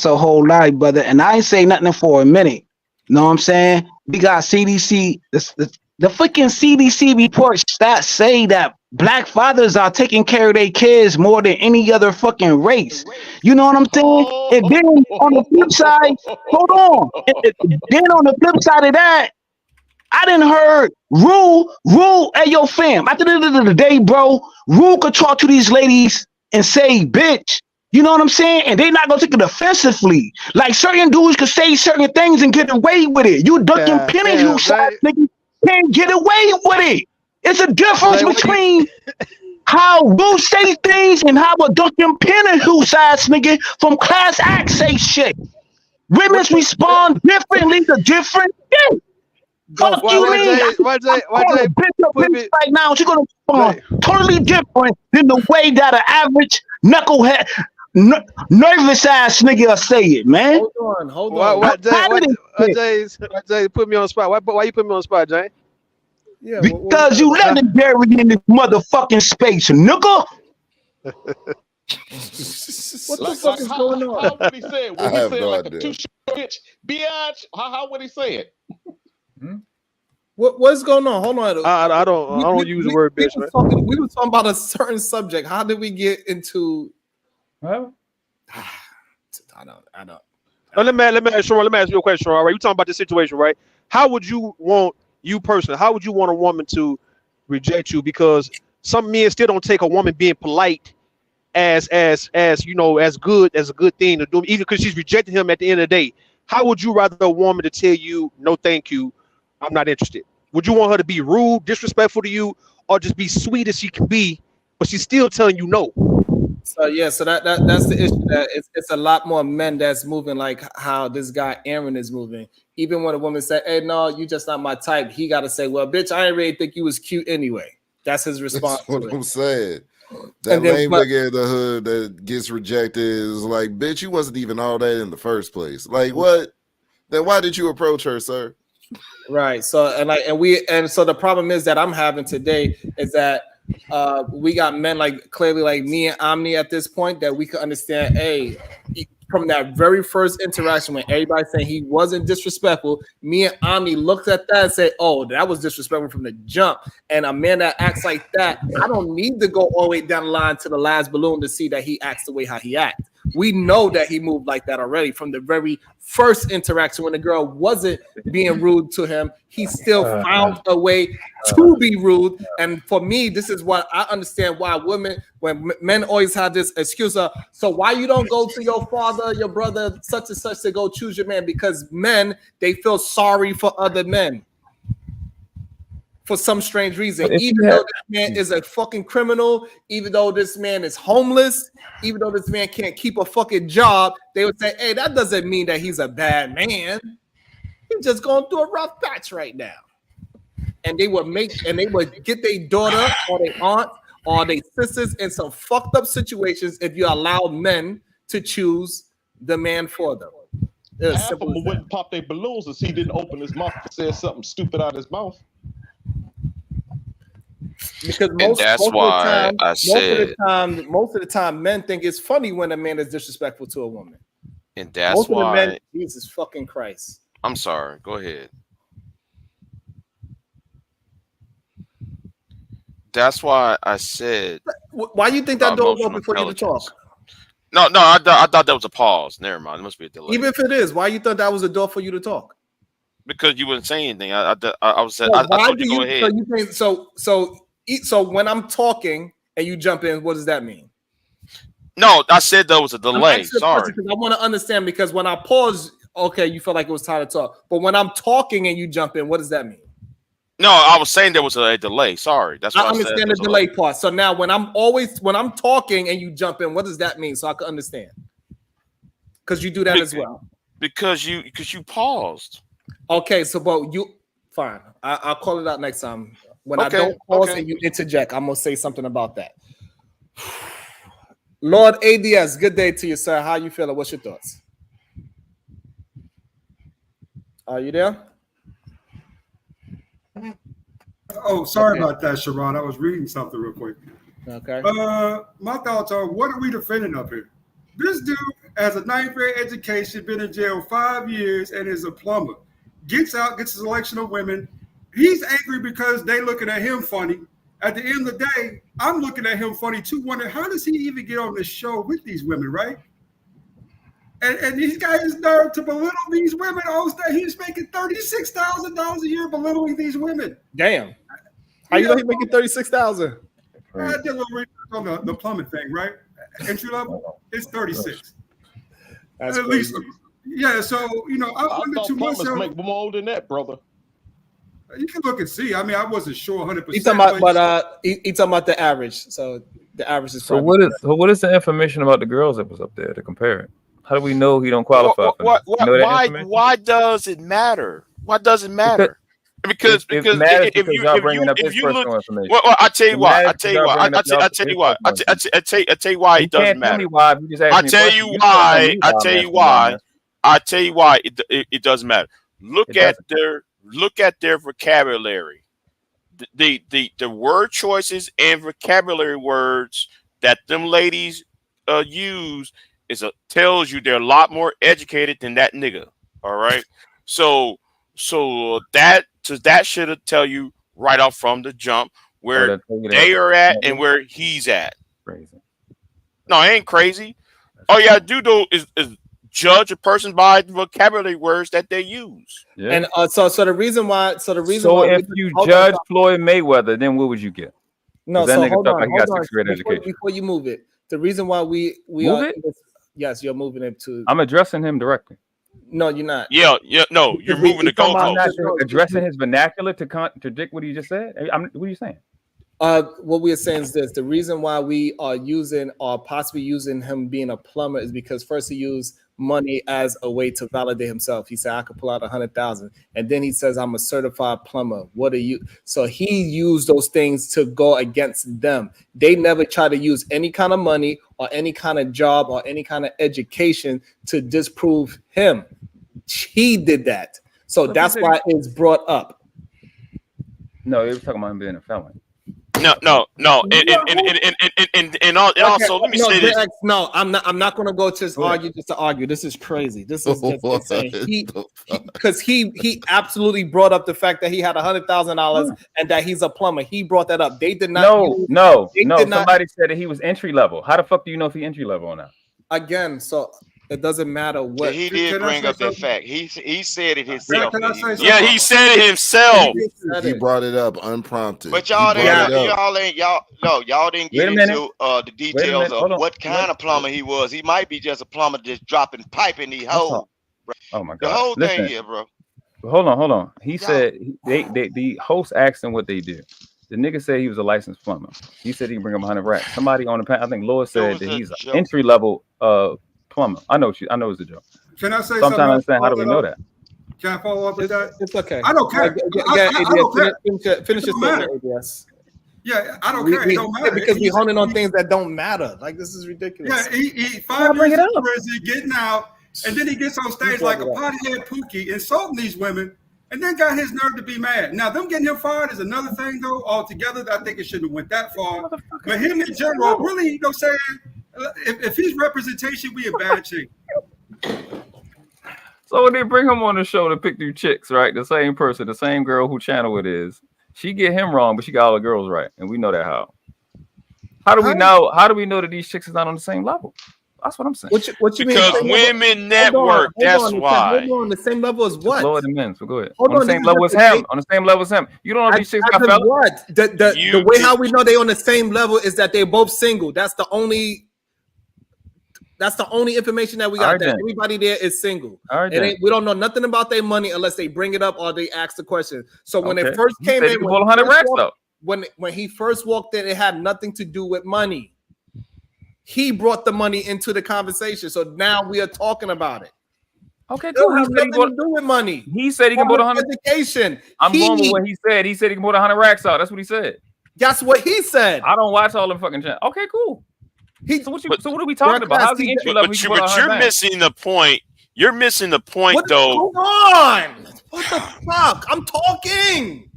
a whole lie, brother. And I ain't say nothing for a minute. Know what I'm saying? We got CDC, the freaking CDC reports that say that black fathers are taking care of their kids more than any other fucking race. You know what I'm saying? And then on the flip side, hold on. Then on the flip side of that, I didn't heard Rule, hey, yo, fam. At the end of the day, bro, Rule could talk to these ladies and say, bitch. You know what I'm saying? And they not gonna take it offensively. Like certain dudes could say certain things and get away with it. You ducking pennies, you side nigga, can't get away with it. It's a difference between how Rule say things and how a ducking penny who size nigga from class act say shit. Women respond differently to different shit. Fuck you mean? Right now, she's gonna respond totally different than the way that an average knucklehead, nervous ass nigga say it, man. Hold on. Why Jay put me on the spot? Why you put me on the spot, Jay? Yeah, because you legendary in this motherfucking space, nigga. What the fuck is going on? How would he say it? Would I he have say it no like idea. a two-short bitch? Biatch? How would he say it? What's going on? Hold on. I don't use the word bitch, man. We were talking about a certain subject. How did we get into? Well, I don't. Oh, let me ask you a question, all right? You talking about this situation, right? How would you want how would you want a woman to reject you? Because some men still don't take a woman being polite as you know, as a good thing to do, even because she's rejecting him at the end of the day. How would you rather a woman to tell you no thank you, I'm not interested? Would you want her to be rude, disrespectful to you, or just be sweet as she can be, but she's still telling you no? So yeah, so that's the issue. That it's a lot more men that's moving like how this guy Aaron is moving. Even when a woman say, "Hey, no, you just not my type," he got to say, "Well, bitch, I didn't really think you was cute anyway." That's his response. That's what I'm saying. That lame nigga in the hood that gets rejected is like, bitch, you wasn't even all that in the first place. Like, what? Then why did you approach her, sir? Right. So so the problem is that I'm having today is that we got men like clearly like me and Omni at this point that we could understand. Hey, from that very first interaction when everybody saying he wasn't disrespectful, me and Omni looked at that and said, "Oh, that was disrespectful from the jump." And a man that acts like that, I don't need to go all the way down the line to the last balloon to see that he acts the way how he acts. We know that he moved like that already from the very first interaction when the girl wasn't being rude to him. He still found a way to be rude. And for me, this is what I understand why when men always have this excuse of, so why you don't go to your father, your brother, such and such to go choose your man? Because men, they feel sorry for other men. For some strange reason, even though this man is a fucking criminal, even though this man is homeless, even though this man can't keep a fucking job, they would say, hey, that doesn't mean that he's a bad man. He's just going through a rough patch right now. And they would get their daughter or their aunt or their sisters in some fucked up situations if you allow men to choose the man for them. Half of them wouldn't pop their balloons if he didn't open his mouth and say something stupid out of his mouth. Because most of the time, men think it's funny when a man is disrespectful to a woman. And that's why. Jesus fucking Christ. I'm sorry. Go ahead. That's why I said. Why do you think that door was open for you to talk? No, I thought that was a pause. Never mind. It must be a delay. Even if it is, why you thought that was a door for you to talk? Because you wouldn't say anything. I was saying. I told you go ahead. So when I'm talking and you jump in, what does that mean? No, I said there was a delay. Sorry. I want to understand, because when I pause, okay, you feel like it was time to talk. But when I'm talking and you jump in, what does that mean? No, I was saying there was a delay. Sorry. That's what I understand the delay part. So now when I'm talking and you jump in, what does that mean? So I can understand. Because you do that as well. Because you paused. Okay, so but you fine. I'll call it out next time. When I don't pause and you interject, I'm gonna say something about that. Lord ADS, good day to you, sir. How you feeling? What's your thoughts? Are you there? Oh, sorry about that, Sharon. I was reading something real quick. Okay. My thoughts are, what are we defending up here? This dude has a 9th grade education, been in jail 5 years, and is a plumber. Gets out, gets a selection of women. He's angry because they looking at him funny. At the end of the day, I'm looking at him funny too, wondering how does he even get on this show with these women, right? And these guys nerve to belittle these women. He's making $36,000 a year belittling these women. Damn. How you know he's making $36,000? I did a little research on the plumbing thing, right? Entry level, it's 36. That's at least, yeah. So I wonder to myself. Make more than that, brother. You can look and see. I mean, I wasn't sure 100%. He's talking about, he's talking about the average. So the average is. So what is the information about the girls that was up there to compare it? How do we know he don't qualify? Why does it matter? Why does it matter? Because if you look, well, I tell you why. I tell you why. I tell you why. I tell you why it doesn't matter. I tell you why. I tell you why. I tell you why it doesn't matter. Look at their vocabulary. The word choices and vocabulary words that them ladies use tells you they're a lot more educated than that nigga. All right. So that should tell you right off from the jump where they are at and where he's at. Crazy. No, it ain't crazy. All you gotta do though is judge a person by the vocabulary words that they use. Yeah. And so the reason why if you judge Floyd Mayweather, then what would you get? No, that so nigga hold felt on, like he got 6th grade education. Before you move it, the reason why we move are it? Yes, you're moving it to. I'm addressing him directly. No, you're not. Yeah, no, you're moving the goalpost. Addressing his vernacular to contradict what he just said. What are you saying? What we are saying is this: the reason why we are using or possibly using him being a plumber is because first he used money as a way to validate himself. He said, "I could pull out 100,000," and then he says, "I'm a certified plumber." What are you? So he used those things to go against them. They never try to use any kind of money or any kind of job or any kind of education to disprove him. He did that, so that's why it's brought up. No, he was talking about him being a felon. No. And also, let me say this. No, I'm not going to go to argue just to argue. This is crazy. This is just insane. Because he absolutely brought up the fact that he had $100,000 and that he's a plumber. He brought that up. They did not. No. Somebody said that he was entry level. How the fuck do you know if he entry level or not? again, so it doesn't matter what. He did bring up that fact. He said it himself. Yeah, he said it himself. He brought it up unprompted. But y'all didn't. Y'all didn't get Wait a into the details of what kind of plumber he was. He might be just a plumber just dropping pipe in these holes. Oh my God! The whole Listen, thing here, bro. Hold on. He said the host asked him what they do. The nigga said he was a licensed plumber. He said he can bring him 100 racks. Somebody on the panel, I think Lois said that he's an entry level plumber. I know it's a joke. Can I say something? I'm trying to understand, how do we know that? Can I follow up with that? It's okay. I don't care. I don't care. Finish your statement, ABS. Yeah, I don't care. It don't matter. Because we honing on things that don't matter. Like, this is ridiculous. Yeah, he 5 years in prison, getting out, and then he gets on stage like a potty-head Pookie, insulting these women, and then got his nerve to be mad. Now, them getting him fired is another thing, though, altogether. I think it shouldn't have went that far. But him in general, really, you know what I'm saying? If he's representation, we a bad chick. So when they bring him on the show to pick through chicks, right? The same person, the same girl who channel it is. She get him wrong, but she got all the girls right. And we know that how. How do we know that these chicks is not on the same level? That's what I'm saying. What you because mean? women network. That's why. Hold on, the same level as what? Lower than men. So go ahead. Hold on the same level as him. On the same level as him. You don't know these chicks got fellas. What? The way how we know they on the same level is that they're both single. That's the only information that we got. That everybody there is single. We don't know nothing about their money unless they bring it up or they ask the question. So when they first came in, when he first walked in, it had nothing to do with money. He brought the money into the conversation. So now we are talking about it. Okay, cool. It has nothing to do with money. He said he can put 100 education. I'm going with what he said. He said he can put 100 racks out. That's what he said. That's what he said. I don't watch all the fucking channels. Okay, cool. So what are we talking about? How's the entry level? But you're missing the point. You're missing the point, though. Hold on. What the fuck? I'm talking.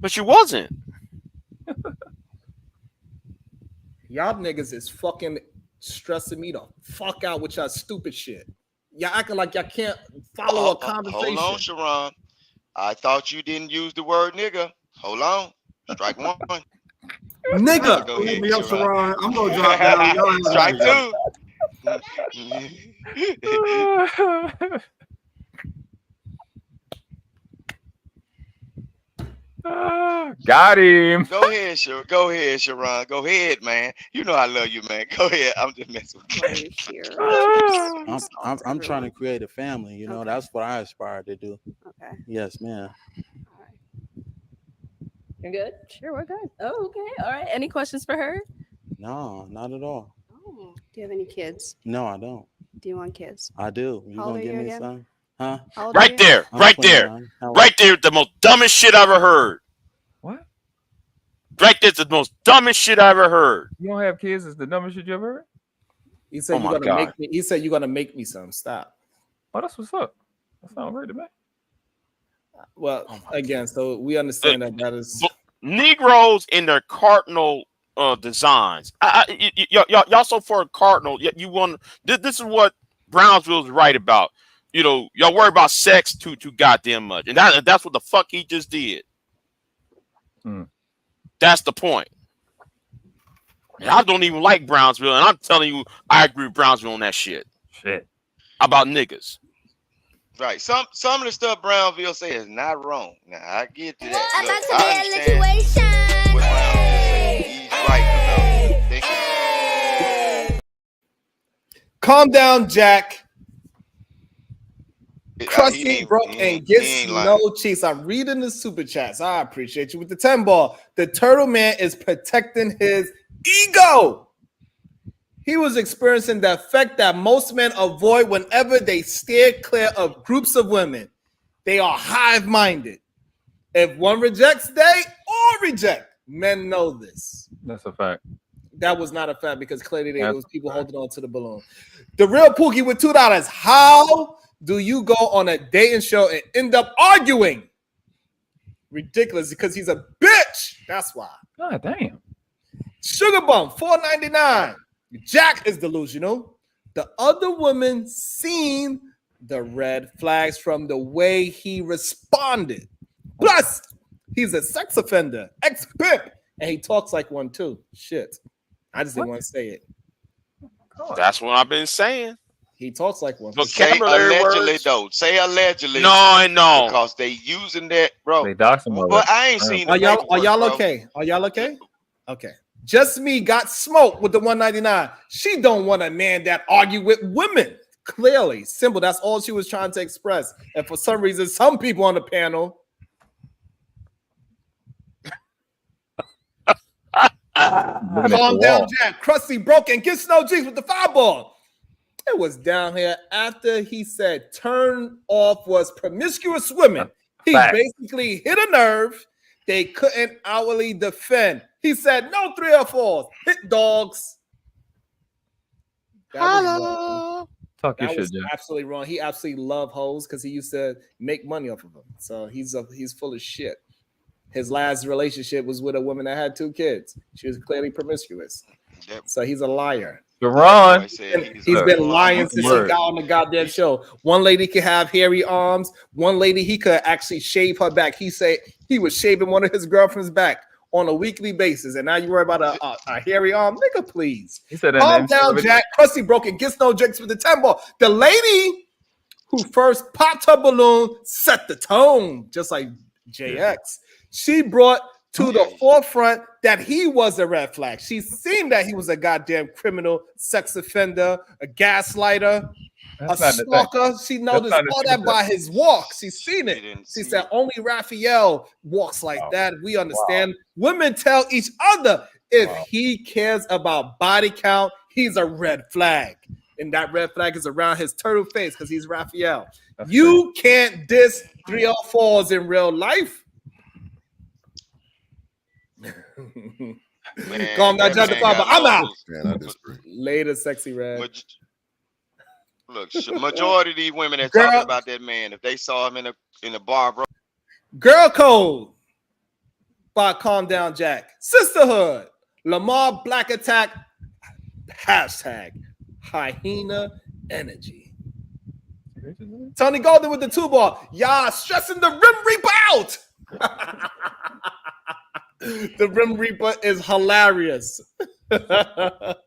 But you wasn't. Y'all niggas is fucking stressing me the fuck out with y'all stupid shit. Y'all acting like y'all can't follow a conversation. Hold on, Sharon. I thought you didn't use the word nigga. Hold on. Strike one. Nigga. Go ahead, Sharon. I'm gonna drop down. Strike two. Got him. Go ahead, Sharon. Go ahead, man. You know I love you, man. Go ahead. I'm just messing with you. I'm trying to create a family. You know, that's what I aspire to do. Okay. Yes, ma'am. You're good? Sure, we're good. Oh, okay. All right. Any questions for her? No, not at all. Oh, do you have any kids? No, I don't. Do you want kids? I do. You gonna give me some? Huh? Right there. Right there. Right there. The most dumbest shit I ever heard. What? Right there's the most dumbest shit I ever heard. You don't have kids? It's the dumbest shit you ever heard? He said you're gonna make me. He said you're gonna make me some. Stop. Oh, that's what's up. That's not right to me. Well, again, so we understand that is Negroes in their cardinal designs. Y'all so far cardinal. You want this is what Brownsville's right about. You know, y'all worry about sex too goddamn much, and that's what the fuck he just did. That's the point. And I don't even like Brownsville, and I'm telling you, I agree with Brownsville on that shit. Shit about niggas. Right. Some of the stuff Brownville says is not wrong. Now I get to that. Look, I understand what Brownville says. He's right about. Calm down, Jack. Crusty broke and gets no cheeks. I'm reading the super chats. I appreciate you with the 10 ball. The turtle man is protecting his ego. He was experiencing the effect that most men avoid whenever they steer clear of groups of women. They are hive-minded. If one rejects, they all reject. Men know this. That's a fact. That was not a fact because clearly there was people holding on to the balloon. The real Pookie with $2. How do you go on a dating show and end up arguing? Ridiculous, because he's a bitch. That's why. God damn. Sugar Bum, $4.99. Jack is delusional. The other woman seen the red flags from the way he responded. Plus, he's a sex offender, ex-pimp, and he talks like one too. Shit. I just didn't want to say it. That's what I've been saying. He talks like one. Say allegedly though. Say allegedly. No. Because they using that, bro. They dox him But I ain't seen the paperwork, Are y'all bro. okay? Are y'all okay? Okay. Just me got smoked with the 199. She don't want a man that argue with women. Clearly, simple. That's all she was trying to express. And for some reason, some people on the panel. Calm down, Jack. Crusty broke and gets no G's with the fireball. It was down here after he said turn off was promiscuous women. He basically hit a nerve they couldn't outwardly defend. He said no 3 or 4s. Hit dogs. That was absolutely wrong. He absolutely loved hoes because he used to make money off of them. So he's full of shit. His last relationship was with a woman that had 2 kids. She was clearly promiscuous. So he's a liar. Sharon. He's been lying since he got on the goddamn show. One lady could have hairy arms. One lady, he could actually shave her back. He said he was shaving one of his girlfriend's back on a weekly basis. And now you worry about a hairy arm? Nigga, please. He said calm down, Jack. Crusty broke and gets no drinks with the 10 ball. The lady who first popped her balloon set the tone, just like JX. She brought to the forefront that he was a red flag. She seen that he was a goddamn criminal, sex offender, a gaslighter, a stalker. She noticed all that by his walk. She's seen it. She said only Raphael walks like that. We understand. Women tell each other if he cares about body count, he's a red flag. And that red flag is around his turtle face because he's Raphael. You can't diss 3 or 4s in real life. Calm down, Judge Papa. I'm out. Later, sexy red. Look, majority of these women that talking about that man, if they saw him in a bar, bro. Girl Code by Calm Down Jack. Sisterhood. Lamar Black Attack. Hashtag hyena energy. Tony Golden with the 2 ball. Y'all stressing the Rim Reaper out. The Rim Reaper is hilarious. Shout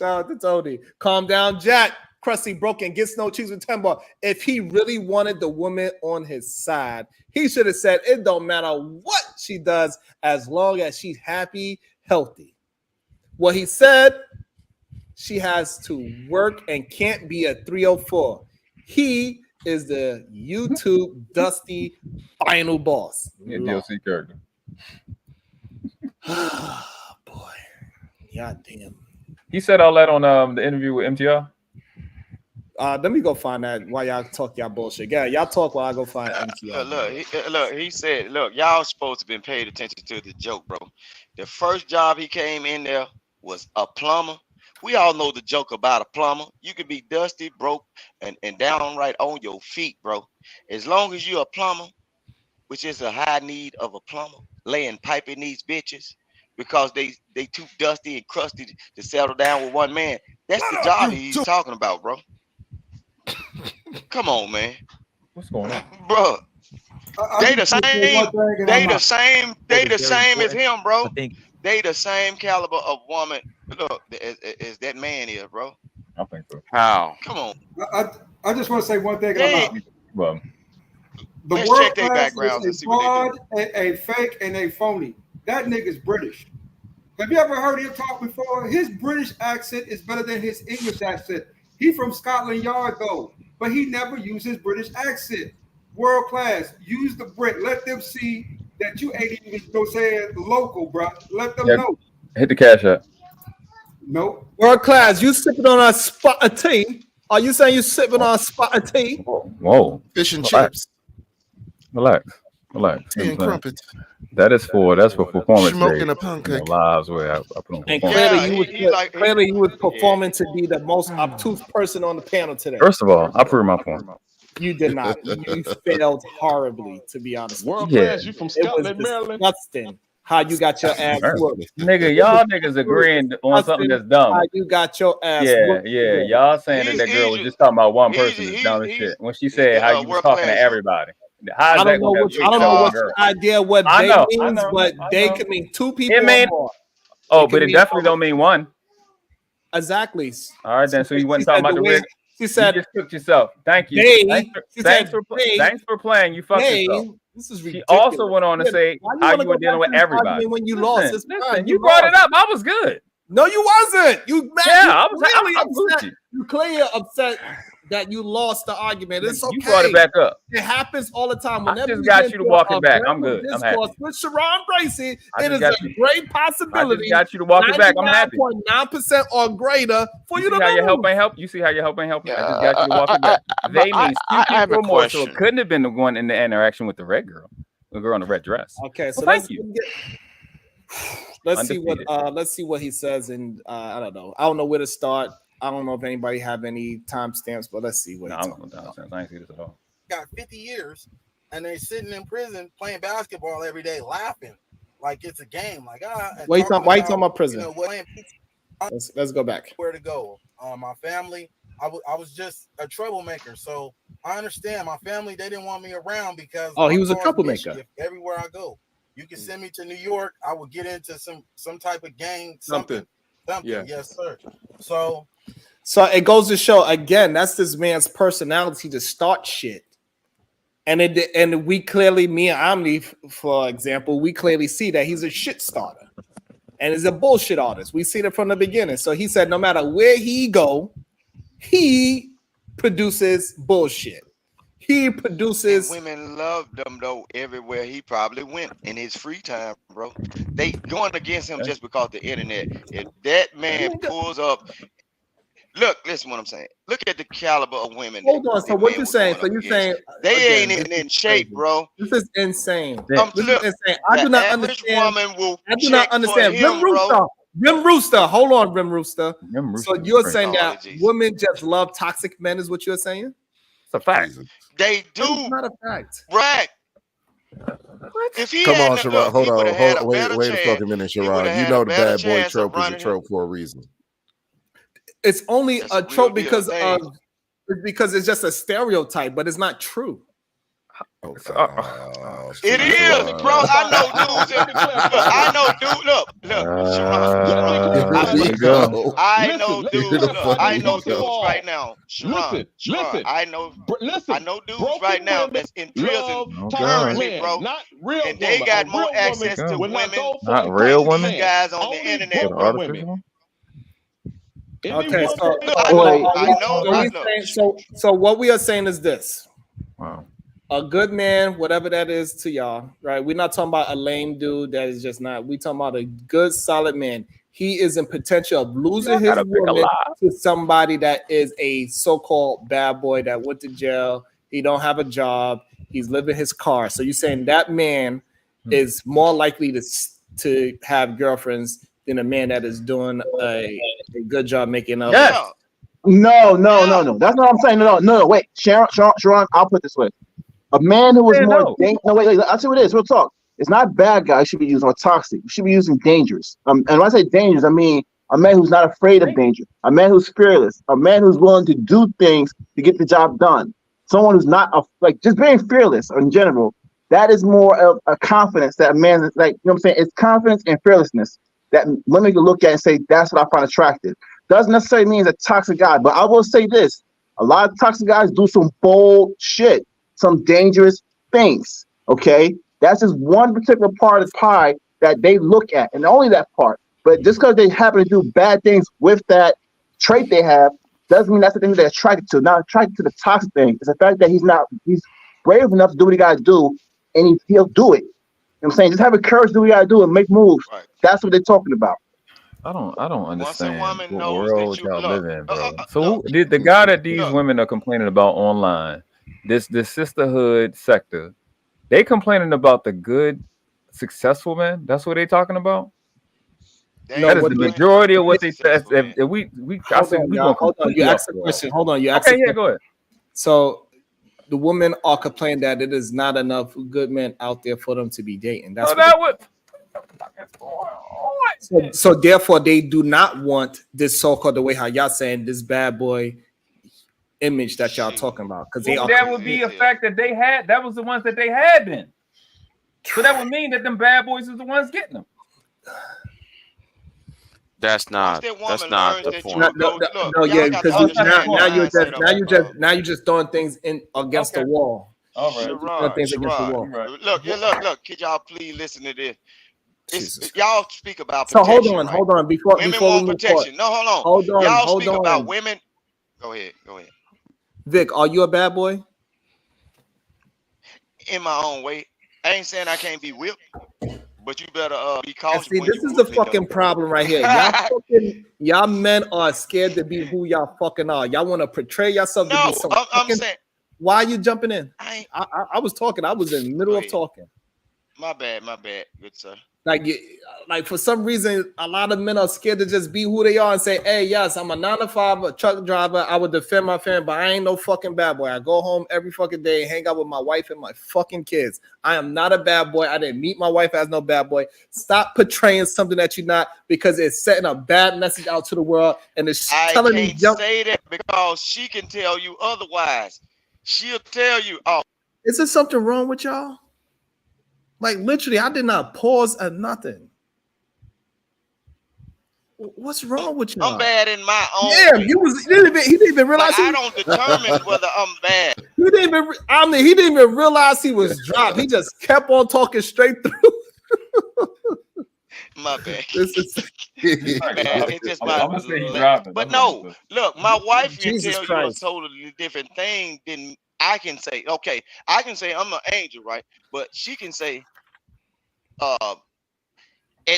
out to Tony. Calm down, Jack. Crusty broke and gets no cheese with 10 ball. If he really wanted the woman on his side, he should have said it don't matter what she does as long as she's happy, healthy. Well, he said she has to work and can't be a 304. He is the YouTube Dusty final boss. Yeah, DLC character. Boy, god damn. He said all that on the interview with MTR. Let me go find that while y'all talk y'all bullshit. Yeah, y'all talk while I go find MTR. He said, look, y'all supposed to been paid attention to the joke, bro. The first job he came in there was a plumber. We all know the joke about a plumber. You can be dusty, broke, and downright on your feet, bro. As long as you're a plumber, which is a high need of a plumber, laying pipe in these bitches because they too dusty and crusty to settle down with one man. That's the job he's talking about, bro. Come on, man. What's going on, bro? They the same as him, bro. They the same caliber of woman. Look, as that man is, bro. I think so. How? Come on. I just want to say one thing about the let's world check their backgrounds and is see a what fraud, a fake, and a phony. That nigga's British. Have you ever heard him talk before? His British accent is better than his English accent. He from Scotland Yard though, but he never used his British accent. World class. Use the Brit. Let them see that you ain't even go say local, bro. Let them know. Hit the cash app. Nope. World class. You sipping on a spot of tea? Are you saying you sipping on a spot of tea? Whoa. Fish and chips. Relax. Tea and crumpets. That's for performance. Smoking a pancake. Lives where I put on And performance. clearly you was performing to be the most obtuse person on the panel today. First of all, I prove my point. You did not. You failed horribly, to be honest. World Yeah. class, you from Scotland, Maryland? Disgusting how you got your ass whooped. Nigga, y'all niggas agreeing on something that's dumb. How you got your ass whooped. Yeah. Y'all saying that girl was just talking about one person is dumb as shit. When she said how you was talking to everybody. I don't know what your idea what they means, but they can mean 2 people or more. But it definitely don't mean one. Exactly. All right, then. So you wasn't talking about the rig. She said, you just cooked yourself. Thank you. Thanks for playing. You fucked yourself. This is She ridiculous. also went on to say how you were dealing with everybody. When you lost, listen, you brought it up. I was good. No, you wasn't. You I was clearly upset. You clearly upset that you lost the argument. It's okay. You brought it back up. It happens all the time. Whenever I just got you to walk it back. I'm good. I'm happy. With Sharon Bracey, it is a great possibility. I just got you to walk it back. I'm happy. 99.9% or greater for you to how your help ain't help. You see how your help ain't helping? I just got you to walk it back. They means two people more, so it couldn't have been the one in the interaction with the red girl, the girl in the red dress. Okay, so thank you. Let's see what he says, and I don't know. I don't know where to start. I don't know if anybody have any timestamps, but let's see what. I ain't see this at all. Got 50 years, and they're sitting in prison playing basketball every day, laughing like it's a game. Like why you talking about prison? You know, let's go back. Where to go? My family. I was just a troublemaker, so I understand. My family, they didn't want me around because he was a troublemaker. Everywhere I go, you can send me to New York. I would get into some type of gang, something. Yeah. Yes, sir. So it goes to show again, that's this man's personality to start shit. And we clearly, me and Omni, for example, we clearly see that he's a shit starter and is a bullshit artist. We see it from the beginning. So he said no matter where he go, he produces bullshit. He produces. And women loved them though everywhere he probably went in his free time, bro. They going against him just because the internet. If that man pulls up. Look, listen what I'm saying. Look at the caliber of women. Hold on. So what you saying? So you saying they ain't in shape, bro. This is insane. Look, this is insane. I do not understand. I do not understand. Rim Rooster. Hold on, Rim Rooster. So you're saying that women just love toxic men? Is what you're saying? It's a fact. They do. It's not a fact. Right. If he Come on, Sharon. Hold on. Wait a fucking minute, Sharon. You know the bad boy trope is a trope for a reason. It's only a trope because it's just a stereotype, but it's not true. It is, bro. I know dudes. I know dudes. Look. I know dudes. I know dudes right now. Listen. I know dudes right now that's in prison currently, bro. And they got more access to women. Not real women. Guys on the internet. Okay, so so what we are saying is this. Wow. A good man, whatever that is to y'all, right? We're not talking about a lame dude that is just not. We talking about a good, solid man. He is in potential of losing his woman to somebody that is a so-called bad boy that went to jail. He don't have a job. He's living his car. So you're saying that man is more likely to have girlfriends than a man that is doing a good job making up. Yes. No. That's not what I'm saying. No. Wait, Sharon, I'll put it this way. A man who is more wait. I'll tell you what it is. We'll talk. It's not bad guy. Should be using or toxic. You should be using dangerous. And when I say dangerous, I mean a man who's not afraid of danger. A man who's fearless. A man who's willing to do things to get the job done. Someone who's not just being fearless in general. That is more of a confidence that a man is like. You know what I'm saying? It's confidence and fearlessness that women can look at and say, that's what I find attractive. Doesn't necessarily mean he's a toxic guy, but I will say this. A lot of toxic guys do some bold shit, some dangerous things, okay? That's just one particular part of the pie that they look at, and only that part. But just because they happen to do bad things with that trait they have, doesn't mean that's the thing they're attracted to. Not attracted to the toxic thing. It's the fact that he's brave enough to do what he got to do, and he'll do it. You know what I'm saying? Just have the courage to do what you gotta do and make moves. Right. That's what they're talking about. I don't understand what world y'all live in, bro. So the guy that these women are complaining about online, this sisterhood sector, they complaining about the good, successful men. That's what they talking about. That is the majority of what they said. If we you asked the question. Hold on, you asked. Okay, go ahead. So the women are complaining that it is not enough good men out there for them to be dating. That's so therefore they do not want this so-called, the way how y'all saying, this bad boy image that y'all talking about, because that would be a fact that they had. That was the ones that they had then. So that would mean that them bad boys is the ones getting them. That's not the point. No, yeah, because now you're just throwing things in against the wall. All right. Sharon, look. Could y'all please listen to this? Y'all speak about so protection. hold on. Before women we want move protection. No, hold on. Y'all speak about women. Go ahead. Vic, are you a bad boy? In my own way. I ain't saying I can't be whipped, but you better be cautious. See, this is the fucking problem right here. Y'all men are scared to be who y'all fucking are. Y'all want to portray yourself to be something. I'm saying. Why are you jumping in? I was talking. I was in the middle of talking. My bad, good sir. Like for some reason, a lot of men are scared to just be who they are and say, "Hey, yes, I'm a 9-to-5 truck driver. I would defend my family, but I ain't no fucking bad boy. I go home every fucking day, hang out with my wife and my fucking kids. I am not a bad boy. I didn't meet my wife as no bad boy. Stop portraying something that you're not, because it's setting a bad message out to the world and it's telling me." I can't say that because she can tell you otherwise. She'll tell you, "Oh, is there something wrong with y'all?" Like literally, I did not pause at nothing. What's wrong with you? I'm bad in my own. Yeah, way. he didn't even realize. I don't determine whether I'm bad. He didn't even realize he was dropped. He just kept on talking straight through. My bad. This is it's just my. But no, look, my wife can tell you a totally different thing than I can say. Okay, I can say I'm an angel, right? But she can say, at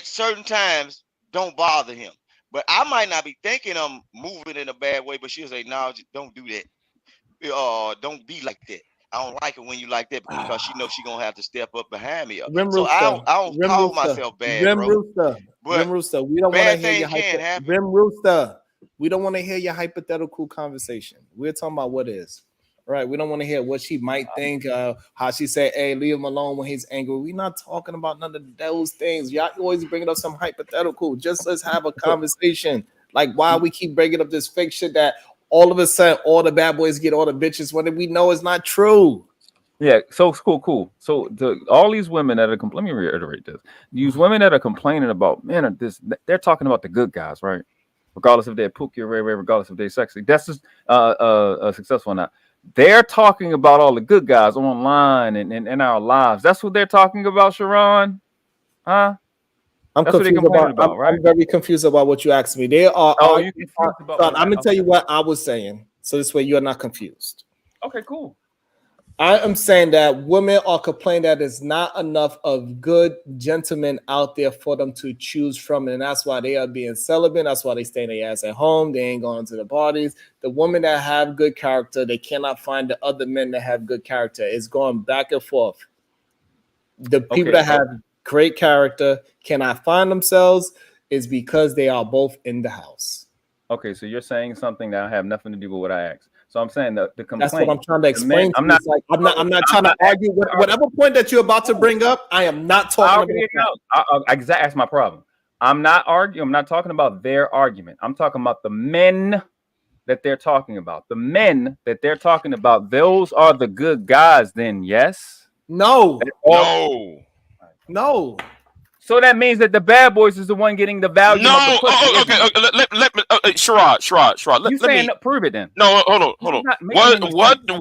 certain times, don't bother him. But I might not be thinking I'm moving in a bad way, but she'll say, "No, don't do that. Don't be like that. I don't like it when you like that," because she knows she's gonna have to step up behind me. So I don't call myself bad, Rim bro. Rooster, we don't want to hear your Rim Rooster. We don't want to hear your hypothetical conversation. We're talking about what is. Right, we don't want to hear what she might think, how she said, "Hey, leave him alone when he's angry." We're not talking about none of those things. Y'all always bringing up some hypothetical. Just let's have a conversation. Like, why we keep bringing up this fake shit that all of a sudden all the bad boys get all the bitches when we know it's not true. Yeah, so cool. So all these women that are let me reiterate this. These women that are complaining about they're talking about the good guys, right? Regardless if they're pookie or Ray, regardless if they're sexy. That's just successful or not. They're talking about all the good guys online and in our lives. That's what they're talking about, Sharon. Huh? I'm confused about right? I'm very confused about what you asked me. They are. I'm gonna tell you what I was saying, so this way you are not confused. Okay, cool. I am saying that women are complaining that there's not enough of good gentlemen out there for them to choose from, and that's why they are being celibate. That's why they stay their ass at home. They ain't going to the parties. The women that have good character, they cannot find the other men that have good character. It's going back and forth. The people that have great character cannot find themselves is because they are both in the house. Okay, so you're saying something that have nothing to do with what I asked. So I'm saying the complaint. That's what I'm trying to explain. I'm not trying to argue. Whatever point that you're about to bring up, I am not talking about. Exactly, that's my problem. I'm not arguing. I'm not talking about their argument. I'm talking about the men that they're talking about. The men that they're talking about. Those are the good guys. Then yes. No. So that means that the bad boys is the one getting the value. No. Of the pussy, let me. Sherrod. Let me prove it then. No, hold on.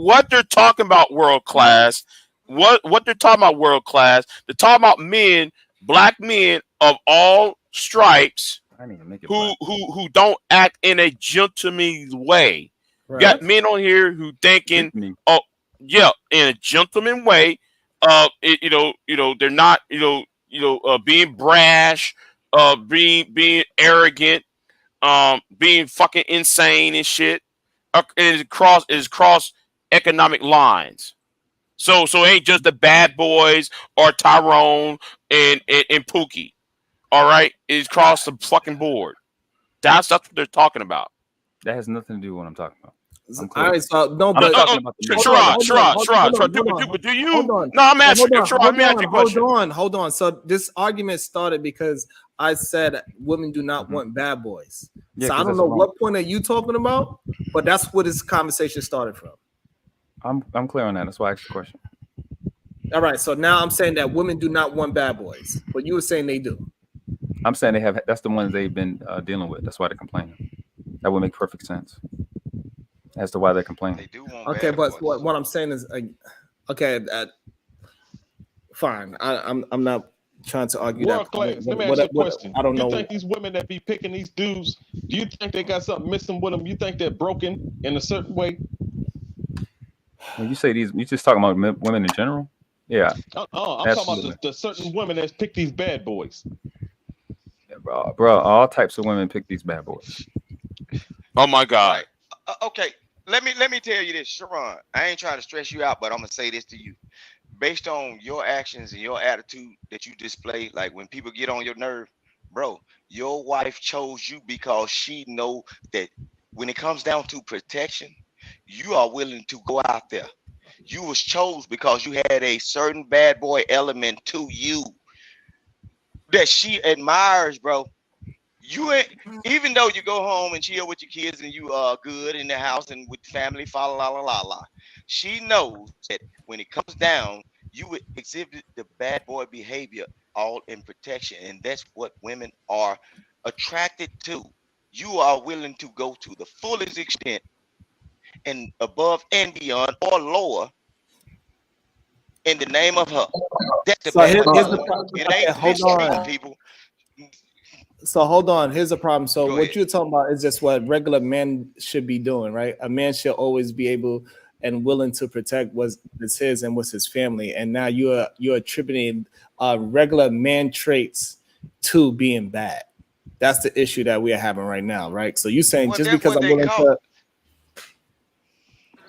What they're talking about world class? What they're talking about world class? They're talking about men, black men of all stripes, who don't act in a gentleman's way. Right. Got men on here who thinking, in a gentleman way. They're not, being brash, being arrogant, being fucking insane and shit. It is cross economic lines. So it ain't just the bad boys or Tyrone and Pookie. All right, it's across the fucking board. That's what they're talking about. That has nothing to do with what I'm talking about. All right, so no, but Sherrod, do you? No, I'm asking you, Sherrod. Let me ask you a question. Hold on. So this argument started because I said women do not want bad boys. Yeah, so I don't know what point are you talking about, but that's where this conversation started from. I'm clear on that. That's why I asked the question. All right, so now I'm saying that women do not want bad boys, but you were saying they do. I'm saying they have. That's the ones they've been dealing with. That's why they're complaining. That would make perfect sense as to why they're complaining. They do want Okay, bad but boys. what I'm saying is, okay, fine. I'm not trying to argue World that. class. Let me ask you a question. I don't You know. think these women that be picking these dudes, do you think they got something missing with them? You think they're broken in a certain way? When you say these, you just talking about women in general? Yeah. I'm talking about the certain women that pick these bad boys. Yeah, bro, all types of women pick these bad boys. Oh my God. Okay, let me tell you this, Sharon. I ain't trying to stress you out, but I'm gonna say this to you. Based on your actions and your attitude that you display, like when people get on your nerve, bro, your wife chose you because she know that when it comes down to protection, you are willing to go out there. You was chose because you had a certain bad boy element to you that she admires, bro. You ain't, even though you go home and chill with your kids and you are good in the house and with family, fa la la la la. She knows that when it comes down, you would exhibit the bad boy behavior all in protection, and that's what women are attracted to. You are willing to go to the fullest extent and above and beyond or lower in the name of her. That's the So bad here's boy. the problem. It Okay, ain't hold mistreating on. people. So hold on. Here's the problem. So Go what ahead. you're talking about is just what regular men should be doing, right? A man should always be able and willing to protect what's his and what's his family. And now you're attributing regular man traits to being bad. That's the issue that we are having right now, right? So you're saying just because I'm willing to.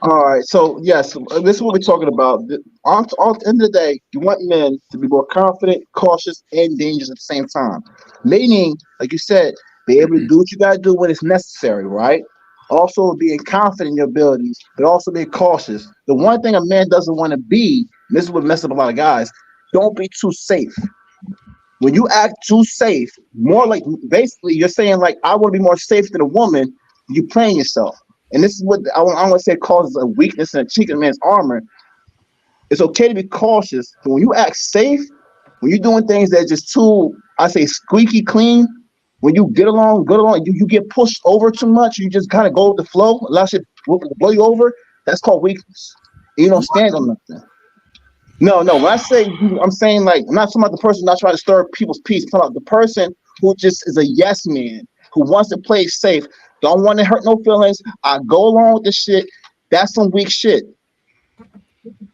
All right, so yes, this is what we're talking about. On the end of the day, you want men to be more confident, cautious, and dangerous at the same time. Meaning, like you said, be able to do what you gotta do when it's necessary, right? Also being confident in your abilities, but also being cautious. The one thing a man doesn't want to be, and this is what messes up a lot of guys, don't be too safe. When you act too safe, more like basically you're saying like I want to be more safe than a woman, you're playing yourself. And this is what I want to say causes a weakness in a chink in a man's armor. It's okay to be cautious, but when you act safe, when you're doing things that are just too, I say, squeaky clean, when you get along, you get pushed over too much, you just kind of go with the flow, allow shit to blow you over, that's called weakness. You don't stand on nothing. No, when I say, I'm saying like, I'm not talking about the person not trying to stir people's peace, I'm talking about the person who just is a yes man, who wants to play safe, don't want to hurt no feelings. I go along with this shit. That's some weak shit.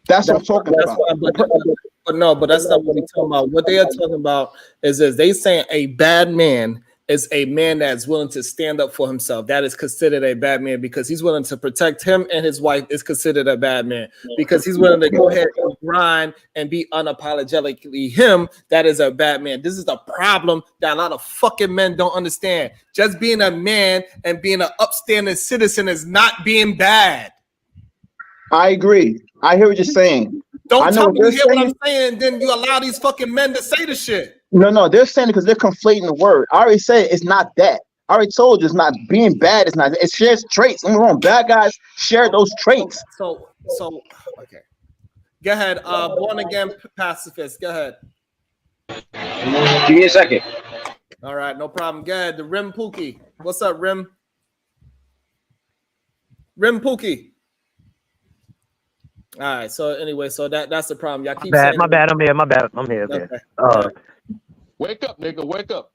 That's what I'm talking about. But that's not what we're talking about. What they are talking about is this. They saying a bad man is a man that's willing to stand up for himself. That is considered a bad man because he's willing to protect him and his wife is considered a bad man because he's willing to go ahead and grind and be unapologetically him. That is a bad man. This is the problem that a lot of fucking men don't understand. Just being a man and being an upstanding citizen is not being bad. I agree. I hear what you're saying. Don't tell me you hear what I'm saying, then you allow these fucking men to say the shit. No, they're saying it because they're conflating the word. I already said it's not that. I already told you it's not being bad. It's not. It shares traits. I'm wrong. Bad guys share those traits. So okay. Go ahead. Born again pacifist. Go ahead. Give me a second. All right, no problem. Go ahead. The Rim Pookie. What's up, Rim? Rim Pookie. All right. So anyway, so that's the problem. Y'all keep saying My bad. I'm here. Okay. Wake up, nigga. Wake up.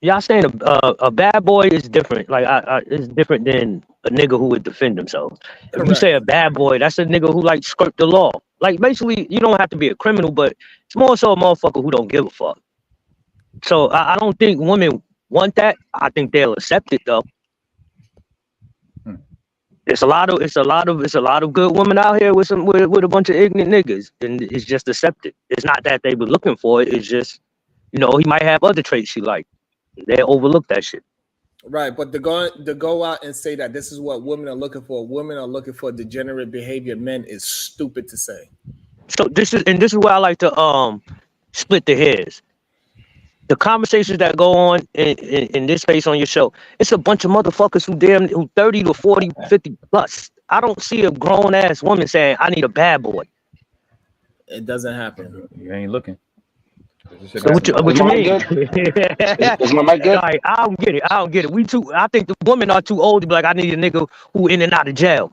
Y'all saying a bad boy is different. Like it's different than a nigga who would defend himself. If you say a bad boy, that's a nigga who like skirt the law. Like basically, you don't have to be a criminal, but it's more so a motherfucker who don't give a fuck. So I don't think women want that. I think they'll accept it though. It's a lot of good women out here with a bunch of ignorant niggas, and it's just accepted. It's not that they were looking for it. It's just, he might have other traits she like. They overlook that shit. Right, but to go out and say that this is what women are looking for. Women are looking for degenerate behavior. Men is stupid to say. So this is where I like to split the hairs. The conversations that go on in this space on your show, it's a bunch of motherfuckers who 30 to 40, 50 plus. I don't see a grown ass woman saying, I need a bad boy. It doesn't happen. You ain't looking. So what you mean? Is my mic good? Like, I don't get it. I don't get it. I think the women are too old to be like, I need a nigga who in and out of jail.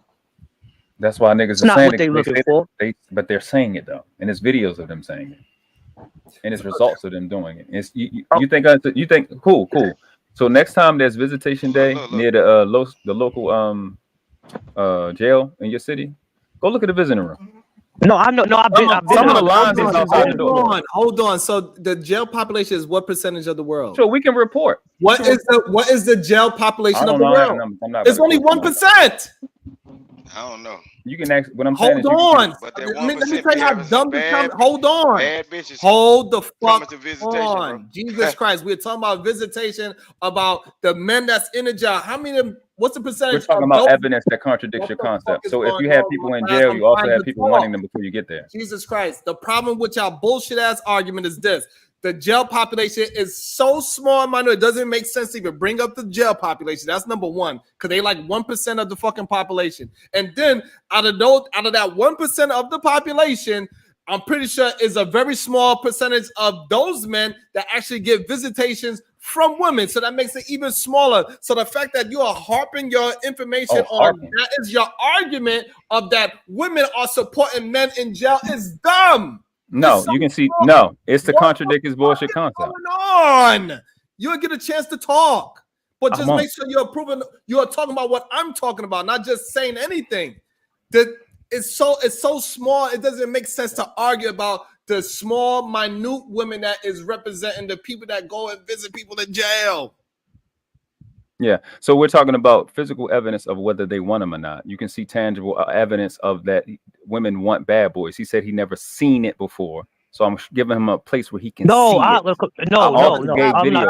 That's why niggas It's are not saying what they it. looking Say for. but they're saying it though, and it's videos of them saying it, and it's results of them doing it. It's you think cool. So next time there's visitation day near the local jail in your city, go look at the visiting room. No, I know. No, I've been. Some of the lines is outside the door. Hold on. So the jail population is what percentage of the world? So we can report. What is the jail population of the world? It's only 1%. I don't know. You can ask what I'm saying. Hold on. Let me tell you how dumb this comes. Hold on. Hold the fuck on. Jesus Christ. We're talking about visitation, about the men that's in the jail. How many of them? What's the percentage? We're talking about evidence that contradicts your concept. So if you have people in jail, you also have people wanting them before you get there. Jesus Christ. The problem with y'all bullshit ass argument is this. The jail population is so small, minority. It doesn't make sense to even bring up the jail population. That's number one, because they like 1% of the fucking population. And then out of that 1% of the population, I'm pretty sure is a very small percentage of those men that actually get visitations from women. So that makes it even smaller. So the fact that you are harping your information on that is your argument of that women are supporting men in jail is dumb. No, you can see. No, it's to contradict his bullshit concept. What's going on? You'll get a chance to talk, but just make sure you're talking about what I'm talking about, not just saying anything. That it's so small. It doesn't make sense to argue about the small, minute women that is representing the people that go and visit people in jail. Yeah, so we're talking about physical evidence of whether they want them or not. You can see tangible evidence of that women want bad boys. He said he never seen it before, so I'm giving him a place where he can see it. I'm not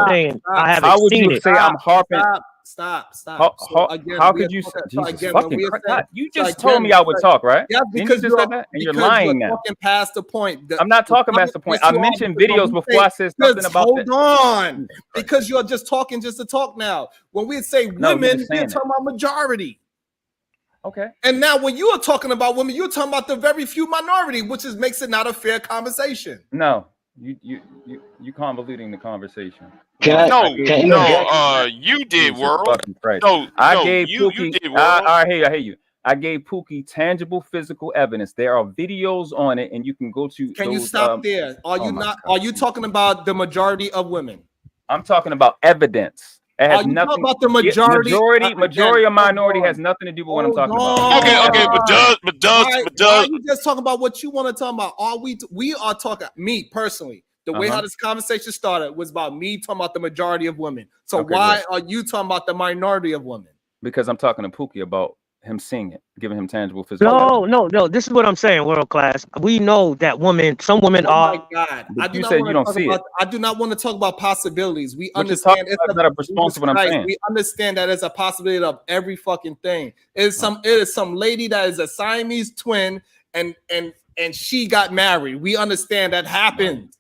saying I haven't seen it. How would you say I'm harping? Stop. How could you? Jesus fucking Christ! You just told me I would talk, right? Yeah, because you just said that, and you're lying now. Talking past the point. I'm not talking past the point. I mentioned videos before I said something about. Hold on, because you're just talking just to talk now. When we say women, we're talking about majority. Okay. And now when you are talking about women, you're talking about the very few minority, which makes it not a fair conversation. No, you convoluting the conversation. You did, world. I gave Pookie. I hear you. I gave Pookie tangible physical evidence. There are videos on it, and you can go to. Can you stop there? Are you talking about the majority of women? I'm talking about evidence. It has nothing about the majority. Majority or minority has nothing to do with what I'm talking about. Okay, but does. Why are you just talking about what you want to talk about? We are talking. Me personally, the way how this conversation started was about me talking about the majority of women. So why are you talking about the minority of women? Because I'm talking to Pookie about him seeing it, giving him tangible physical. No. This is what I'm saying, world class. We know that some women are. Oh my God! I do not want to talk about possibilities. We understand it's not a response to what I'm saying. We understand that it's a possibility of every fucking thing. It is some lady that is a Siamese twin, and she got married. We understand that happened.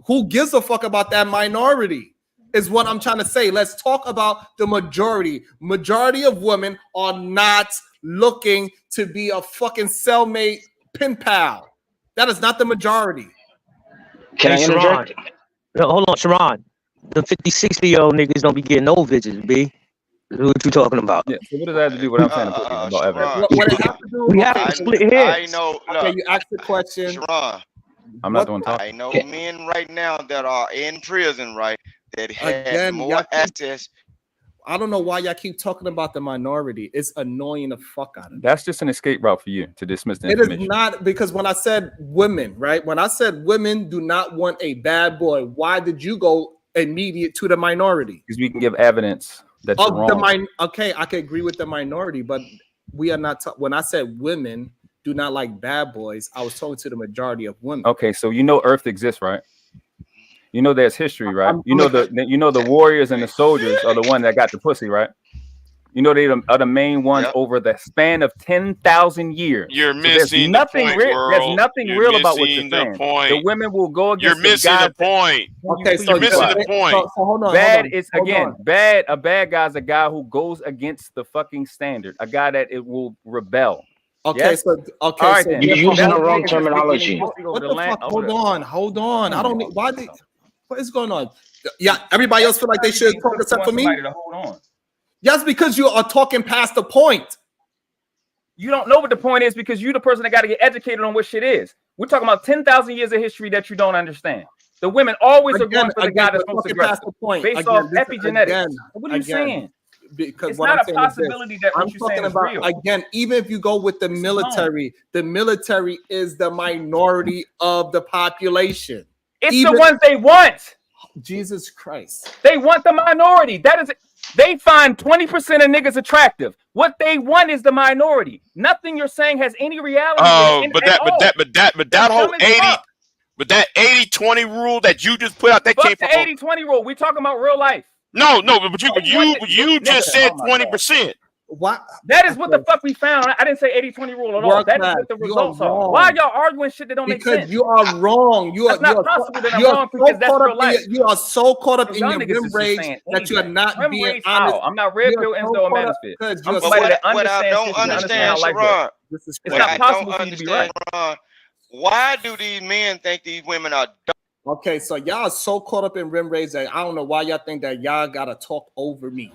Who gives a fuck about that minority? Is what I'm trying to say. Let's talk about the majority. Majority of women are not looking to be a fucking cellmate pen pal. That is not the majority. Can I interject? Hold on, Sharon. The 50, 60-year-old niggas don't be getting no bitches, B. What you talking about? Yeah, so what does that have to do with what I'm saying about evidence? What it have to do? We have to split hairs. I know. Okay, you asked the question. Sharon, I'm not doing talk. I know men right now that are in prison, right? That have more access. I don't know why y'all keep talking about the minority. It's annoying the fuck out of me. That's just an escape route for you to dismiss the information. It is not, because when I said women, right? When I said women do not want a bad boy, why did you go immediate to the minority? Because we can give evidence that you're wrong. Okay, I can agree with the minority, but we are not. When I said women do not like bad boys, I was talking to the majority of women. Okay, so you know Earth exists, right? You know there's history, right? You know the warriors and the soldiers are the one that got the pussy, right? You know they are the main ones over the span of 10,000 years. You're missing the point, world. There's nothing real about what you're saying. The women will go against. You're missing the point. Okay, so you're missing the point. So hold on. Bad is again bad. A bad guy is a guy who goes against the fucking standard. A guy that it will rebel. Okay, Yes? so okay, All right, so then. You're therefore, using the That wrong nigga just been getting terminology. pussy over what the the land. fuck? Hold on. I don't need. Why? What is going on? Yeah, everybody else feel like they should talk except for me. Somebody to hold on. Yes, because you are talking past the point. You don't know what the point is because you're the person that got to get educated on what shit is. We're talking about 10,000 years of history that you don't understand. The women always are going for the guy that's most aggressive, based off epigenetics. What are you saying? Because it's what not I'm a saying is this. possibility that I'm what you're saying talking is about real. again. Even if you go with the military is the minority of the population. It's the ones they want. Jesus Christ. They want the minority. That is, they find 20% of niggas attractive. What they want is the minority. Nothing you're saying has any reality. But that whole 80-20 rule that you just put out, that came Fuck from the 80-20 rule. We're talking about real life. No, but you just said 20%. What? That is what the fuck we found. I didn't say 80-20 rule at all. That is what the results are. Why are y'all arguing shit that don't make sense? Because you are wrong. That's not possible that I'm wrong because that's real life. You are so caught up in Y'all your niggas rim is just rage saying that you are not Rim being rage honest. how? I'm not red pill, Enzo, or Manosphere. I'm somebody that What I don't understand, Sharon, it's not possible for you to be right. Sharon, why do these men think these women are dumb? Okay, so y'all are so caught up in rim rage that I don't know why y'all think that y'all gotta talk over me.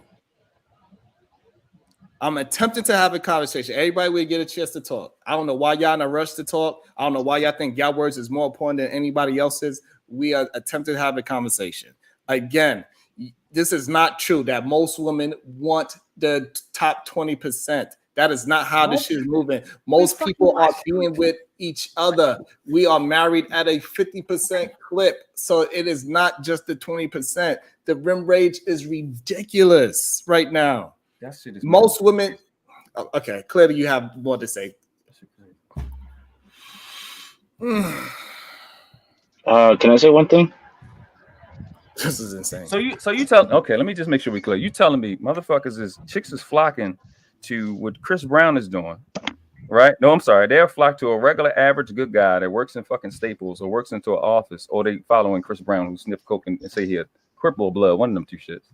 I'm attempting to have a conversation. Everybody will get a chance to talk. I don't know why y'all in a rush to talk. I don't know why y'all think y'all words is more important than anybody else's. We are attempting to have a conversation. Again, this is not true that most women want the top 20%. That is not how this shit is moving. Most people are being with each other. We are married at a 50% clip. So it is not just the 20%. The rim rage is ridiculous right now. That shit is most women. Okay, clearly you have more to say. Can I say one thing? This is insane. So you tell okay, let me just make sure we clear. You telling me motherfuckers is chicks is flocking to what Chris Brown is doing, right? No, I'm sorry. They'll flock to a regular average good guy that works in fucking Staples or works into an office, or they following Chris Brown who sniff coke and say he a cripple blood, one of them two shits.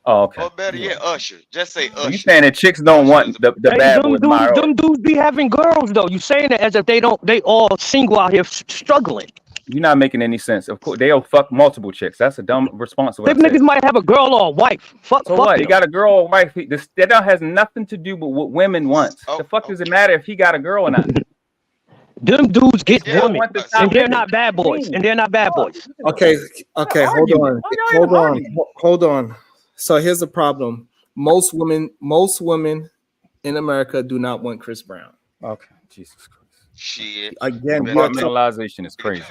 Oh, okay. Or better yet, Usher. Just say Usher. You saying that chicks don't want the bad boys? Them dudes be having girls though. You saying it as if they all single out here struggling. You're not making any sense. Of course, they'll fuck multiple chicks. That's a dumb response. Them niggas might have a girl or a wife. Fuck. So fuck what? them. He got a girl or a wife. That has nothing to do with what women want. The fuck does it matter if he got a girl or not? Them dudes get They don't women, want the top and they're niggas. not bad boys. And they're not bad boys. Okay, hold on. So here's the problem. Most women in America do not want Chris Brown. Okay, Jesus Christ. Shit. Again, compartmentalization is crazy.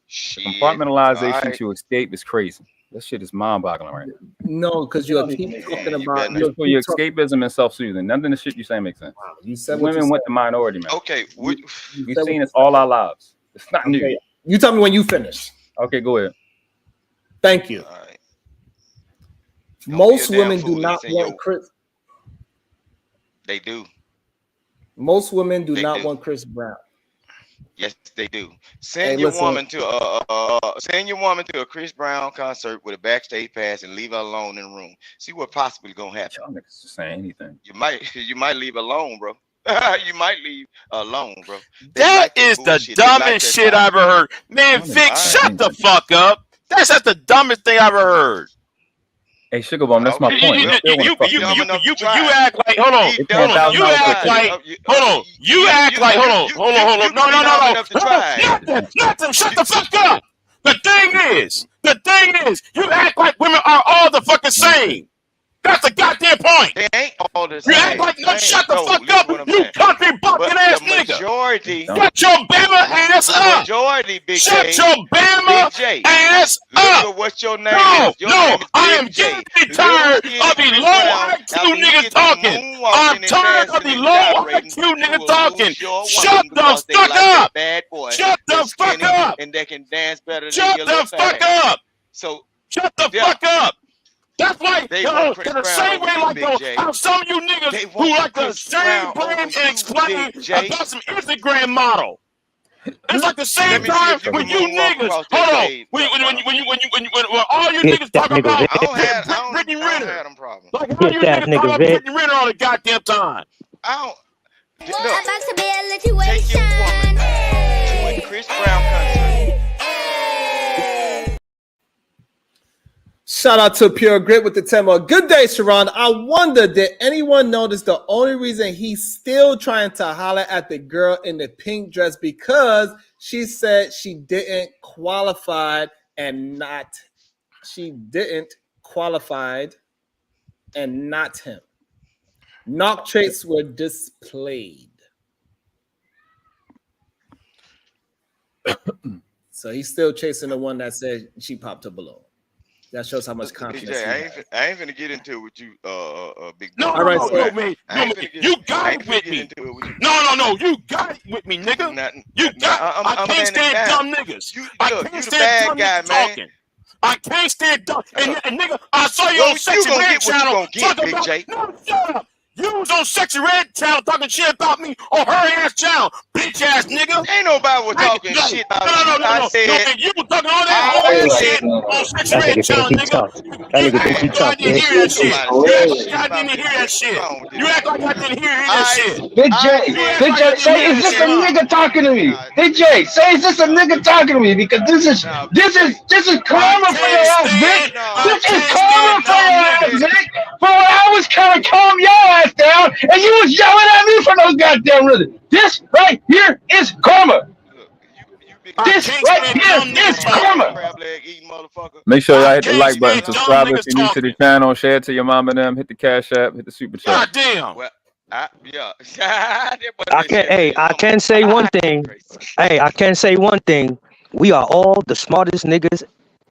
Shit. Compartmentalization to escape is crazy. That shit is mind-boggling right now. No, because you keep talking about for your escapism and self-soothing. None of the shit you saying makes sense. Wow, you said women went the minority, man. Okay, we've seen this all our lives. It's not new. You tell me when you finish. Okay, go ahead. Thank you. Most women do not want Chris. They do. Most women do not want Chris Brown. Yes, they do. Send your woman to a Chris Brown concert with a backstage pass and leave her alone in the room. See what possibly gonna happen. Y'all niggas just saying anything. You might leave alone, bro. You might leave alone, bro. That is the dumbest shit I've ever heard. Man, Vic, shut the fuck up. That's just the dumbest thing I've ever heard. Hey, Sugar Bum, that's my point. You act like, hold on. You act like, No. Nothing. Shut the fuck up. The thing is, you act like women are all the fucking same. That's the goddamn point. They ain't all the same. You act like shut the fuck up, you country bucking ass nigga. Majority. Shut your Bama ass up. Majority, Big J. Shut your Bama ass up. Look at what your name No, is. Your name is I am Big J. getting tired of the low IQ niggas talking. I'm tired of the low IQ niggas talking. Shut the fuck up. Shut the fuck up. And they can dance better than Shut the fuck up. So shut the fuck up. That's like, they the same way like how some of you niggas who like to shame, blame, and explain about some Instagram model. It's like the same time when you niggas, hold on, when all you niggas talk about Brittany Renner. Like how you niggas talk about Brittany Renner all the goddamn time. I don't. Look, take your woman to a Chris Brown concert. Shout out to Pure Grit with the 10 more. Good day, Sharon. I wonder, did anyone notice the only reason he's still trying to holler at the girl in the pink dress because she said she didn't qualify and not him. Knock traits were displayed. So he's still chasing the one that said she popped a balloon. That shows how much confidence. BJ, I ain't finna get into it with you, big. No, man. You got it with me. No, you got it with me, nigga. I can't stand dumb niggas. I can't stand dumb niggas talking. I can't stand dumb. And nigga, I saw you on Sexy Red channel talking about. No, shut up. You was on Sexy Red channel talking shit about me on her ass channel, bitch ass nigga. Ain't nobody was talking shit about you. No. You was talking all that whole shit on Sexy Red channel, nigga. You act like I didn't hear that shit. You act like I didn't hear that shit. Big J, say is this a nigga talking to me? Big J, say is this a nigga talking to me? Because this is karma for your ass, Vic. This is karma for your ass, Vic. For when I was trying to calm your ass down, and you was yelling at me for no goddamn reason. This right here is karma. This right here is karma. Make sure y'all hit the like button, subscribe if you're new to the channel, share it to your mom and them, hit the Cash App, hit the Super Chat. God damn. Well, I can say one thing. Hey, I can say one thing. We are all the smartest niggas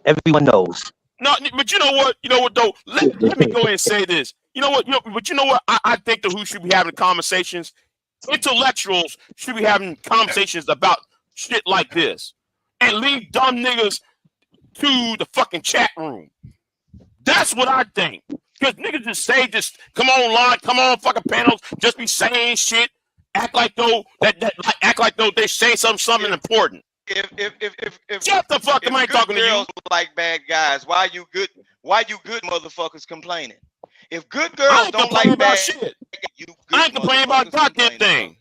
everyone knows. No, but you know what? Though. Let me go ahead and say this. You know what? But you know what? I think that who should be having conversations, intellectuals should be having conversations about shit like this, and leave dumb niggas to the fucking chat room. That's what I think. Because niggas just come online, come on fucking panels, just be saying shit, act like though they say something important. If shut the fuck, am I talking to you? Like bad guys, why you good motherfuckers complaining? If good girls don't like bad shit, I ain't complaining about a goddamn thing.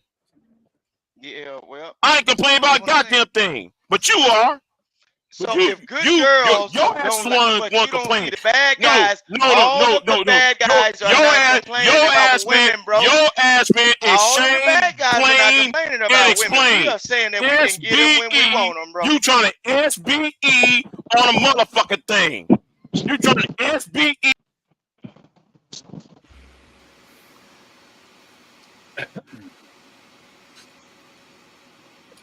Yeah, well, I ain't complaining about a goddamn thing, but you are. So if good girls your ass want to complain. The bad guys, no. Bad guys are not complaining about women, bro. Your ass, man, is shame, bad guys are not complaining about women. We are saying that we can get them when we want them, bro. You trying to SBE on a motherfucking thing. You trying to SBE.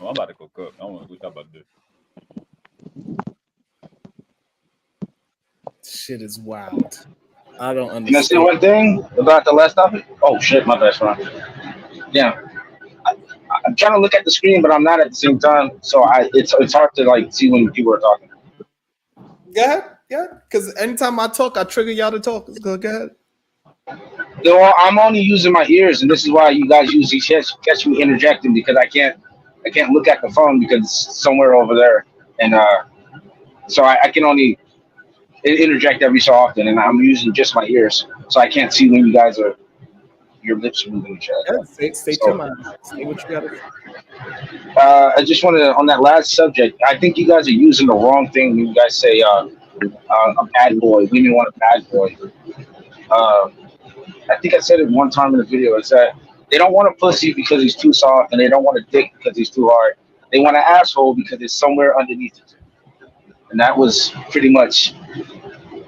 I'm about to go cook. I want to talk about this. Shit is wild. I don't understand. Can I say one thing about the last topic? Oh shit, my best friend. Yeah, I'm trying to look at the screen, but I'm not at the same time, so it's hard to like see when people are talking. Yeah, because anytime I talk, I trigger y'all to talk. Go ahead. No, I'm only using my ears, and this is why you guys usually catch me interjecting because I can't look at the phone because it's somewhere over there, and so I can only interject every so often, and I'm using just my ears, so I can't see when you guys are your lips are moving each other. Stay your mind. Say what you gotta. I just wanted to, on that last subject, I think you guys are using the wrong thing when you guys say a bad boy. Women want a bad boy. I think I said it one time in the video. It's that they don't want a pussy because he's too soft, and they don't want a dick because he's too hard. They want an asshole because it's somewhere underneath it. And that was pretty much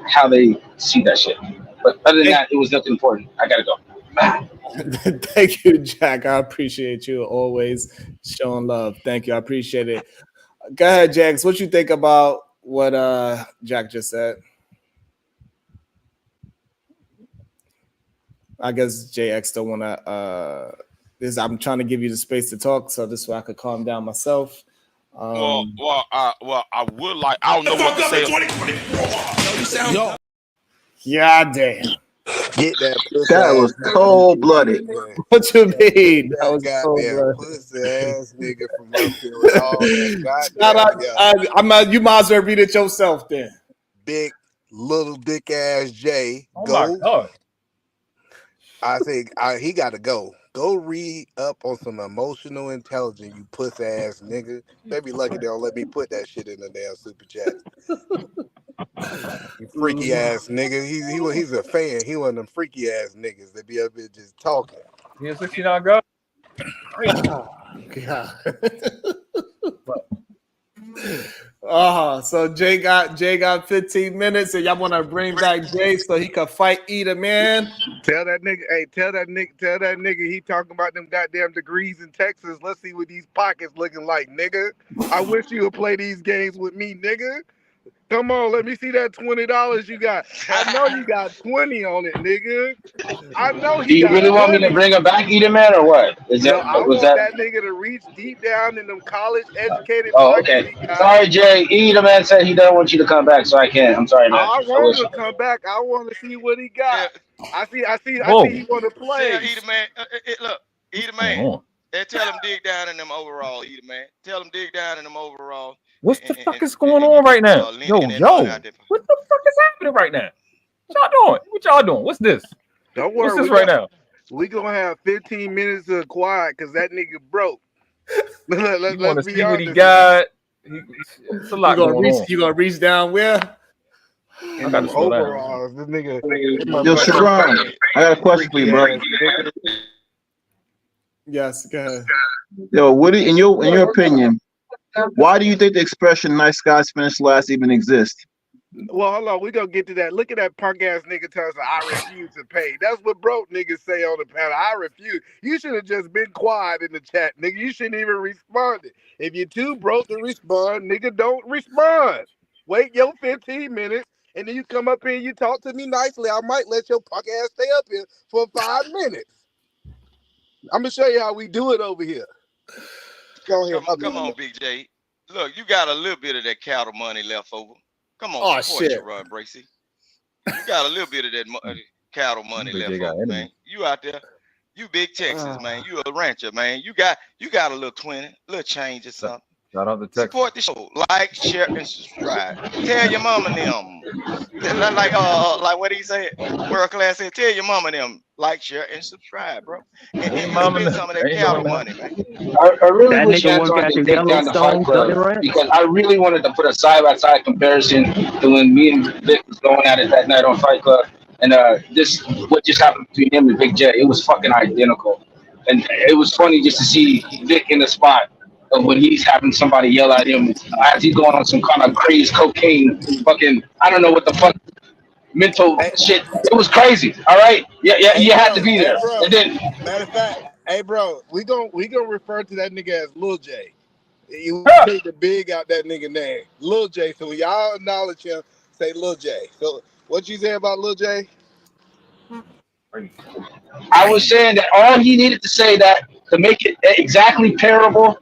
how they see that shit. But other than that, it was nothing important. I gotta go. Thank you, Jack. I appreciate you always showing love. Thank you. I appreciate it. Go ahead, Jax. What you think about what Jack just said? I guess JX don't want to. I'm trying to give you the space to talk, so this way I could calm down myself. I would like. I don't know what to say. Yeah, damn. Get that. That was cold blooded. What you mean? That was goddamn pussy ass nigga from up here with all that. You might as well read it yourself then. Big little dick ass Jay. Oh my God. I think he got to go Go read up on some emotional intelligence, you puss ass nigga. They be lucky they don't let me put that shit in the damn super chat. You freaky ass nigga. He's a fan. He one of them freaky ass niggas that be up here just talking. Here's 69 go. God. So Jay got 15 minutes, and y'all want to bring back Jay so he can fight Eda, man. Tell that nigga he talking about them goddamn degrees in Texas. Let's see what these pockets looking like, nigga. I wish you would play these games with me, nigga. Come on, let me see that $20 you got. I know you got 20 on it, nigga. I know Do you really want me to bring him back, Eda Man, or what? I want that nigga to reach deep down in them college educated. Oh, okay. Sorry, Jay. Eda Man said he doesn't want you to come back, so I can't. I'm sorry, man. I want him to come back. I want to see what he got. I see he want to play. Yeah, Eda Man. Look, Eda Man. Tell him dig down in them overalls, Eda Man. Tell him dig down in them overalls. What the fuck is going on right now? Yo, what the fuck is happening right now? What y'all doing? What y'all doing? What's this? Don't worry. What's this right now? We gonna have 15 minutes of quiet because that nigga broke. Let's see what he got. It's a lot going on. You gonna reach down where? I got to slow overalls. This nigga. Yo, Sharon, I got a question for you, bro. Yes, go ahead. Yo, Woody, in your opinion, why do you think the expression "nice guys finish last" even exists? Well, hold on. We gonna get to that. Look at that punk ass nigga telling us I refuse to pay. That's what broke niggas say on the panel. I refuse. You should have just been quiet in the chat, nigga. You shouldn't even respond. If you're too broke to respond, nigga, don't respond. Wait your 15 minutes, and then you come up here and you talk to me nicely. I might let your punk ass stay up here for 5 minutes. I'm gonna show you how we do it over here. Go ahead. Come on, Big J. Look, you got a little bit of that cattle money left over. Come on, support your run, Bracy. You got a little bit of that cattle money left over, man. You out there, you big Texas, man. You a rancher, man. You got a little 20, little change or something. Shout out to Texas. Support the show. Like, share, and subscribe. Tell your mama them. Like what he said, world class said, tell your mama them. Like, share, and subscribe, bro. And spend some of that cattle money, man. I really wish Antoine could take down the Fight Club because I really wanted to put a side-by-side comparison to when me and Vic was going at it that night on Fight Club, and what just happened between him and Big J. It was fucking identical, and it was funny just to see Vic in the spot of when he's having somebody yell at him as he's going on some kind of crazy cocaine, fucking I don't know what the fuck. Mental shit. It was crazy. All right. Yeah. You had to be there. Bro, and then, matter of fact, hey, bro, we gonna refer to that nigga as Lil J. You take the big out that nigga name, Lil J. So when y'all acknowledge him, say Lil J. So what you say about Lil J? I was saying that all he needed to say that to make it exactly parody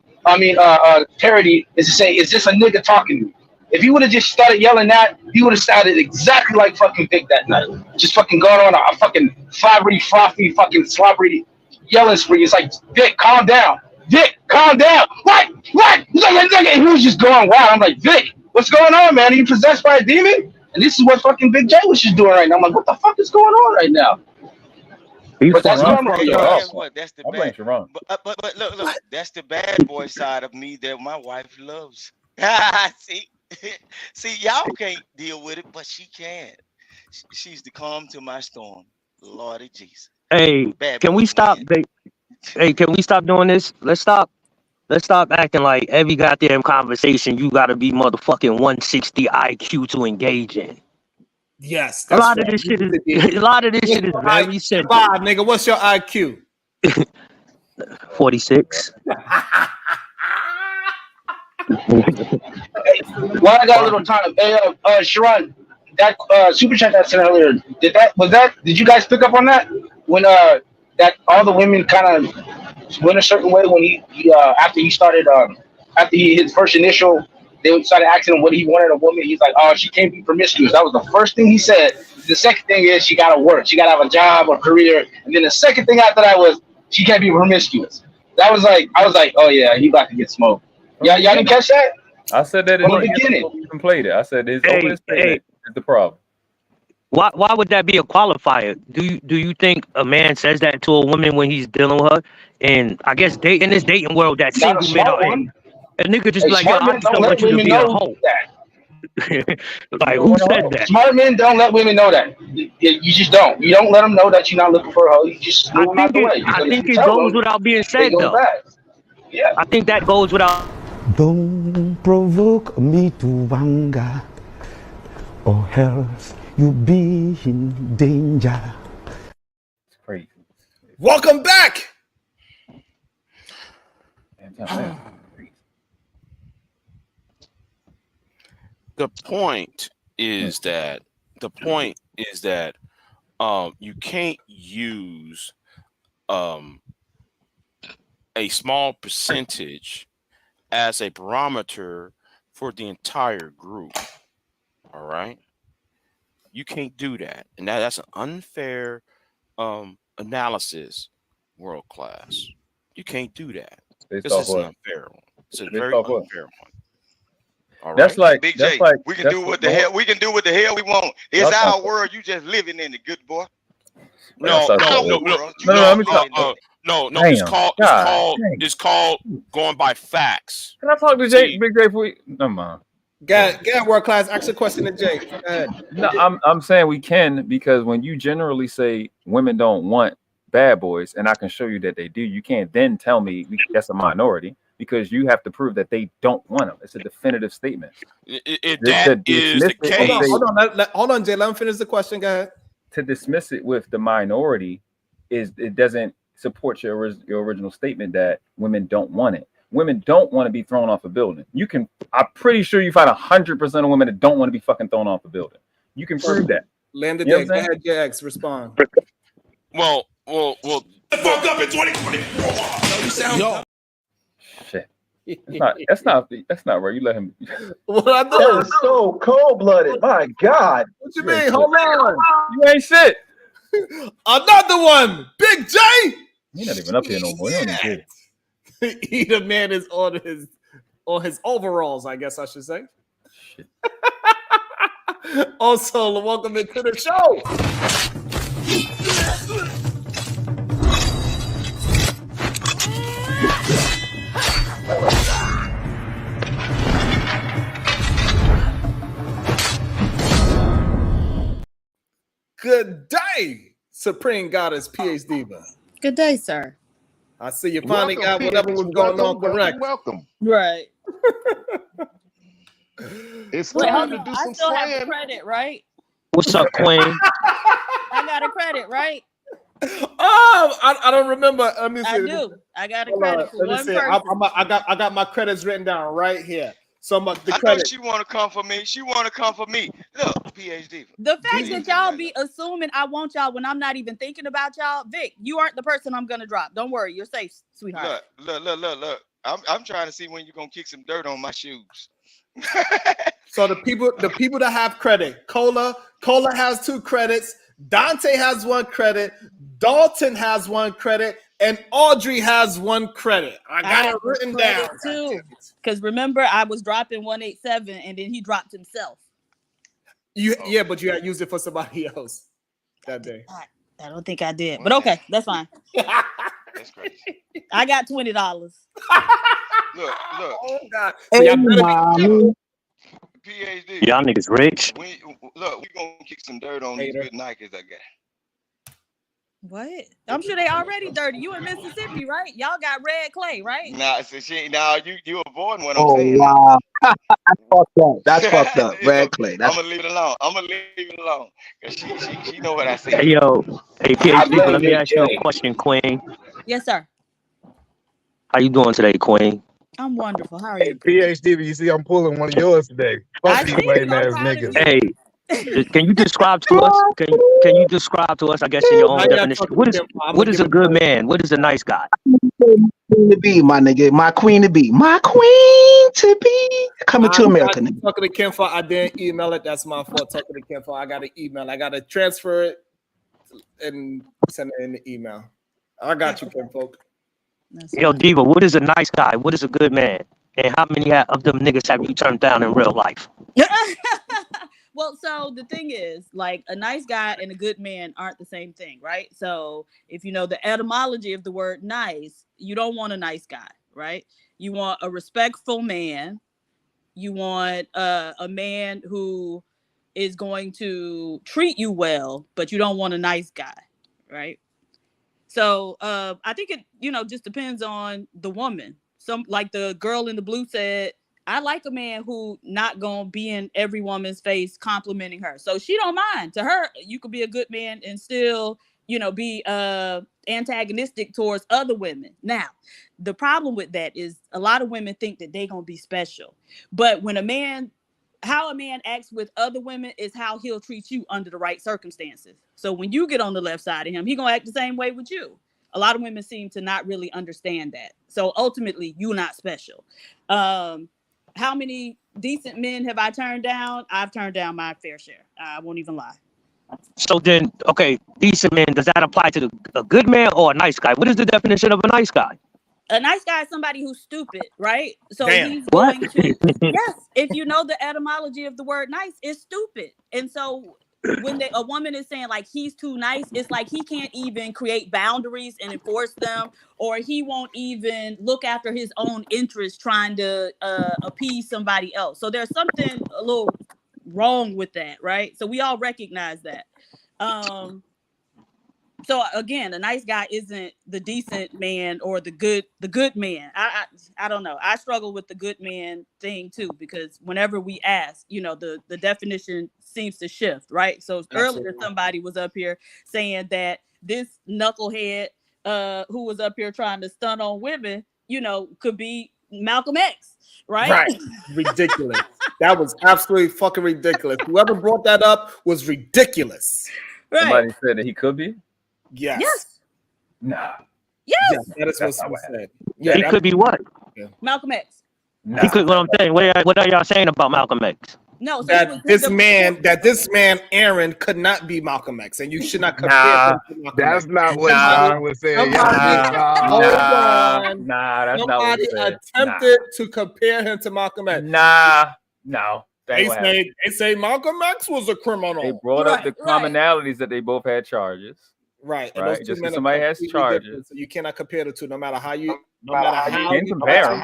is to say, "Is this a nigga talking to me?" If he would have just started yelling that, he would have sounded exactly like fucking Vic that night. Just fucking going on a fucking flabbery, frothy, fucking slobbery yelling spree. It's like, Vic, calm down. Vic, calm down. What? And he was just going wild. I'm like, Vic, what's going on, man? Are you possessed by a demon? And this is what fucking Big J was just doing right now. I'm like, what the fuck is going on right now? But that's normal. That's the bad. But look, that's the bad boy side of me that my wife loves. See, y'all can't deal with it, but she can. She's the calm to my storm. Lordy Jesus. Hey, can we stop? Hey, can we stop doing this? Let's stop acting like every goddamn conversation you gotta be motherfucking 160 IQ to engage in. Yes, a lot of this shit is very simple. Bob, nigga, what's your IQ? 46. Well, I got a little time. Hey, Sharon, that super chat I sent earlier, did you guys pick up on that? When that all the women kind of went a certain way when he after he started his first initial, they started asking him what he wanted a woman. He's like, oh, she can't be promiscuous. That was the first thing he said. The second thing is she gotta work. She gotta have a job or career. And then the second thing after that was she can't be promiscuous. That was like, I was like, oh yeah, he about to get smoked. Y'all didn't catch that? I said that in the beginning. Even played it. I said it's is the problem. Why would that be a qualifier? Do you think a man says that to a woman when he's dealing with her? And I guess in this dating world that Not a single men smart are one. in, a nigga just Hey, be like, yo, smart I men just don't don't let want you to women be a know hoe. that. Like, who said that? Smart men don't let women know that. You just don't. You don't let them know that you're not looking for a hoe. You just move them out the way. I Because if think you it tell goes them, without being they said go though. fast. Yeah. I think that goes without. Don't provoke me to anger, or else you be in danger. It's crazy. Welcome back. The point is that you can't use a small percentage as a barometer for the entire group. All right, you can't do that, and that's an unfair analysis. World class, you can't do that. Based This off is an what? unfair one. It's a Based very off what? unfair one. All That's right, like Big that's J, like we can that's do what what the hell we can do what the hell we want. It's Y'all our sound- world. You just living in it, good boy. no, That's no, our no, world. no, world. You No, don't let me live talk. in it. no. Damn. God, It's called going by facts. Can I talk to See, Big J? For no, man. Get world class. Ask a question to Jay. Go ahead. No, I'm saying we can, because when you generally say women don't want bad boys, and I can show you that they do, you can't then tell me that's a minority, because you have to prove that they don't want them. It's a definitive statement. If that is the case, Hold on, Jay. Let him finish the question. Go ahead. To dismiss it with the minority it doesn't support your original statement that women don't want it. Women don't want to be thrown off a building. I'm pretty sure you find 100% of women that don't want to be fucking thrown off a building. You can prove that. Land the You know day. what I'm Go ahead, JX. Respond. well. Fuck up in 2024. Yo. Shit. That's not where you let him. What I That is so cold-blooded. My God. What you mean? Hold on. You ain't shit. Another one. Big J. You're not even up here no more. You don't even care. Either man is on his overalls, I guess I should say. Shit. Also, welcome into the show. Good day, Supreme Goddess PhD Diva. Good day, sir. I see you finally got Welcome, whatever Phoenix. was going on correct. Welcome. Right. It's Wait, time hold to on. do I some still have slaying. the credit, right? What's up, Queen? I got a credit, right? Oh, I don't remember. Let me see. I do. I got a Hold credit on. for Let me one see. person. I got my credits written down right here. So the I know credit. she want to come for me. She want to come for me. Look, PhD. The fact Please. that y'all be assuming I want y'all when I'm not even thinking about y'all, Vic, you aren't the person I'm gonna drop. Don't worry, you're safe, sweetheart. Look. I'm trying to see when you're gonna kick some dirt on my shoes. So the people that have credit, Cola has 2 credits, Dante has 1 credit, Dalton has 1 credit, and Audrey has 1 credit. I got it written down too. Because remember, I was dropping 187, and then he dropped himself. Yeah, but you had used it for somebody else that day. I don't think I did, but okay, that's fine. That's crazy. I got $20. Look. Oh God. So y'all better be PhD. Y'all niggas rich. We gonna kick some dirt on these good Nikes I got. What? I'm sure they already dirty. You in Mississippi, right? Y'all got red clay, right? Nah, so you avoiding what I'm Oh saying. wow. That's fucked up. Red clay. I'm gonna leave it alone. Cause she know what I said. Hey yo, hey I PhD, blame let me Big ask you J. a question, Queen. Yes, sir. How you doing today, Queen? I'm wonderful. How are Hey, you? PhD, you see, I'm pulling one of yours today. I Fuck these see lame you. I'm ass proud of niggas. you. Hey, can you describe to us? Can you describe to us? I guess in your own Now y'all definition. talking What to is them. I'm what gonna is give a it good to man? What is a nice guy? Queen to be, my nigga. My queen to be. My queen to be. Coming to America, nigga. Talking to Kim for I didn't email it. That's my fault. Talking to Kim for I got to email. I got to transfer it and send it in the email. I got you, Kim folk. Yo, Diva, what is a nice guy? What is a good man? And how many of them niggas have you turned down in real life? Well, so the thing is, like, a nice guy and a good man aren't the same thing, right? So if you know the etymology of the word nice, you don't want a nice guy, right? You want a respectful man. You want a man who is going to treat you well, but you don't want a nice guy, right? So I think it, just depends on the woman. Some, like the girl in the blue said, I like a man who not gonna be in every woman's face complimenting her. So she don't mind. To her, you could be a good man and still, be antagonistic towards other women. Now, the problem with that is a lot of women think that they gonna be special. But when how a man acts with other women is how he'll treat you under the right circumstances. So when you get on the left side of him, he gonna act the same way with you. A lot of women seem to not really understand that. So ultimately, you're not special. How many decent men have I turned down? I've turned down my fair share. I won't even lie. So then, okay, decent man, does that apply to a good man or a nice guy? What is the definition of a nice guy? A nice guy is somebody who's stupid, right? So Damn. he's What? going to, yes, if you know the etymology of the word nice, it's stupid. And so when a woman is saying like he's too nice, it's like he can't even create boundaries and enforce them, or he won't even look after his own interests trying to appease somebody else. So there's something a little wrong with that, right? So we all recognize that. So again, a nice guy isn't the decent man or the good man. I don't know. I struggle with the good man thing too, because whenever we ask, the definition seems to shift, right? So earlier somebody was up here saying that this knucklehead who was up here trying to stun on women, could be Malcolm X, right? Right. Ridiculous. That was absolutely fucking ridiculous. Whoever brought that up was ridiculous. Right. Somebody said that he could be. Yes. Yes. Nah. Yes. That is That's what not was what said. He could be what? Malcolm X. He could. What I'm saying. What are y'all saying about Malcolm X? No, so that this man Aaron could not be Malcolm X, and you should not compare him to Malcolm That's X. not what John was saying. Hold on. Nah, that's not what Somebody he said. attempted to compare him to Malcolm X. No. They say Malcolm X was a criminal. They brought up the commonalities that they both had charges. Right. And Right. those two Just men because are somebody has completely charges. different, so you cannot compare the two, no matter how you You can compare them.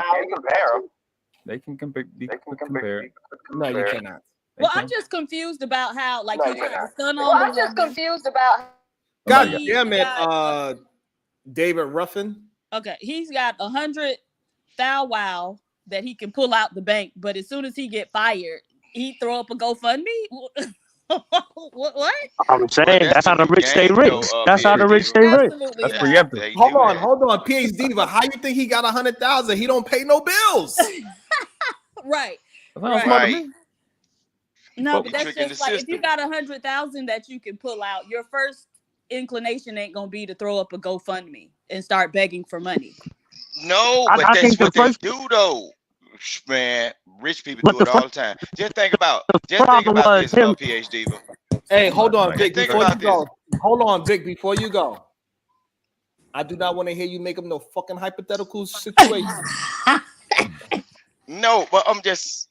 They can compare. No, you cannot. Well, I'm just confused about how, like, he's trying to stun on the I'm just woman. confused about. God damn it, David Ruffin. Okay, he's got 100 thou wow that he can pull out the bank, but as soon as he get fired, he throw up a GoFundMe. What? I'm saying that's how the rich stay rich. That's how the rich stay rich. Absolutely That's not. preemptive. Hold on, PhD. But how you think he got 100,000? He don't pay no bills. Right. Right. No, but He that's tricking just the like if system. you got 100,000 that you can pull out, your first inclination ain't gonna be to throw up a GoFundMe and start begging for money. No, I but that's think the what they first- do though. Man, rich people But do the it all the first- time. Just think about problem was this, him- PhD. Hey, hold on, Vic. Think Before you about go, hold on, Vic. Before you go, I do not want to hear you make up no fucking hypothetical situation. No, but I'm just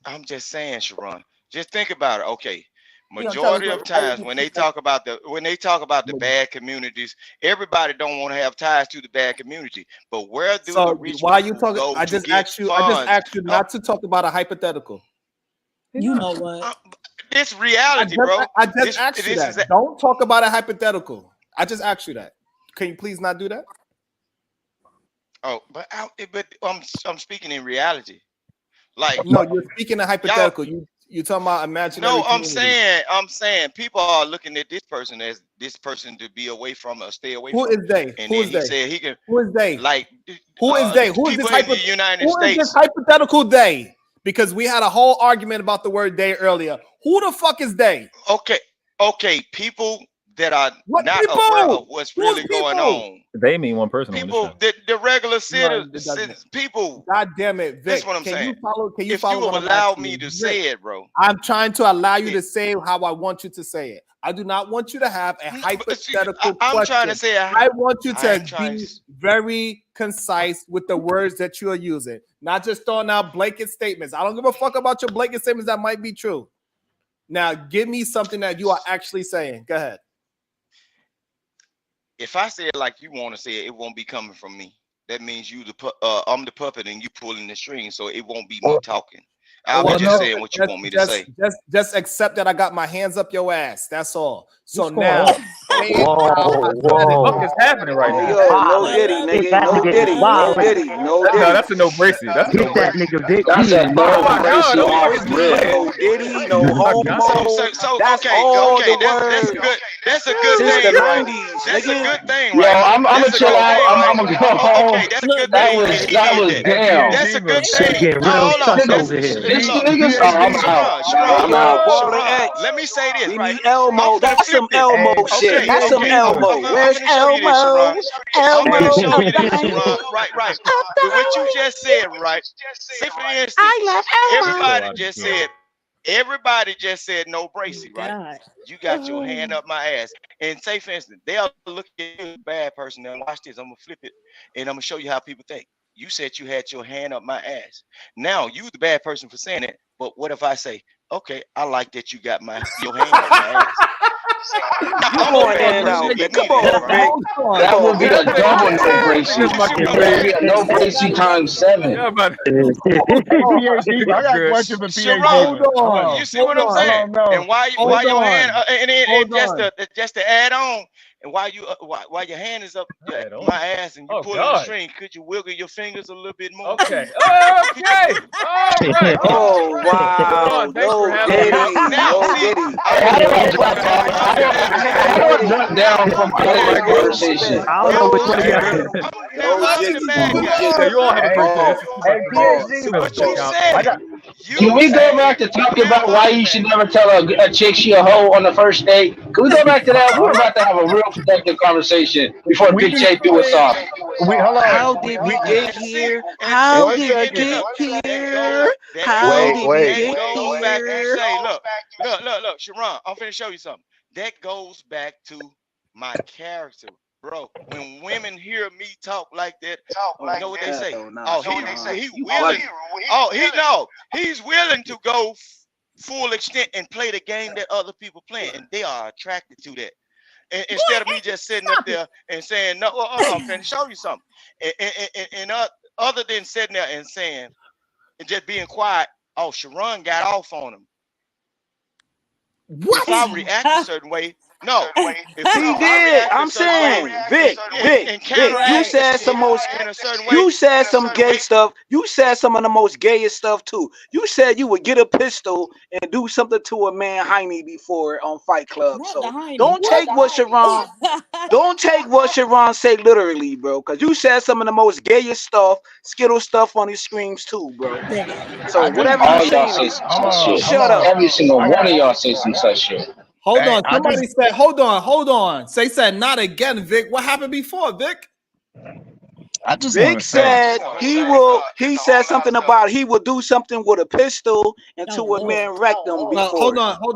saying, Sharon. Just think about it. Okay. You gonna tell us Majority of what times when they talk about the bad communities, everybody don't want to have ties to the bad community. But where do the So rich why are you people talking? go I to just get asked you. funds? Not to talk about a hypothetical. You know what? This reality, bro. I just asked you this that. Don't talk about a hypothetical. I just asked you that. Can you please not do that? Oh, but I'm speaking in reality. Like No, you're speaking a hypothetical. You talking about imaginary. No, I'm communities. saying people are looking at this person as this person to be away from or stay away Who from. is they? And Who then is he they? said he can. Who is they? Like Who is they? Who is people this in the United Who is States? this hypothetical they? Because we had a whole argument about the word they earlier. Who the fuck is they? Okay, people that are What not people? aware of what's Who's really going people? on. They mean one person. People, the regular it citizens, doesn't. people. God damn it, Vic. That's what I'm Can saying. you follow? Can you If follow you what have I'm allowed asking me you? to Vic, say it, bro. I'm trying to allow you to say how I want you to say it. I do not want you to have a hypothetical I'm question. trying to say I want you to trying be very concise with the words that you are using, not just throwing out blanket statements. I don't give a fuck about your blanket statements that might be true. Now, give me something that you are actually saying. Go ahead. If I say it like you want to say it, it won't be coming from me. That means I'm the puppet and you pulling the string, so it won't be me talking. I'll be just saying what you want me to say. Just accept that I got my hands up your ass. That's all. So What's now, what is happening right now? Yo, no Diddy, nigga. No Diddy. No Diddy. No Diddy. No, that's a no Bracy. That's a no that Bracy. nigga Vic. That's a no Bracy no off rip. No Diddy. No homo. So That's okay, all okay, the that's words. good. That's a good Since thing, the right? 90s, That's a nigga. good thing, Yo, right? I'm gonna chill out. I'm gonna go home. Okay, that's a good That thing. was damn. That's a good Shit thing. getting real Hold on. sus over here. This Look, niggas. Oh, I'm out. I'm out. Sharon, let me say this, We right? need Elmo. That's some Elmo shit. That's some Elmo. Where's Elmo? I'm gonna Elmo. show you this, Sharon. Right. With what you just said, right? Say for instance, everybody just said no Bracy, right? You got your hand up my ass. And say for instance, they'll look at you, bad person. Now watch this. I'm gonna flip it and I'm gonna show you how people think. You said you had your hand up my ass. Now you the bad person for saying it. But what if I say, okay, I like that you got your hand up my ass. You going in now, man. Come on, Vic. That would be a double no Bracy. That would be a no Bracy times 7. Yeah, but PhD, I got a question for PhD. Hold on. You see what I'm saying? And why your hand and just to add on, and while your hand is up my ass and you pulling the string, could you wiggle your fingers a little bit more? Okay. Okay. All right. Oh wow. No Diddy. No Diddy. I don't jump down from my conversation. I don't know which one you You all have a great day. Can we go back to talking about why you should never tell a chick she a hoe on the first date? Can we go back to that? We're about to have a real productive conversation before Big J threw us off. How did we get here? How did we get here? How did we get here? Look, Sharon, I'm finna show you something. That goes back to my character. Bro, when women hear me talk like that, you know what they say? He's willing to go full extent and play the game that other people play, and they are attracted to that. And instead of me just sitting up there and saying, no, I'm finna show you something. And other than sitting there and saying, and just being quiet, oh, Sharon got off on him. What? If I react a certain way, no. He did. I'm saying, Vic, you said you said some gay stuff. You said some of the most gayest stuff too. You said you would get a pistol and do something to a man Heine before on Fight Club. So don't take what Sharon say literally, bro. Because you said some of the most gayest stuff, Skittle stuff on his streams too, bro. So whatever you say, shut up. Every single one of y'all say some such shit. Hold on. Somebody said, hold on. They said not again, Vic. What happened before, Vic? Vic said he said something about he would do something with a pistol until a man wrecked him before. Hold on. But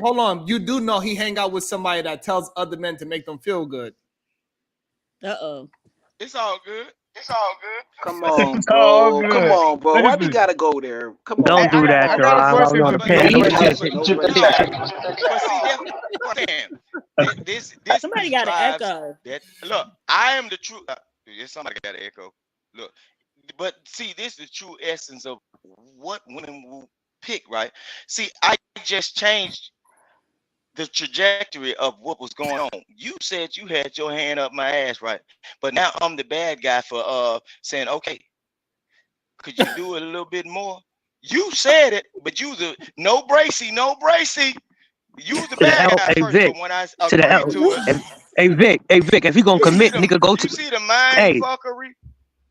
hold on. You do know he hang out with somebody that tells other men to make them feel good. It's all good. Come on, bro. Why we gotta go there? Come on. Don't do that, Somebody got an echo. Look, I am the true. Somebody got an echo. Look, but see, this is the true essence of what women will pick, right? See, I just changed the trajectory of what was going on. You said you had your hand up my ass, right? But now I'm the bad guy for saying, okay, could you do it a little bit more? You said it, but you the no Bracy. You the bad guy first, Vic, but when I agreed to it. Hey Vic, if you gonna commit, nigga, go to. You see the mind fuckery?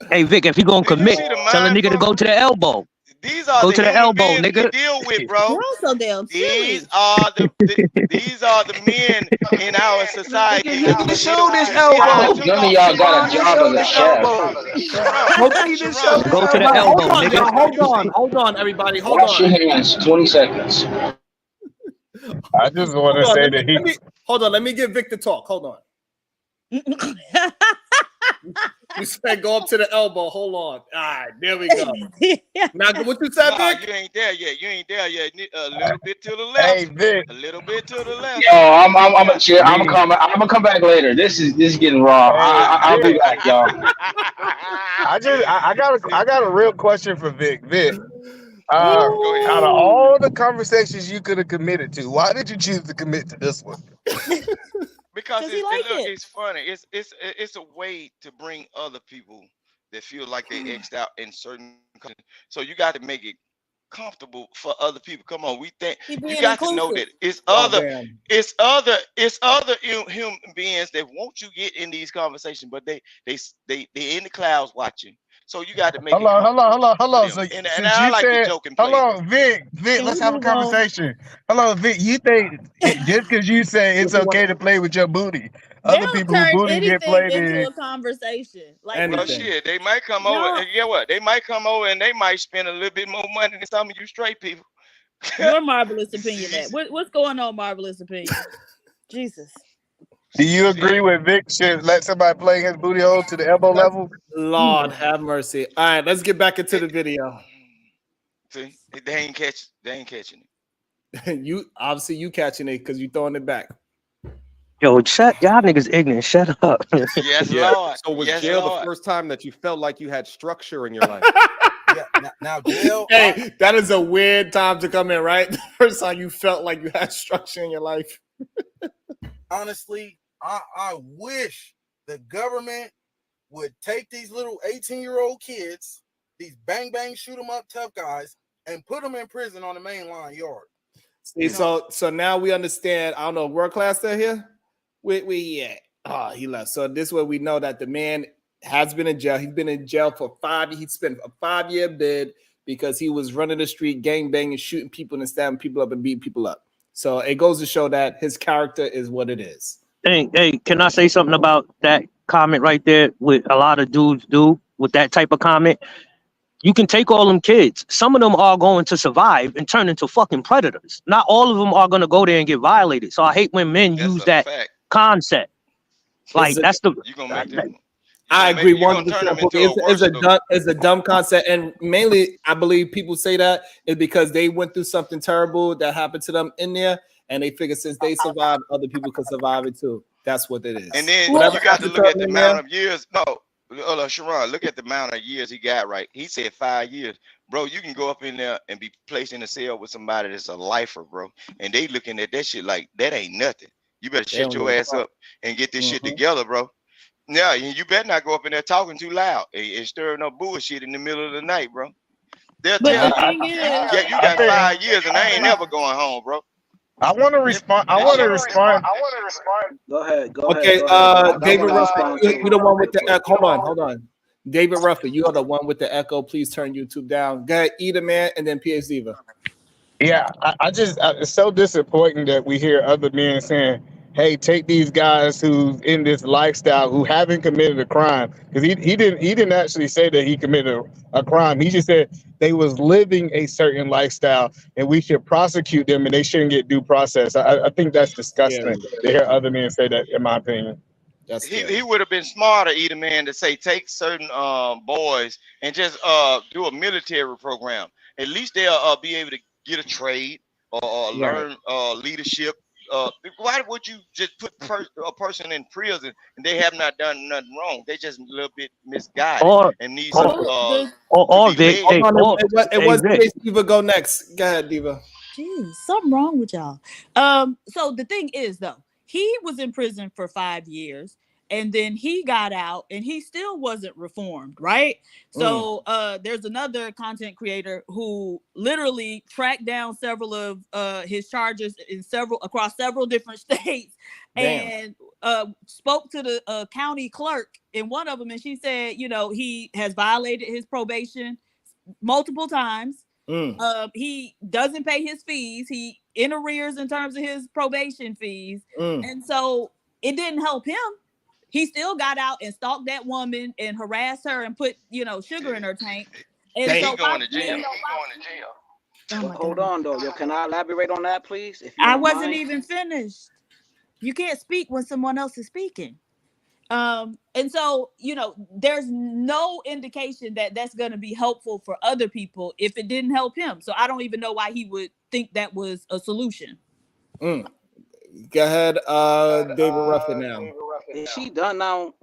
Hey Vic, if you gonna commit, tell a nigga to go to the elbow. These are go the to the elbow, nigga. We deal with, bro. So damn these are the men in our society. He can show this elbow. None of y'all got a job as a chef. Go to the elbow, nigga. Hold on, everybody. Wash your hands. 20 seconds. I just want to say that hold on. Let me get Vic to talk. Hold on. You said go up to the elbow. Hold on. All right, there we go. Now, what you said, Vic? You ain't there yet. You ain't there yet. A little bit to the left. Hey, Vic. A little bit to the left. Yo, I'm gonna come back later. This is getting raw. I'll be back, y'all. I got a real question for Vic. Vic, out of all the conversations you could have committed to, why did you choose to commit to this one? Because it's funny. It's a way to bring other people that feel like they X'd out in certain. So you got to make it comfortable for other people. Come on, we think you got to know that it's other human beings that want you get in these conversations, but they in the clouds watching. So you got to make hold on. So, and I like to joke and play. Hold on, Vic, let's have a conversation. Hello, Vic, you think just because you say it's okay to play with your booty, other people's booty get played into a conversation? Like, well, shit, they might come over, and you know what? They might come over and they might spend a little bit more money than some of you straight people. Your marvelous opinion. What's going on, marvelous opinion? Jesus. Do you agree with Vic should let somebody play his booty hole to the elbow level? Lord have mercy. All right, let's get back into the video. See, they ain't catching it. You catching it because you throwing it back. Yo, y'all niggas ignorant. Shut up. Yes, Lord. So was yes, jail Lord. the first time that you felt like you had structure in your life? Now jail. Hey, that is a weird time to come in, right? The first time you felt like you had structure in your life. Honestly, I wish the government would take these little 18-year-old kids, these bang bang shoot 'em up tough guys, and put them in prison on the main line yard. See, so now we understand. I don't know, world class still here? We at? Oh, he left. So this way we know that the man has been in jail. He's been in jail for 5 years. He spent a 5-year bid because he was running the street, gang banging, shooting people and stabbing people up and beating people up. So it goes to show that his character is what it is. Hey, can I say something about that comment right there? With a lot of dudes do with that type of comment. You can take all them kids. Some of them are going to survive and turn into fucking predators. Not all of them are going to go there and get violated. So I hate when men use that concept. Like that's the. You gonna make them. I agree 100%. It's a dumb concept, and mainly I believe people say that is because they went through something terrible that happened to them in there, and they figure since they survived, other people can survive it too. That's what it is. And then you got to look at the amount of years. No, Sharon, look at the amount of years he got. Right, he said 5 years, bro. You can go up in there and be placed in a cell with somebody that's a lifer, bro, and they looking at that shit like that ain't nothing. You better shut your ass up and get this shit together, bro. Yeah, you better not go up in there talking too loud and stirring up bullshit in the middle of the night, bro. They'll tell you, yeah, you got 5 years and I ain't never going home, bro. I want to respond. Go ahead. Okay, David Ruffin, you the one with the echo. Hold on. David Ruffin, you are the one with the echo. Please turn YouTube down. Go ahead, Eda Man, and then PH Diva. Yeah, it's so disappointing that we hear other men saying, hey, take these guys who's in this lifestyle who haven't committed a crime. Because he didn't actually say that he committed a crime. He just said they was living a certain lifestyle and we should prosecute them and they shouldn't get due process. I think that's disgusting to hear other men say that, in my opinion. He would have been smarter, Eda Man, to say take certain boys and just do a military program. At least they'll be able to get a trade or learn leadership. Why would you just put a person in prison and they have not done nothing wrong? They just a little bit misguided and need some. Vic. It was Diva go next. Go ahead, Diva. Jeez, something wrong with y'all. So the thing is, though, he was in prison for 5 years. And then he got out and he still wasn't reformed, right? So there's another content creator who literally tracked down several of his charges across several different states. Damn. And spoke to the county clerk in one of them. And she said, he has violated his probation multiple times. He doesn't pay his fees. He in arrears in terms of his probation fees. And so it didn't help him. He still got out and stalked that woman and harassed her and put, sugar in her tank. And so going to jail. Hold on, though. Can I elaborate on that, please? I wasn't even finished. You can't speak when someone else is speaking. And so, there's no indication that that's going to be helpful for other people if it didn't help him. So I don't even know why he would think that was a solution. Go ahead, David Ruffin now. Is she done now?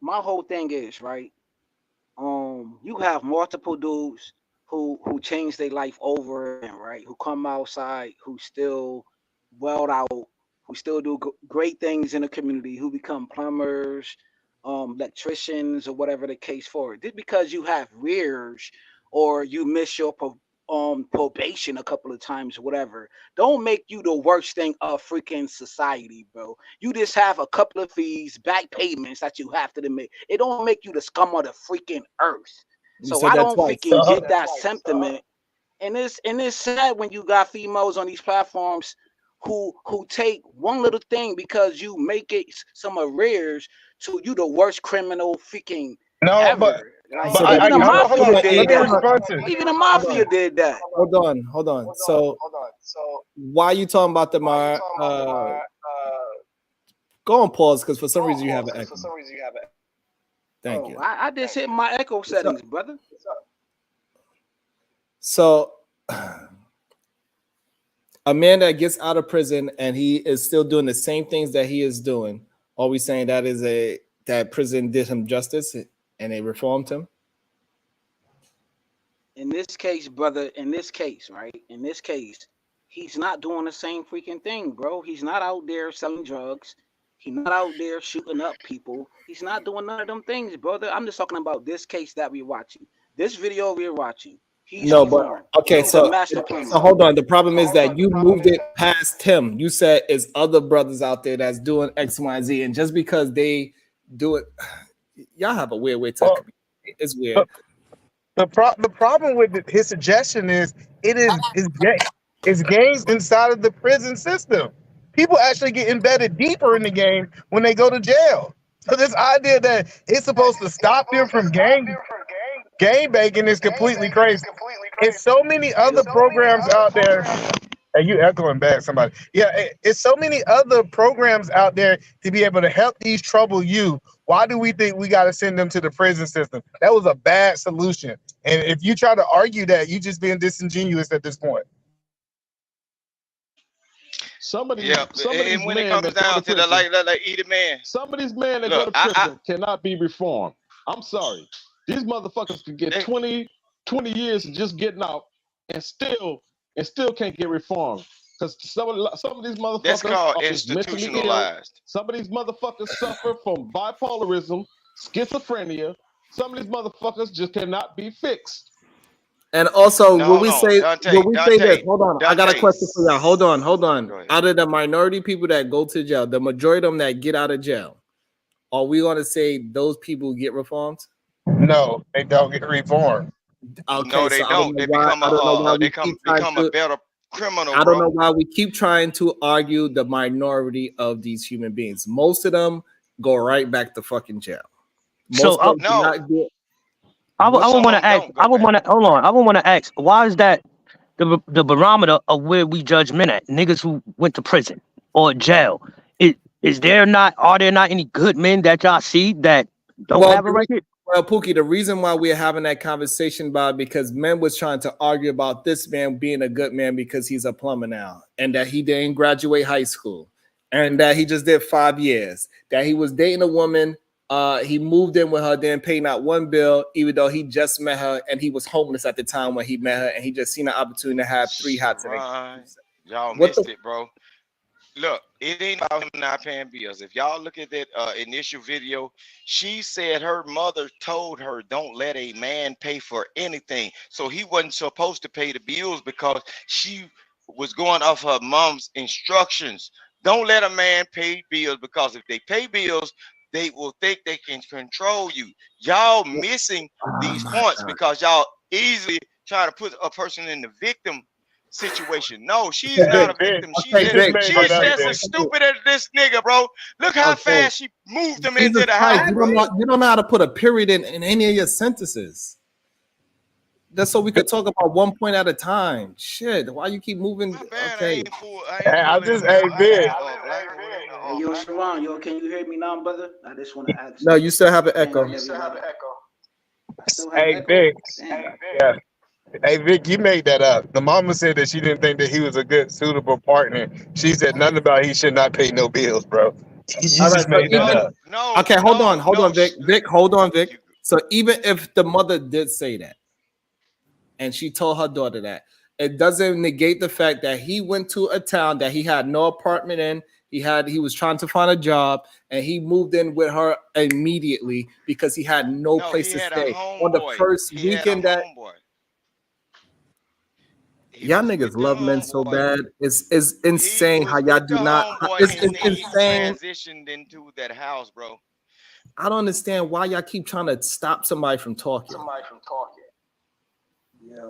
My whole thing is, right, you have multiple dudes who change their life over and right, who come outside, who still weld out, who still do great things in the community, who become plumbers, electricians, or whatever the case for. Just because you have rears or you miss your probation a couple of times, whatever, don't make you the worst thing of freaking society, bro. You just have a couple of fees, back payments that you have to make. It don't make you the scum of the freaking earth. So I don't freaking get that sentiment. And it's sad when you got females on these platforms who take one little thing because you make it some arrears to you the worst criminal freaking ever. Even the mafia did that. Hold on. So why are you talking about the go on pause because for some reason you have an echo. Thank you. I just hit my echo settings, brother. So a man that gets out of prison and he is still doing the same things that he is doing, are we saying that prison did him justice and they reformed him? In this case, brother, right? In this case, he's not doing the same freaking thing, bro. He's not out there selling drugs. He's not out there shooting up people. He's not doing none of them things, brother. I'm just talking about this case that we're watching. This video we're watching. So hold on. The problem is that you moved it past him. You said it's other brothers out there that's doing X, Y, Z, and just because they do it, y'all have a weird way to. It's weird. The problem with his suggestion is it's games inside of the prison system. People actually get embedded deeper in the game when they go to jail. So this idea that it's supposed to stop them from game banging is completely crazy. It's so many other programs out there. Hey, you echoing back somebody. Yeah, it's so many other programs out there to be able to help these troubled youth. Why do we think we got to send them to the prison system? That was a bad solution. And if you try to argue that, you just being disingenuous at this point. And when it comes down to the like eat it, man. Some of these men that go to prison cannot be reformed. I'm sorry. These motherfuckers can get 20 years of just getting out and still can't get reformed. Because some of these motherfuckers that's called are institutionalized. Some of these motherfuckers suffer from bipolarism, schizophrenia. Some of these motherfuckers just cannot be fixed. And also, when we say this, hold on, I got a question for y'all. Hold on. Out of the minority people that go to jail, the majority of them that get out of jail, are we going to say those people get reformed? No, they don't get reformed. Okay, no, they don't. They become a better criminal. I don't know why we keep trying to argue the minority of these human beings. Most of them go right back to fucking jail. I would want to ask, why is that the barometer of where we judge men at? Niggas who went to prison or jail. Are there not any good men that y'all see that don't have a record? Well, Pookie, the reason why we're having that conversation, Bob, because men was trying to argue about this man being a good man because he's a plumber now, and that he didn't graduate high school, and that he just did 5 years, that he was dating a woman. He moved in with her, didn't pay not one bill, even though he just met her, and he was homeless at the time when he met her, and he just seen an opportunity to have 3 hots. Y'all missed it, bro. Look, it ain't about him not paying bills. If y'all look at that initial video, she said her mother told her, don't let a man pay for anything. So he wasn't supposed to pay the bills because she was going off her mom's instructions. Don't let a man pay bills because if they pay bills, they will think they can control you. Y'all missing these points because y'all easily try to put a person in the victim situation. No, she's not a victim. She's just as stupid as this nigga, bro. Look how fast she moved him into the house. You don't know how to put a period in any of your sentences. That's so we could talk about one point at a time. Shit, why you keep moving? Okay. Yo, Sharon, yo, can you hear me now, brother? I just want to ask. No, you still have an echo. Hey, Vic. Yeah. Hey, Vic, you made that up. The mama said that she didn't think that he was a good, suitable partner. She said nothing about he should not pay no bills, bro. You All right, just so made that even up. okay, hold on, Vic. Vic, hold on, Vic. So even if the mother did say that, and she told her daughter that, it doesn't negate the fact that he went to a town that he had no apartment in. He was trying to find a job, and he moved in with her immediately because he had no place to stay. On the first weekend that y'all niggas love men so bad, it's insane how y'all do not. It's insane. Transitioned into that house, bro. I don't understand why y'all keep trying to stop somebody from talking. Yeah.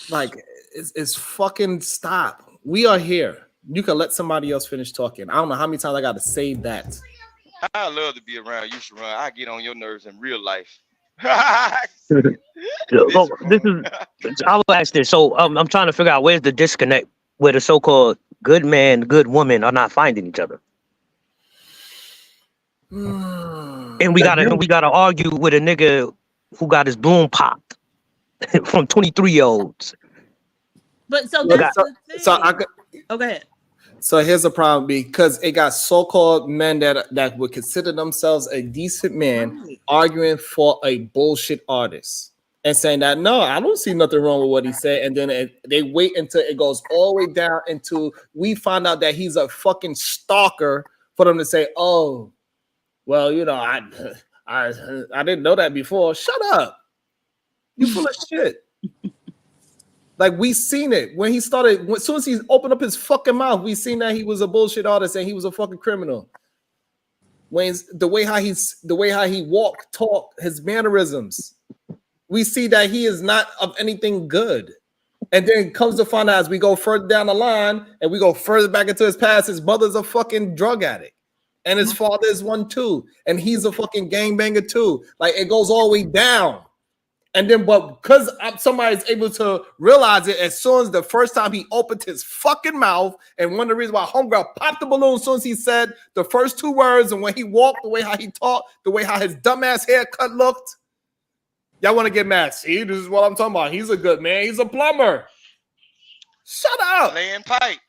Like, it's fucking stop. We are here. You can let somebody else finish talking. I don't know how many times I got to say that. I love to be around you, Sharon. I get on your nerves in real life. This is. I will ask this. So I'm trying to figure out where's the disconnect where the so-called good man, good woman are not finding each other. And we gotta argue with a nigga who got his balloon popped from 23-year-olds. But so that's the thing. Go ahead. So here's the problem, because it got so-called men that would consider themselves a decent man arguing for a bullshit artist and saying that, no, I don't see nothing wrong with what he said. And then they wait until it goes all the way down into we find out that he's a fucking stalker for them to say, oh, well, you know, I didn't know that before. Shut up. You full of shit. Like, we seen it when he started. As soon as he opened up his fucking mouth, we seen that he was a bullshit artist and he was a fucking criminal. When the way how he walked, talked, his mannerisms, we see that he is not of anything good. And then it comes to find out as we go further down the line and we go further back into his past, his mother's a fucking drug addict, and his father is one too, and he's a fucking gangbanger too. Like, it goes all the way down. And then, but because somebody's able to realize it as soon as the first time he opened his fucking mouth, and one of the reasons why homegirl popped the balloon as soon as he said the first two words, and when he walked, the way how he talked, the way how his dumbass haircut looked, y'all want to get mad. See, this is what I'm talking about. He's a good man. He's a plumber. Shut up. Laying pipe.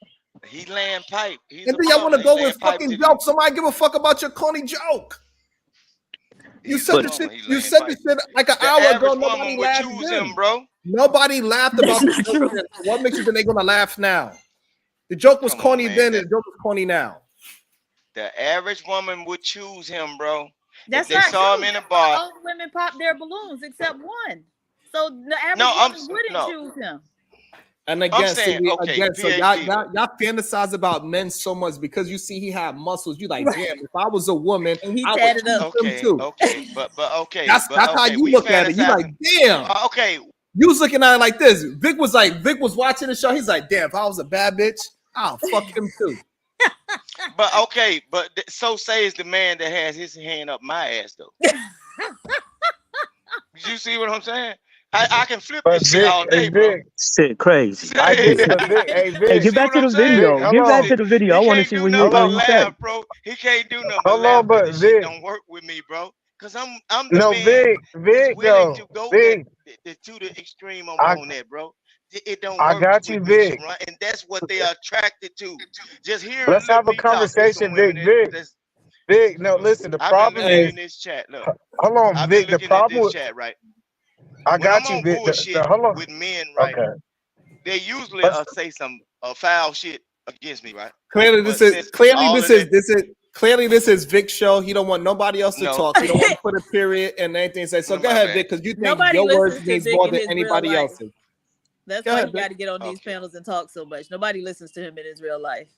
He laying pipe. And then y'all want to go with fucking jokes. Somebody give a fuck about your corny joke. You said this shit. You said this shit like an hour ago. Nobody laughed then. Bro. Nobody laughed about the joke. What makes you think they're gonna laugh now? The joke was corny then, and the joke is corny now. The average woman would choose him, bro. That's if they saw him in a bar. All women pop their balloons except one. So the average woman wouldn't choose him. And again, saying, so y'all fantasize about men so much because you see he had muscles. You like, damn, if I was a woman, and he I tatted would up. him too. Okay, but okay. That's how you look at it. You like, damn. Okay. You was looking at it like this. Vic was watching the show. He's like, damn, if I was a bad bitch, I'll fuck him too. But okay, but so says the man that has his hand up my ass though. You see what I'm saying? I can flip this shit all day, bro. Shit, crazy. Hey, get back to the video. Get back to the video. I want to see what you said. Bro. He can't do nothing. Hold on, but this shit don't work with me, bro. Cause I'm the man Vic, willing to go to the extreme on that, bro. It don't work. I got you, Vic. And that's what they are attracted to. Just hearing. Let's have a conversation, Vic. Vic, no, listen. The problem is in this chat. Look, hold on, Vic. The problem with chat, right? I got you, Vic. Hold on. With men, right? Okay. They usually say some foul shit against me, right? Clearly, this is Vic's show. He don't want nobody else to talk. He don't want to put a period and anything. Say so. Go ahead, Vic, because you think your words means more than anybody else's. That's why you got to get on these panels and talk so much. Nobody listens to him in his real life.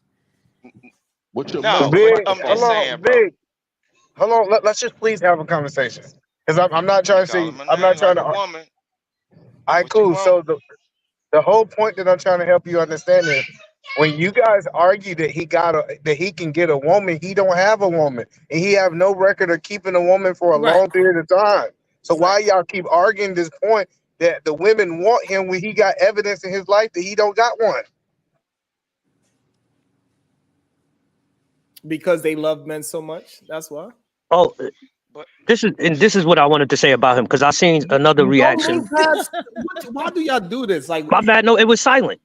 What's your Vic? Vic. Hold on. Let's just please have a conversation. Because I'm not trying to say, I'm not trying to. All right, cool. So the whole point that I'm trying to help you understand is when you guys argue that he can get a woman, he don't have a woman, and he have no record of keeping a woman for a long period of time. So why y'all keep arguing this point that the women want him when he got evidence in his life that he don't got one? Because they love men so much. That's why. Oh, this is what I wanted to say about him because I seen another reaction. Why do y'all do this? Like, my bad. No, it was silent.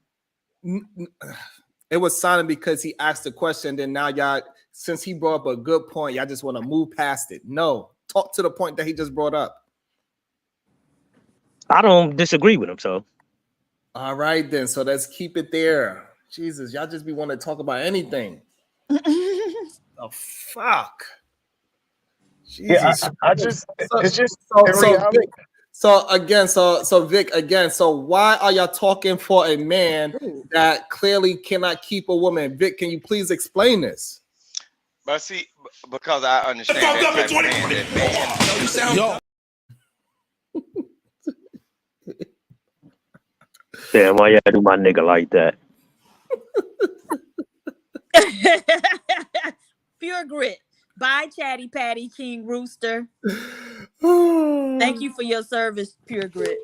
It was silent because he asked the question. Then now y'all, since he brought up a good point, y'all just want to move past it. No, talk to the point that he just brought up. I don't disagree with him. So, all right then. So let's keep it there. Jesus, y'all just be wanting to talk about anything. Oh fuck. Jesus. Yeah, I just it's just so Vic again. So why are y'all talking for a man that clearly cannot keep a woman? Vic, can you please explain this? But see, because I understand that man. Damn, why y'all do my nigga like that? Pure grit. Bye, Chatty Patty King Rooster. Thank you for your service, Pure Grit.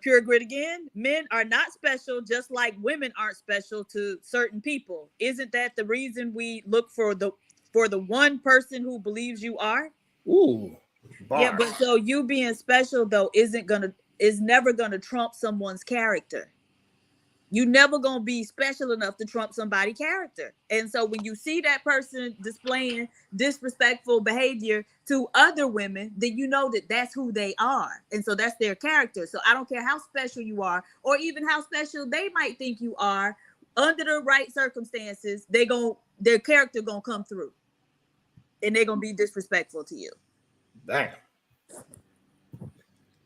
Pure Grit again. Men are not special, just like women aren't special to certain people. Isn't that the reason we look for the one person who believes you are? Ooh. Bar. Yeah, but so you being special though is never gonna trump someone's character. You never gonna be special enough to trump somebody's character. And so when you see that person displaying disrespectful behavior to other women, then you know that that's who they are. And so that's their character. So I don't care how special you are, or even how special they might think you are, under the right circumstances, their character gonna come through. And they're gonna be disrespectful to you. Damn.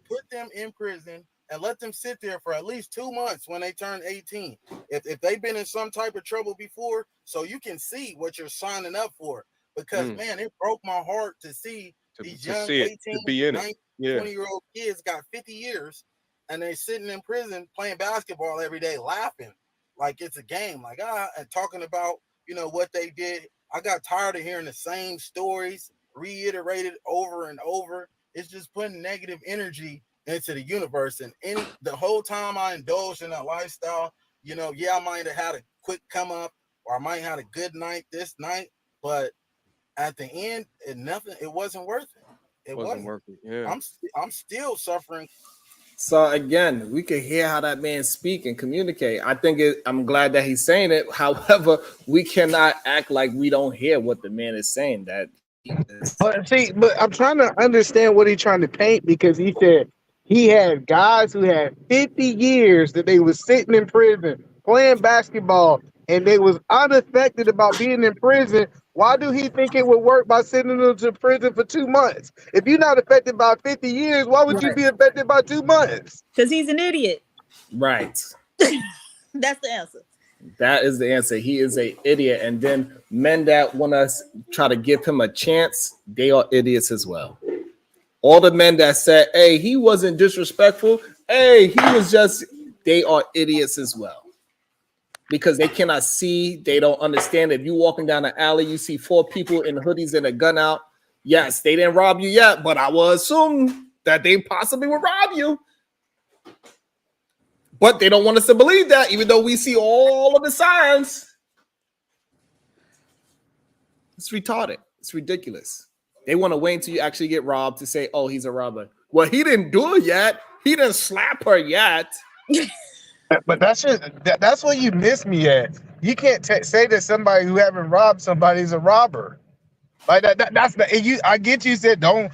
Put them in prison and let them sit there for at least 2 months when they turn 18. If they've been in some type of trouble before, so you can see what you're signing up for. Because man, it broke my heart to see these young 18, 19, 20-year-old kids got 50 years and they're sitting in prison playing basketball every day, laughing like it's a game, like and talking about what they did. I got tired of hearing the same stories reiterated over and over. It's just putting negative energy into the universe. And the whole time I indulged in that lifestyle, I might have had a quick come up, or I might have had a good night this night, but at the end, it wasn't worth it. It wasn't worth it. Yeah. I'm still suffering. So again, we can hear how that man speak and communicate. I'm glad that he's saying it. However, we cannot act like we don't hear what the man is saying. But I'm trying to understand what he's trying to paint, because he said he had guys who had 50 years that they was sitting in prison playing basketball, and they was unaffected about being in prison. Why do he think it would work by sending them to prison for 2 months? If you're not affected by 50 years, why would you be affected by 2 months? Because he's an idiot. Right. That's the answer. That is the answer. He is an idiot. And then men that want to try to give him a chance, they are idiots as well. All the men that said, hey, he wasn't disrespectful, hey, he was just, they are idiots as well. Because they cannot see, they don't understand. If you're walking down the alley, you see 4 people in hoodies and a gun out. Yes, they didn't rob you yet, but I will assume that they possibly will rob you. But they don't want us to believe that, even though we see all of the signs. It's retarded. It's ridiculous. They want to wait until you actually get robbed to say, oh, he's a robber. Well, he didn't do it yet. He didn't slap her yet. But that's where you miss me at. You can't say that somebody who haven't robbed somebody is a robber. Like that's the I get you said don't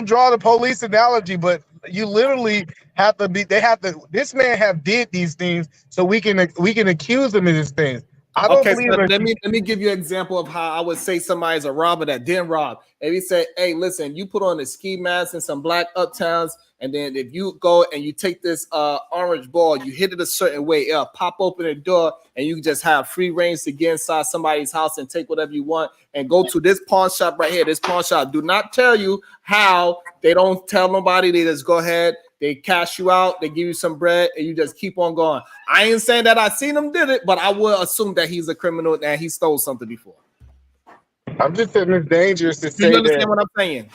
draw the police analogy, but you literally have to be. This man have did these things, so we can accuse him of these things. I don't believe. So let me give you an example of how I would say somebody's a robber that didn't rob. If he said, hey, listen, you put on a ski mask and some black uptowns, and then if you go and you take this orange ball, you hit it a certain way, it'll pop open the door, and you just have free range to get inside somebody's house and take whatever you want, and go to this pawn shop right here. This pawn shop do not tell you how. They don't tell nobody. They just go ahead. They cash you out. They give you some bread, and you just keep on going. I ain't saying that I seen him did it, but I would assume that he's a criminal and he stole something before. I'm just saying it's dangerous to say that. You understand what I'm saying?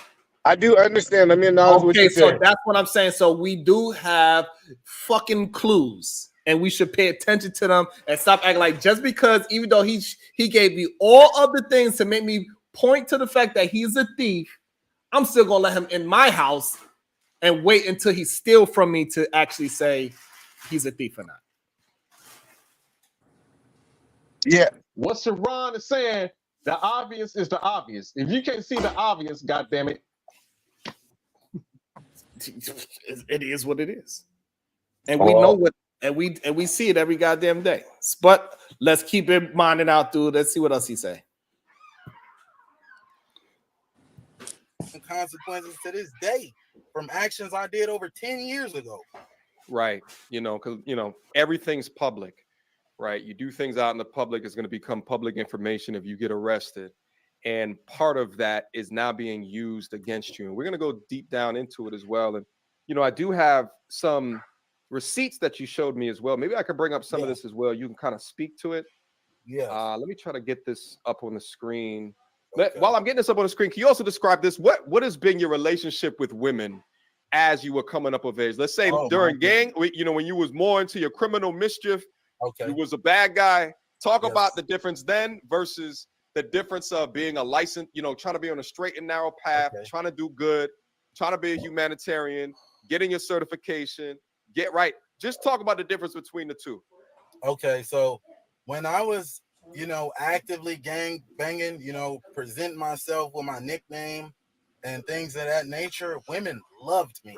I do understand. I mean, what you so said. that's what I'm saying. So we do have fucking clues. and we should pay attention to them and stop acting like just because, even though he gave me all of the things to make me point to the fact that he's a thief, I'm still gonna let him in my house and wait until he steals from me to actually say he's a thief or not. Yeah. What Sharon is saying, the obvious is the obvious. If you can't see the obvious, goddamn it. It is what it is. And we know what, and we see it every goddamn day. But let's keep it minding out, dude. Let's see what else he say. Consequences to this day from actions I did over 10 years ago. Right. Because, everything's public, right? You do things out in the public, it's going to become public information if you get arrested. And part of that is now being used against you. And we're going to go deep down into it as well. And, I do have some receipts that you showed me as well. Maybe I could bring up some of this as well. You can kind of speak to it. Yeah. Let me try to get this up on the screen. While I'm getting this up on the screen, can you also describe this? What has been your relationship with women as you were coming up of age? Let's say during gang, when you was more into your criminal mischief, you was a bad guy. Talk about the difference then versus the difference of being a licensed, trying to be on a straight and narrow path, trying to do good, trying to be a humanitarian, getting your certification, get right. Just talk about the difference between the two. Okay, so when I was actively gang banging, present myself with my nickname and things of that nature, women loved me.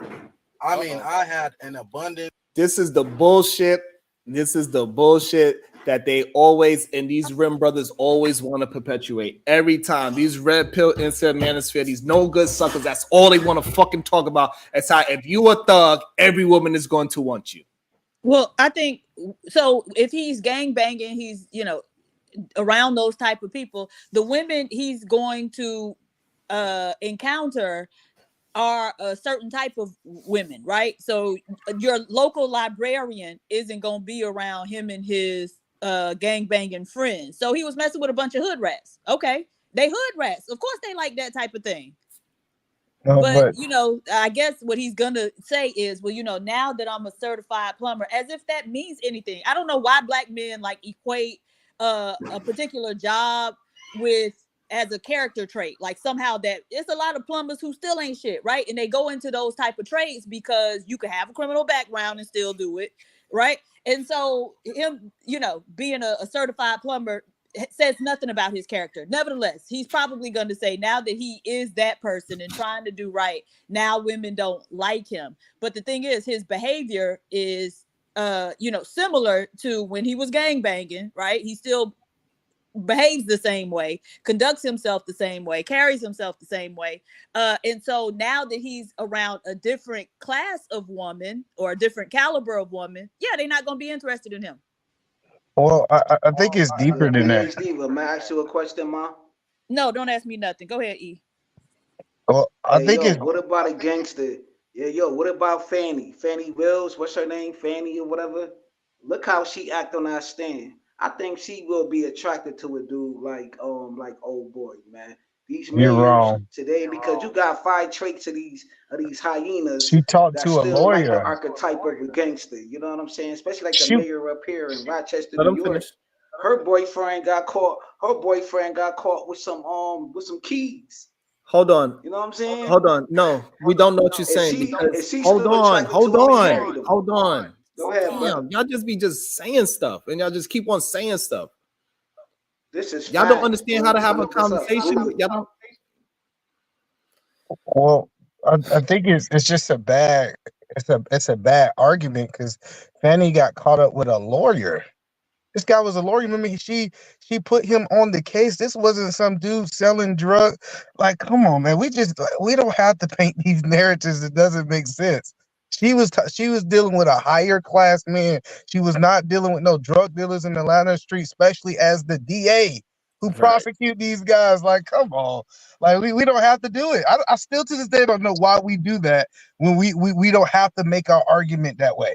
I mean, I had an abundance. This is the bullshit. This is the bullshit that they always, and these Rim brothers always want to perpetuate. Every time, these red pill incel manosphere, these no good suckers, that's all they want to fucking talk about. It's how if you a thug, every woman is going to want you. Well, I think so. If he's gang banging, he's around those type of people. The women he's going to encounter are a certain type of women, right? So your local librarian isn't going to be around him and his gang banging friends. So he was messing with a bunch of hood rats. Okay, they hood rats. Of course, they like that type of thing. No, but I guess what he's gonna say is, well, now that I'm a certified plumber, as if that means anything. I don't know why black men equate a particular job with as a character trait. Like somehow that it's a lot of plumbers who still ain't shit, right? And they go into those type of trades because you can have a criminal background and still do it, right? And so him, being a certified plumber says nothing about his character. Nevertheless, he's probably going to say now that he is that person and trying to do right, now women don't like him. But the thing is, his behavior is, similar to when he was gangbanging, right? He still behaves the same way, conducts himself the same way, carries himself the same way. And so now that he's around a different class of woman or a different caliber of woman, they're not going to be interested in him. Well, I think it's deeper than that. Steve, may I ask you a question, Ma? No, don't ask me nothing. Go ahead, E. Well, I think it's what about a gangster? What about Fanny? Fanny Wills, what's her name? Fanny or whatever. Look how she act on our stand. I think she will be attracted to a dude like old boy, man. These You're wrong today because you got 5 traits of these hyenas. She talked to a still like the lawyer. archetype of a gangster. You know what I'm saying? Especially like the She- mayor up here in Rochester, Let New him York. finish. Her boyfriend got caught. Her boyfriend got caught with some keys. Hold on. You know what I'm saying? Hold on. No, we don't know what you're saying. Hold on. Go ahead, Damn, y'all just be saying stuff, and y'all just keep on saying stuff. This is y'all don't understand how to have a conversation. Y'all don't. Well, I think it's just a bad argument because Fanny got caught up with a lawyer. This guy was a lawyer. Remember, she put him on the case. This wasn't some dude selling drugs. Like, come on, man. We don't have to paint these narratives that doesn't make sense. She was dealing with a higher class man. She was not dealing with no drug dealers in Atlanta street, especially as the DA who prosecute these guys. Like, come on. Like, we don't have to do it. I still to this day don't know why we do that when we don't have to make our argument that way.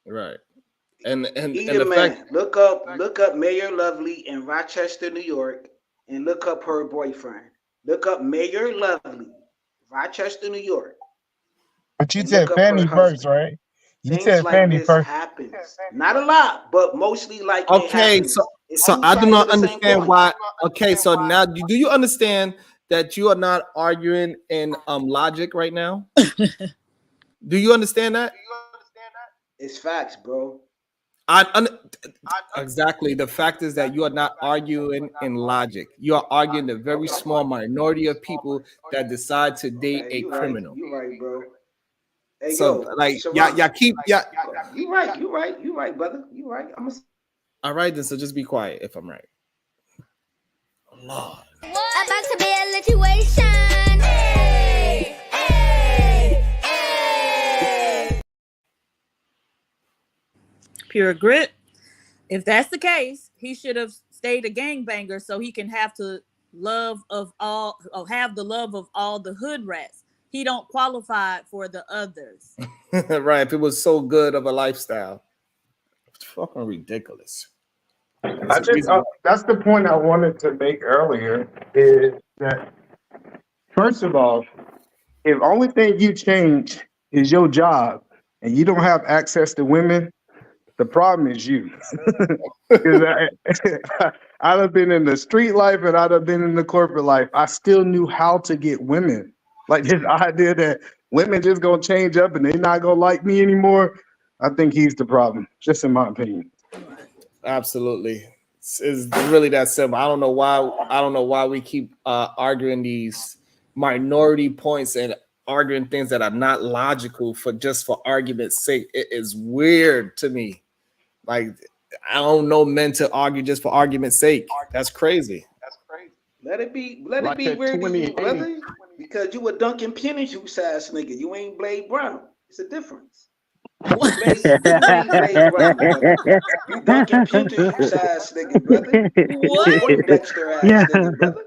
Right. And Either man, look up Mayor Lovely in Rochester, New York, and look up her boyfriend. Look up Mayor Lovely, Rochester, New York. But you said Fanny first, right? You Things said like Fanny this first. happens. Not a lot, but mostly like it Okay, happens. It's so two I do sides not of the same understand coin. why. Okay, so now do you understand that you are not arguing in logic right now? Do you understand that? It's facts, bro. Exactly. The fact is that you are not arguing in logic. You are arguing the very small minority of people that decide to date a criminal. You right, bro. Hey, So, yo, like, Sharon, y'all keep, yeah. You right, brother. You right. All right, then. So just be quiet if I'm right. Lord. About to be a situation. Hey, hey, hey. Pure grit. If that's the case, he should have stayed a gangbanger so he can have the love of all the hood rats. He don't qualify for the others. Right. If it was so good of a lifestyle, it's fucking ridiculous. That's the point I wanted to make earlier. Is that first of all, if only thing you change is your job and you don't have access to women, the problem is you. Because I'd have been in the street life and I'd have been in the corporate life. I still knew how to get women. Like this idea that women just gonna change up and they're not gonna like me anymore. I think he's the problem, just in my opinion. Absolutely. It's really that simple. I don't know why we keep arguing these minority points and arguing things that are not logical for argument's sake. It is weird to me. Like, I don't know men to argue just for argument's sake. That's crazy. Let it be weird to you, brother. Because you a Duncan Penny juice ass nigga. You ain't Blade Brown. It's a difference. Blade Brown, brother. You Duncan Penny juice ass nigga, brother. What? Dexter ass nigga, brother.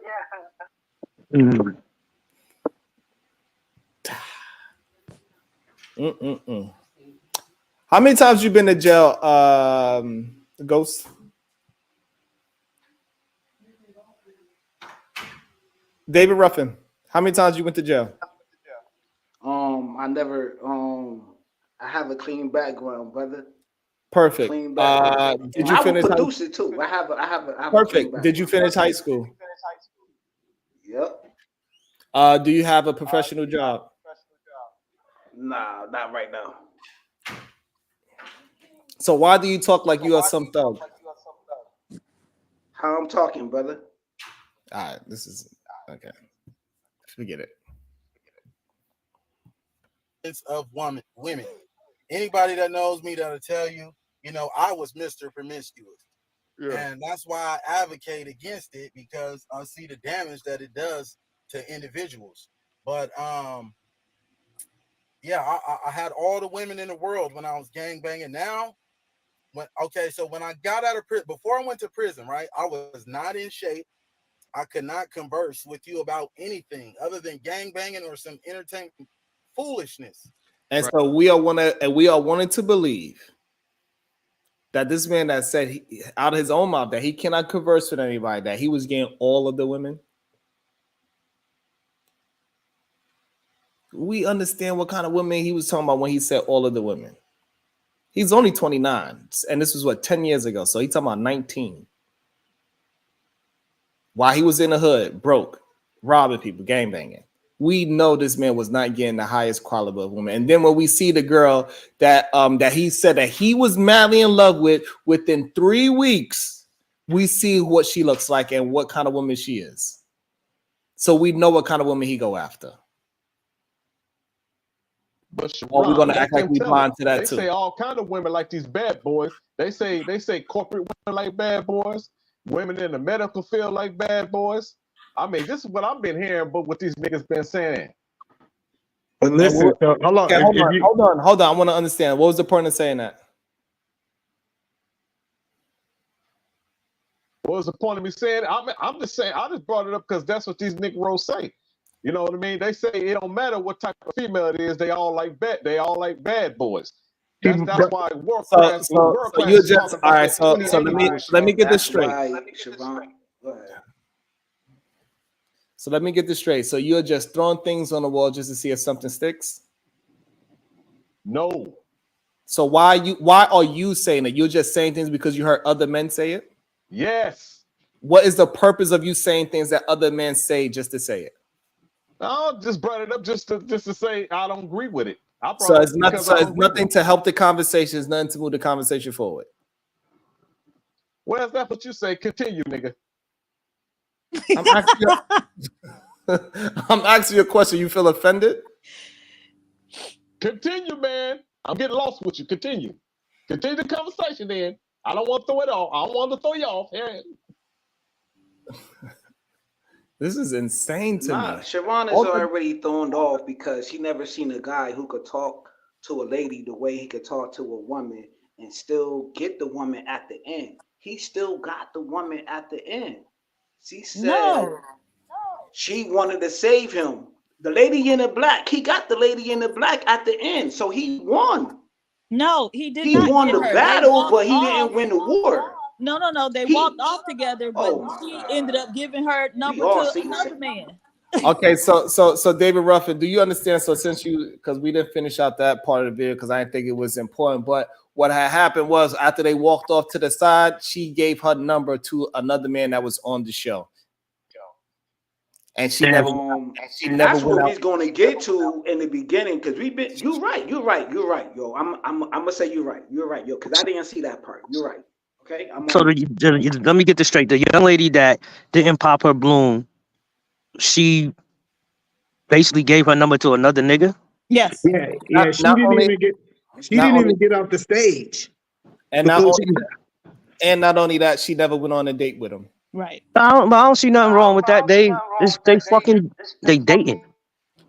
How many times you been to jail, Ghost? David Ruffin, how many times you went to jail? I never I have a clean background, brother. Perfect. Clean background. Did you finish? I will produce it too. I have a Perfect. Did you finish high school? Yep. Do you have a professional job? Nah, not right now. So why do you talk like you are some thug? How I'm talking, brother. All right, this is okay. Forget it. Of women. Anybody that knows me that'll tell you, I was Mr. Promiscuous. Yeah. And that's why I advocate against it, because I see the damage that it does to individuals. But yeah, I had all the women in the world when I was gangbanging. Now, when I got out of prison, before I went to prison, right, I was not in shape. I could not converse with you about anything other than gangbanging or some entertainment foolishness. And so we are wanting to believe that this man that said out of his own mouth that he cannot converse with anybody, that he was getting all of the women. We understand what kind of women he was talking about when he said all of the women. He's only 29, and this was 10 years ago. So he's talking about 19. While he was in the hood, broke, robbing people, gangbanging. We know this man was not getting the highest quality of woman. And then when we see the girl that he said that he was madly in love with, within 3 weeks, we see what she looks like and what kind of woman she is. So we know what kind of woman he go after. But we're gonna act like we blind to that too. They say all kind of women like these bad boys. They say corporate women like bad boys. Women in the medical field like bad boys. I mean, this is what I've been hearing, but what these niggas been saying. But listen, hold on. Okay, hold on. I want to understand. What was the point of saying that? What was the point of me saying it? I'm just saying, I just brought it up because that's what these niggas say. You know what I mean? They say it don't matter what type of female it is, they all like bad boys. That's why work class. So you just all right. So let me get this straight. So let me get this straight. So you're just throwing things on the wall just to see if something sticks? No. So why are you saying it? You're just saying things because you heard other men say it? Yes. What is the purpose of you saying things that other men say just to say it? I just brought it up just to say I don't agree with it. I brought So it it's up not. because So I don't it's agree with nothing it. to help the conversation. It's nothing to move the conversation forward. Well, that's what you say. Continue, nigga. I'm asking you, I'm asking you a question. You feel offended? Continue, man. I'm getting lost with you. Continue. Continue the conversation, then. I don't want to throw it off. I don't want to throw you off. Hey. This is insane to Nah, me. Sharon is already thrown off because she never seen a guy who could talk to a lady the way he could talk to a woman and still get the woman at the end. He still got the woman at the end. She said she wanted to save him. The lady in the black, he got the lady in the black at the end, so he won. No, he did He not won get the her. battle, but he didn't win the war. No. They walked off together, but she ended up giving her number to another man. Okay, so David Ruffin, do you understand? So since because we didn't finish out that part of the video because I didn't think it was important, but what had happened was after they walked off to the side, she gave her number to another man that was on the show, and she never. That's what we're going to get to in the beginning because we've been. You're right, yo. I'm gonna say you're right, yo, because I didn't see that part. You're right. Okay. So let me get this straight. The young lady that didn't pop her balloon, she basically gave her number to another nigga. Yes. Yeah. She didn't even get off the stage. And not only that, she never went on a date with him. Right. I don't see nothing wrong with that. They dating.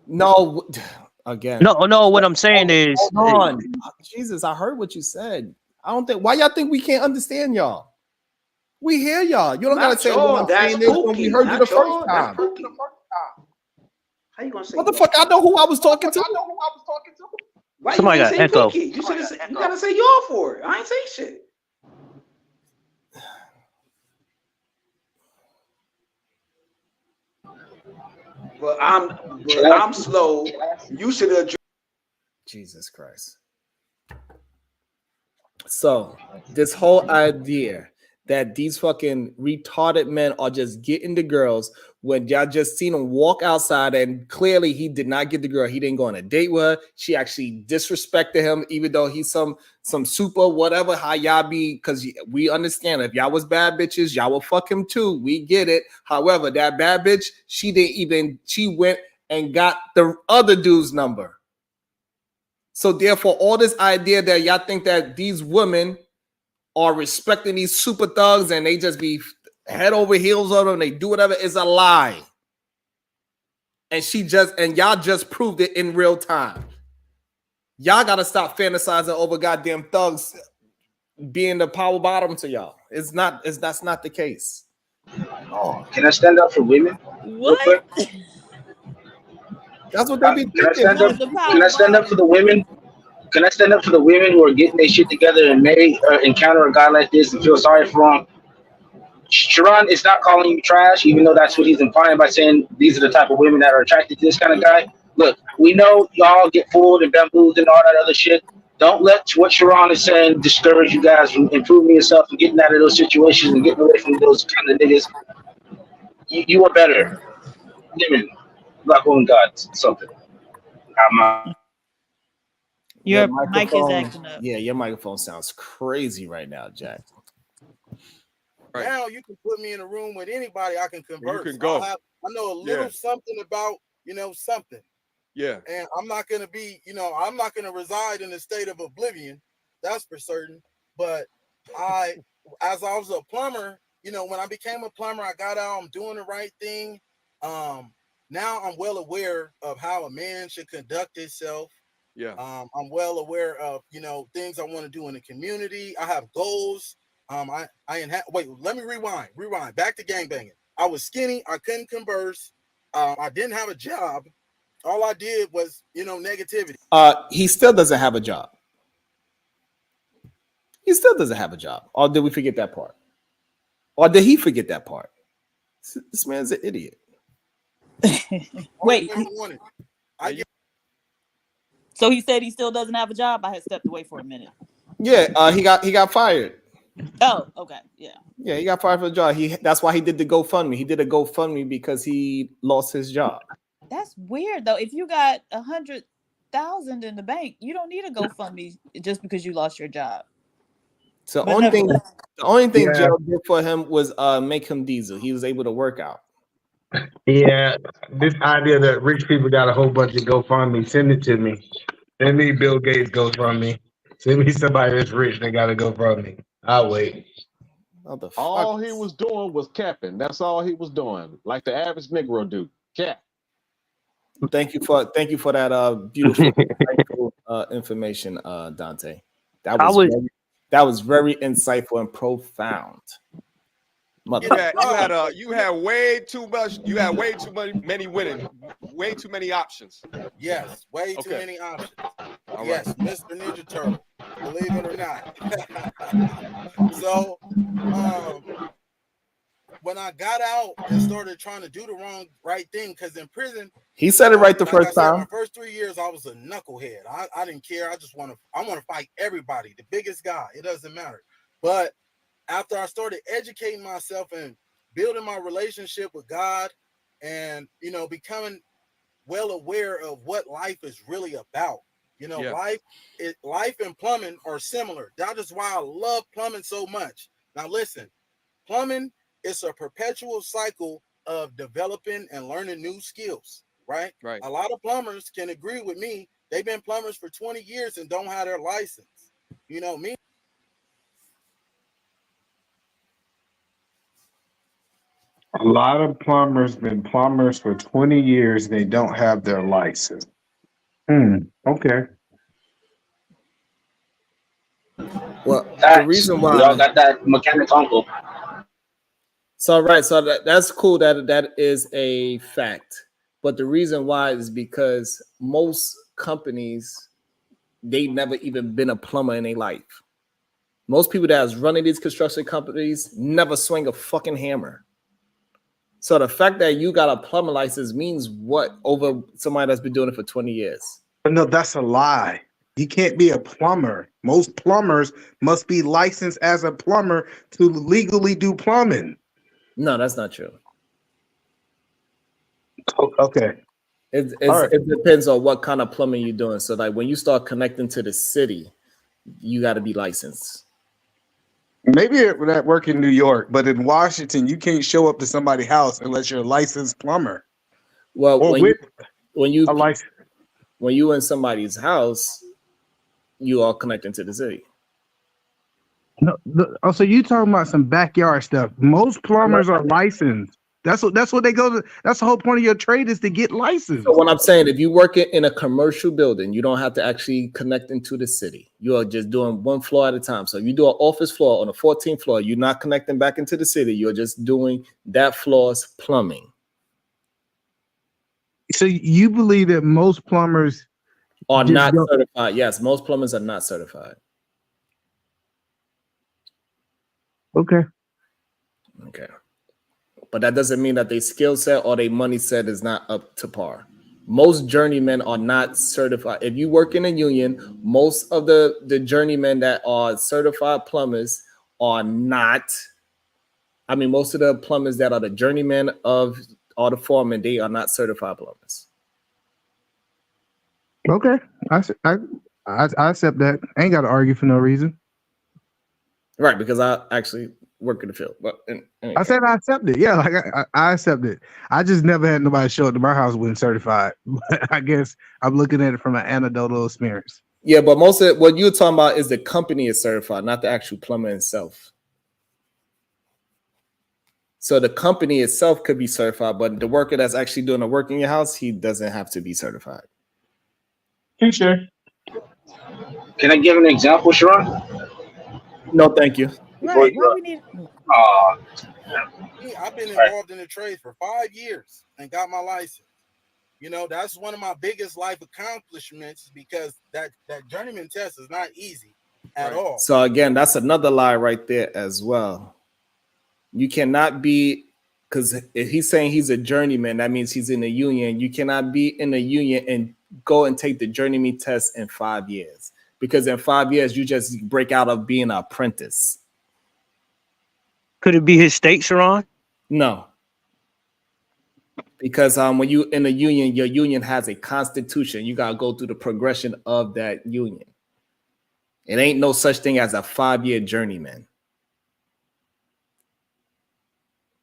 No, again. No. What I'm saying is, hold on. Jesus, I heard what you said. I don't think. Why y'all think we can't understand y'all? We hear y'all. You don't gotta say what I'm saying is when we heard you the first time. How you gonna say? What the fuck? I know who I was talking to. Why Somebody you got say echo. Pinky? You gotta say y'all for it. I ain't say shit. But I'm slow. You should have. Jesus Christ. So this whole idea that these fucking retarded men are just getting the girls when y'all just seen him walk outside and clearly he did not get the girl. He didn't go on a date with her. She actually disrespected him, even though he's some super whatever, how y'all be, because we understand if y'all was bad bitches, y'all will fuck him too. We get it. However, that bad bitch, she went and got the other dude's number. So therefore, all this idea that y'all think that these women are respecting these super thugs and they just be head over heels on them, they do whatever, is a lie. And y'all just proved it in real time. Y'all gotta stop fantasizing over goddamn thugs being the power bottom to y'all. That's not the case. Oh. Can I stand up for women? What? That's what they be thinking. Can I stand up for the women? Can I stand up for the women who are getting their shit together and may encounter a guy like this and feel sorry for him? Sharon is not calling you trash, even though that's what he's implying by saying these are the type of women that are attracted to this kind of guy. Look, we know y'all get fooled and bamboozled and all that other shit. Don't let what Sharon is saying discourage you guys from improving yourself and getting out of those situations and getting away from those kind of niggas. You are better. Women, black woman, God, something. Your mic is acting up. Yeah, your microphone sounds crazy right now, Jack. Right. Now you can put me in a room with anybody. I can converse. You can go. I know a little something about something. Yeah. And I'm not gonna be, I'm not gonna reside in a state of oblivion. That's for certain. But as I was a plumber, when I became a plumber, I got out. I'm doing the right thing. Now I'm well aware of how a man should conduct himself. Yeah. I'm well aware of things I want to do in the community. I have goals. Wait, let me rewind back to gangbanging. I was skinny. I couldn't converse. I didn't have a job. All I did was negativity. He still doesn't have a job. He still doesn't have a job. Or did we forget that part? Or did he forget that part? This man's an idiot. Wait. So he said he still doesn't have a job. I had stepped away for a minute. Yeah, he got fired. Oh, okay, yeah. Yeah, he got fired for the job. That's why he did the GoFundMe. He did a GoFundMe because he lost his job. That's weird though. If you got 100,000 in the bank, you don't need a GoFundMe just because you lost your job. So But the only thing Yeah. Joe did for him was make him diesel. He was able to work out. Yeah, this idea that rich people got a whole bunch of GoFundMe, send it to me. Send me Bill Gates GoFundMe. Send me somebody that's rich that got a GoFundMe. I'll wait. All he was doing was capping. That's all he was doing, like the average Negro do. Cap. Thank you for that beautiful insightful, information, Dante. That was very insightful and profound. You had way too many many options. Yes, way too many options. Yes, Mr. Ninja Turtle, believe it or not. So, when I got out and started trying to do the right thing, because in prison, he said it right the first time. My first 3 years, I was a knucklehead. I didn't care. I want to fight everybody, the biggest guy. It doesn't matter. But after I started educating myself and building my relationship with God, and becoming well aware of what life is really about. Life and plumbing are similar. That is why I love plumbing so much. Now listen, plumbing is a perpetual cycle of developing and learning new skills, right? Right. A lot of plumbers can agree with me. They've been plumbers for 20 years and don't have their license. Me. A lot of plumbers been plumbers for 20 years. They don't have their license. Okay. Well, the reason why y'all got that mechanic uncle. So that's cool. That is a fact. But the reason why is because most companies, they never even been a plumber in their life. Most people that is running these construction companies never swing a fucking hammer. So the fact that you got a plumber license means what over somebody that's been doing it for 20 years? No, that's a lie. You can't be a plumber. Most plumbers must be licensed as a plumber to legally do plumbing. No, that's not true. Okay. It depends on what kind of plumbing you're doing. So like when you start connecting to the city, you got to be licensed. Maybe that work in New York, but in Washington, you can't show up to somebody's house unless you're a licensed plumber. Well, when you in somebody's house, you are connecting to the city. No, so you talking about some backyard stuff? Most plumbers are licensed. That's what they go to. That's the whole point of your trade is to get licensed. So what I'm saying, if you work in a commercial building, you don't have to actually connect into the city. You are just doing one floor at a time. So you do an office floor on the 14th floor, you're not connecting back into the city. You're just doing that floor's plumbing. So you believe that most plumbers are not certified? Yes, most plumbers are not certified. Okay. But that doesn't mean that their skill set or their money set is not up to par. Most journeymen are not certified. If you work in a union, most of the journeymen that are certified plumbers are not. I mean, most of the plumbers that are the journeymen of all the foremen, they are not certified plumbers. Okay, I accept that. I ain't got to argue for no reason. Right, because I actually work in the field. But anyway. I said I accept it. Yeah, like I accept it. I just never had nobody show up to my house when certified. But I guess I'm looking at it from an anecdotal experience. Yeah, but most of what you're talking about is the company is certified, not the actual plumber itself. So the company itself could be certified, but the worker that's actually doing the work in your house, he doesn't have to be certified. Sure. Can I give an example, Sharon? No, thank you. Right. Why we need? I've been involved in the trade for 5 years and got my license. That's one of my biggest life accomplishments because that journeyman test is not easy at all. So again, that's another lie right there as well. You cannot be, because if he's saying he's a journeyman, that means he's in a union. You cannot be in a union and go and take the journeyman test in 5 years, because in 5 years you just break out of being an apprentice. Could it be his state, Sharon? No, because when you in a union, your union has a constitution. You gotta go through the progression of that union. It ain't no such thing as a 5-year journeyman.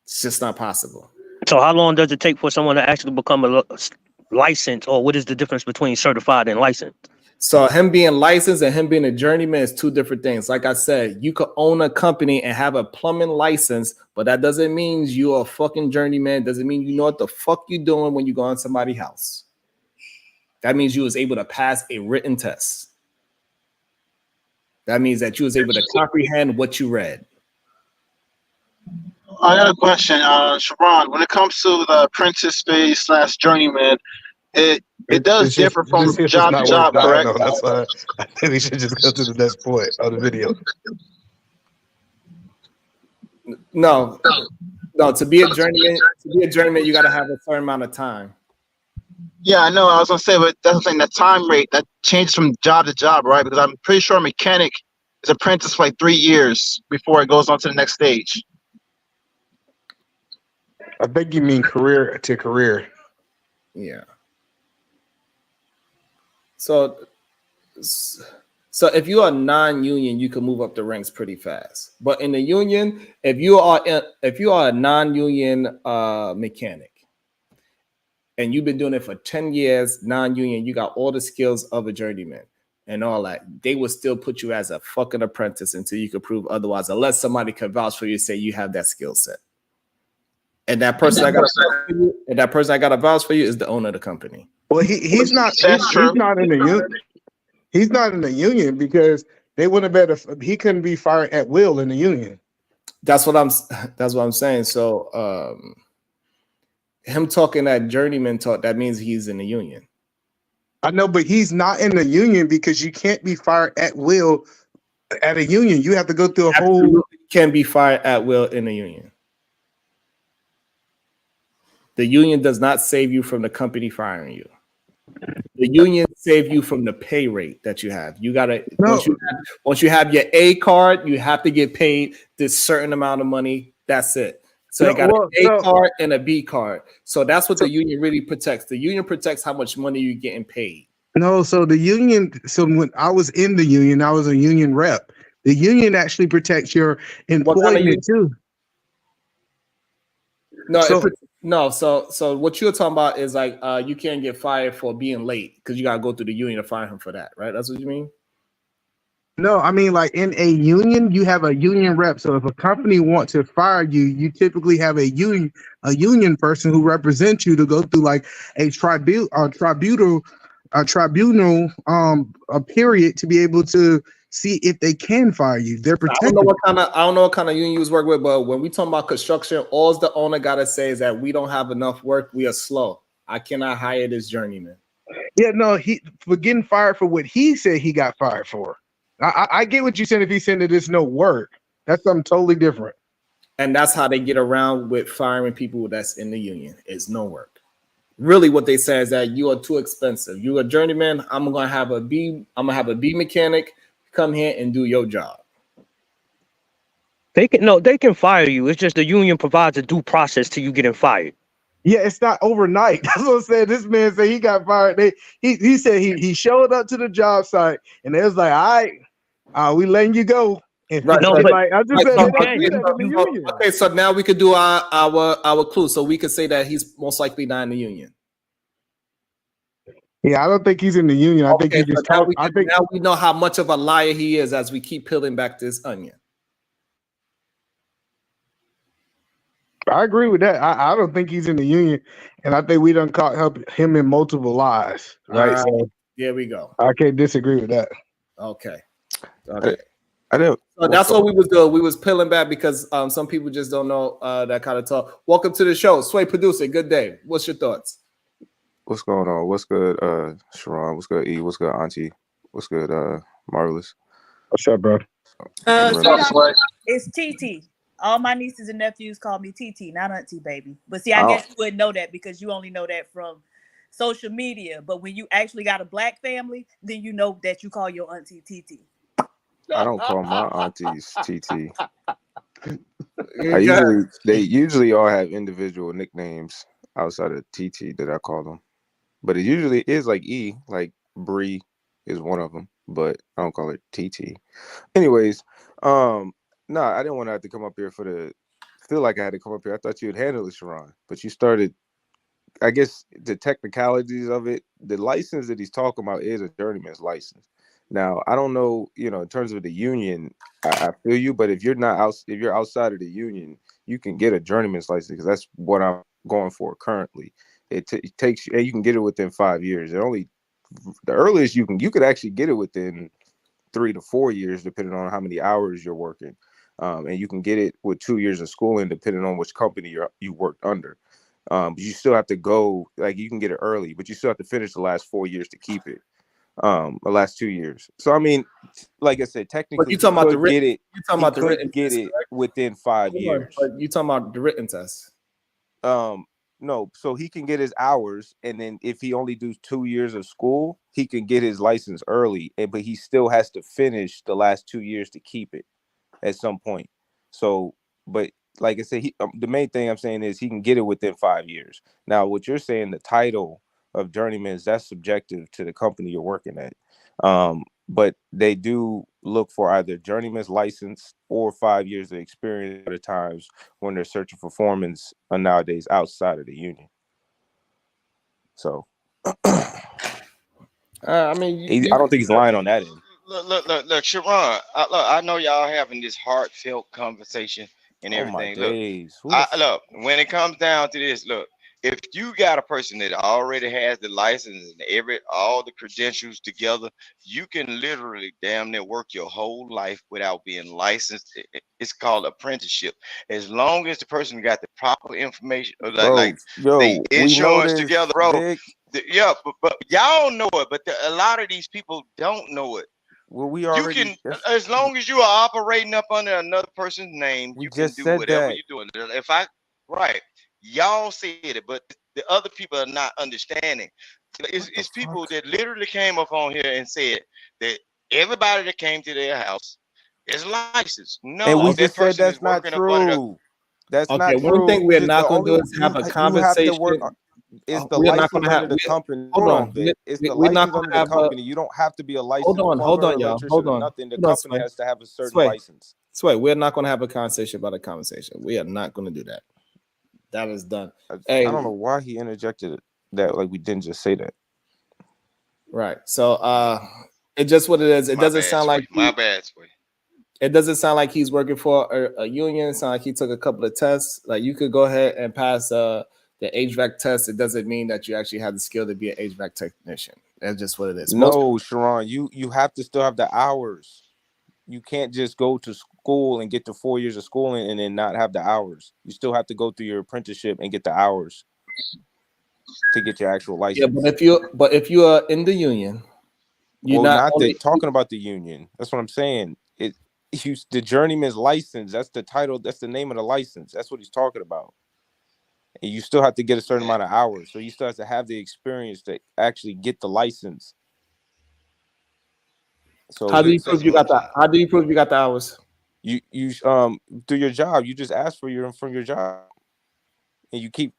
It's just not possible. So how long does it take for someone to actually become a licensed, or what is the difference between certified and licensed? So him being licensed and him being a journeyman is two different things. Like I said, you could own a company and have a plumbing license, but that doesn't mean you're a fucking journeyman. Doesn't mean you know what the fuck you're doing when you go in somebody's house. That means you was able to pass a written test. That means that you was able to comprehend what you read. I got a question, Sharon. When it comes to the apprentice phase / journeyman, it does differ from job to job, correct? No, that's why I think we should just go to the next point of the video. No. To be a journeyman, you got to have a certain amount of time. Yeah, I know. I was gonna say, but that's the thing. That time rate that changes from job to job, right? Because I'm pretty sure a mechanic is apprentice for like 3 years before it goes on to the next stage. I think you mean career to career. Yeah. So if you are non-union, you can move up the ranks pretty fast. But in the union, if you are a non-union mechanic and you've been doing it for 10 years, non-union, you got all the skills of a journeyman and all that, they will still put you as a fucking apprentice until you can prove otherwise, unless somebody can vouch for you, say you have that skill set. And that person I got to vouch for you is the owner of the company. Well, he's not in the union. He's not in the union because they wouldn't have been. He couldn't be fired at will in the union. That's what I'm saying. So him talking that journeyman talk, that means he's in the union. I know, but he's not in the union because you can't be fired at will at a union. You have to go through a whole. Can be fired at will in a union. The union does not save you from the company firing you. The union save you from the pay rate that you have. You gotta once you have your A card, you have to get paid this certain amount of money. That's it. So you got an A card and a B card. So that's what the union really protects. The union protects how much money you're getting paid. No, so the union. So when I was in the union, I was a union rep. The union actually protects your employment too. So what you're talking about is like you can't get fired for being late because you gotta go through the union to fire him for that, right? That's what you mean? No, I mean like in a union, you have a union rep. So if a company wants to fire you, you typically have a union person who represents you to go through like a tribunal period to be able to see if they can fire you. They're protected. I don't know what kind of union you was working with, but when we talk about construction, all the owner gotta say is that we don't have enough work. We are slow. I cannot hire this journeyman. Yeah, no, he for getting fired for what he said he got fired for. I get what you said. If he said that there's no work, that's something totally different. And that's how they get around with firing people that's in the union. Is no work. Really, what they say is that you are too expensive. You're a journeyman. I'm gonna have a B mechanic. Come here and do your job. They can fire you. It's just the union provides a due process to you getting fired. Yeah, it's not overnight. That's what I'm saying. This man said he got fired. He said he showed up to the job site and they was like, all right, we letting you go. And right. Okay, so now we could do our clue. So we could say that he's most likely not in the union. Yeah, I don't think he's in the union. I think he just now we know how much of a liar he is as we keep peeling back this onion. I agree with that. I don't think he's in the union, and I think we done caught him in multiple lies. Right. So there we go. I can't disagree with that. Okay. I know. So that's what we was doing. We was peeling back because some people just don't know that kind of talk. Welcome to the show, Sway Producer. Good day. What's your thoughts? What's going on? What's good, Sharon? What's good, E? What's good, Auntie? What's good, Marvelous? What's up, bro? It's TT. All my nieces and nephews call me TT, not Auntie, baby. But see, I guess you wouldn't know that because you only know that from social media, but when you actually got a black family, then you know that you call your auntie TT. I don't call my aunties TT. You They usually all have individual nicknames outside of TT that I call them, but it usually is like E, like Bree is one of them, but I don't call it TT. Anyways, no, I didn't want to have to come up here feel like I had to come up here. I thought you would handle it, Sharon, but you started. I guess the technicalities of it, the license that he's talking about is a journeyman's license. Now, I don't know, in terms of the union, I feel you, but if you're outside of the union, you can get a journeyman's license because that's what I'm going for currently. It takes you, and you can get it within 5 years. The earliest you could actually get it within 3 to 4 years, depending on how many hours you're working. And you can get it with 2 years of schooling, depending on which company you worked under. But you still have to go, like you can get it early, but you still have to finish the last 4 years to keep it. The last 2 years. So I mean, like I said, technically you talking about the written? You talking about the written get test, it within 5 years. But you talking about the written test? No. So he can get his hours, and then if he only does 2 years of school, he can get his license early, but he still has to finish the last 2 years to keep it at some point. So, but like I said, the main thing I'm saying is he can get it within 5 years. Now, what you're saying, the title of journeyman, that's subjective to the company you're working at. But they do look for either journeyman's license or 5 years of experience at times when they're searching for foremen nowadays outside of the union. So, I mean, I don't think he's lying on that end. Look, Sharon. I know y'all having this heartfelt conversation and Oh my everything. days. Look, when it comes down to this, look, if you got a person that already has the license and all the credentials together, you can literally damn near work your whole life without being licensed. It's called apprenticeship. As long as the person got the proper information, like the insurance together, bro. Yeah, but y'all know it, but a lot of these people don't know it. Well, you can, as long as you are operating up under another person's name, you can do whatever you're doing. Right, y'all said it, but the other people are not understanding. It's people that literally came up on here and said that everybody that came to their house is licensed. No, and we that just said person that's is not working up under true. That's okay, not true. one thing we're not going to do is have a conversation. It's the We're not license going to have. under the company. Hold on, Vic. It's the we're not license going under to have the company. You don't have to be a licensed hold plumber, on, y'all. electrician, Hold or on. nothing. The Hold on, company has to have a certain Sway. license. Sway, we're not going to have a conversation about a conversation. We are not going to do that. That is done. I don't know why he interjected that. Like we didn't just say that. Right. So it's just what it is. It doesn't sound like my bad, Sway. It doesn't sound like he's working for a union. It sounds like he took a couple of tests. Like you could go ahead and pass the HVAC test. It doesn't mean that you actually have the skill to be an HVAC technician. That's just what it is. No, Sharon, you have to still have the hours. You can't just go to school and get to 4 years of schooling and then not have the hours. You still have to go through your apprenticeship and get the hours to get your actual license. Yeah, but if you are in the union, talking about the union. That's what I'm saying. The journeyman's license. That's the title. That's the name of the license. That's what he's talking about. And you still have to get a certain amount of hours. So you still have to have the experience to actually get the license. So how do you prove you got that? How do you prove you got the hours? You through your job. You just ask for from your job, and you keep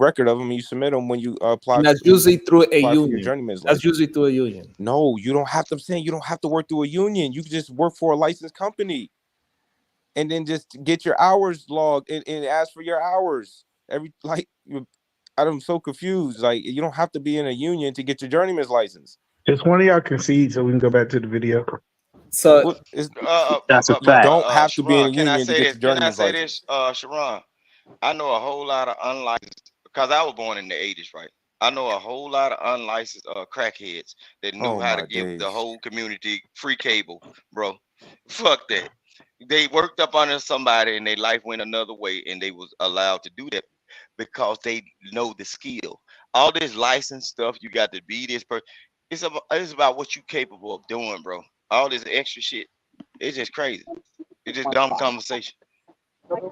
record of them. And you submit them when you apply. And that's usually through a union. Your journeyman's that's usually through a union. No, you don't have to. I'm saying you don't have to work through a union. You can just work for a licensed company, and then just get your hours logged and ask for your hours. I'm so confused. Like you don't have to be in a union to get your journeyman's license. Just one of y'all concede so we can go back to the video. So that's a fact. You don't have to be in a Can I union to say get this? your Can I journeyman's say license. this, Sharon? I know a whole lot of unlicensed because I was born in the 80s, right? I know a whole lot of unlicensed crackheads that knew how to give the whole community free cable, bro. Fuck that. They worked up under somebody and their life went another way, and they was allowed to do that because they know the skill. All this license stuff, you got to be this person. It's about what you capable of doing, bro. All this extra shit, it's just crazy. It's just dumb conversation. Talking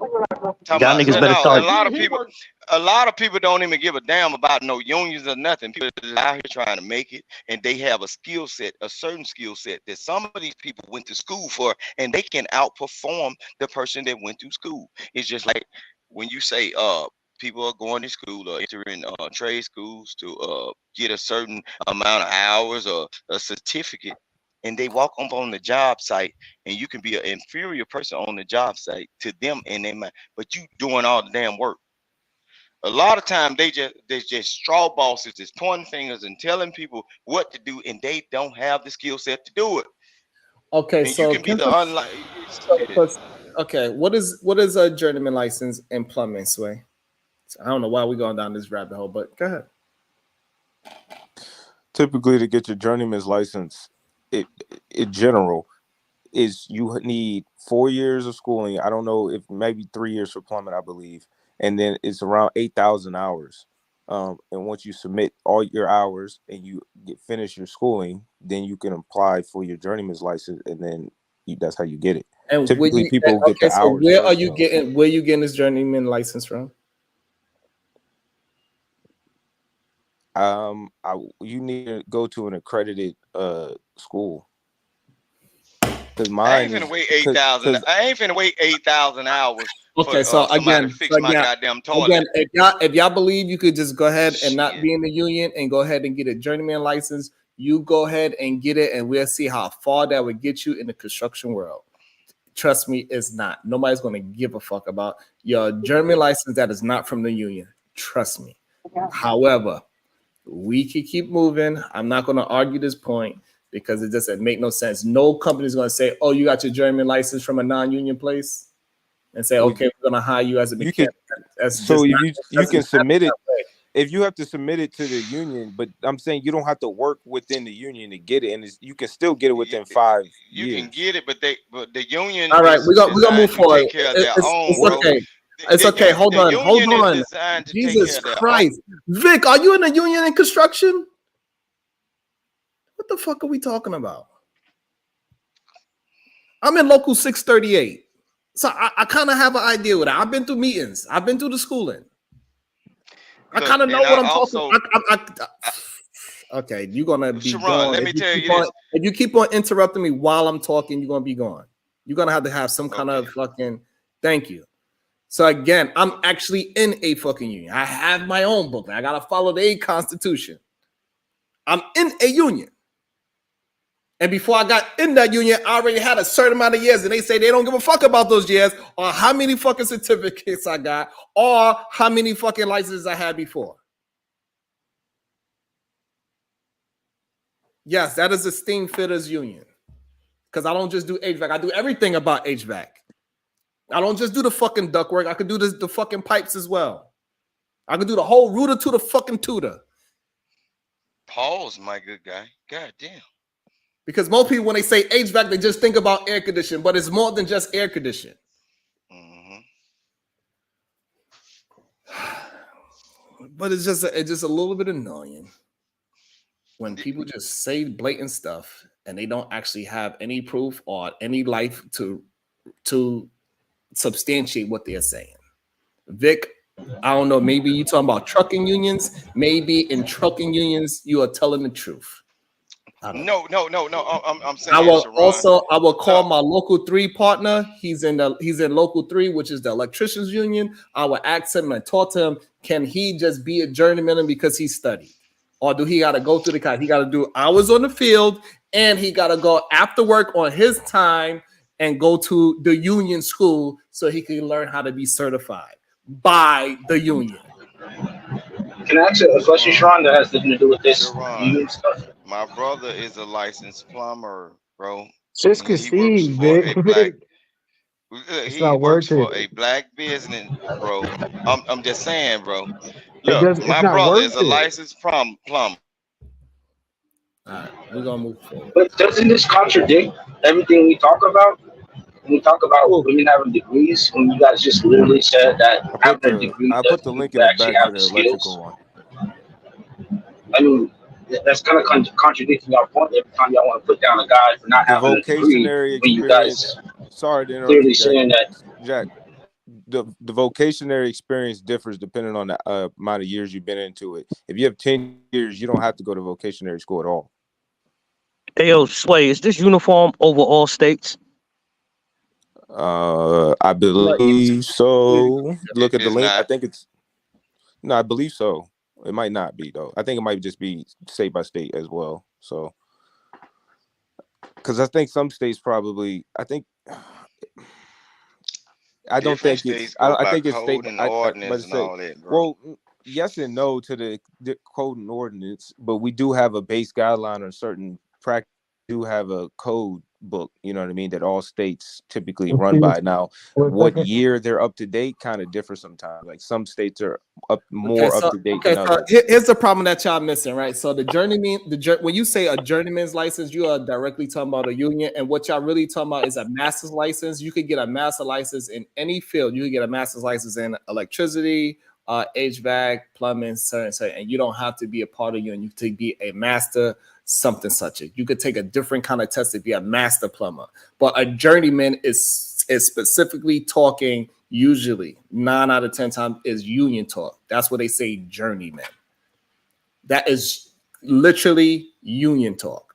Y'all about, niggas better no, start. a lot of people don't even give a damn about no unions or nothing. People are just out here trying to make it, and they have a skill set, a certain skill set that some of these people went to school for, and they can outperform the person that went to school. It's just like when you say people are going to school or entering trade schools to get a certain amount of hours or a certificate, and they walk up on the job site, and you can be an inferior person on the job site to them in their mind, but you doing all the damn work. A lot of time they just straw bosses, just pointing fingers and telling people what to do, and they don't have the skill set to do it. Okay, And so you can be the unlike. okay, what is a journeyman license in plumbing, Sway? I don't know why we're going down this rabbit hole, but go ahead. Typically, to get your journeyman's license, in general, is you need 4 years of schooling. I don't know if maybe 3 years for plumbing, I believe, and then it's around 8,000 hours. And once you submit all your hours and you finish your schooling, then you can apply for your journeyman's license, and then that's how you get it. And typically, people get the so hours. where are first, you though. getting? Where you getting this journeyman license from? You need to go to an accredited school. Cause I mine ain't finna is wait 8,000. I ain't finna wait 8,000 hours. Okay, for, so somebody again, to fix my goddamn toilet. if y'all believe you could just go ahead and not be in the union and go ahead and get a journeyman license, you go ahead and get it, and we'll see how far that would get you in the construction world. Trust me, it's not. Nobody's going to give a fuck about your journeyman license that is not from the union. Trust me. However, we can keep moving. I'm not going to argue this point because it doesn't make no sense. No company is going to say, "Oh, you got your journeyman license from a non-union place," and say, "Okay, we're going to hire you as a mechanic." So you can submit it. If you have to submit it to the union, but I'm saying you don't have to work within the union to get it, and you can still get it within 5 years. You can get it, but the union. All right, we're gonna move forward. Take care of their own, It's bro. okay. It's okay. Hold on. Hold on. Jesus Christ, Vic, are you in the union in construction? What the fuck are we talking about? I'm in local 638, so I kind of have an idea with that. I've been through meetings. I've been through the schooling. I kind of know what I'm talking about. Okay, you're gonna be Sharon, gone. let me tell you this. If you keep on interrupting me while I'm talking, you're gonna be gone. You're gonna have some kind of fucking thank you. So again, I'm actually in a fucking union. I have my own book. I gotta follow the Constitution. I'm in a union. And before I got in that union, I already had a certain amount of years, and they say they don't give a fuck about those years or how many fucking certificates I got or how many fucking licenses I had before. Yes, that is a steam fitters union. Because I don't just do HVAC. I do everything about HVAC. I don't just do the fucking ductwork. I could do the fucking pipes as well. I could do the whole rooter to the fucking tutor. Pause, my good guy. God damn. Because most people, when they say HVAC, they just think about air conditioning, but it's more than just air conditioning. But it's just a little bit annoying when people just say blatant stuff and they don't actually have any proof or any life to substantiate what they're saying. Vic, I don't know, maybe you talking about trucking unions. Maybe in trucking unions, you are telling the truth. No. I'm saying. I will call my local 3 partner. He's in local 3, which is the electricians union. I will ask him and talk to him. Can he just be a journeyman because he studied, or do he got to go through the class? He got to do hours on the field, and he got to go after work on his time and go to the union school so he can learn how to be certified by the union. Can I ask you a question, Sharon, that has nothing to do with this union stuff? My brother is a licensed plumber, bro. Just concede, Vic. He works for a black business, bro. I'm just saying, bro. Look, my brother is a licensed plumber. All right, we're gonna move forward. But doesn't this contradict everything we talk about? When we talk about women having degrees, when you guys just literally said that having a degree I put the link in the back to the electrical one. I mean, that's kind of contradicting our point every time y'all want to put down a guy for not having a degree. Vocationary when you guys Sorry to interrupt clearly you, saying that. Jack. the vocationary experience differs depending on the amount of years you've been into it. If you have 10 years, you don't have to go to vocationary school at all. Hey, yo, Sway, is this uniform over all states? I believe so. Look at the It's link. I not. think it's no, I believe so. It might not be though. I think it might just be state by state as well. So, because I think some states probably. I don't Different think it's. states go I by think it's state. code and But ordinance and say, all that, bro. well, yes and no to the code and ordinance, but we do have a base guideline on certain practice. Do have a code book, you know what I mean, that all states typically run by. Now, what year they're up to date kind of differs sometimes. Like some states are more up to date than others. Here's the problem that y'all missing, right? So the journeyman, when you say a journeyman's license, you are directly talking about a union, and what y'all really talking about is a master's license. You could get a master license in any field. You could get a master's license in electricity, HVAC, plumbing, certain, and you don't have to be a part of union. You could be a master something such as. You could take a different kind of test to be a master plumber, but a journeyman is specifically talking. Usually 9 out of 10 times is union talk. That's what they say, journeyman. That is literally union talk.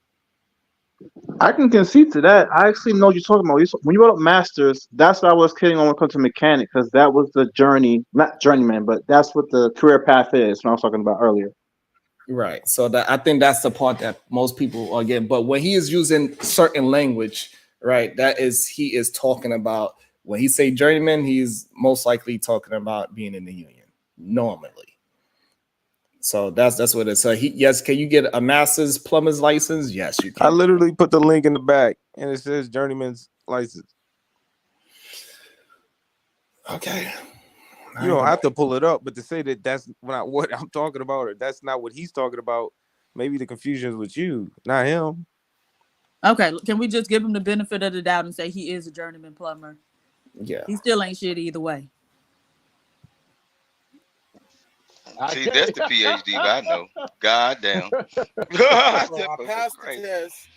I can concede to that. I actually know what you're talking about. When you brought up masters, that's what I was kidding on when it comes to mechanic, because that was the journey, not journeyman, but that's what the career path is. When I was talking about earlier. Right. So that I think that's the part that most people are getting. But when he is using certain language, right, he is talking about, when he say journeyman, he's most likely talking about being in the union normally. So that's what it is. So yes, can you get a master's plumber's license? Yes, you can. I literally put the link in the back and it says journeyman's license. Okay. You don't have to pull it up, but to say that that's not what I'm talking about, or that's not what he's talking about, maybe the confusion is with you, not him. Okay, can we just give him the benefit of the doubt and say he is a journeyman plumber? Yeah. He still ain't shit either way. See, that's the PhD I know. God damn. So I passed the test,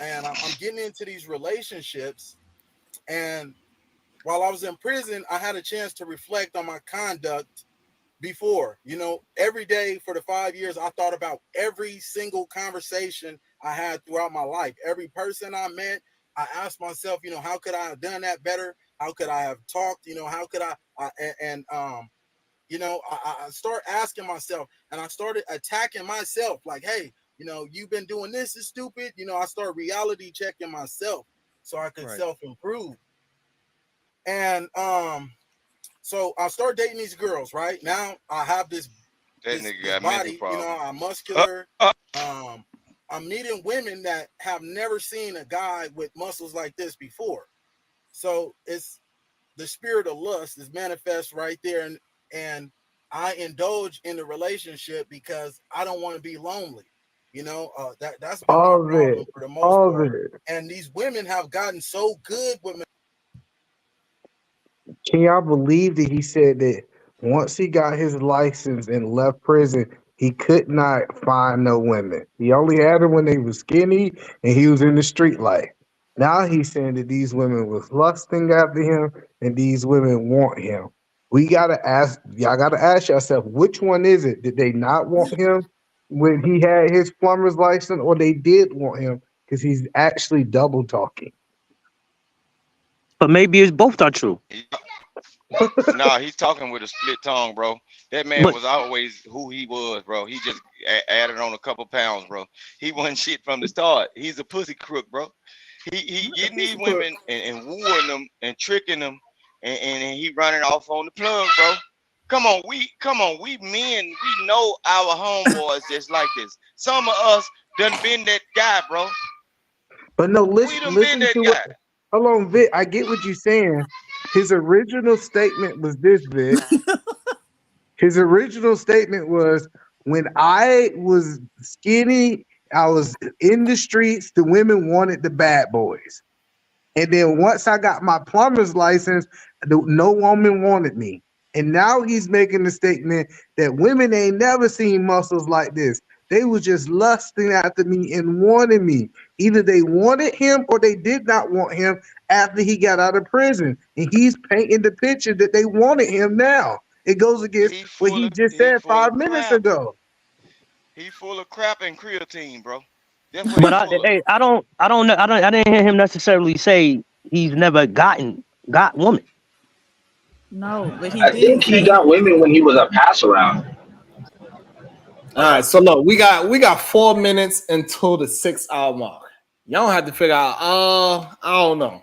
and I'm getting into these relationships. And while I was in prison, I had a chance to reflect on my conduct before. Every day for the 5 years, I thought about every single conversation I had throughout my life. Every person I met, I asked myself, how could I have done that better? How could I have talked? How could I start asking myself, and I started attacking myself like, hey, you've been doing this is stupid. I started reality checking myself so I could self-improve. And so I start dating these girls. Right now, I have this body. I'm muscular. I'm meeting women that have never seen a guy with muscles like this before. So it's the spirit of lust is manifest right there, and I indulge in the relationship because I don't want to be lonely. That's been my problem for the most part. And these women have gotten so good with me. Can y'all believe that he said that once he got his license and left prison, he could not find no women? He only had them when they was skinny and he was in the street life. Now he's saying that these women was lusting after him and these women want him. Y'all gotta ask yourself, which one is it? Did they not want him when he had his plumber's license, or they did want him because he's actually double talking? But maybe it's both are true. No, he's talking with a split tongue, bro. That man was always who he was, bro. He just added on a couple pounds, bro. He wasn't shit from the start. He's a pussy crook, bro. He getting these women and wooing them and tricking them, and he running off on the plug, bro. Come on, we men, we know our homeboys just like this. Some of us done been that guy, bro. But no, listen to what. Hold on, Vic. I get what you're saying. His original statement was this, Vic. His original statement was, when I was skinny, I was in the streets, the women wanted the bad boys. And then once I got my plumber's license, no woman wanted me. And now he's making the statement that women ain't never seen muscles like this. They was just lusting after me and wanting me. Either they wanted him or they did not want him after he got out of prison. And he's painting the picture that they wanted him now. It goes against what he just said 5 minutes ago. He full of crap and creatine, bro. But I don't know. I didn't hear him necessarily say he's never got woman. No, but I think he got women when he was a pass around. All right, so look, we got 4 minutes until the 6 hour mark. Y'all have to figure out. I don't know.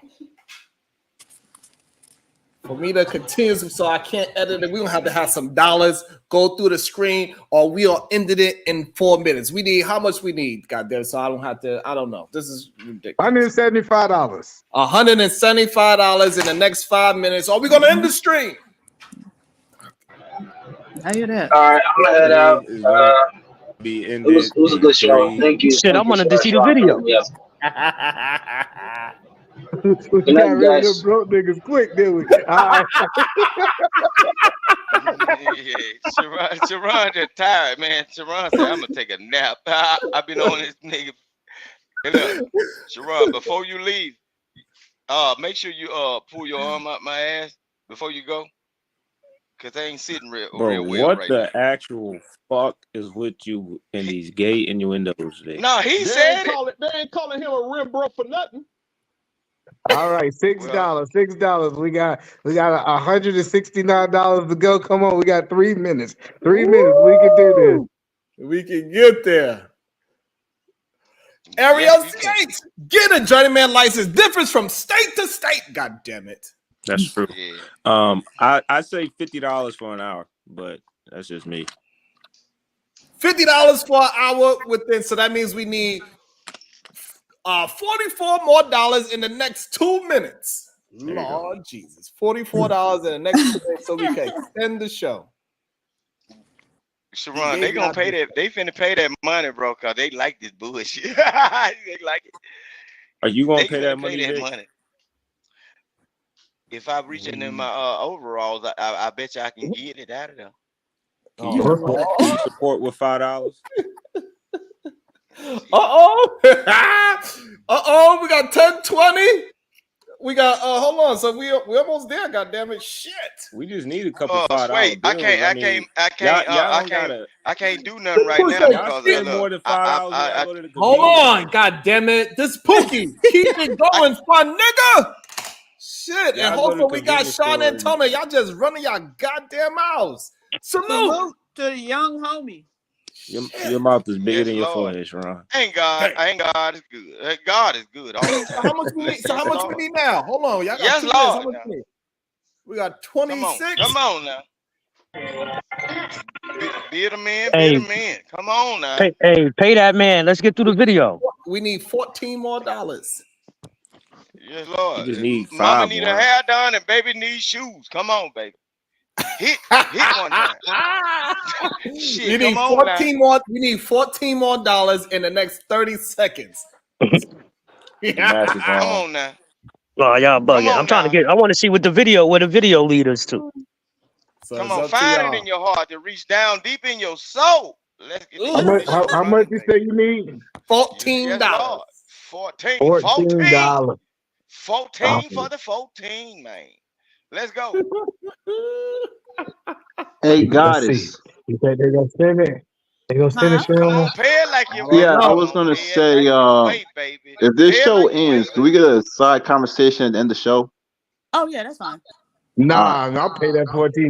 For me to continue, so I can't edit it, we gonna have to have some dollars go through the screen, or we'll ended it in 4 minutes. We need how much we need, goddamn. So I don't have to. I don't know. This is ridiculous. $175. $175 in the next 5 minutes. Are we gonna end the stream? How you that? All right, I'm gonna head out. It was a good show. Thank you. Shit, I wanted to see the video. We Good night, got rid of guys. them broke niggas quick, didn't we? All right. Sharon just tired, man. Sharon said, I'm gonna take a nap. I've been on this nigga. Hey, look, Sharon, before you leave, make sure you pull your arm out my ass before you go. Cause I ain't sitting real well what right the now. actual fuck is with you in these gay innuendos today? No, he said it. They ain't calling him a Rembrandt for nothing. All right, $6. $6. We got $169 to go. Come on, we got 3 minutes. 3 minutes. We can do this. We can get there. Area state, get a journeyman license. Difference from state to state. God damn it. That's true. I say $50 for an hour, but that's just me. $50 for an hour within. So that means we need $44 more in the next 2 minutes. Lord Jesus, $44 in the next 2 minutes, so we can extend the show. Sharon, they gonna pay that. They finna pay that money, bro, cause they like this bullshit. They like it. Are you gonna They pay finna that money? pay that Vic? money. If I reach in my overalls, I bet you I can get it out of there. Can you support with $5? We got 10:20. We got hold on. So we almost there. God damn it! Shit. We just need a couple $5 Wait, bills. I can't do nothing right now because more than $5. Hold on, god damn it! This Pookie, keep it going, fun nigga. Shit, and hopefully we got Sean and Tony. Y'all just running y'all goddamn mouths. Salute to the young homie. Your mouth is bigger than your forehead, Sharon. Ain't God is good. God is good. All the time. How much we need? So how much we need now? Hold on, y'all got Yes, 2 minutes. How Lord. much we need? We got 26. Come on now. Be the man. Hey. Be the man. Come on now. Pay that man. Let's get through the video. We need $14 more. Yes, Lord. You just need Mama 5 need more. a hair done and baby needs shoes. Come on, baby. Hit one time. Shit, You need come on 14 more. You need $14 more in the next 30 seconds. Come on now. Oh, y'all bugging. I'm trying to get. I want to see where the video lead us to. So Come on, find it in your heart to reach down deep in your soul. Let's get How much you say you need? $14. Yes, 14. $14. 14 for the 14, man. Let's go. Hey, Goddess. You think they're gonna send it? They gonna send it, Sharon? Pay it like you Yeah, I was gonna say, if this show ends, do we get a side conversation at the end of the show? Oh yeah, that's fine. Nah, I'll pay that $14.